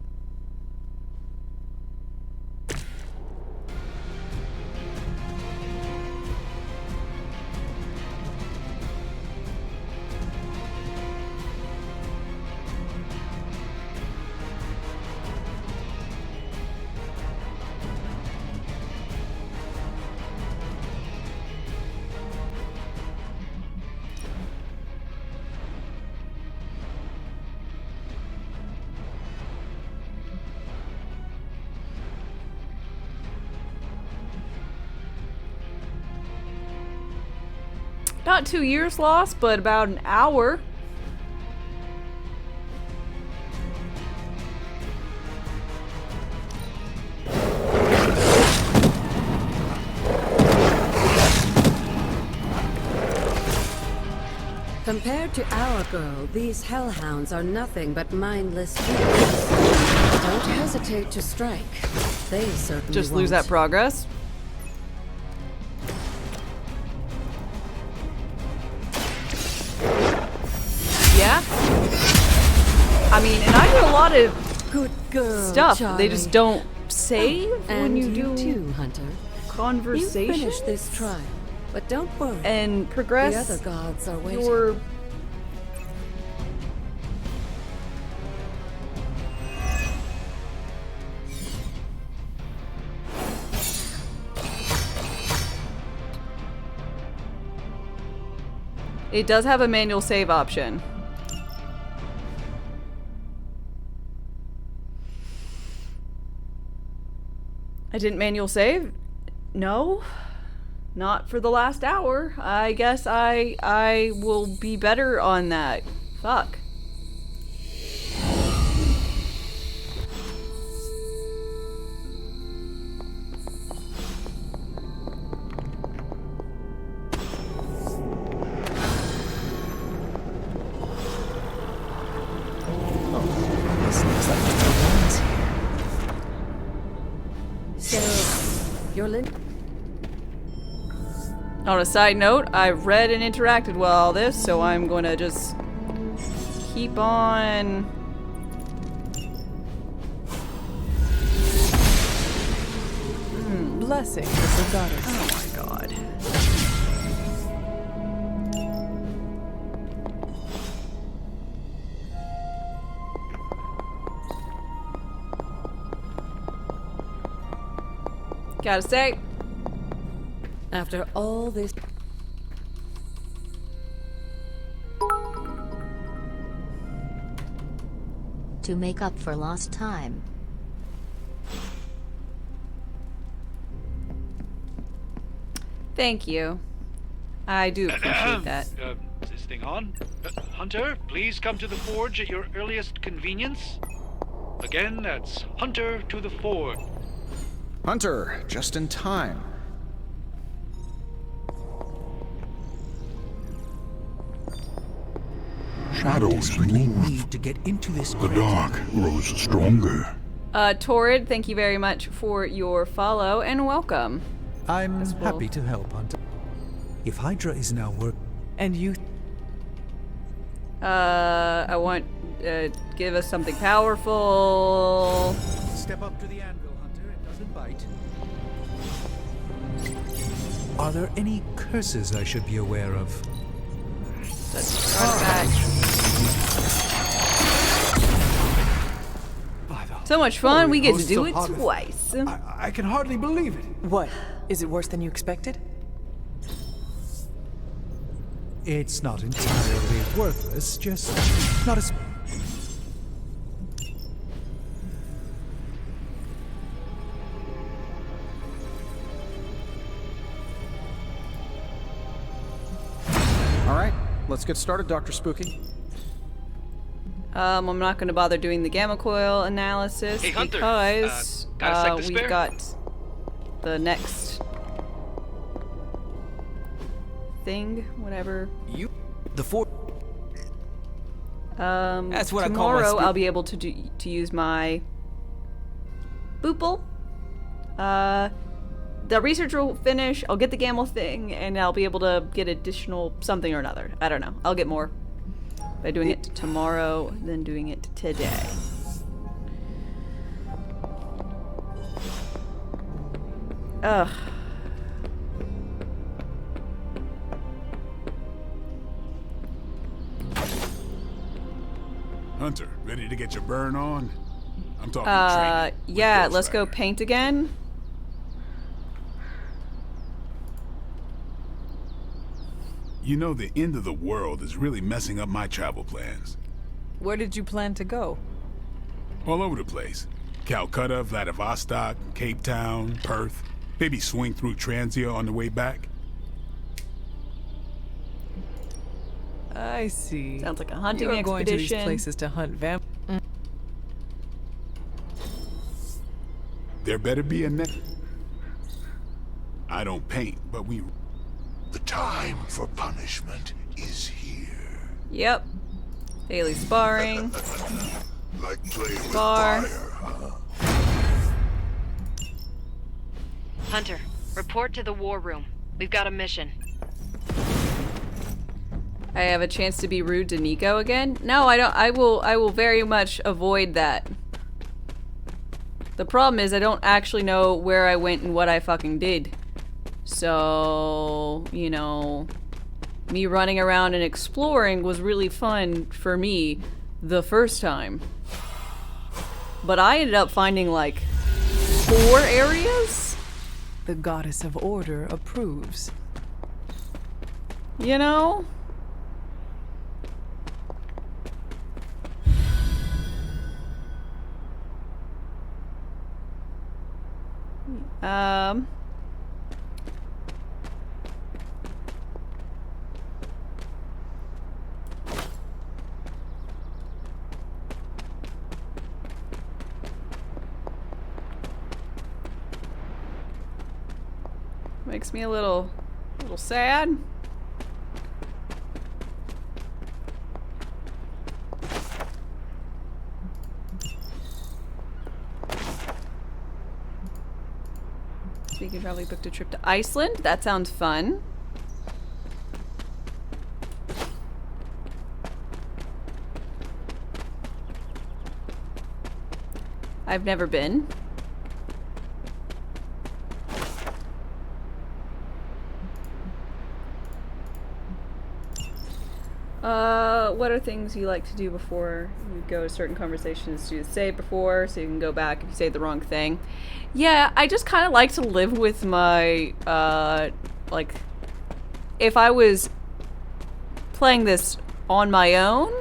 Not 2 years lost, but about an hour. Compared to our girl, these hellhounds are nothing but mindless beasts. Don't hesitate to strike. They certainly Just won't. lose that progress. Yeah. I mean, and I do a lot of good girl stuff. Charlie. They just don't save when And you do too, Hunter. conversations. You finish this trial, but don't worry. And progress The other gods are waiting. your It does have a manual save option. I didn't manual save? No. Not for the last hour. I guess I will be better on that. Fuck. This looks like Mr. Bones here. So, you're Lynn? On a side note, I've read and interacted with all this, so I'm gonna just keep on. Blessing the goddess. Oh my god. Gotta say, After all this... To make up for lost time. thank you. I do appreciate that. Is this thing on? Hunter, please come to the forge at your earliest convenience. Again, that's Hunter to the forge. Hunter, just in time. Shadows move. To get into this The dark grows stronger. Torrid, thank you very much for your follow and welcome. I'm happy to help, Hunter. If Hydra is now And you... I want, give us something powerful. Step up to the anvil, Hunter. It doesn't bite. Are there any curses I should be aware of? So much fun, we get to hosts do of it Hogarth. twice. I can hardly believe it. What? Is it worse than you expected? It's not entirely worthless, just not as... All right, let's get started, Dr. Spooky. I'm not going to bother doing the gamma coil analysis Hey, Hunter, because got a sec to we've spare? got the next thing, whatever. The fort. That's what I call my tomorrow spirit. I'll be able to use my boople. The research will finish. I'll get the gamma thing, and I'll be able to get additional something or another. I don't know. I'll get more by doing it tomorrow than doing it today. Ugh. Hunter, ready to get your burn on? I'm talking training. Yeah, let's go paint again. You know, the end of the world is really messing up my travel plans. Where did you plan to go? All over the place. Calcutta, Vladivostok, Cape Town, Perth. Maybe swing through Transia on the way back. I see. Sounds like a hunting You are going to these expedition. places to hunt vamp. There better be a next. I don't paint, but we... The time for punishment is here. Yep. Daily sparring. Like playing with Spar. fire, huh? Hunter, report to the war room. We've got a mission. I have a chance to be rude to Nico again? No, I don't. I will very much avoid that. The problem is I don't actually know where I went and what I fucking did. So, you know, me running around and exploring was really fun for me the first time. But I ended up finding like 4 areas? The goddess of order approves. You know? Makes me a little sad. So you can probably book a trip to Iceland. That sounds fun. I've never been. What are things you like to do before you go to certain conversations? Do you save before so you can go back if you say the wrong thing? Yeah, I just kind of like to live with my, like, if I was playing this on my own,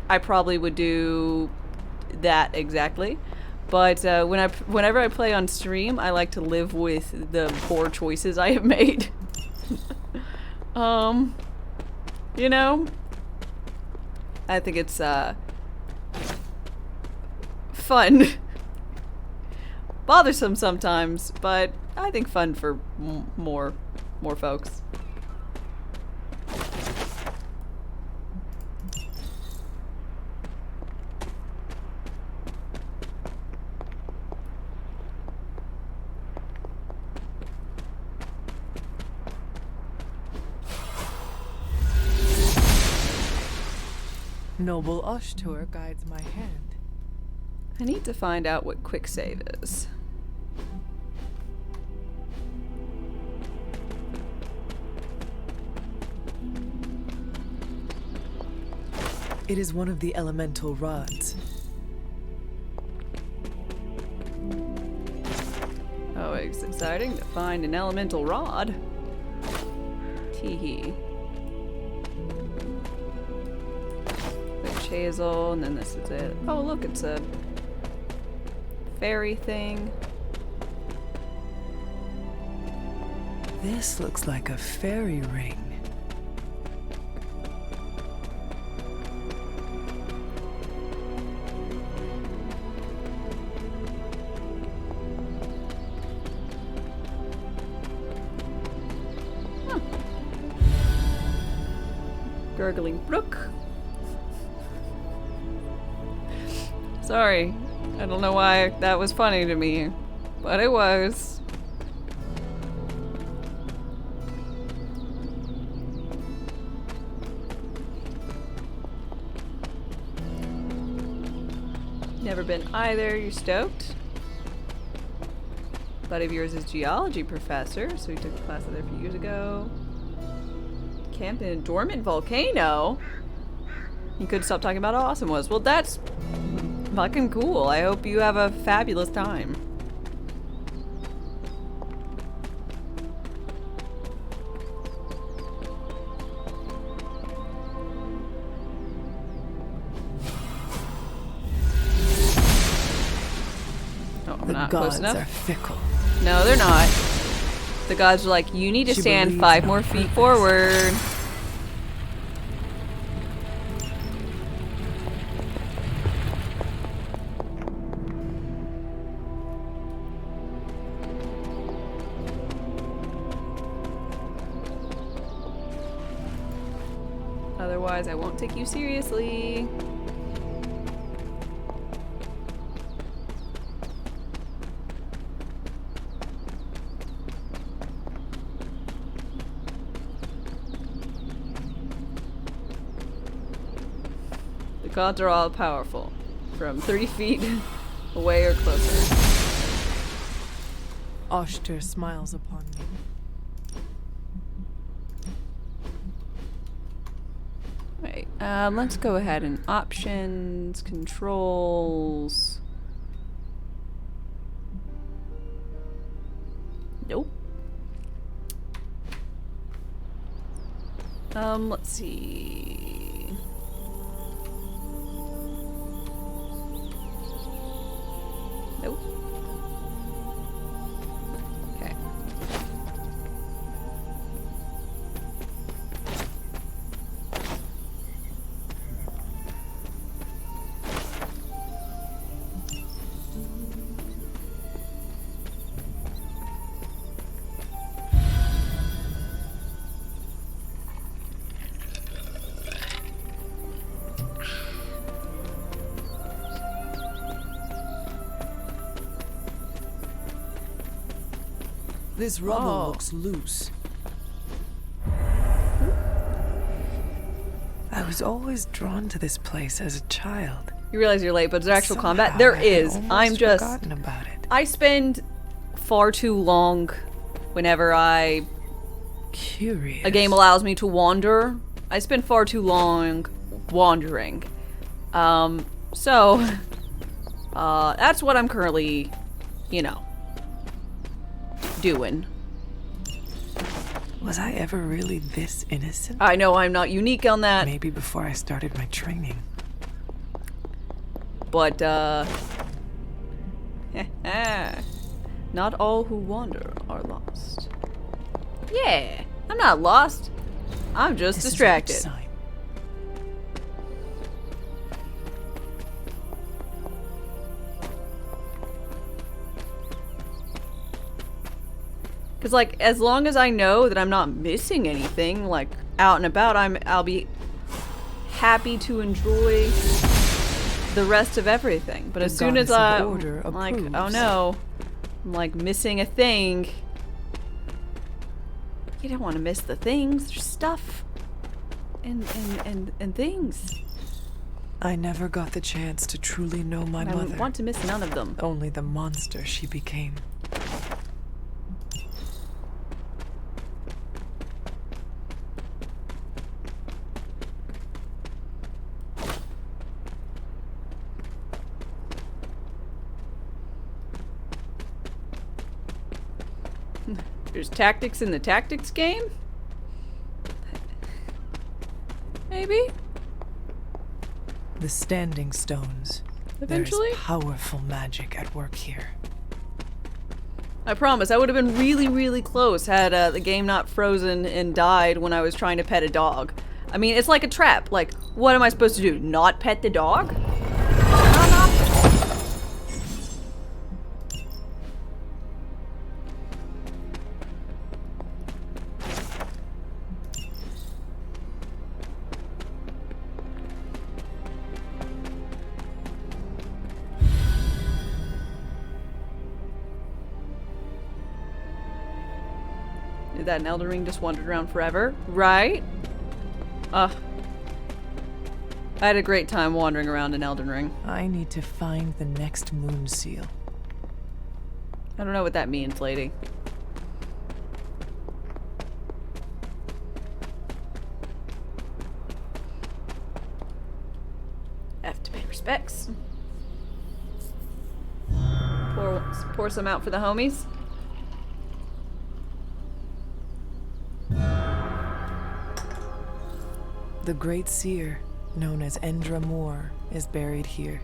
I probably would do that exactly. But whenever I play on stream, I like to live with the poor choices I have made. You know? I think it's, fun. Bothersome sometimes, but I think fun for more folks. Noble Oshtur guides my hand. I need to find out what quick save is. It is one of the elemental rods. Oh, it's exciting to find an elemental rod. Teehee. Witch hazel, and then this is it. Oh, look, it's a fairy thing. This looks like a fairy ring. Gurgling brook. Sorry. I don't know why that was funny to me, but it was. Never been either. You stoked? A buddy of yours is geology professor, so he took a class there a few years ago. Camped in a dormant volcano. You could stop talking about how awesome it was. Well, that's fucking cool. I hope you have a fabulous time. Oh, I'm not close enough. The gods are fickle. No, they're not. The gods are like, you need to stand 5 more feet forward. Otherwise, I won't take you seriously. The gods are all powerful, from 30 feet away or closer. Oshtur smiles upon me. Right, let's go ahead and options, controls. Nope. Let's see. Nope. This rubble looks loose. I was always drawn to this place as a child. You realize you're late, but there's actual combat? Somehow There I had is. almost I'm just... forgotten about it. I spend far too long whenever a game allows me to wander. I spend far too long wandering. So, that's what I'm currently, you know, doing. Was I ever really this innocent? I know I'm not unique on that. Maybe before I started my training. But, not all who wander are lost. Yeah, I'm not lost. I'm just distracted. Because, like, as long as I know that I'm not missing anything, like, out and about, I'll be happy to enjoy the rest of everything. But as soon as I'm like, oh no, I'm like missing a thing. You don't want to miss the things. There's stuff and things. I never got the chance to truly know my mother. I want to miss none of them. Only the monster she became. There's tactics in the tactics game? Maybe? The standing stones. Eventually? There's powerful magic at work here. I promise, I would have been really, really close had the game not frozen and died when I was trying to pet a dog. I mean, it's like a trap. Like, what am I supposed to do? Not pet the dog? That an Elden Ring just wandered around forever, right? I had a great time wandering around in Elden Ring. I need to find the next moon seal. I don't know what that means, lady. Have to pay respects. Pour some out for the homies. The Great Seer, known as Endra Moore, is buried here.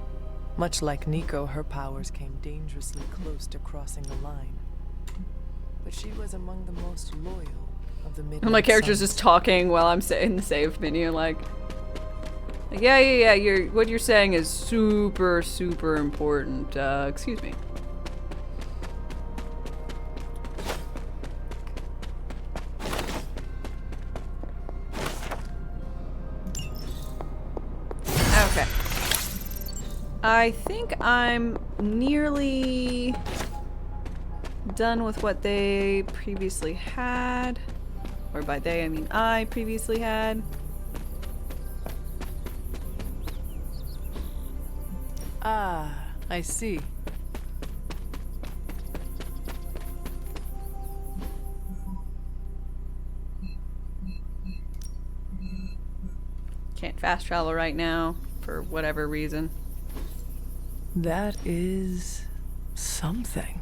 Much like Nico, her powers came dangerously close to crossing the line. But she was among the most loyal of the Midnight My character's Suns. just talking while I'm in the save menu, like yeah, what you're saying is super, super important. Excuse me. Okay. I think I'm nearly done with what they previously had. Or by they, I mean I previously had. Ah, I see. Can't fast travel right now for whatever reason. That is something.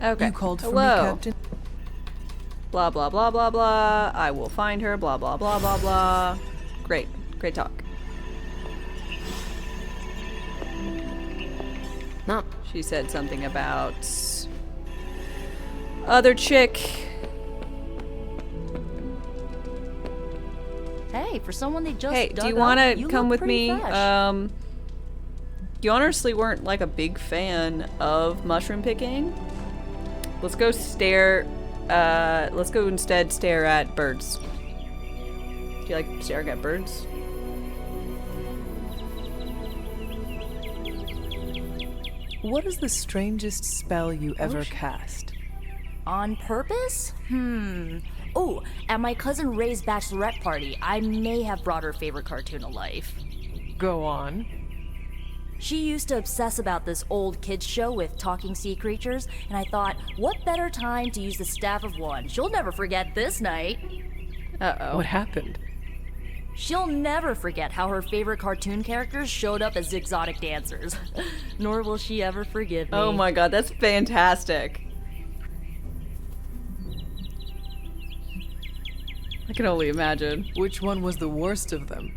Okay. You called for me, Hello. Captain? Blah, blah, blah, blah, blah. I will find her. Blah, blah, blah, blah, blah. Great. Great talk. No. She said something about other chick. Hey, for someone they just Hey, dug do you up, want to you come look with pretty me? fresh. you honestly weren't like a big fan of mushroom picking, let's go instead stare at birds. Do you like staring at birds? What is the strangest spell you ever cast? On purpose? Oh, at my cousin Ray's bachelorette party, I may have brought her favorite cartoon to life. Go on. She used to obsess about this old kids show with talking sea creatures, and I thought, what better time to use the Staff of One? She'll never forget this night. Uh-oh. What happened? She'll never forget how her favorite cartoon characters showed up as exotic dancers. Nor will she ever forgive me. Oh my god, that's fantastic. I can only imagine. Which one was the worst of them?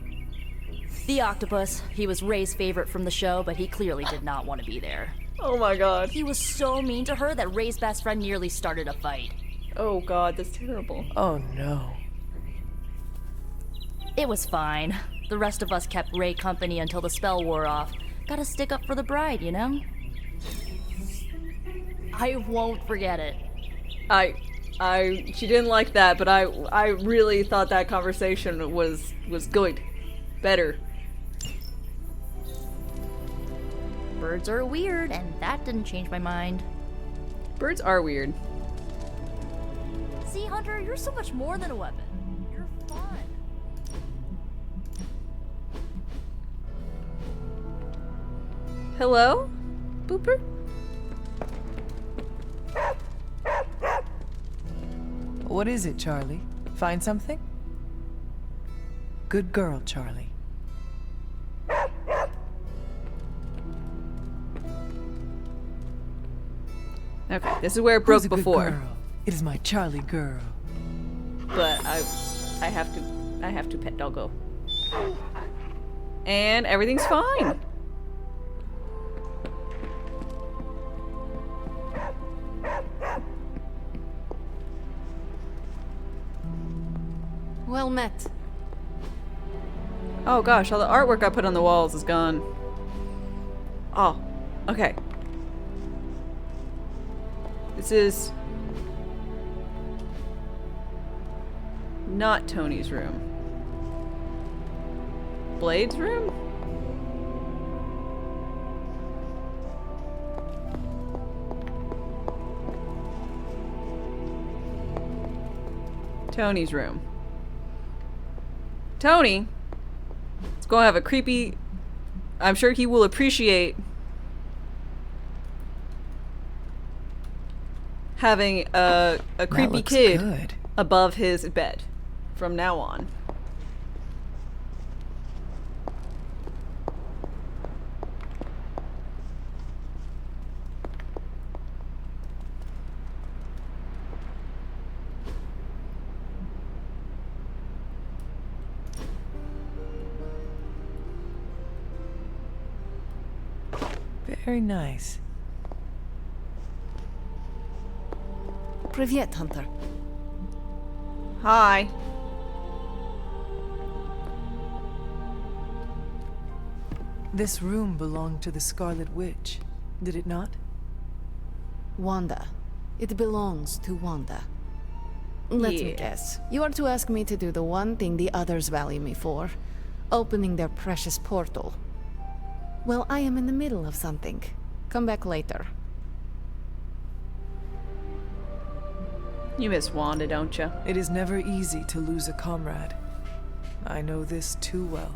The octopus. He was Ray's favorite from the show, but he clearly did not want to be there. Oh my god. He was so mean to her that Ray's best friend nearly started a fight. Oh god, that's terrible. Oh no. It was fine. The rest of us kept Ray company until the spell wore off. Gotta stick up for the bride, you know? I won't forget it. She didn't like that, but I really thought that conversation was good. Better. Birds are weird, and that didn't change my mind. Birds are weird. See, Hunter, you're so much more than a weapon. You're fun. Hello? Booper? What is it, Charlie? Find something? Good girl, Charlie. Okay, this is where it broke before. Girl? It is my Charlie girl. But I have to pet doggo. And everything's fine. Well met. Oh gosh, all the artwork I put on the walls is gone. Oh, okay. This is not Tony's room. Blade's room? Tony's room. Tony is going to have a creepy... I'm sure he will appreciate having a creepy kid above his bed from now on. Very nice. Привет, Hunter. Hi. This room belonged to the Scarlet Witch, did it not? Wanda. It belongs to Wanda. Let me guess. You are to ask me to do the one thing the others value me for. Opening their precious portal. Well, I am in the middle of something. Come back later. You miss Wanda, don't you? It is never easy to lose a comrade. I know this too well.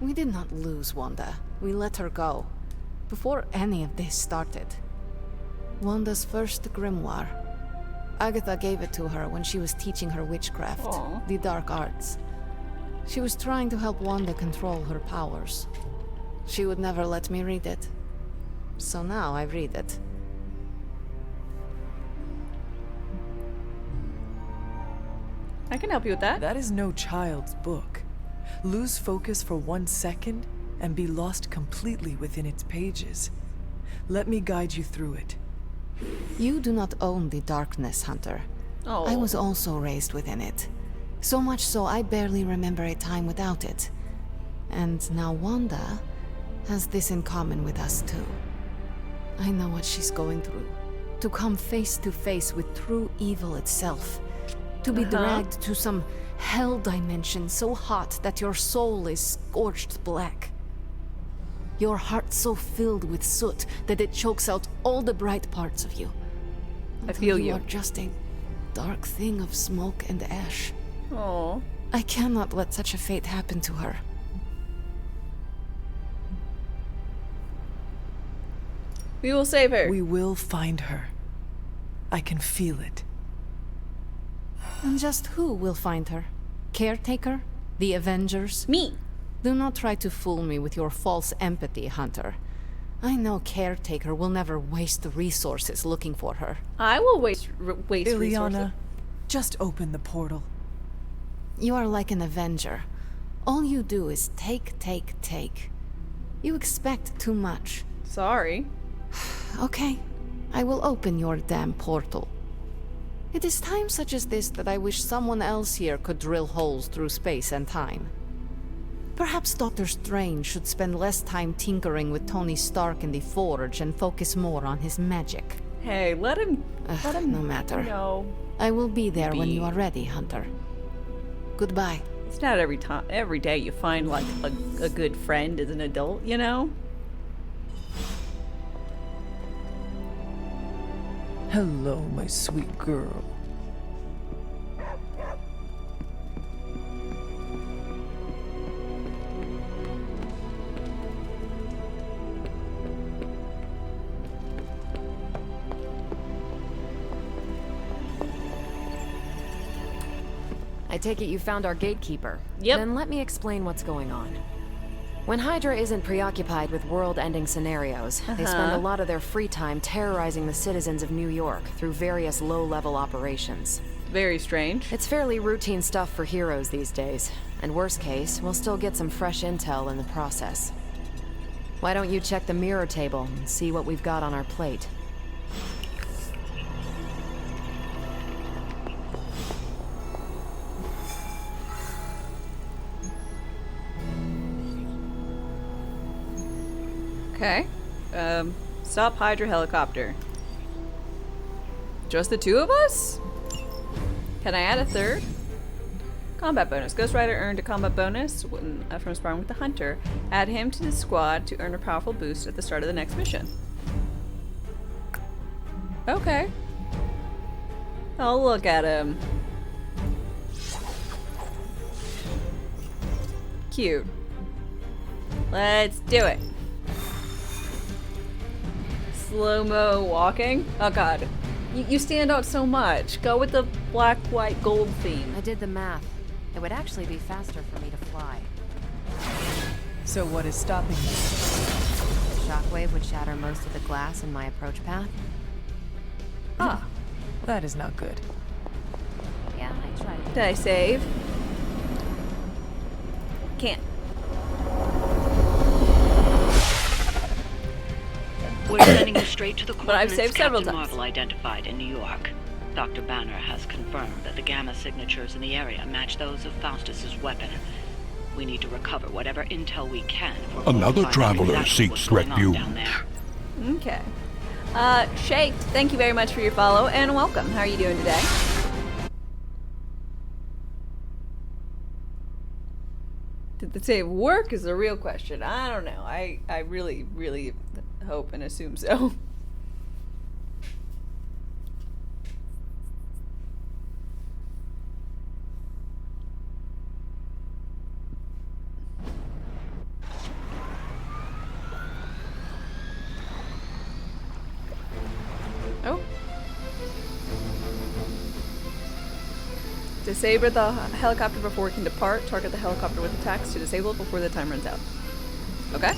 We did not lose Wanda. We let her go. Before any of this started. Wanda's first grimoire. Agatha gave it to her when she was teaching her witchcraft, the dark arts. She was trying to help Wanda control her powers. She would never let me read it. So now I read it. I can help you with that. That is no child's book. Lose focus for 1 second and be lost completely within its pages. Let me guide you through it. You do not own the darkness, Hunter. Oh. I was also raised within it. So much so I barely remember a time without it. And now Wanda has this in common with us too. I know what she's going through. To come face to face with true evil itself. To be dragged to some hell dimension so hot that your soul is scorched black. Your heart so filled with soot that it chokes out all the bright parts of you. I feel you. You are just a dark thing of smoke and ash. Oh. I cannot let such a fate happen to her. We will save her. We will find her. I can feel it. And just who will find her? Caretaker? The Avengers? Me! Do not try to fool me with your false empathy, Hunter. I know Caretaker will never waste resources looking for her. I will waste resources. Ileana, just open the portal. You are like an Avenger. All you do is take, take, take. You expect too much. Sorry. Okay, I will open your damn portal. It is times such as this that I wish someone else here could drill holes through space and time. Perhaps Doctor Strange should spend less time tinkering with Tony Stark in the Forge and focus more on his magic. Hey, let him no matter. No. I will be there when you are ready, Hunter. Goodbye. It's not every day you find like a good friend as an adult, you know? Hello, my sweet girl. I take it you found our gatekeeper. Yep. Then let me explain what's going on. When Hydra isn't preoccupied with world-ending scenarios, they spend a lot of their free time terrorizing the citizens of New York through various low-level operations. Very strange. It's fairly routine stuff for heroes these days, and worst case, we'll still get some fresh intel in the process. Why don't you check the mirror table and see what we've got on our plate? Okay. Stop Hydra helicopter. Just the two of us? Can I add a third? Combat bonus. Ghost Rider earned a combat bonus from sparring with the Hunter. Add him to the squad to earn a powerful boost at the start of the next mission. Okay. I'll look at him. Cute. Let's do it. Slow-mo walking? Oh god. You stand out so much. Go with the black, white, gold theme. I did the math. It would actually be faster for me to fly. So what is stopping you? The shockwave would shatter most of the glass in my approach path. Ah, that is not good. Yeah, I tried. Did I save? Can't. We're sending you straight to the But I've saved coordinates several Captain times. Marvel identified in New York. Dr. Banner has confirmed that the gamma signatures in the area match those of Faustus's weapon. We need to recover whatever intel we can. Another traveler seeks refuge. Okay. Shaked, thank you very much for your follow and welcome. How are you doing today? Did the save work is the real question. I don't know. I really, really hope and assume so. Oh. Disable the helicopter before it can depart. Target the helicopter with attacks to disable it before the time runs out. Okay.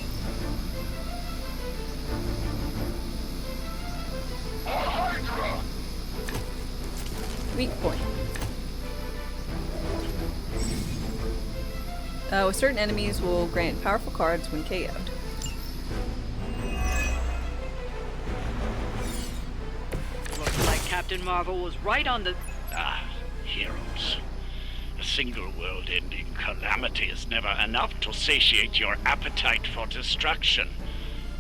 Weak point. Certain enemies will grant powerful cards when KO'd. Looks like Captain Marvel was right on the... Heroes. single world-ending calamity is never enough to satiate your appetite for destruction.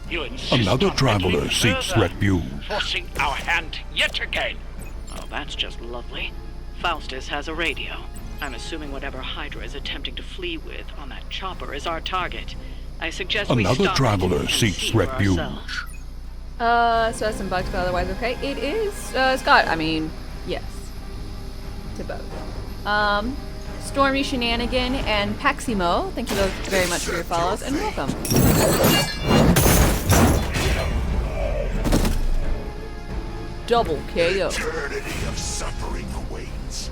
You insist Another on traveler meddling seeks further, refuge. forcing our hand yet again. Oh, that's just lovely. Faustus has a radio. I'm assuming whatever Hydra is attempting to flee with on that chopper is our target. I suggest we Another stop traveler and seeks see for refuge. ourselves. So that's some bugs, but otherwise okay. It is, Scott. I mean, yes. To both. Stormy Shenanigan and Paximo, thank you both very much for your follows, and welcome. Double KO. Eternity of suffering awaits.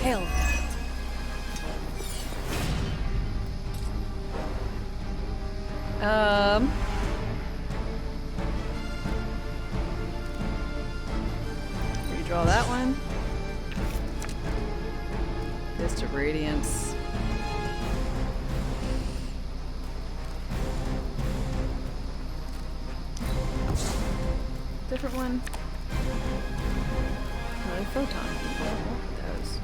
Hell. Redraw that one. Fist of Radiance. Different one. Another photon. I don't want those.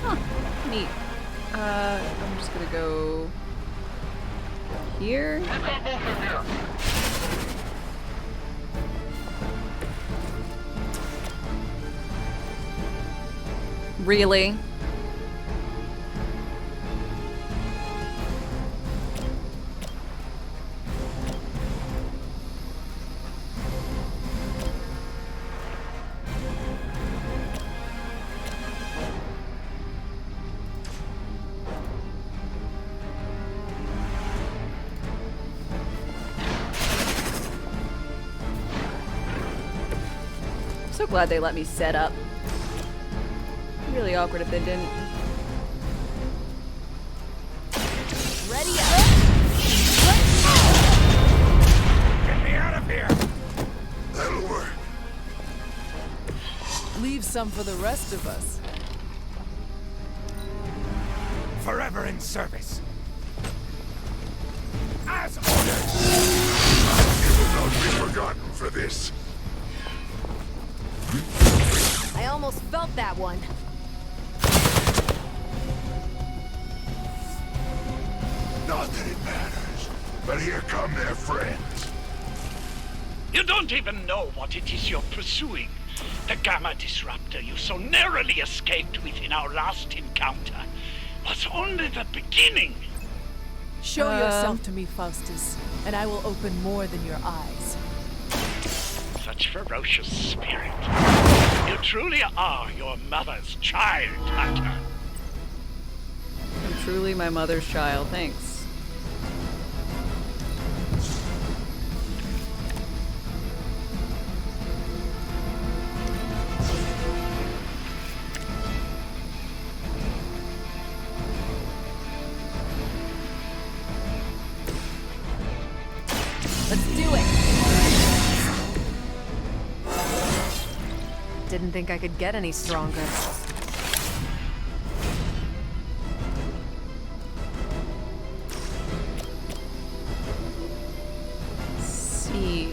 Huh, neat. I'm just gonna go here. Really? So glad they let me set up. Really awkward if they didn't. Ready up! Get me out of here! That'll work. Leave some for the rest of us. Forever in service. As ordered. You will not be forgotten for this. I almost felt that one. Not that it matters, but here come their friends. You don't even know what it is you're pursuing. The Gamma Disruptor you so narrowly escaped with in our last encounter was only the beginning. Show yourself to me, Faustus, and I will open more than your eyes. Such ferocious spirit. You truly are your mother's child, Hunter. I'm truly my mother's child, thanks. Let's do it! Didn't think I could get any stronger. See.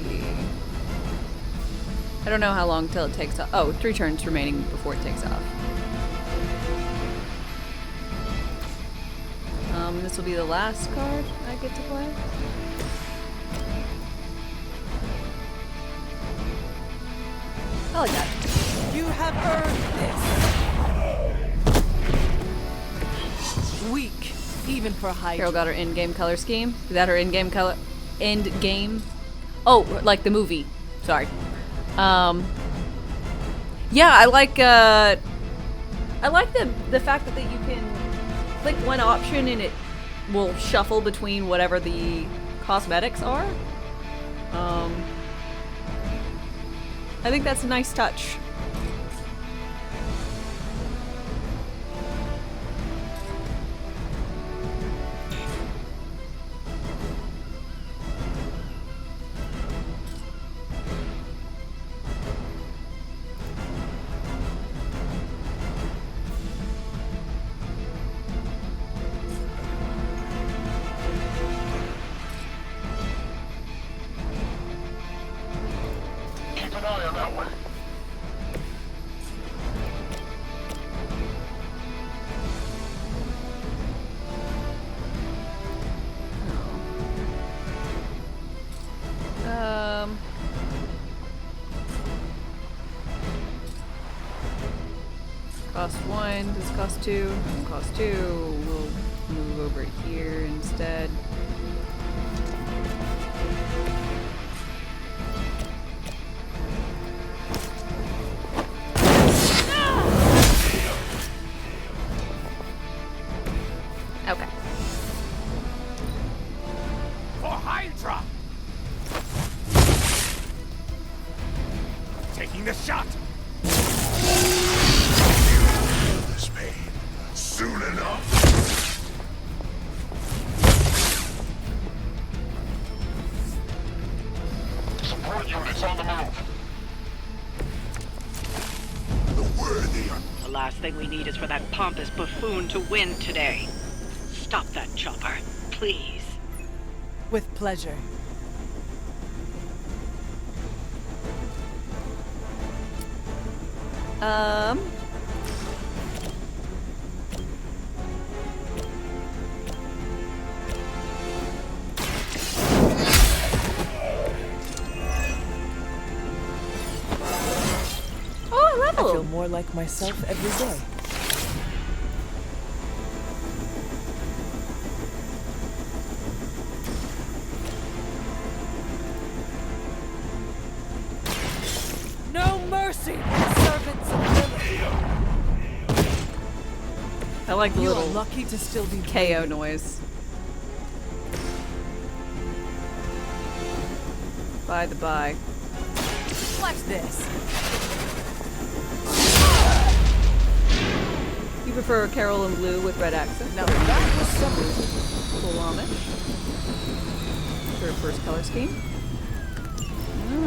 I don't know how long till it takes off. Oh, 3 turns remaining before it takes off. This will be the last card I get to play. I like that. You have earned this. Weak even for Hydra. Carol got her in-game color scheme. Is that her in-game color? End game? Oh, like the movie. Sorry. Yeah, I like the fact that you can click one option and it will shuffle between whatever the cosmetics are. I think that's a nice touch. Cost 1, does cost 2, cost 2, we'll move over here instead. Okay. For Hydra! Taking the shot! This pain soon enough. Support units on the move. The worthy are... The last thing we need is for that pompous buffoon to win today. Stop that chopper, please. With pleasure. Oh, I feel more like myself every day. No mercy, servants of Lilith. I like the You little are lucky to still be KO noise. By the by. Watch this. You prefer Carol in blue with red accents? Now that was something. Cool homage. Her first color scheme.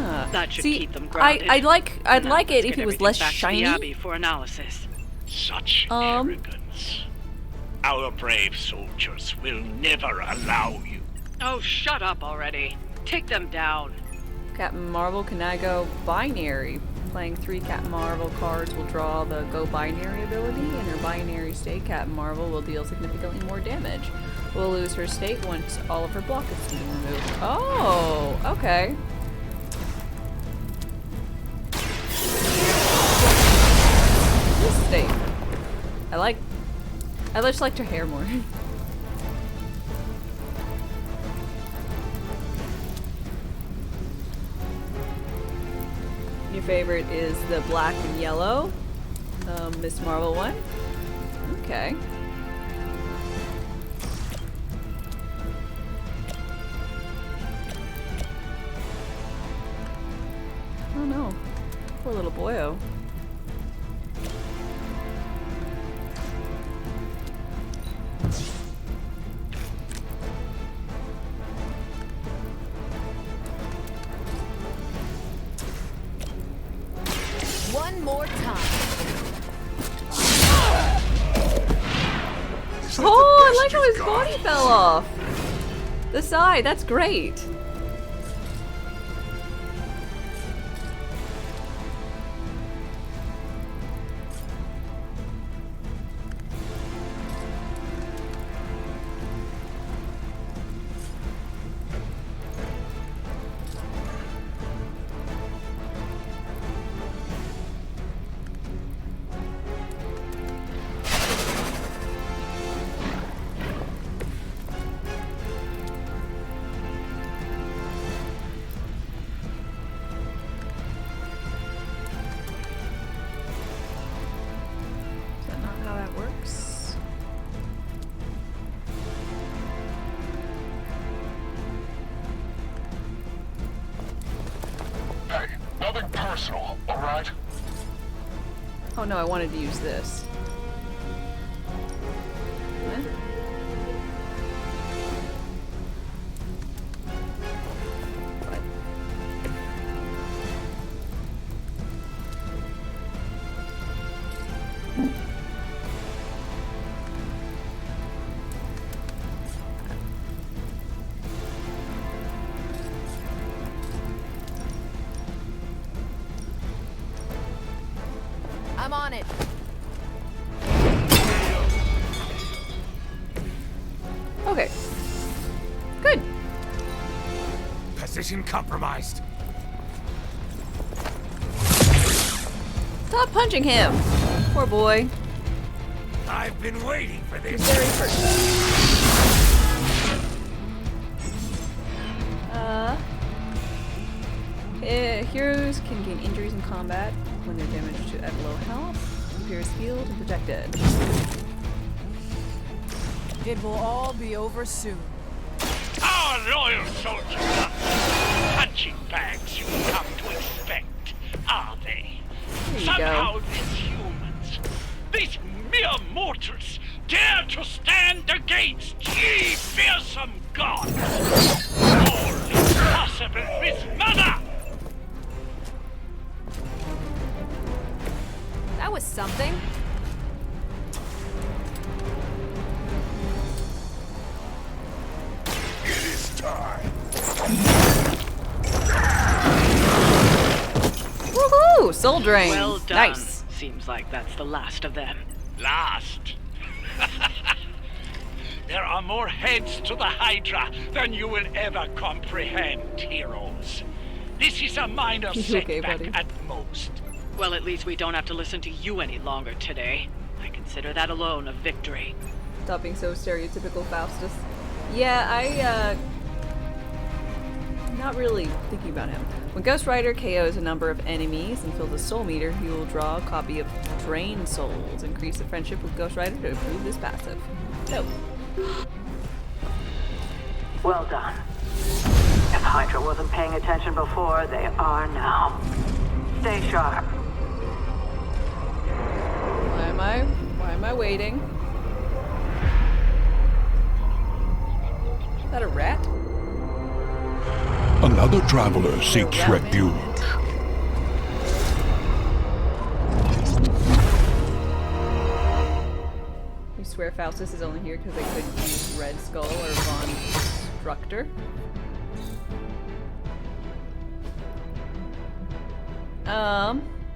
Ah. That should See, keep them grounded. I'd like Now it let's if get it was everything less back to the shiny. Abbey for analysis. Such arrogance. Our brave soldiers will never allow you. Oh, shut up already. Take them down. Captain Marvel, can I go binary? Playing 3 Captain Marvel cards will draw the Go Binary ability. In her binary state, Captain Marvel will deal significantly more damage. Will lose her state once all of her block is removed. Oh, okay. This state. I just liked her hair more. Your favorite is the black and yellow, Miss Marvel one. Okay. Oh no, poor little boyo. One more time. Oh, I like how his body fell off. The side, that's great. personal, alright? Oh no, I wanted to use this. Huh? I'm on it. Okay. Good. Position compromised. Stop punching him. Poor boy. I've been waiting for this. Very first. Heroes can gain injuries in combat when they're damaged at low health, appears healed and protected. It will all be over soon. Our loyal soldiers are punching bags you've come to expect, are they? There you Somehow go. these humans, these mere mortals, dare to stand against ye fearsome gods! All impossible with mother! That was something. It is time. Woohoo! Soul drain. Well done. Nice. Seems like that's the last of them. Last? There are more heads to the Hydra than you will ever comprehend, heroes. This is a minor You setback okay, buddy? at most. Well, at least we don't have to listen to you any longer today. I consider that alone a victory. Stop being so stereotypical, Faustus. Yeah, not really thinking about him. When Ghost Rider KOs a number of enemies and fills a soul meter, he will draw a copy of Drain Souls. Increase the friendship with Ghost Rider to improve this passive. No. Well done. If Hydra wasn't paying attention before, they are now. Stay sharp. Why am I waiting? Is that a rat? Another traveler seeks Yeah. refuge. You swear Faustus is only here because they couldn't use Red Skull or Von Structor?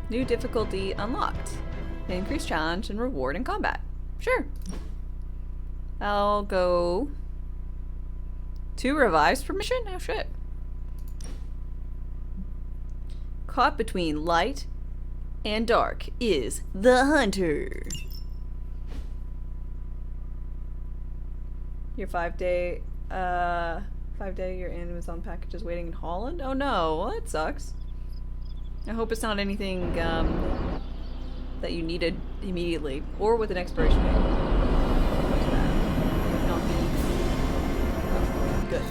New difficulty unlocked. Increased challenge and reward in combat. Sure. I'll go 2 revives per mission? Oh shit. Caught between light and dark is the hunter. Your 5-day your Amazon package is waiting in Holland? Oh no, well, that sucks. I hope it's not anything that you needed immediately or with an expiration date. Not be good.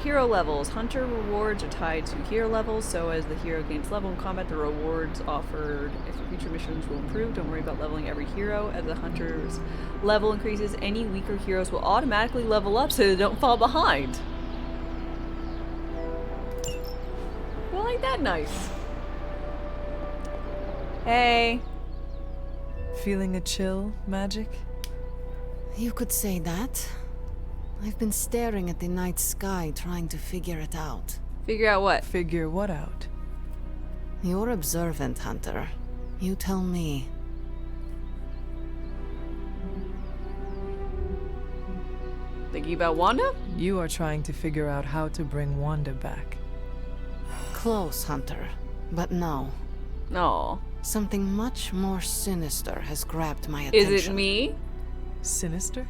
Hero levels. Hunter rewards are tied to hero levels, so as the hero gains level in combat, the rewards offered if future missions will improve. Don't worry about leveling every hero. As the hunter's level increases, any weaker heroes will automatically level up so they don't fall behind. Well, ain't that nice? Hey. Feeling a chill, Magic? You could say that. I've been staring at the night sky trying to figure it out. Figure out what? Figure what out? You're observant, Hunter. You tell me. Thinking about Wanda? You are trying to figure out how to bring Wanda back. Close, Hunter. But no. No. Something much more sinister has grabbed my attention. Is it me? Sinister?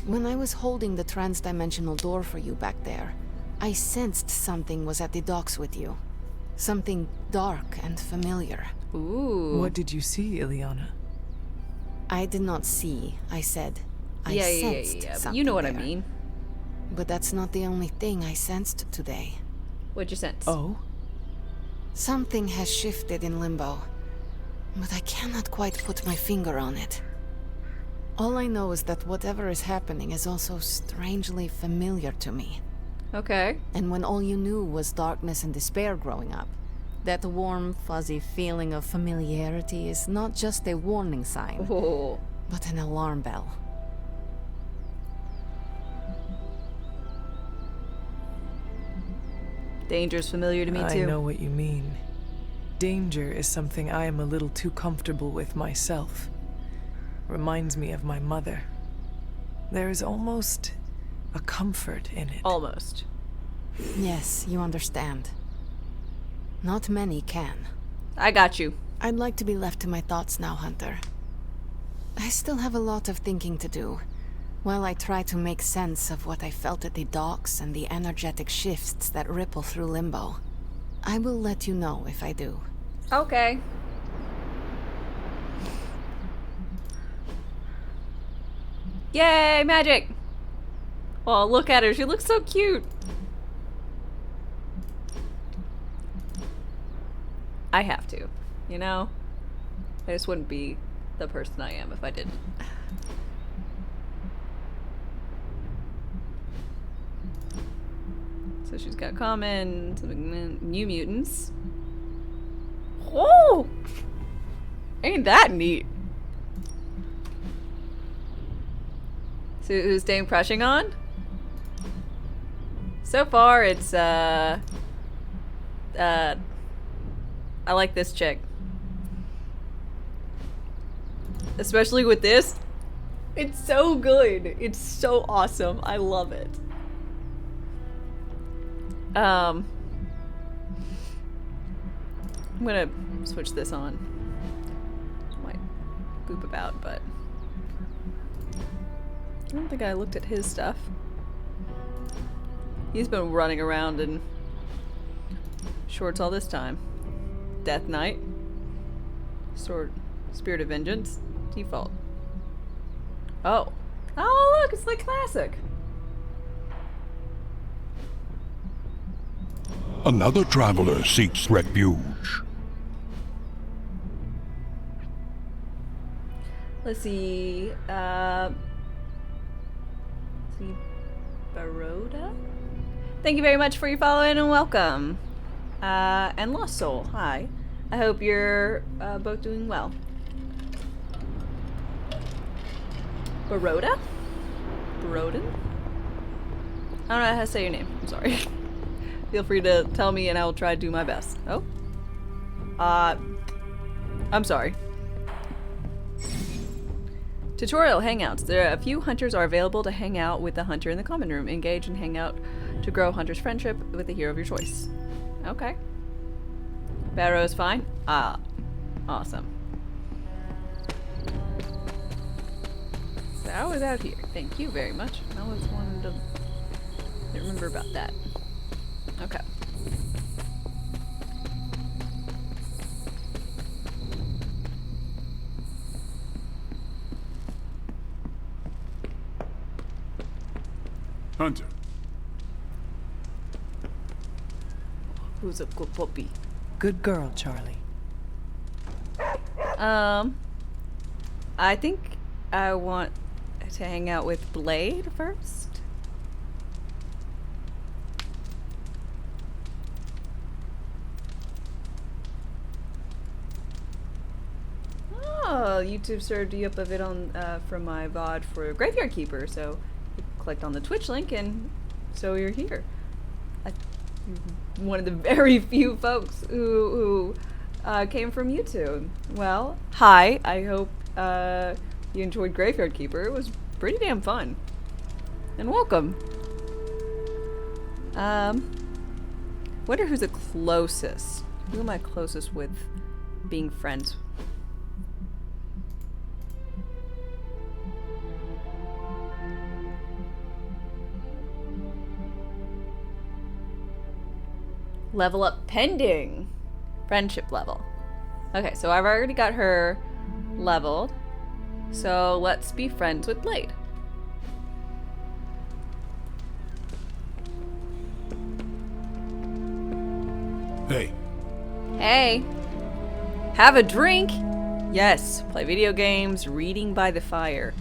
When I was holding the trans-dimensional door for you back there, I sensed something was at the docks with you. Something dark and familiar. Ooh. What did you see, Ileana? I did not see, I said. I sensed yeah. something You know what there. I mean. But that's not the only thing I sensed today. What'd you sense? Oh? Something has shifted in Limbo, but I cannot quite put my finger on it. All I know is that whatever is happening is also strangely familiar to me. Okay. And when all you knew was darkness and despair growing up, that warm, fuzzy feeling of familiarity is not just a warning sign, but an alarm bell. Danger's familiar to me, too. I know what you mean. Danger is something I am a little too comfortable with myself. Reminds me of my mother. There is almost a comfort in it. Almost. Yes, you understand. Not many can. I got you. I'd like to be left to my thoughts now, Hunter. I still have a lot of thinking to do, while I try to make sense of what I felt at the docks and the energetic shifts that ripple through Limbo. I will let you know if I do. Okay. Yay, magic! Oh, look at her. She looks so cute. I have to, you know? I just wouldn't be the person I am if I didn't. So she's got common, new mutants. Oh! Ain't that neat? So who's Dame crushing on? So far, it's, I like this chick. Especially with this. It's so good. It's so awesome. I love it. I'm gonna switch this on. Might boop about, but I don't think I looked at his stuff. He's been running around in shorts all this time. Death Knight. Spirit of Vengeance. Default. Oh. Oh, look, it's like classic. Another traveler seeks refuge. Let's see. Baroda? Thank you very much for your following and welcome. And Lost Soul, hi. I hope you're both doing well. Baroda? Baroden? I don't know how to say your name. I'm sorry. Feel free to tell me and I will try to do my best. Oh? I'm sorry. Tutorial Hangouts. There are a few hunters are available to hang out with the hunter in the common room. Engage and hang out to grow hunter's friendship with the hero of your choice. Okay. Barrow's fine? Ah. Awesome. Barrow is out here. Thank you very much. I always wanted to remember about that. Okay. Hunter. Who's a good puppy? Good girl, Charlie. I think I want to hang out with Blade first. Oh, YouTube served you up a vid on from my VOD for Graveyard Keeper, so you clicked on the Twitch link and so you're here. One of the very few folks who came from YouTube. Well, hi. I hope you enjoyed Graveyard Keeper. It was pretty damn fun. And welcome. Wonder who's the closest. Who am I closest with being friends? Level up pending. Friendship level. Okay, so I've already got her leveled. So let's be friends with Blade. Hey. Hey. Have a drink? Yes. Play video games, reading by the fire.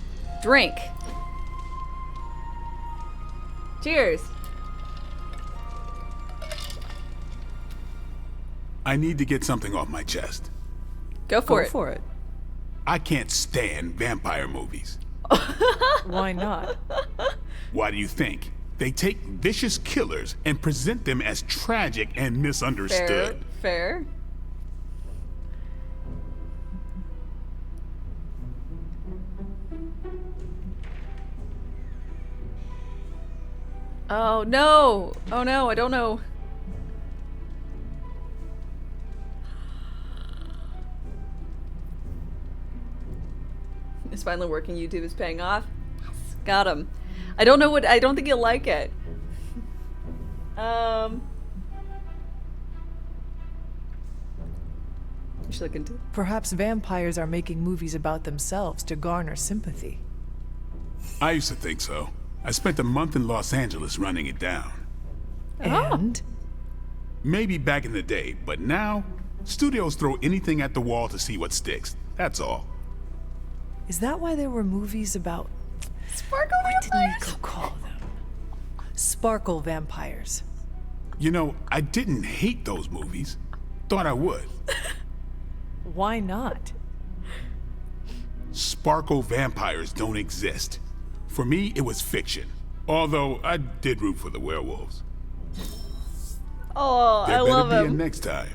Drink. Cheers. I need to get something off my chest. Go for it. I can't stand vampire movies. Why not? Why do you think? They take vicious killers and present them as tragic and misunderstood. Fair. Oh no! Oh no, I don't know. It's finally working. YouTube is paying off. Got him. I don't think you'll like it. You should look into. Perhaps vampires are making movies about themselves to garner sympathy. I used to think so. I spent a month in Los Angeles running it down. And? Maybe back in the day, but now, studios throw anything at the wall to see what sticks. That's all. Is that why there were movies about... Sparkle What vampires? did Nico call them? Sparkle vampires. You know, I didn't hate those movies. Thought I would. Why not? Sparkle vampires don't exist. For me, it was fiction. Although, I did root for the werewolves. Oh, I love There better be a him. next time.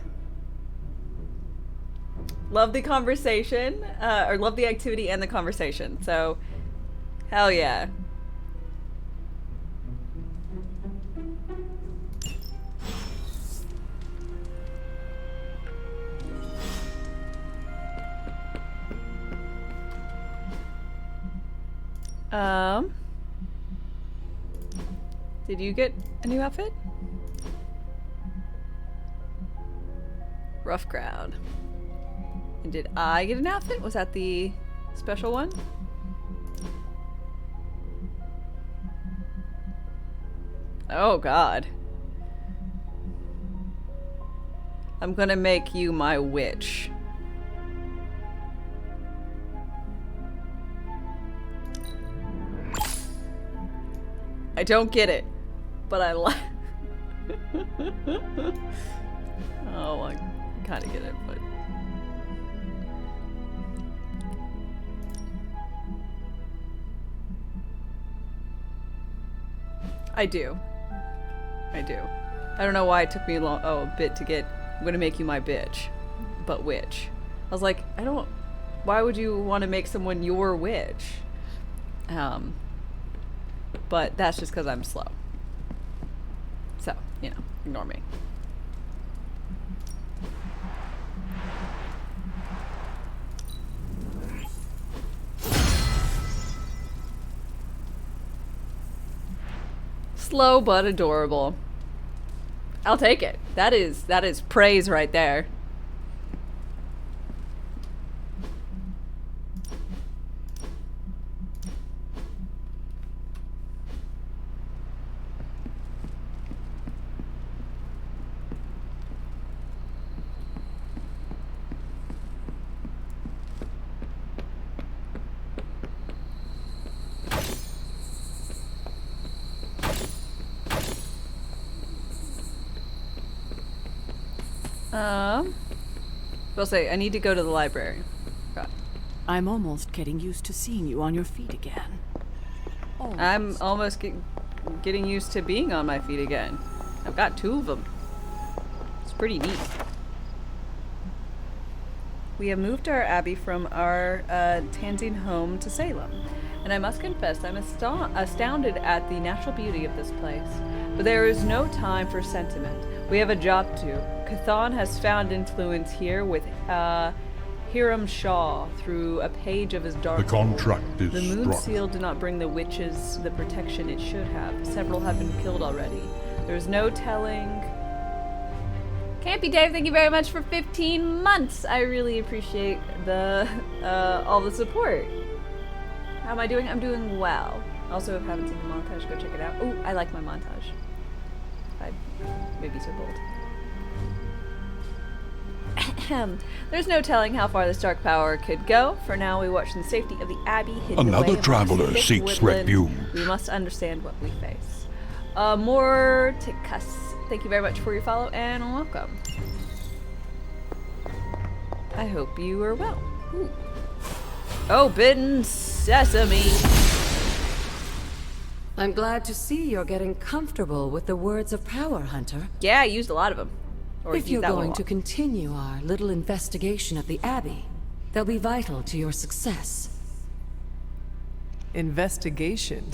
Love the conversation, or love the activity and the conversation. So, hell yeah. Did you get a new outfit? Rough crowd. And did I get an outfit? Was that the special one? Oh god. I'm gonna make you my witch. I don't get it, but I like. Oh, I kind of get it, but. I do. I don't know why it took me a bit to get. I'm gonna make you my bitch, but witch. I was like, I don't. Why would you want to make someone your witch? But that's just because I'm slow. So, you know, ignore me. Slow but adorable. I'll take it. That is praise right there. We'll say I need to go to the library. God. I'm almost getting used to seeing you on your feet again. I'm almost getting used to being on my feet again. I've got 2 of them. It's pretty neat. We have moved our abbey from our Tanzine home to Salem, and I must confess I'm astounded at the natural beauty of this place. But there is no time for sentiment. We have a job to do. Cthon has found influence here with Hiram Shaw through a page of his dark. The contract is The moon struck. seal did not bring the witches the protection it should have. Several have been killed already. There's no telling. Campy Dave, thank you very much for 15 months. I really appreciate the all the support. How am I doing? I'm doing well. Also, if you haven't seen the montage, go check it out. Oh, I like my montage. I may be so bold. Ahem. There's no telling how far this dark power could go. For now, we watch in the safety of the Abbey, hidden Another away amongst traveler thick seeks woodland. refuge. We must understand what we face. More to cuss. Thank you very much for your follow and welcome. I hope you are well. Ooh. Open sesame. I'm glad to see you're getting comfortable with the words of power, Hunter. Yeah, I used a lot of them. Or If used you're that one a going lot. to continue our little investigation of the Abbey, they'll be vital to your success. Investigation?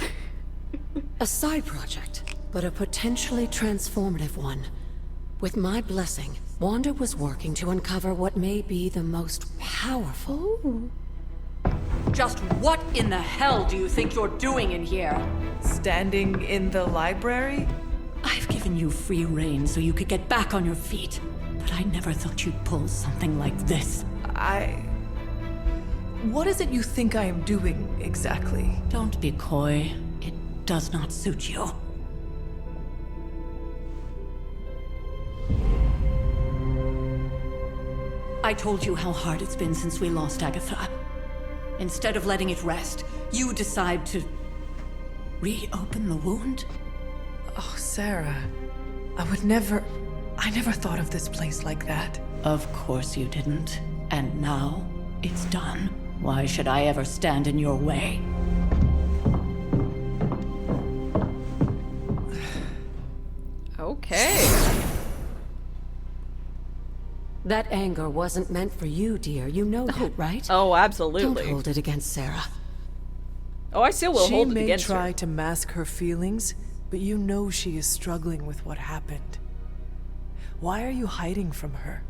A side project, but a potentially transformative one. With my blessing, Wanda was working to uncover what may be the most powerful. Just what in the hell do you think you're doing in here? Standing in the library? I've given you free rein so you could get back on your feet, but I never thought you'd pull something like this. What is it you think I am doing, exactly? Don't be coy. It does not suit you. I told you how hard it's been since we lost Agatha. Instead of letting it rest, you decide to reopen the wound? Oh, Sarah. I never thought of this place like that. Of course you didn't. And now, it's done. Why should I ever stand in your way? Okay. That anger wasn't meant for you, dear. You know that, right? Oh, absolutely. Don't hold it against Sarah. Oh, I still will hold it She may against try her. to mask her feelings, but you know she is struggling with what happened. Why are you hiding from her?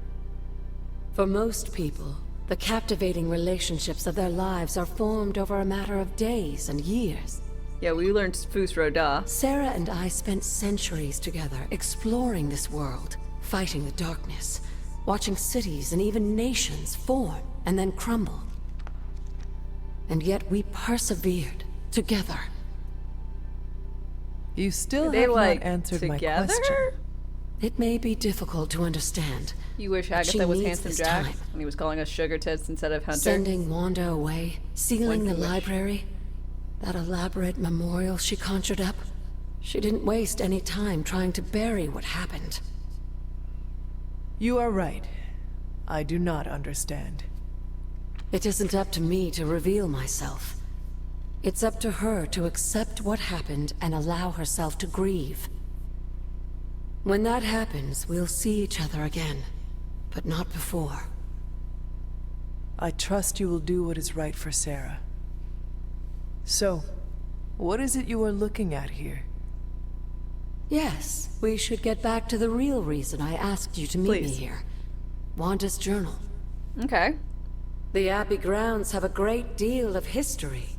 For most people, the captivating relationships of their lives are formed over a matter of days and years. Yeah, we learned Fus Roda. Sarah and I spent centuries together exploring this world, fighting the darkness, watching cities and even nations form and then crumble. And yet we persevered together. You still They, have like, not answered together? my question. It may be difficult to understand. You wish but she Agatha was needs Handsome this Jack time. when he was calling us sugar tits instead of Hunter. Sending Wanda away, sealing the One can wish. library, that elaborate memorial she conjured up. She didn't waste any time trying to bury what happened. You are right. I do not understand. It isn't up to me to reveal myself. It's up to her to accept what happened and allow herself to grieve. When that happens, we'll see each other again, but not before. I trust you will do what is right for Sarah. So, what is it you are looking at here? Yes, we should get back to the real reason I asked you to meet me Please. here. Wanda's journal. Okay. The Abbey grounds have a great deal of history.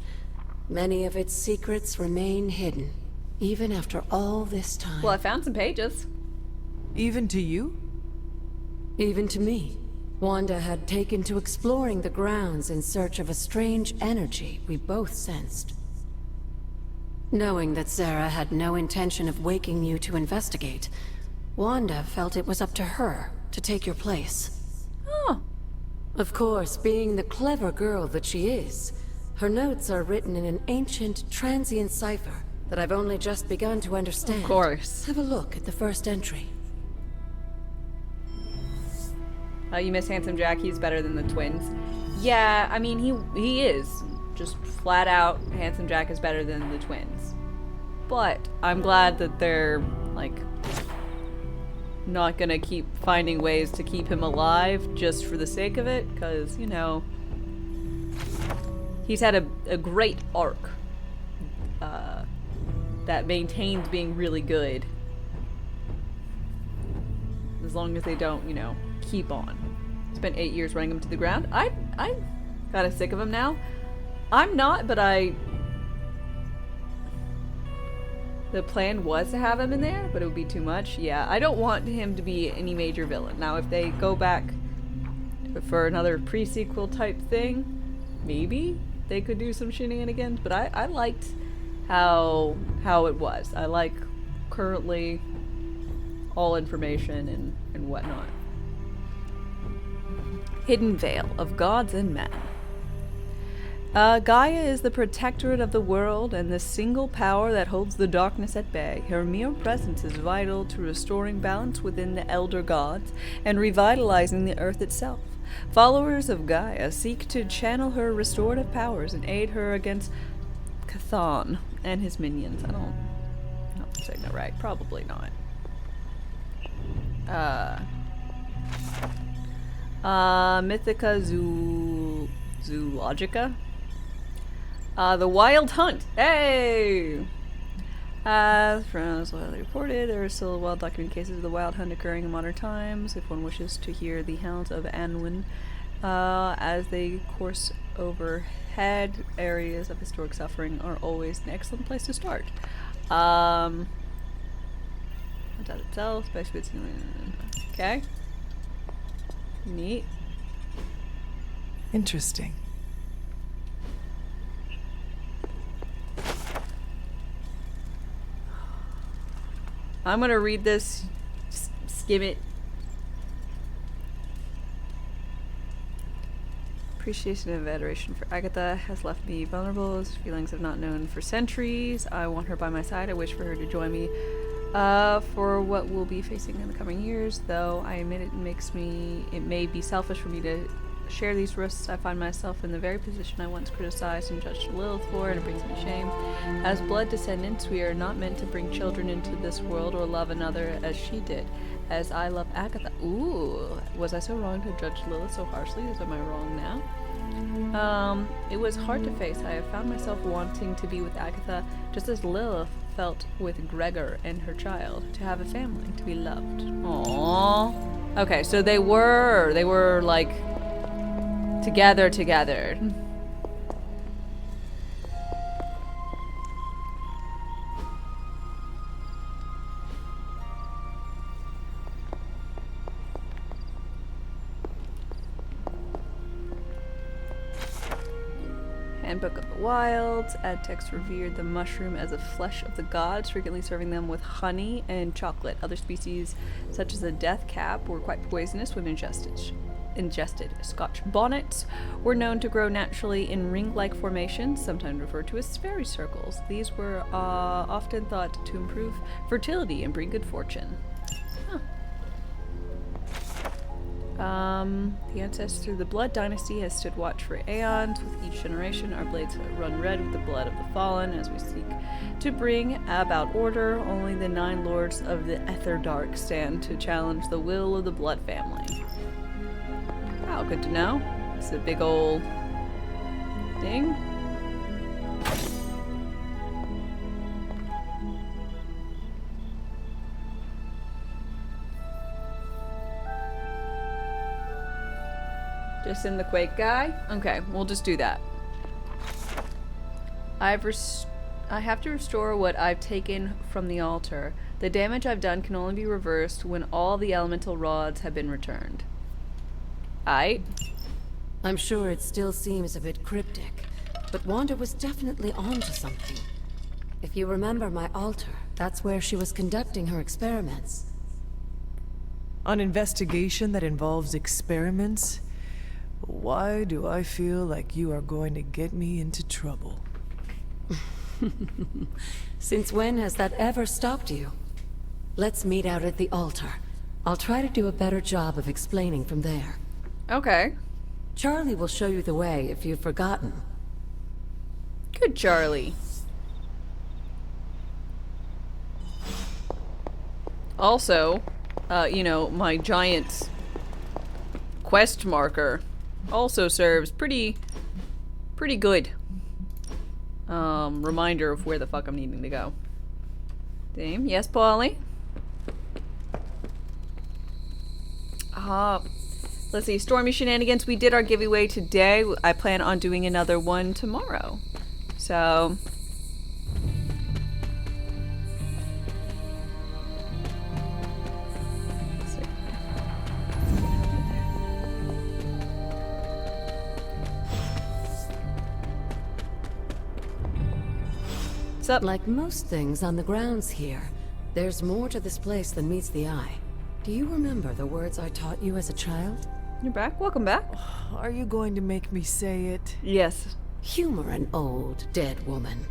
Many of its secrets remain hidden, even after all this time. Well, I found some pages. Even to you? Even to me. Wanda had taken to exploring the grounds in search of a strange energy we both sensed. Knowing that Sarah had no intention of waking you to investigate, Wanda felt it was up to her to take your place. Oh. Of course, being the clever girl that she is, her notes are written in an ancient, transient cipher that I've only just begun to understand. Of course. Have a look at the first entry. Oh, you miss Handsome Jack? He's better than the twins. Yeah, I mean, he is. Just flat out, Handsome Jack is better than the twins. But I'm glad that they're, like, not gonna keep finding ways to keep him alive just for the sake of it, because, you know, he's had a great arc that maintains being really good. As long as they don't, you know, keep on. Spent 8 years running him to the ground. I'm kind of sick of him now. I'm not, but the plan was to have him in there, but it would be too much. Yeah, I don't want him to be any major villain. Now, if they go back for another pre-sequel type thing, maybe they could do some shenanigans, but I liked how it was. I like currently all information and whatnot. Hidden Veil of Gods and Men. Gaia is the protectorate of the world and the single power that holds the darkness at bay. Her mere presence is vital to restoring balance within the elder gods and revitalizing the earth itself. Followers of Gaia seek to channel her restorative powers and aid her against Cthon and his minions. I don't know if I'm saying that right. Probably not. Mythica Zoologica. The Wild Hunt. Hey! From widely reported, there are still well-documented cases of the Wild Hunt occurring in modern times. If one wishes to hear the hounds of Anwen as they course overhead, areas of historic suffering are always an excellent place to start. That itself, okay. Neat. Interesting. I'm gonna read this, skim it. Appreciation and adoration for Agatha has left me vulnerable as feelings I've not known for centuries. I want her by my side. I wish for her to join me for what we'll be facing in the coming years, though I admit it may be selfish for me to share these risks. I find myself in the very position I once criticized and judged Lilith for, and it brings me shame. As blood descendants, we are not meant to bring children into this world or love another as she did, as I love Agatha. Ooh, was I so wrong to judge Lilith so harshly? Am I wrong now? It was hard to face. I have found myself wanting to be with Agatha, just as Lilith felt with Gregor and her child, to have a family, to be loved. Aww. Okay, so they were like together. Handbook of the Wilds. Aztecs revered the mushroom as a flesh of the gods, frequently serving them with honey and chocolate. Other species, such as the death cap, were quite poisonous when ingested. Scotch bonnets were known to grow naturally in ring-like formations, sometimes referred to as fairy circles. These were often thought to improve fertility and bring good fortune. The ancestor of the Blood Dynasty has stood watch for aeons. With each generation, our blades run red with the blood of the fallen as we seek to bring about order. Only the 9 lords of the Etherdark stand to challenge the will of the Blood family. Oh, good to know. It's a big old thing. Just in the Quake guy? Okay, we'll just do that. I have to restore what I've taken from the altar. The damage I've done can only be reversed when all the elemental rods have been returned. I'm sure it still seems a bit cryptic, but Wanda was definitely onto something. If you remember my altar, that's where she was conducting her experiments. An investigation that involves experiments? Why do I feel like you are going to get me into trouble? Since when has that ever stopped you? Let's meet out at the altar. I'll try to do a better job of explaining from there. Okay. Charlie will show you the way if you've forgotten. Good Charlie. Also, my giant quest marker also serves pretty good reminder of where the fuck I'm needing to go. Dame, yes, Paulie? Let's see, Stormy Shenanigans. We did our giveaway today. I plan on doing another one tomorrow. So What's up? Like most things on the grounds here, there's more to this place than meets the eye. Do you remember the words I taught you as a child? You're back? Welcome back. Are you going to make me say it? Yes. Humor an old, dead woman.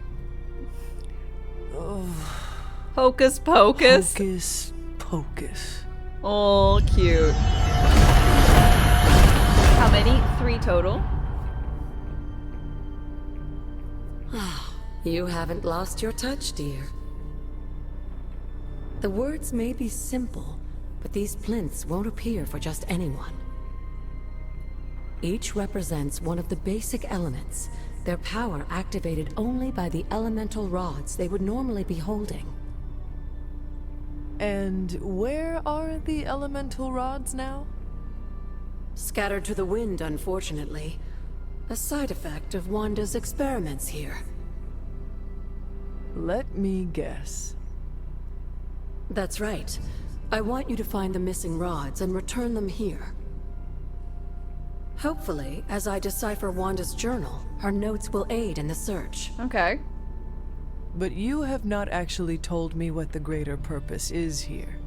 Hocus pocus. Hocus pocus. Oh, cute. How many? 3 total. You haven't lost your touch, dear. The words may be simple, but these plinths won't appear for just anyone. Each represents one of the basic elements, their power activated only by the elemental rods they would normally be holding. And where are the elemental rods now? Scattered to the wind, unfortunately. A side effect of Wanda's experiments here. Let me guess. That's right. I want you to find the missing rods and return them here. Hopefully, as I decipher Wanda's journal, her notes will aid in the search. Okay. But you have not actually told me what the greater purpose is here.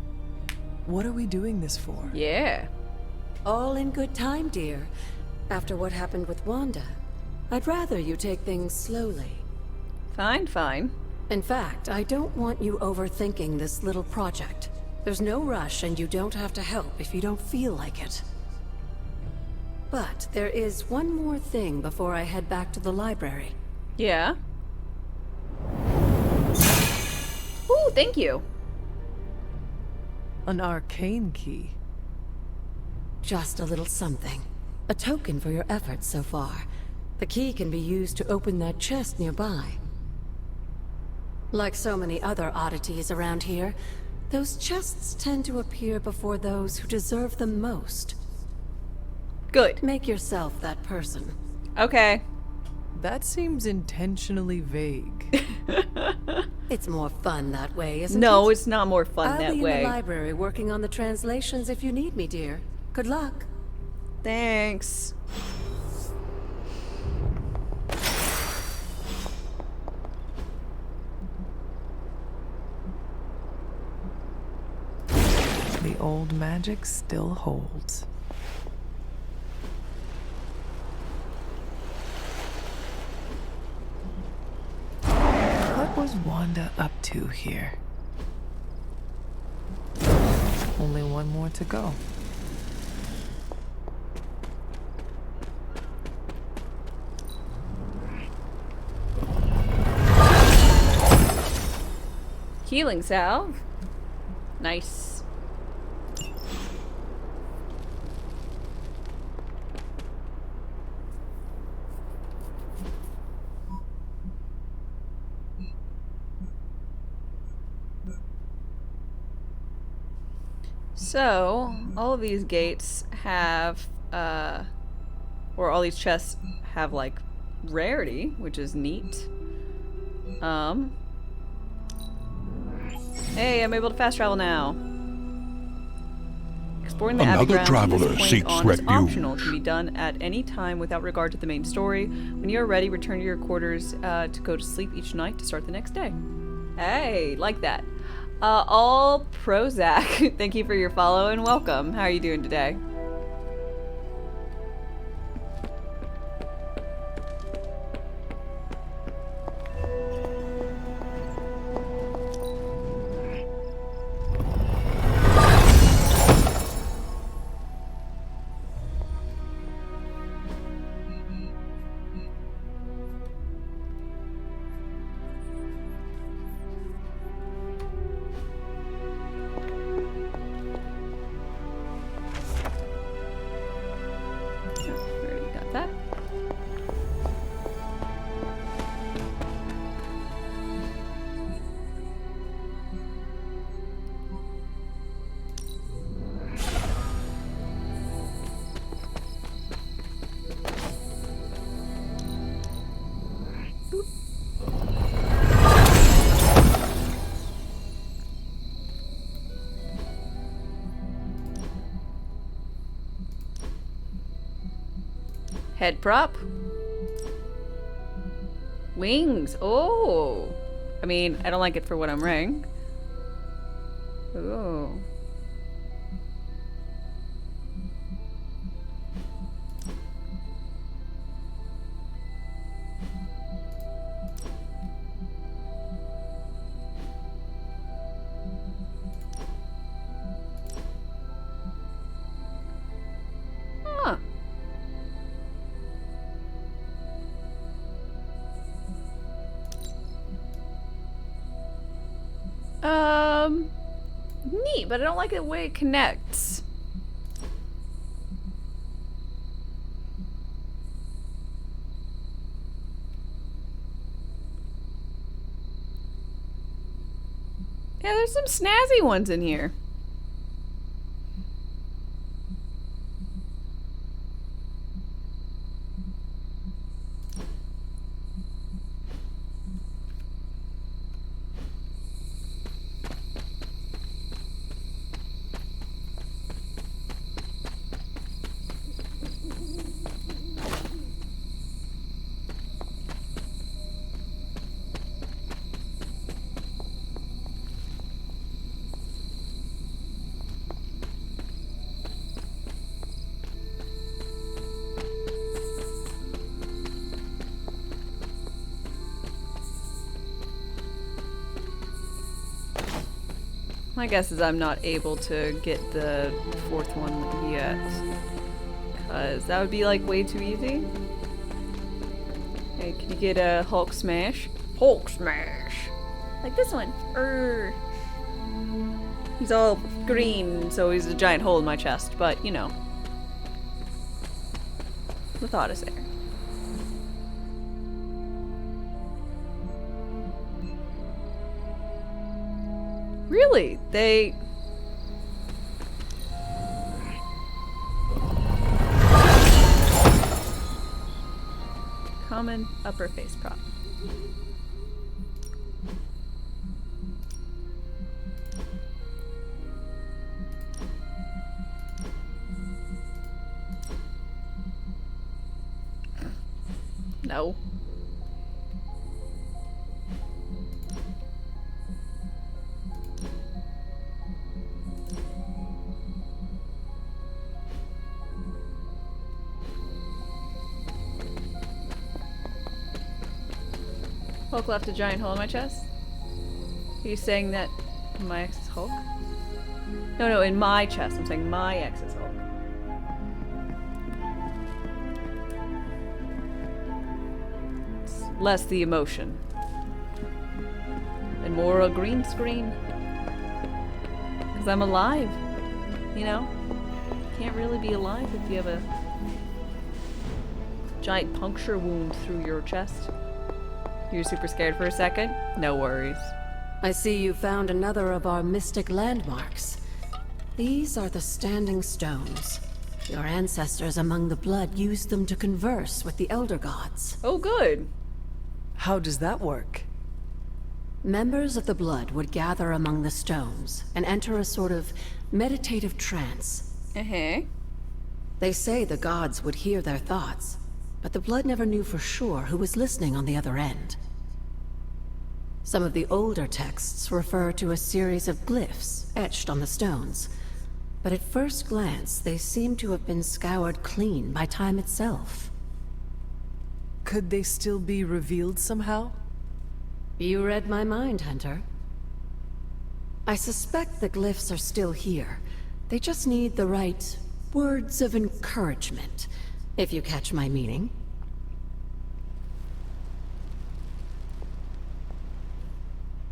What are we doing this for? Yeah. All in good time, dear. After what happened with Wanda, I'd rather you take things slowly. Fine, fine. In fact, I don't want you overthinking this little project. There's no rush and you don't have to help if you don't feel like it. But there is one more thing before I head back to the library. Yeah. Ooh, thank you. An arcane key. Just a little something. A token for your efforts so far. The key can be used to open that chest nearby. Like so many other oddities around here, those chests tend to appear before those who deserve them most. Good. Make yourself that person. Okay. That seems intentionally vague. It's more fun that way, isn't it? No, it's not more fun I'll that be way. in the library working on the translations if you need me, dear. Good luck. Thanks. The old magic still holds. What was Wanda up to here? Only one more to go. Healing salve. Nice. So, all of these gates have, or all these chests have, like, rarity, which is neat. Hey, I'm able to fast travel now. Exploring the Another Abbey grounds from traveler this point seeks on is refuge. optional. Can be done at any time without regard to the main story. When you are ready, return to your quarters to go to sleep each night to start the next day. Hey, like that. All Prozac, thank you for your follow and welcome. How are you doing today? Head prop. Wings. Oh. I mean, I don't like it for what I'm wearing. Oh. neat, but I don't like the way it connects. Yeah, there's some snazzy ones in here. My guess is I'm not able to get the fourth one yet. Because that would be like way too easy. Hey, can you get a Hulk smash? Hulk smash! Like this one. He's all green, so he's a giant hole in my chest, but you know. The thought is there. Really? They... Common upper face prop. No. Hulk left a giant hole in my chest? Are you saying that my ex is Hulk? No, in my chest. I'm saying my ex is Hulk. It's less the emotion. And more a green screen. Because I'm alive. You know? Can't really be alive if you have a giant puncture wound through your chest. You were super scared for a second? No worries. I see you found another of our mystic landmarks. These are the Standing Stones. Your ancestors among the blood used them to converse with the Elder Gods. Oh, good. How does that work? Members of the blood would gather among the stones and enter a sort of meditative trance. They say the gods would hear their thoughts, but the blood never knew for sure who was listening on the other end. Some of the older texts refer to a series of glyphs etched on the stones, but at first glance they seem to have been scoured clean by time itself. Could they still be revealed somehow? You read my mind, Hunter. I suspect the glyphs are still here. They just need the right words of encouragement, if you catch my meaning.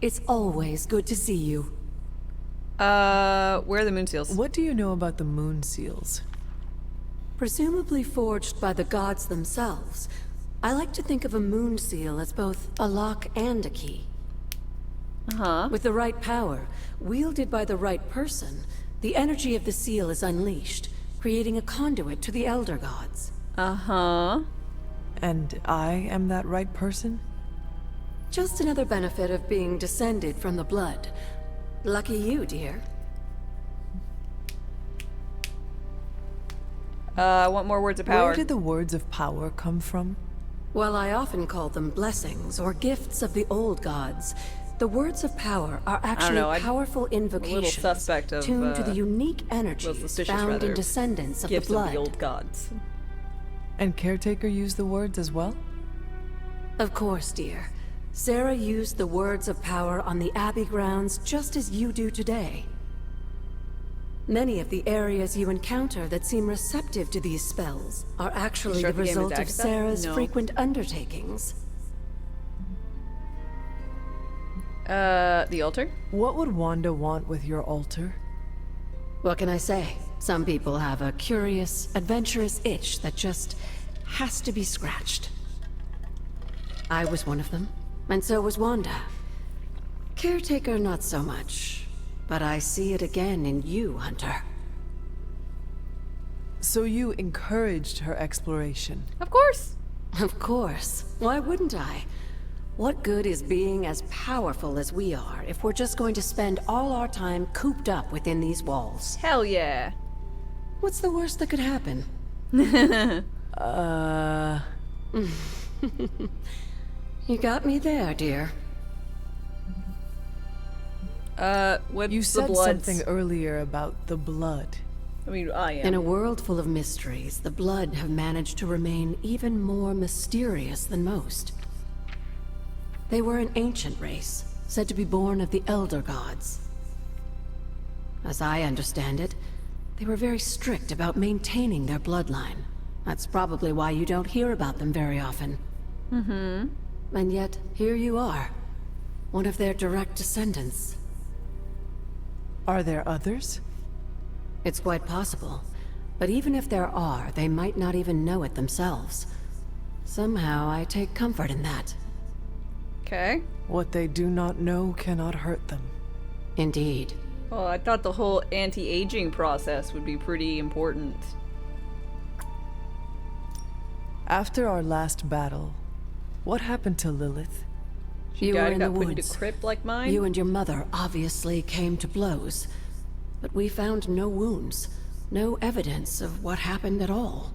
It's always good to see you. Where are the moon seals? What do you know about the moon seals? Presumably forged by the gods themselves. I like to think of a moon seal as both a lock and a key. With the right power, wielded by the right person, the energy of the seal is unleashed, creating a conduit to the Elder Gods. And I am that right person? Just another benefit of being descended from the blood. Lucky you, dear. I want more words of power. Where did the words of power come from? Well, I often call them blessings or gifts of the old gods. The words of power are actually powerful invocations tuned to the unique energies found in descendants of the blood. Of the old gods. And Caretaker used the words as well? Of course, dear. Sarah used the words of power on the Abbey grounds just as you do today. Many of the areas you encounter that seem receptive to these spells are actually the result of Sarah's frequent undertakings. The altar? What would Wanda want with your altar? What can I say? Some people have a curious, adventurous itch that just has to be scratched. I was one of them, and so was Wanda. Caretaker, not so much. But I see it again in you, Hunter. So you encouraged her exploration? Of course. Of course. Why wouldn't I? What good is being as powerful as we are if we're just going to spend all our time cooped up within these walls? Hell yeah. What's the worst that could happen? You got me there, dear. What's You said the bloods? something earlier about the blood. I mean, I am. In a world full of mysteries, the blood have managed to remain even more mysterious than most. They were an ancient race, said to be born of the Elder Gods. As I understand it, they were very strict about maintaining their bloodline. That's probably why you don't hear about them very often. Mm-hmm. And yet, here you are, one of their direct descendants. Are there others? It's quite possible. But even if there are, they might not even know it themselves. Somehow, I take comfort in that. Okay. What they do not know cannot hurt them. Indeed. Well, I thought the whole anti-aging process would be pretty important. After our last battle, what happened to Lilith? You were in the got put into woods. crypt like mine? You and your mother obviously came to blows. But we found no wounds, no evidence of what happened at all.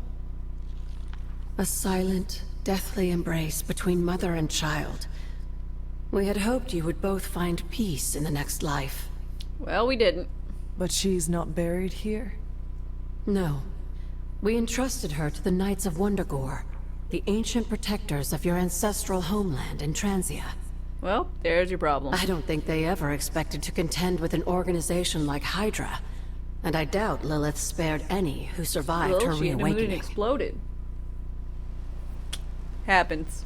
A silent, deathly embrace between mother and child. We had hoped you would both find peace in the next life. Well, we didn't. But she's not buried here? No. We entrusted her to the Knights of Wondergore, the ancient protectors of your ancestral homeland in Transia. Well, there's your problem. I don't think they ever expected to contend with an organization like Hydra. And I doubt Lilith spared any who survived her Well, she ended reawakening. and exploded. Happens.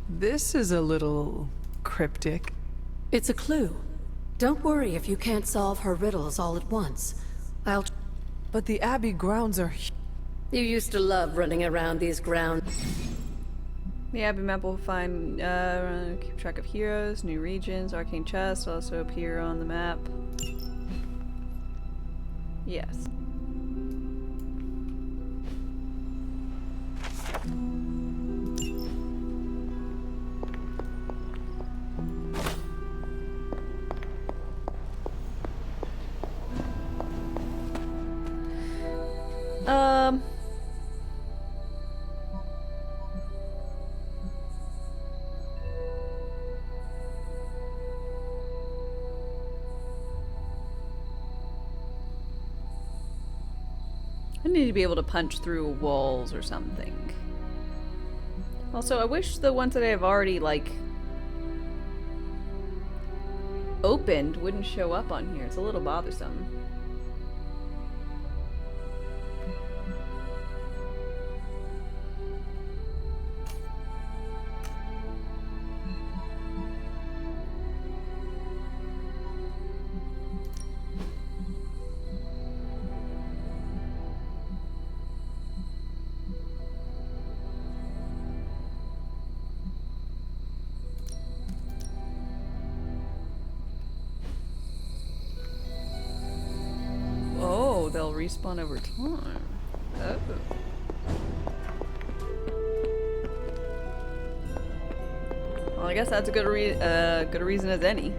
This is a little cryptic. It's a clue. Don't worry if you can't solve her riddles all at once. But the Abbey grounds are... You used to love running around these grounds. The Abbey map will find, keep track of heroes, new regions, arcane chests also appear on the map. Yes. I need to be able to punch through walls or something. Also, I wish the ones that I have already, like, opened wouldn't show up on here. It's a little bothersome. Oh, they'll respawn over time. Oh. Well, I guess that's a good reason as any.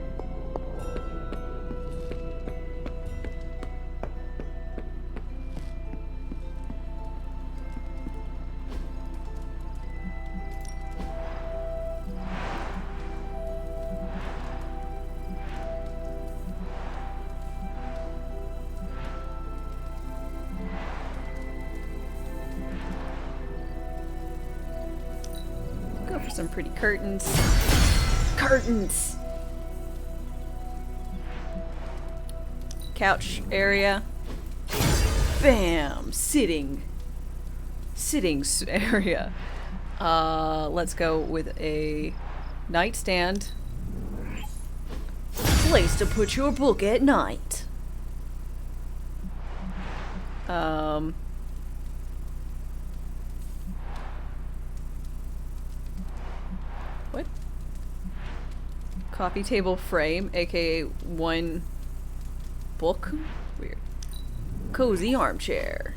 Go for some pretty curtains. Curtains! Couch area. Bam! Sitting area. Let's go with a nightstand. Place to put your book at night. What? Coffee table frame, aka one book. Weird. Cozy armchair.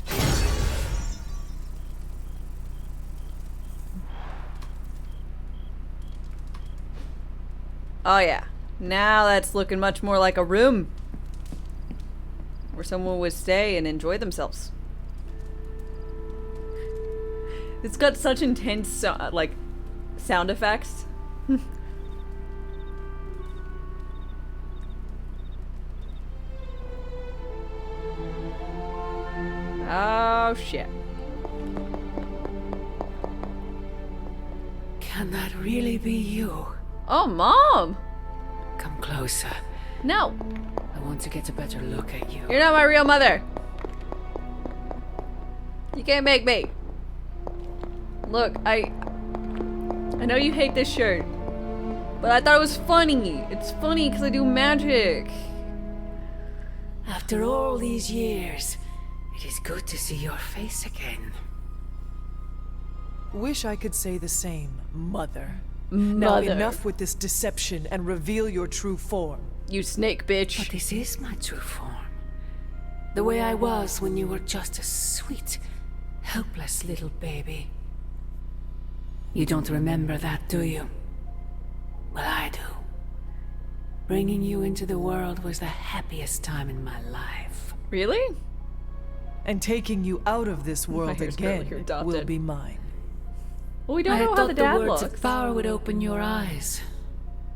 Oh yeah. Now that's looking much more like a room where someone would stay and enjoy themselves. It's got such intense like sound effects. Oh shit. Can that really be you? Oh, Mom! Come closer. No. I want to get a better look at you. You're not my real mother. You can't make me. Look, I know you hate this shirt, but I thought it was funny. It's funny because I do magic. After all these years, it is good to see your face again. Wish I could say the same, Mother. Now enough with this deception and reveal your true form. You snake bitch. But this is my true form. The way I was when you were just a sweet, helpless little baby. You don't remember that, do you? Well, I do. Bringing you into the world was the happiest time in my life. Really? And taking you out of this world again will be mine. Well, we don't know how the dad the words looks. of power would open your eyes.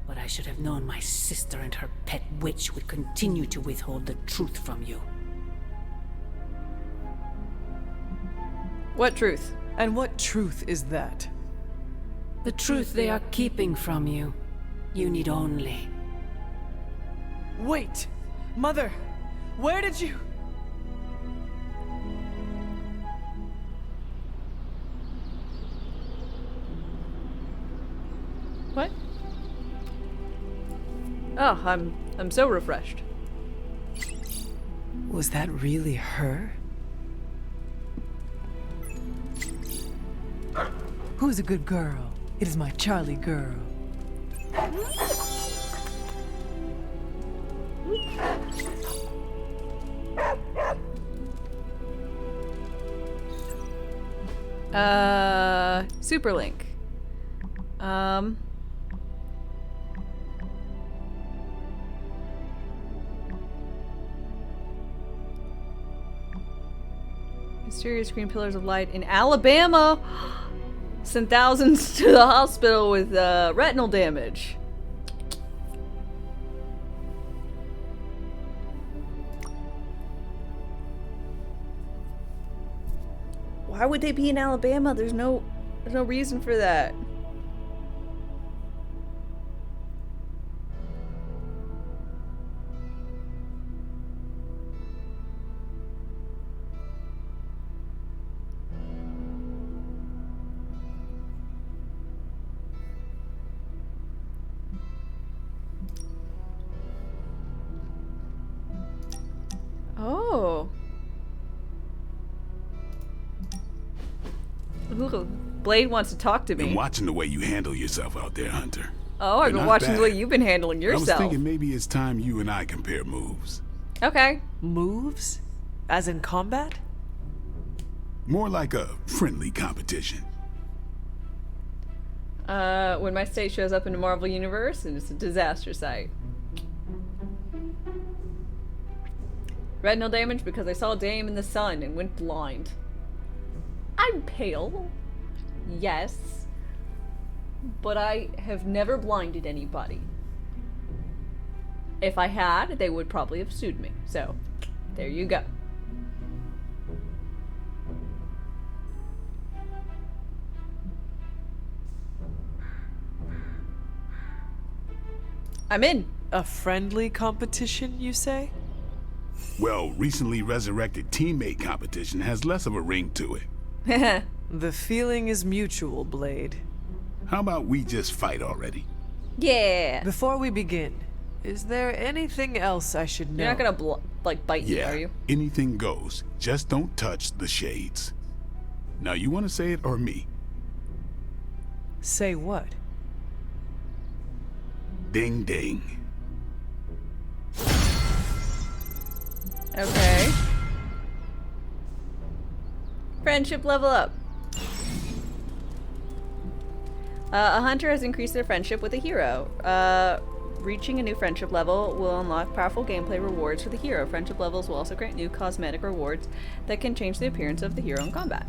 But I should have known my sister and her pet witch would continue to withhold the truth from you. What truth? And what truth is that? The truth they are keeping from you. You need only. Wait! Mother! Where did you... What? Oh, I'm so refreshed. Was that really her? Who's a good girl? It is my Charlie girl. Superlink. Mysterious green pillars of light in Alabama sent thousands to the hospital with retinal damage. Why would they be in Alabama? There's no reason for that. Oh. Ooh, Blade wants to talk to me. Been watching the way you handle yourself out there, Hunter. Oh, I've You're been not watching bad. the way you've been handling I was yourself. thinking maybe it's time you and I compare moves. Okay. Moves? As in combat? More like a friendly competition. When my state shows up in the Marvel Universe, and it's a disaster site. Retinal damage because I saw Dame in the sun and went blind. I'm pale. Yes. But I have never blinded anybody. If I had, they would probably have sued me. So, there you go. I'm in. A friendly competition, you say? Well, recently resurrected teammate competition has less of a ring to it. The feeling is mutual, Blade. How about we just fight already? Yeah. Before we begin, is there anything else I should know? You're not gonna bite me, are you? Anything goes. Just don't touch the shades. Now, you want to say it or me? Say what? Ding ding. Okay. Friendship level up. A hunter has increased their friendship with a hero. Reaching a new friendship level will unlock powerful gameplay rewards for the hero. Friendship levels will also grant new cosmetic rewards that can change the appearance of the hero in combat.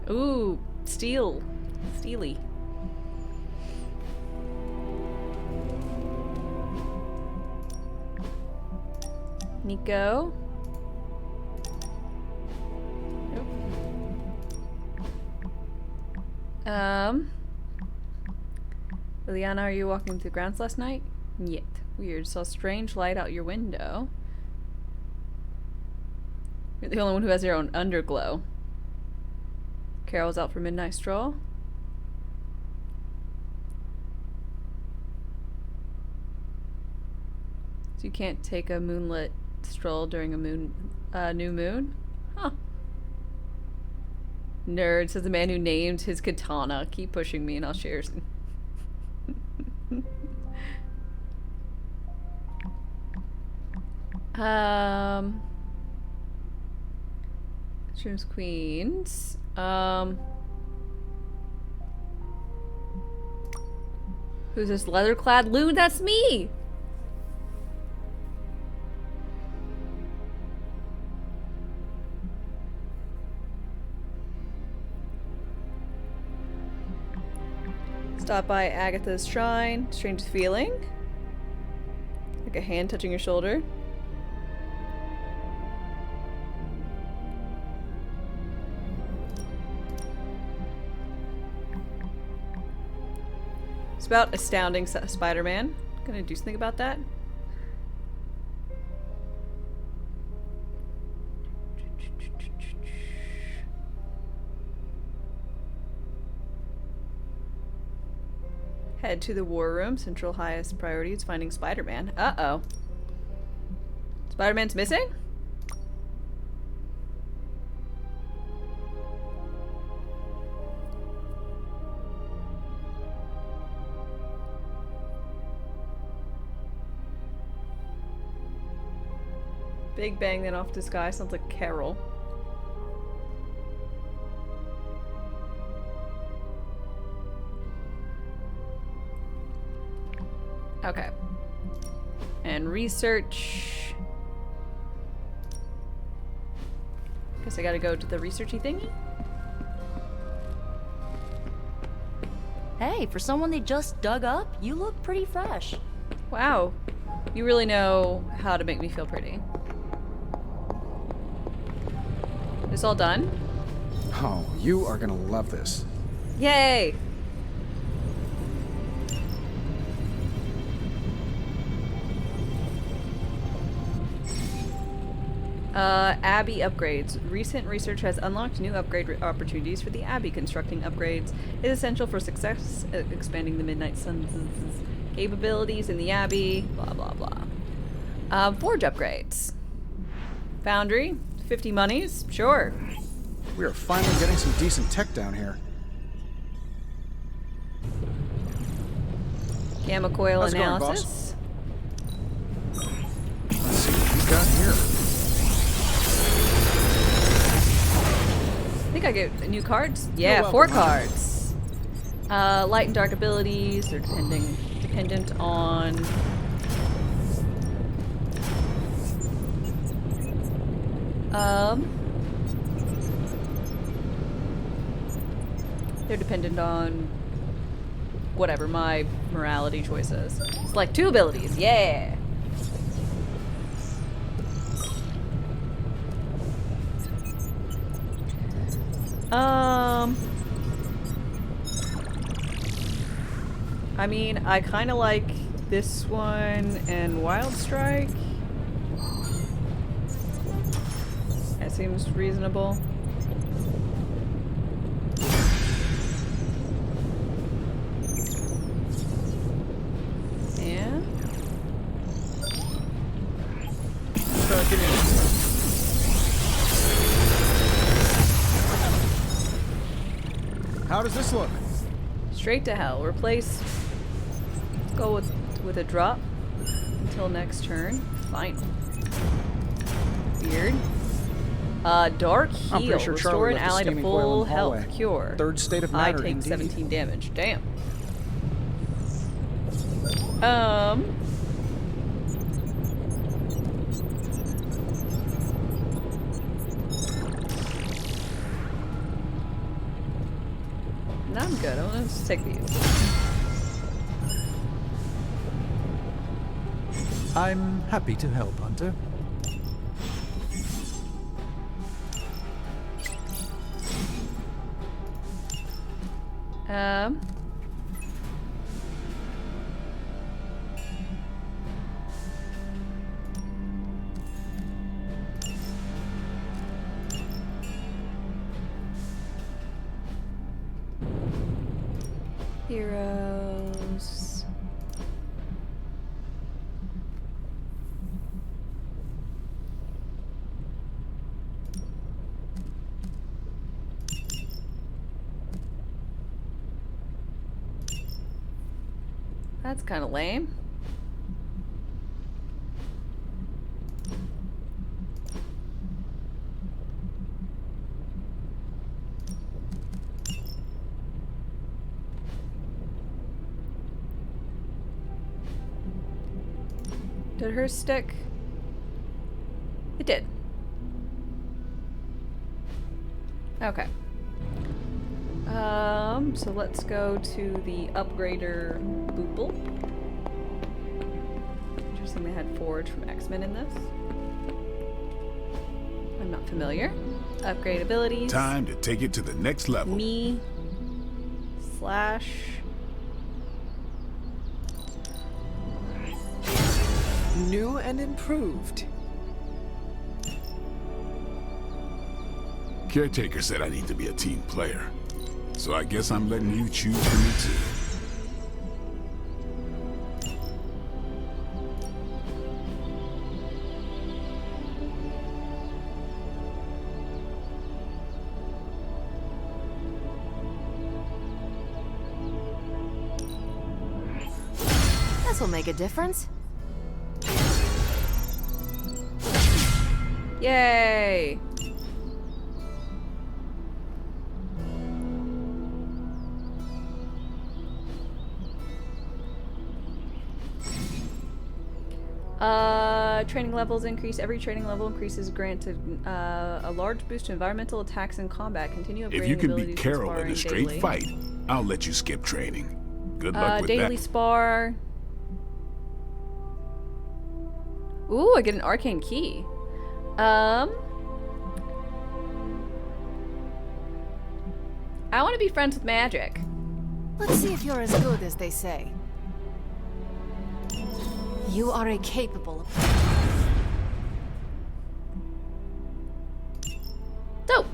Ooh, steely. Nico. Liliana, are you walking through the grounds last night? Yet. Weird. Saw a strange light out your window. You're the only one who has your own underglow. Carol's out for midnight stroll. So you can't take a moonlit stroll during a new moon? Huh. Nerd, says the man who named his katana. Keep pushing me and I'll share some. Shrooms Queens. Who's this leather-clad loon? That's me! Stop by Agatha's shrine. Strange feeling. Like a hand touching your shoulder. It's about astounding Spider-Man. Gonna do something about that? Head to the war room. Central highest priority is finding Spider-Man. Uh-oh. Spider-Man's missing? Big Bang, then off to the sky. Sounds like Carol. Okay. And research. Guess I gotta go to the researchy thingy. Hey, for someone they just dug up, you look pretty fresh. Wow. You really know how to make me feel pretty. This all done? Oh, you are gonna love this. Yay! Abbey upgrades. Recent research has unlocked new upgrade opportunities for the Abbey. Constructing upgrades is essential for success, expanding the Midnight Sun's capabilities in the Abbey, blah blah blah. Forge upgrades. Foundry, 50 monies, sure. We are finally getting some decent tech down here. Gamma coil How's it going, analysis. boss? Let's see what he's got here. I think I get new cards. Yeah, 4 cards. Light and dark abilities are dependent on they're dependent on whatever my morality choices. Select 2 abilities. Yeah. I mean, I kind of like this one and Wild Strike. That seems reasonable. Yeah. How does this look? Straight to hell. Replace. Let's go with a drop until next turn. Fine. Weird. Dark heal. I'm pretty sure Restore Charlie an left a ally to steaming coil in full the health. hallway. Cure. Third state of I matter, take indeed. 17 damage. Damn. No, I'm good. I'm gonna just take these. I'm happy to help, Hunter. Heroes. That's kind of lame. Did hers stick? It did. Okay. So let's go to the upgrader Boople. Interesting they had Forge from X-Men in this. I'm not familiar. Upgrade abilities. Time to take it to the next level. Me slash New and improved. Caretaker said I need to be a team player. So I guess I'm letting you choose for me too. This'll make a difference. Yay! Training levels increase. Every training level increases granted a large boost to environmental attacks in combat. Continue upgrading If you can abilities beat and Carol in sparring a straight daily. fight, I'll let you skip training. Good luck with Daily that. spar. Ooh, I get an arcane key. I want to be friends with magic. Let's see if you're as good as they say. You are a capable. Dope.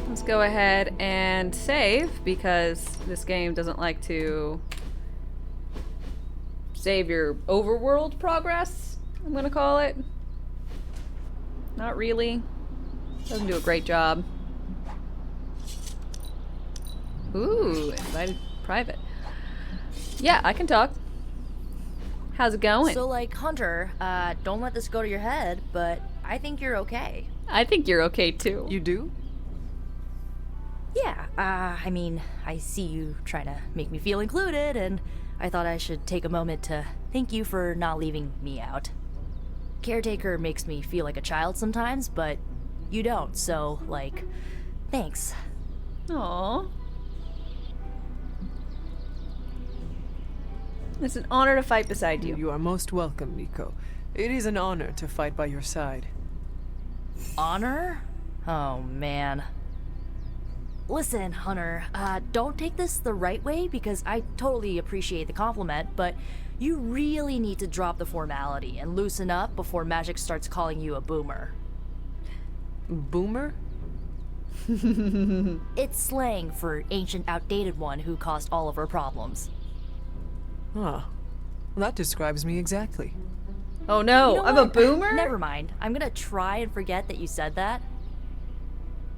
Let's go ahead and save because this game doesn't like to save your overworld progress, I'm gonna call it. Not really. Doesn't do a great job. Ooh, invited private. Yeah, I can talk. How's it going? So, like, Hunter, don't let this go to your head, but I think you're okay. I think you're okay too. You do? Yeah, I mean, I see you trying to make me feel included, and I thought I should take a moment to thank you for not leaving me out. Caretaker makes me feel like a child sometimes, but you don't, so, like, thanks. Aww. It's an honor to fight beside you. You are most welcome, Miko. It is an honor to fight by your side. Honor? Oh, man. Listen, Hunter, don't take this the right way because I totally appreciate the compliment, but you really need to drop the formality and loosen up before magic starts calling you a boomer. Boomer? It's slang for ancient, outdated one who caused all of our problems. Huh. That describes me exactly. Oh no, You know I'm a what? boomer? Never mind. I'm gonna try and forget that you said that.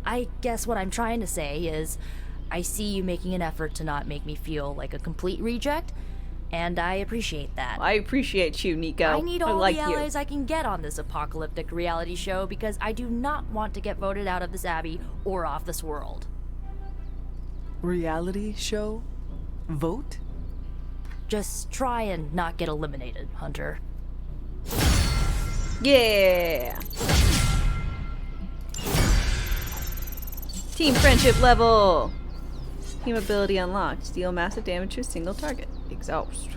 I guess what I'm trying to say is, I see you making an effort to not make me feel like a complete reject, and I appreciate that. I appreciate you, Nico. I need all like the you. allies I can get on this apocalyptic reality show because I do not want to get voted out of this abbey or off this world. Reality show? Vote? Just try and not get eliminated, Hunter. Yeah. Team friendship level. Team ability unlocked. Deal massive damage to a single target. Exhaust.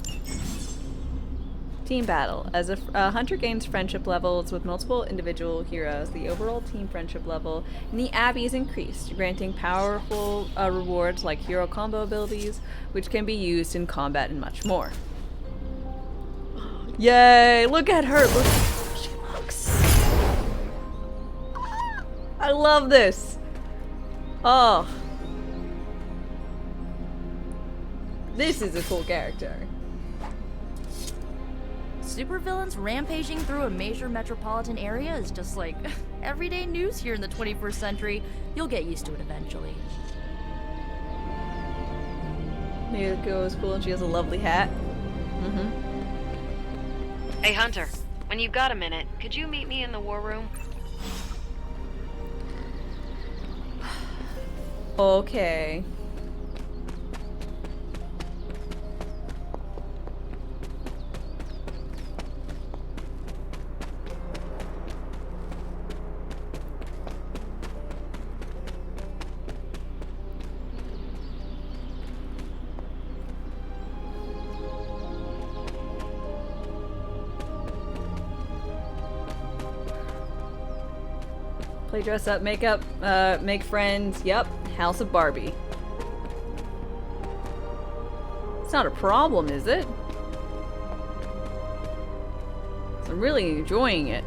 Team battle. As a hunter gains friendship levels with multiple individual heroes, the overall team friendship level in the Abbey is increased, granting powerful rewards like hero combo abilities, which can be used in combat and much more. Yay! Look at her! Look how she looks! I love this! Oh. This is a cool character. Supervillains rampaging through a major metropolitan area is just like everyday news here in the 21st century. You'll get used to it eventually. Miko is cool and she has a lovely hat. Hey, Hunter, when you've got a minute, could you meet me in the war room? Okay. Play dress up, makeup, make friends. Yep, House of Barbie. It's not a problem, is it? I'm really enjoying it.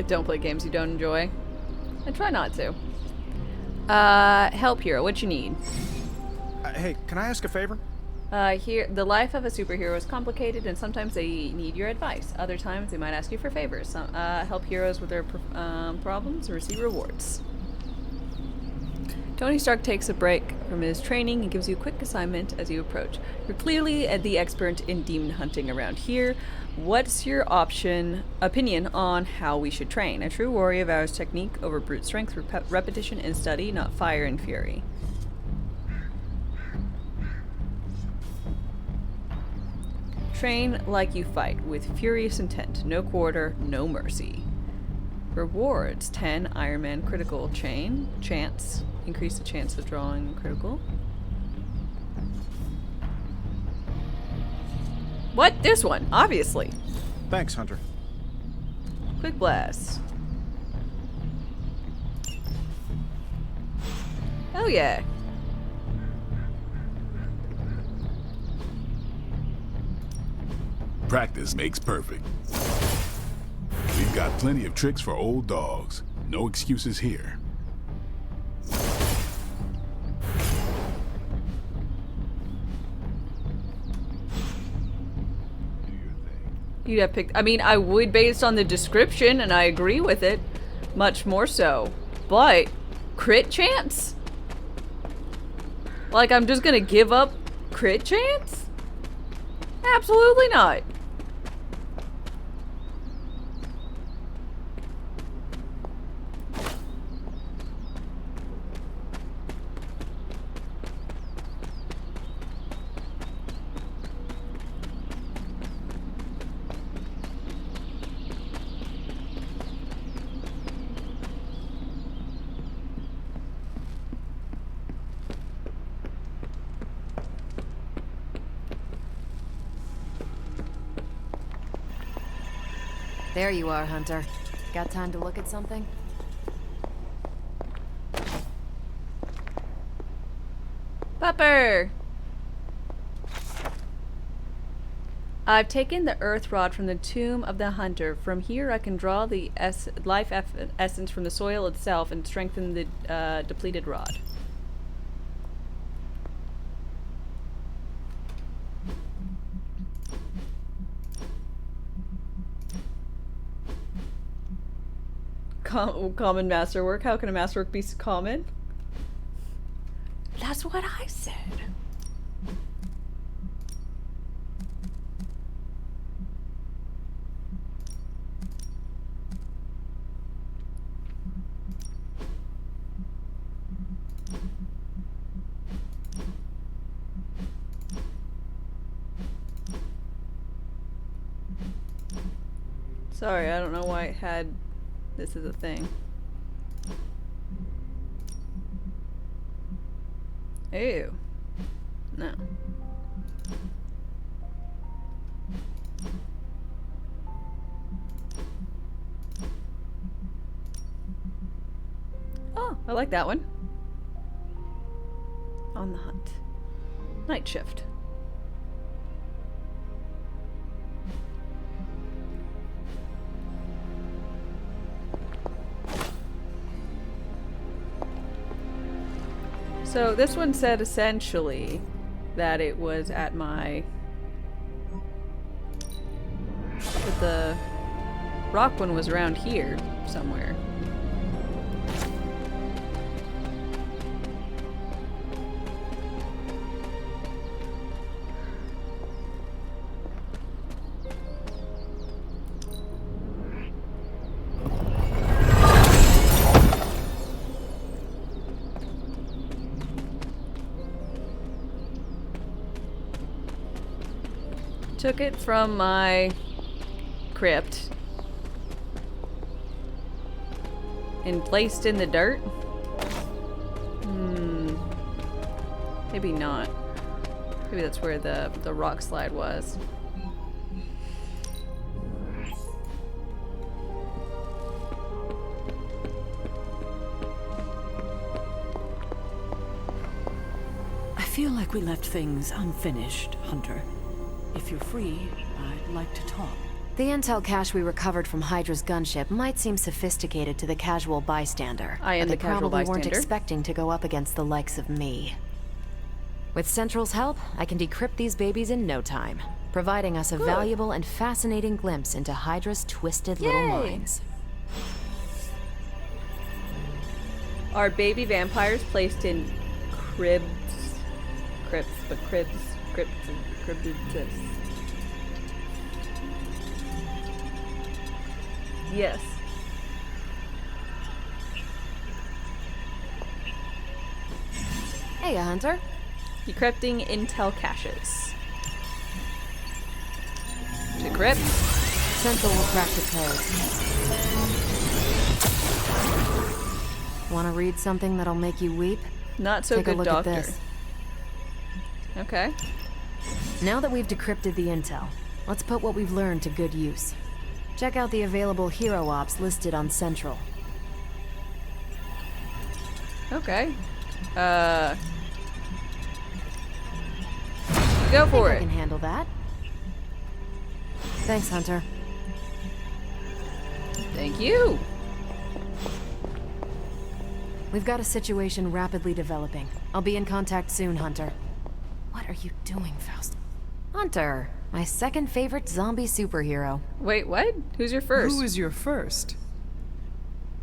Don't play games you don't enjoy. And try not to. Help hero, what you need? Hey, can I ask a favor? Here, the life of a superhero is complicated, and sometimes they need your advice. Other times, they might ask you for favors. Help heroes with their problems and receive rewards. Tony Stark takes a break from his training and gives you a quick assignment as you approach. You're clearly the expert in demon hunting around here. What's your opinion on how we should train? A true warrior vows technique over brute strength, repetition and study, not fire and fury. Train like you fight, with furious intent. No quarter, no mercy. Rewards: 10 Iron Man critical chance. Increase the chance of drawing critical. What? This one, obviously. Thanks, Hunter. Quick blast. Oh yeah. Practice makes perfect. We've got plenty of tricks for old dogs. No excuses here. You'd have picked. I mean, I would based on the description, and I agree with it. Much more so. But, crit chance? Like, I'm just gonna give up crit chance? Absolutely not. There you are, Hunter. Got time to look at something? Pupper! I've taken the earth rod from the tomb of the hunter. From here I can draw the life essence from the soil itself and strengthen the depleted rod. Common masterwork? How can a masterwork be common? That's what I said. Sorry, I don't know why it had this as a thing. Ew. No. Oh, I like that one. On the hunt. Night shift. So this one said essentially that it was at my... But the rock one was around here somewhere. Took it from my crypt and placed in the dirt? Maybe not. Maybe that's where the rock slide was. I feel like we left things unfinished, Hunter. If you're free, I'd like to talk. The intel cache we recovered from Hydra's gunship might seem sophisticated to the casual bystander. I am but the casual they probably weren't bystander. expecting to go up against the likes of me. With Central's help, I can decrypt these babies in no time, providing us a valuable and fascinating glimpse into Hydra's twisted little minds. Are baby vampires placed in cribs? Crypts. Yes. Hey, Hunter. Decrypting intel caches. Decrypt. Central will crack the code. Want to read something that'll make you weep? Not so Take a good, look doctor. at this. Okay. Now that we've decrypted the intel, let's put what we've learned to good use. Check out the available hero ops listed on Central. Okay. Go for I it. can handle that. Thanks, Hunter. Thank you. We've got a situation rapidly developing. I'll be in contact soon, Hunter. What are you doing, Faust? Hunter, my second favorite zombie superhero. Wait, what? Who's your first? Who is your first?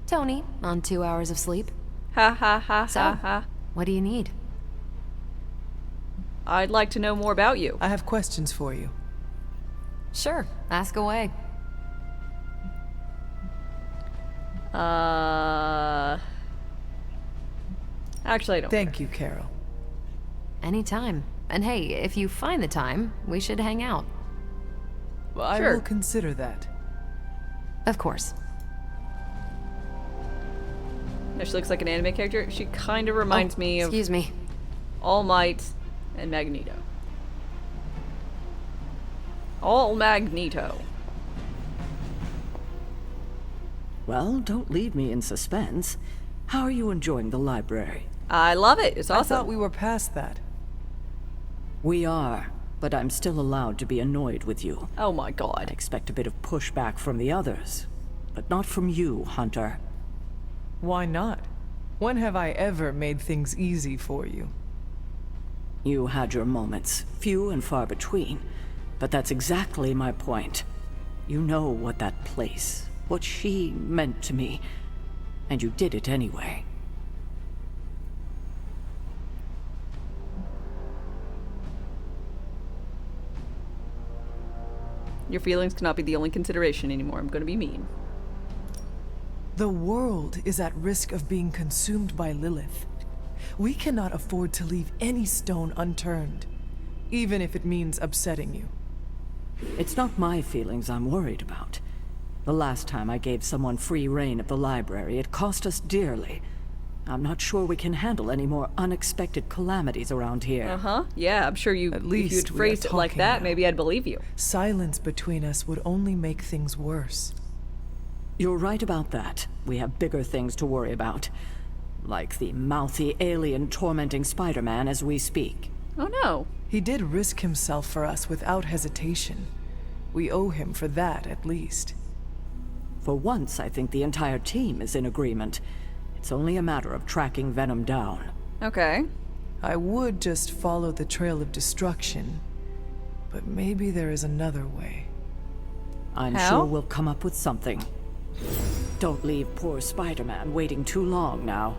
Tony, on 2 hours of sleep. Ha ha ha So, ha ha. what do you need? I'd like to know more about you. I have questions for you. Sure, ask away. Actually, I don't. Thank you, Carol. Anytime. And hey, if you find the time, we should hang out. Well, I will consider that. Of course. No, she looks like an anime character. She kind of reminds me of... Excuse me. All Might and Magneto. All Magneto. Well, don't leave me in suspense. How are you enjoying the library? I love it. It's awesome. I thought we were past that. We are, but I'm still allowed to be annoyed with you. Oh my god. I'd expect a bit of pushback from the others, but not from you, Hunter. Why not? When have I ever made things easy for you? You had your moments, few and far between, but that's exactly my point. You know what that place, what she meant to me, and you did it anyway. Your feelings cannot be the only consideration anymore. I'm gonna be mean. The world is at risk of being consumed by Lilith. We cannot afford to leave any stone unturned, even if it means upsetting you. It's not my feelings I'm worried about. The last time I gave someone free rein of the library, it cost us dearly. I'm not sure we can handle any more unexpected calamities around here. Uh-huh. Yeah, I'm sure you, At if least you'd we are phrased it like talking that, now. maybe I'd believe you. Silence between us would only make things worse. You're right about that. We have bigger things to worry about. Like the mouthy alien tormenting Spider-Man as we speak. Oh no. He did risk himself for us without hesitation. We owe him for that, at least. For once, I think the entire team is in agreement. It's only a matter of tracking Venom down. Okay. I would just follow the trail of destruction, but maybe there is another way. I'm How? sure we'll come up with something. Don't leave poor Spider-Man waiting too long now.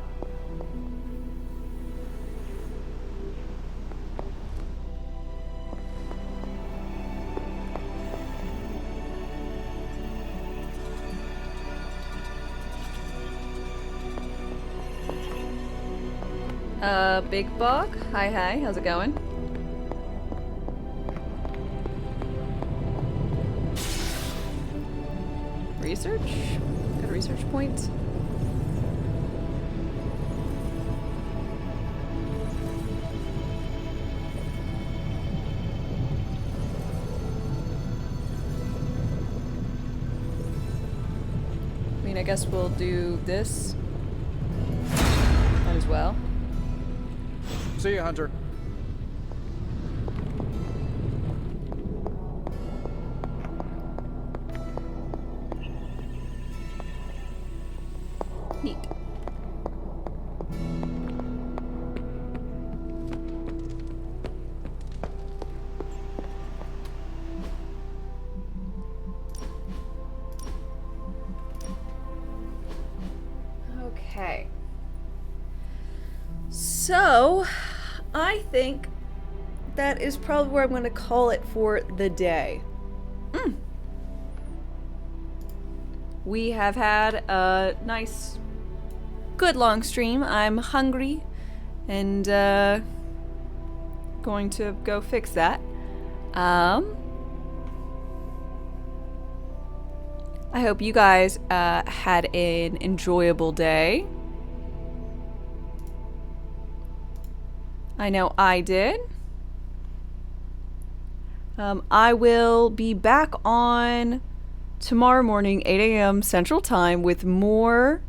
Big Bog? Hi, how's it going? Research? Got a research point? I mean, I guess we'll do this. Might as well. See you, Hunter. Neat. Okay. So, I think that is probably where I'm going to call it for the day. We have had a nice, good long stream. I'm hungry and going to go fix that. I hope you guys had an enjoyable day. I know I did. I will be back on tomorrow morning, 8 a.m. Central Time with more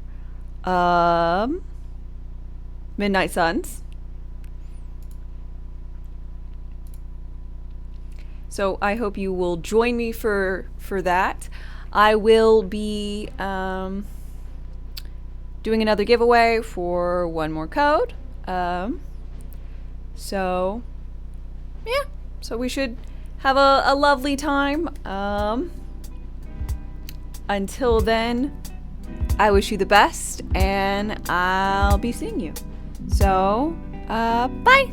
Midnight Suns. So I hope you will join me for that. I will be doing another giveaway for one more code. So yeah, so we should have a lovely time. Until then, I wish you the best, and I'll be seeing you. So, bye!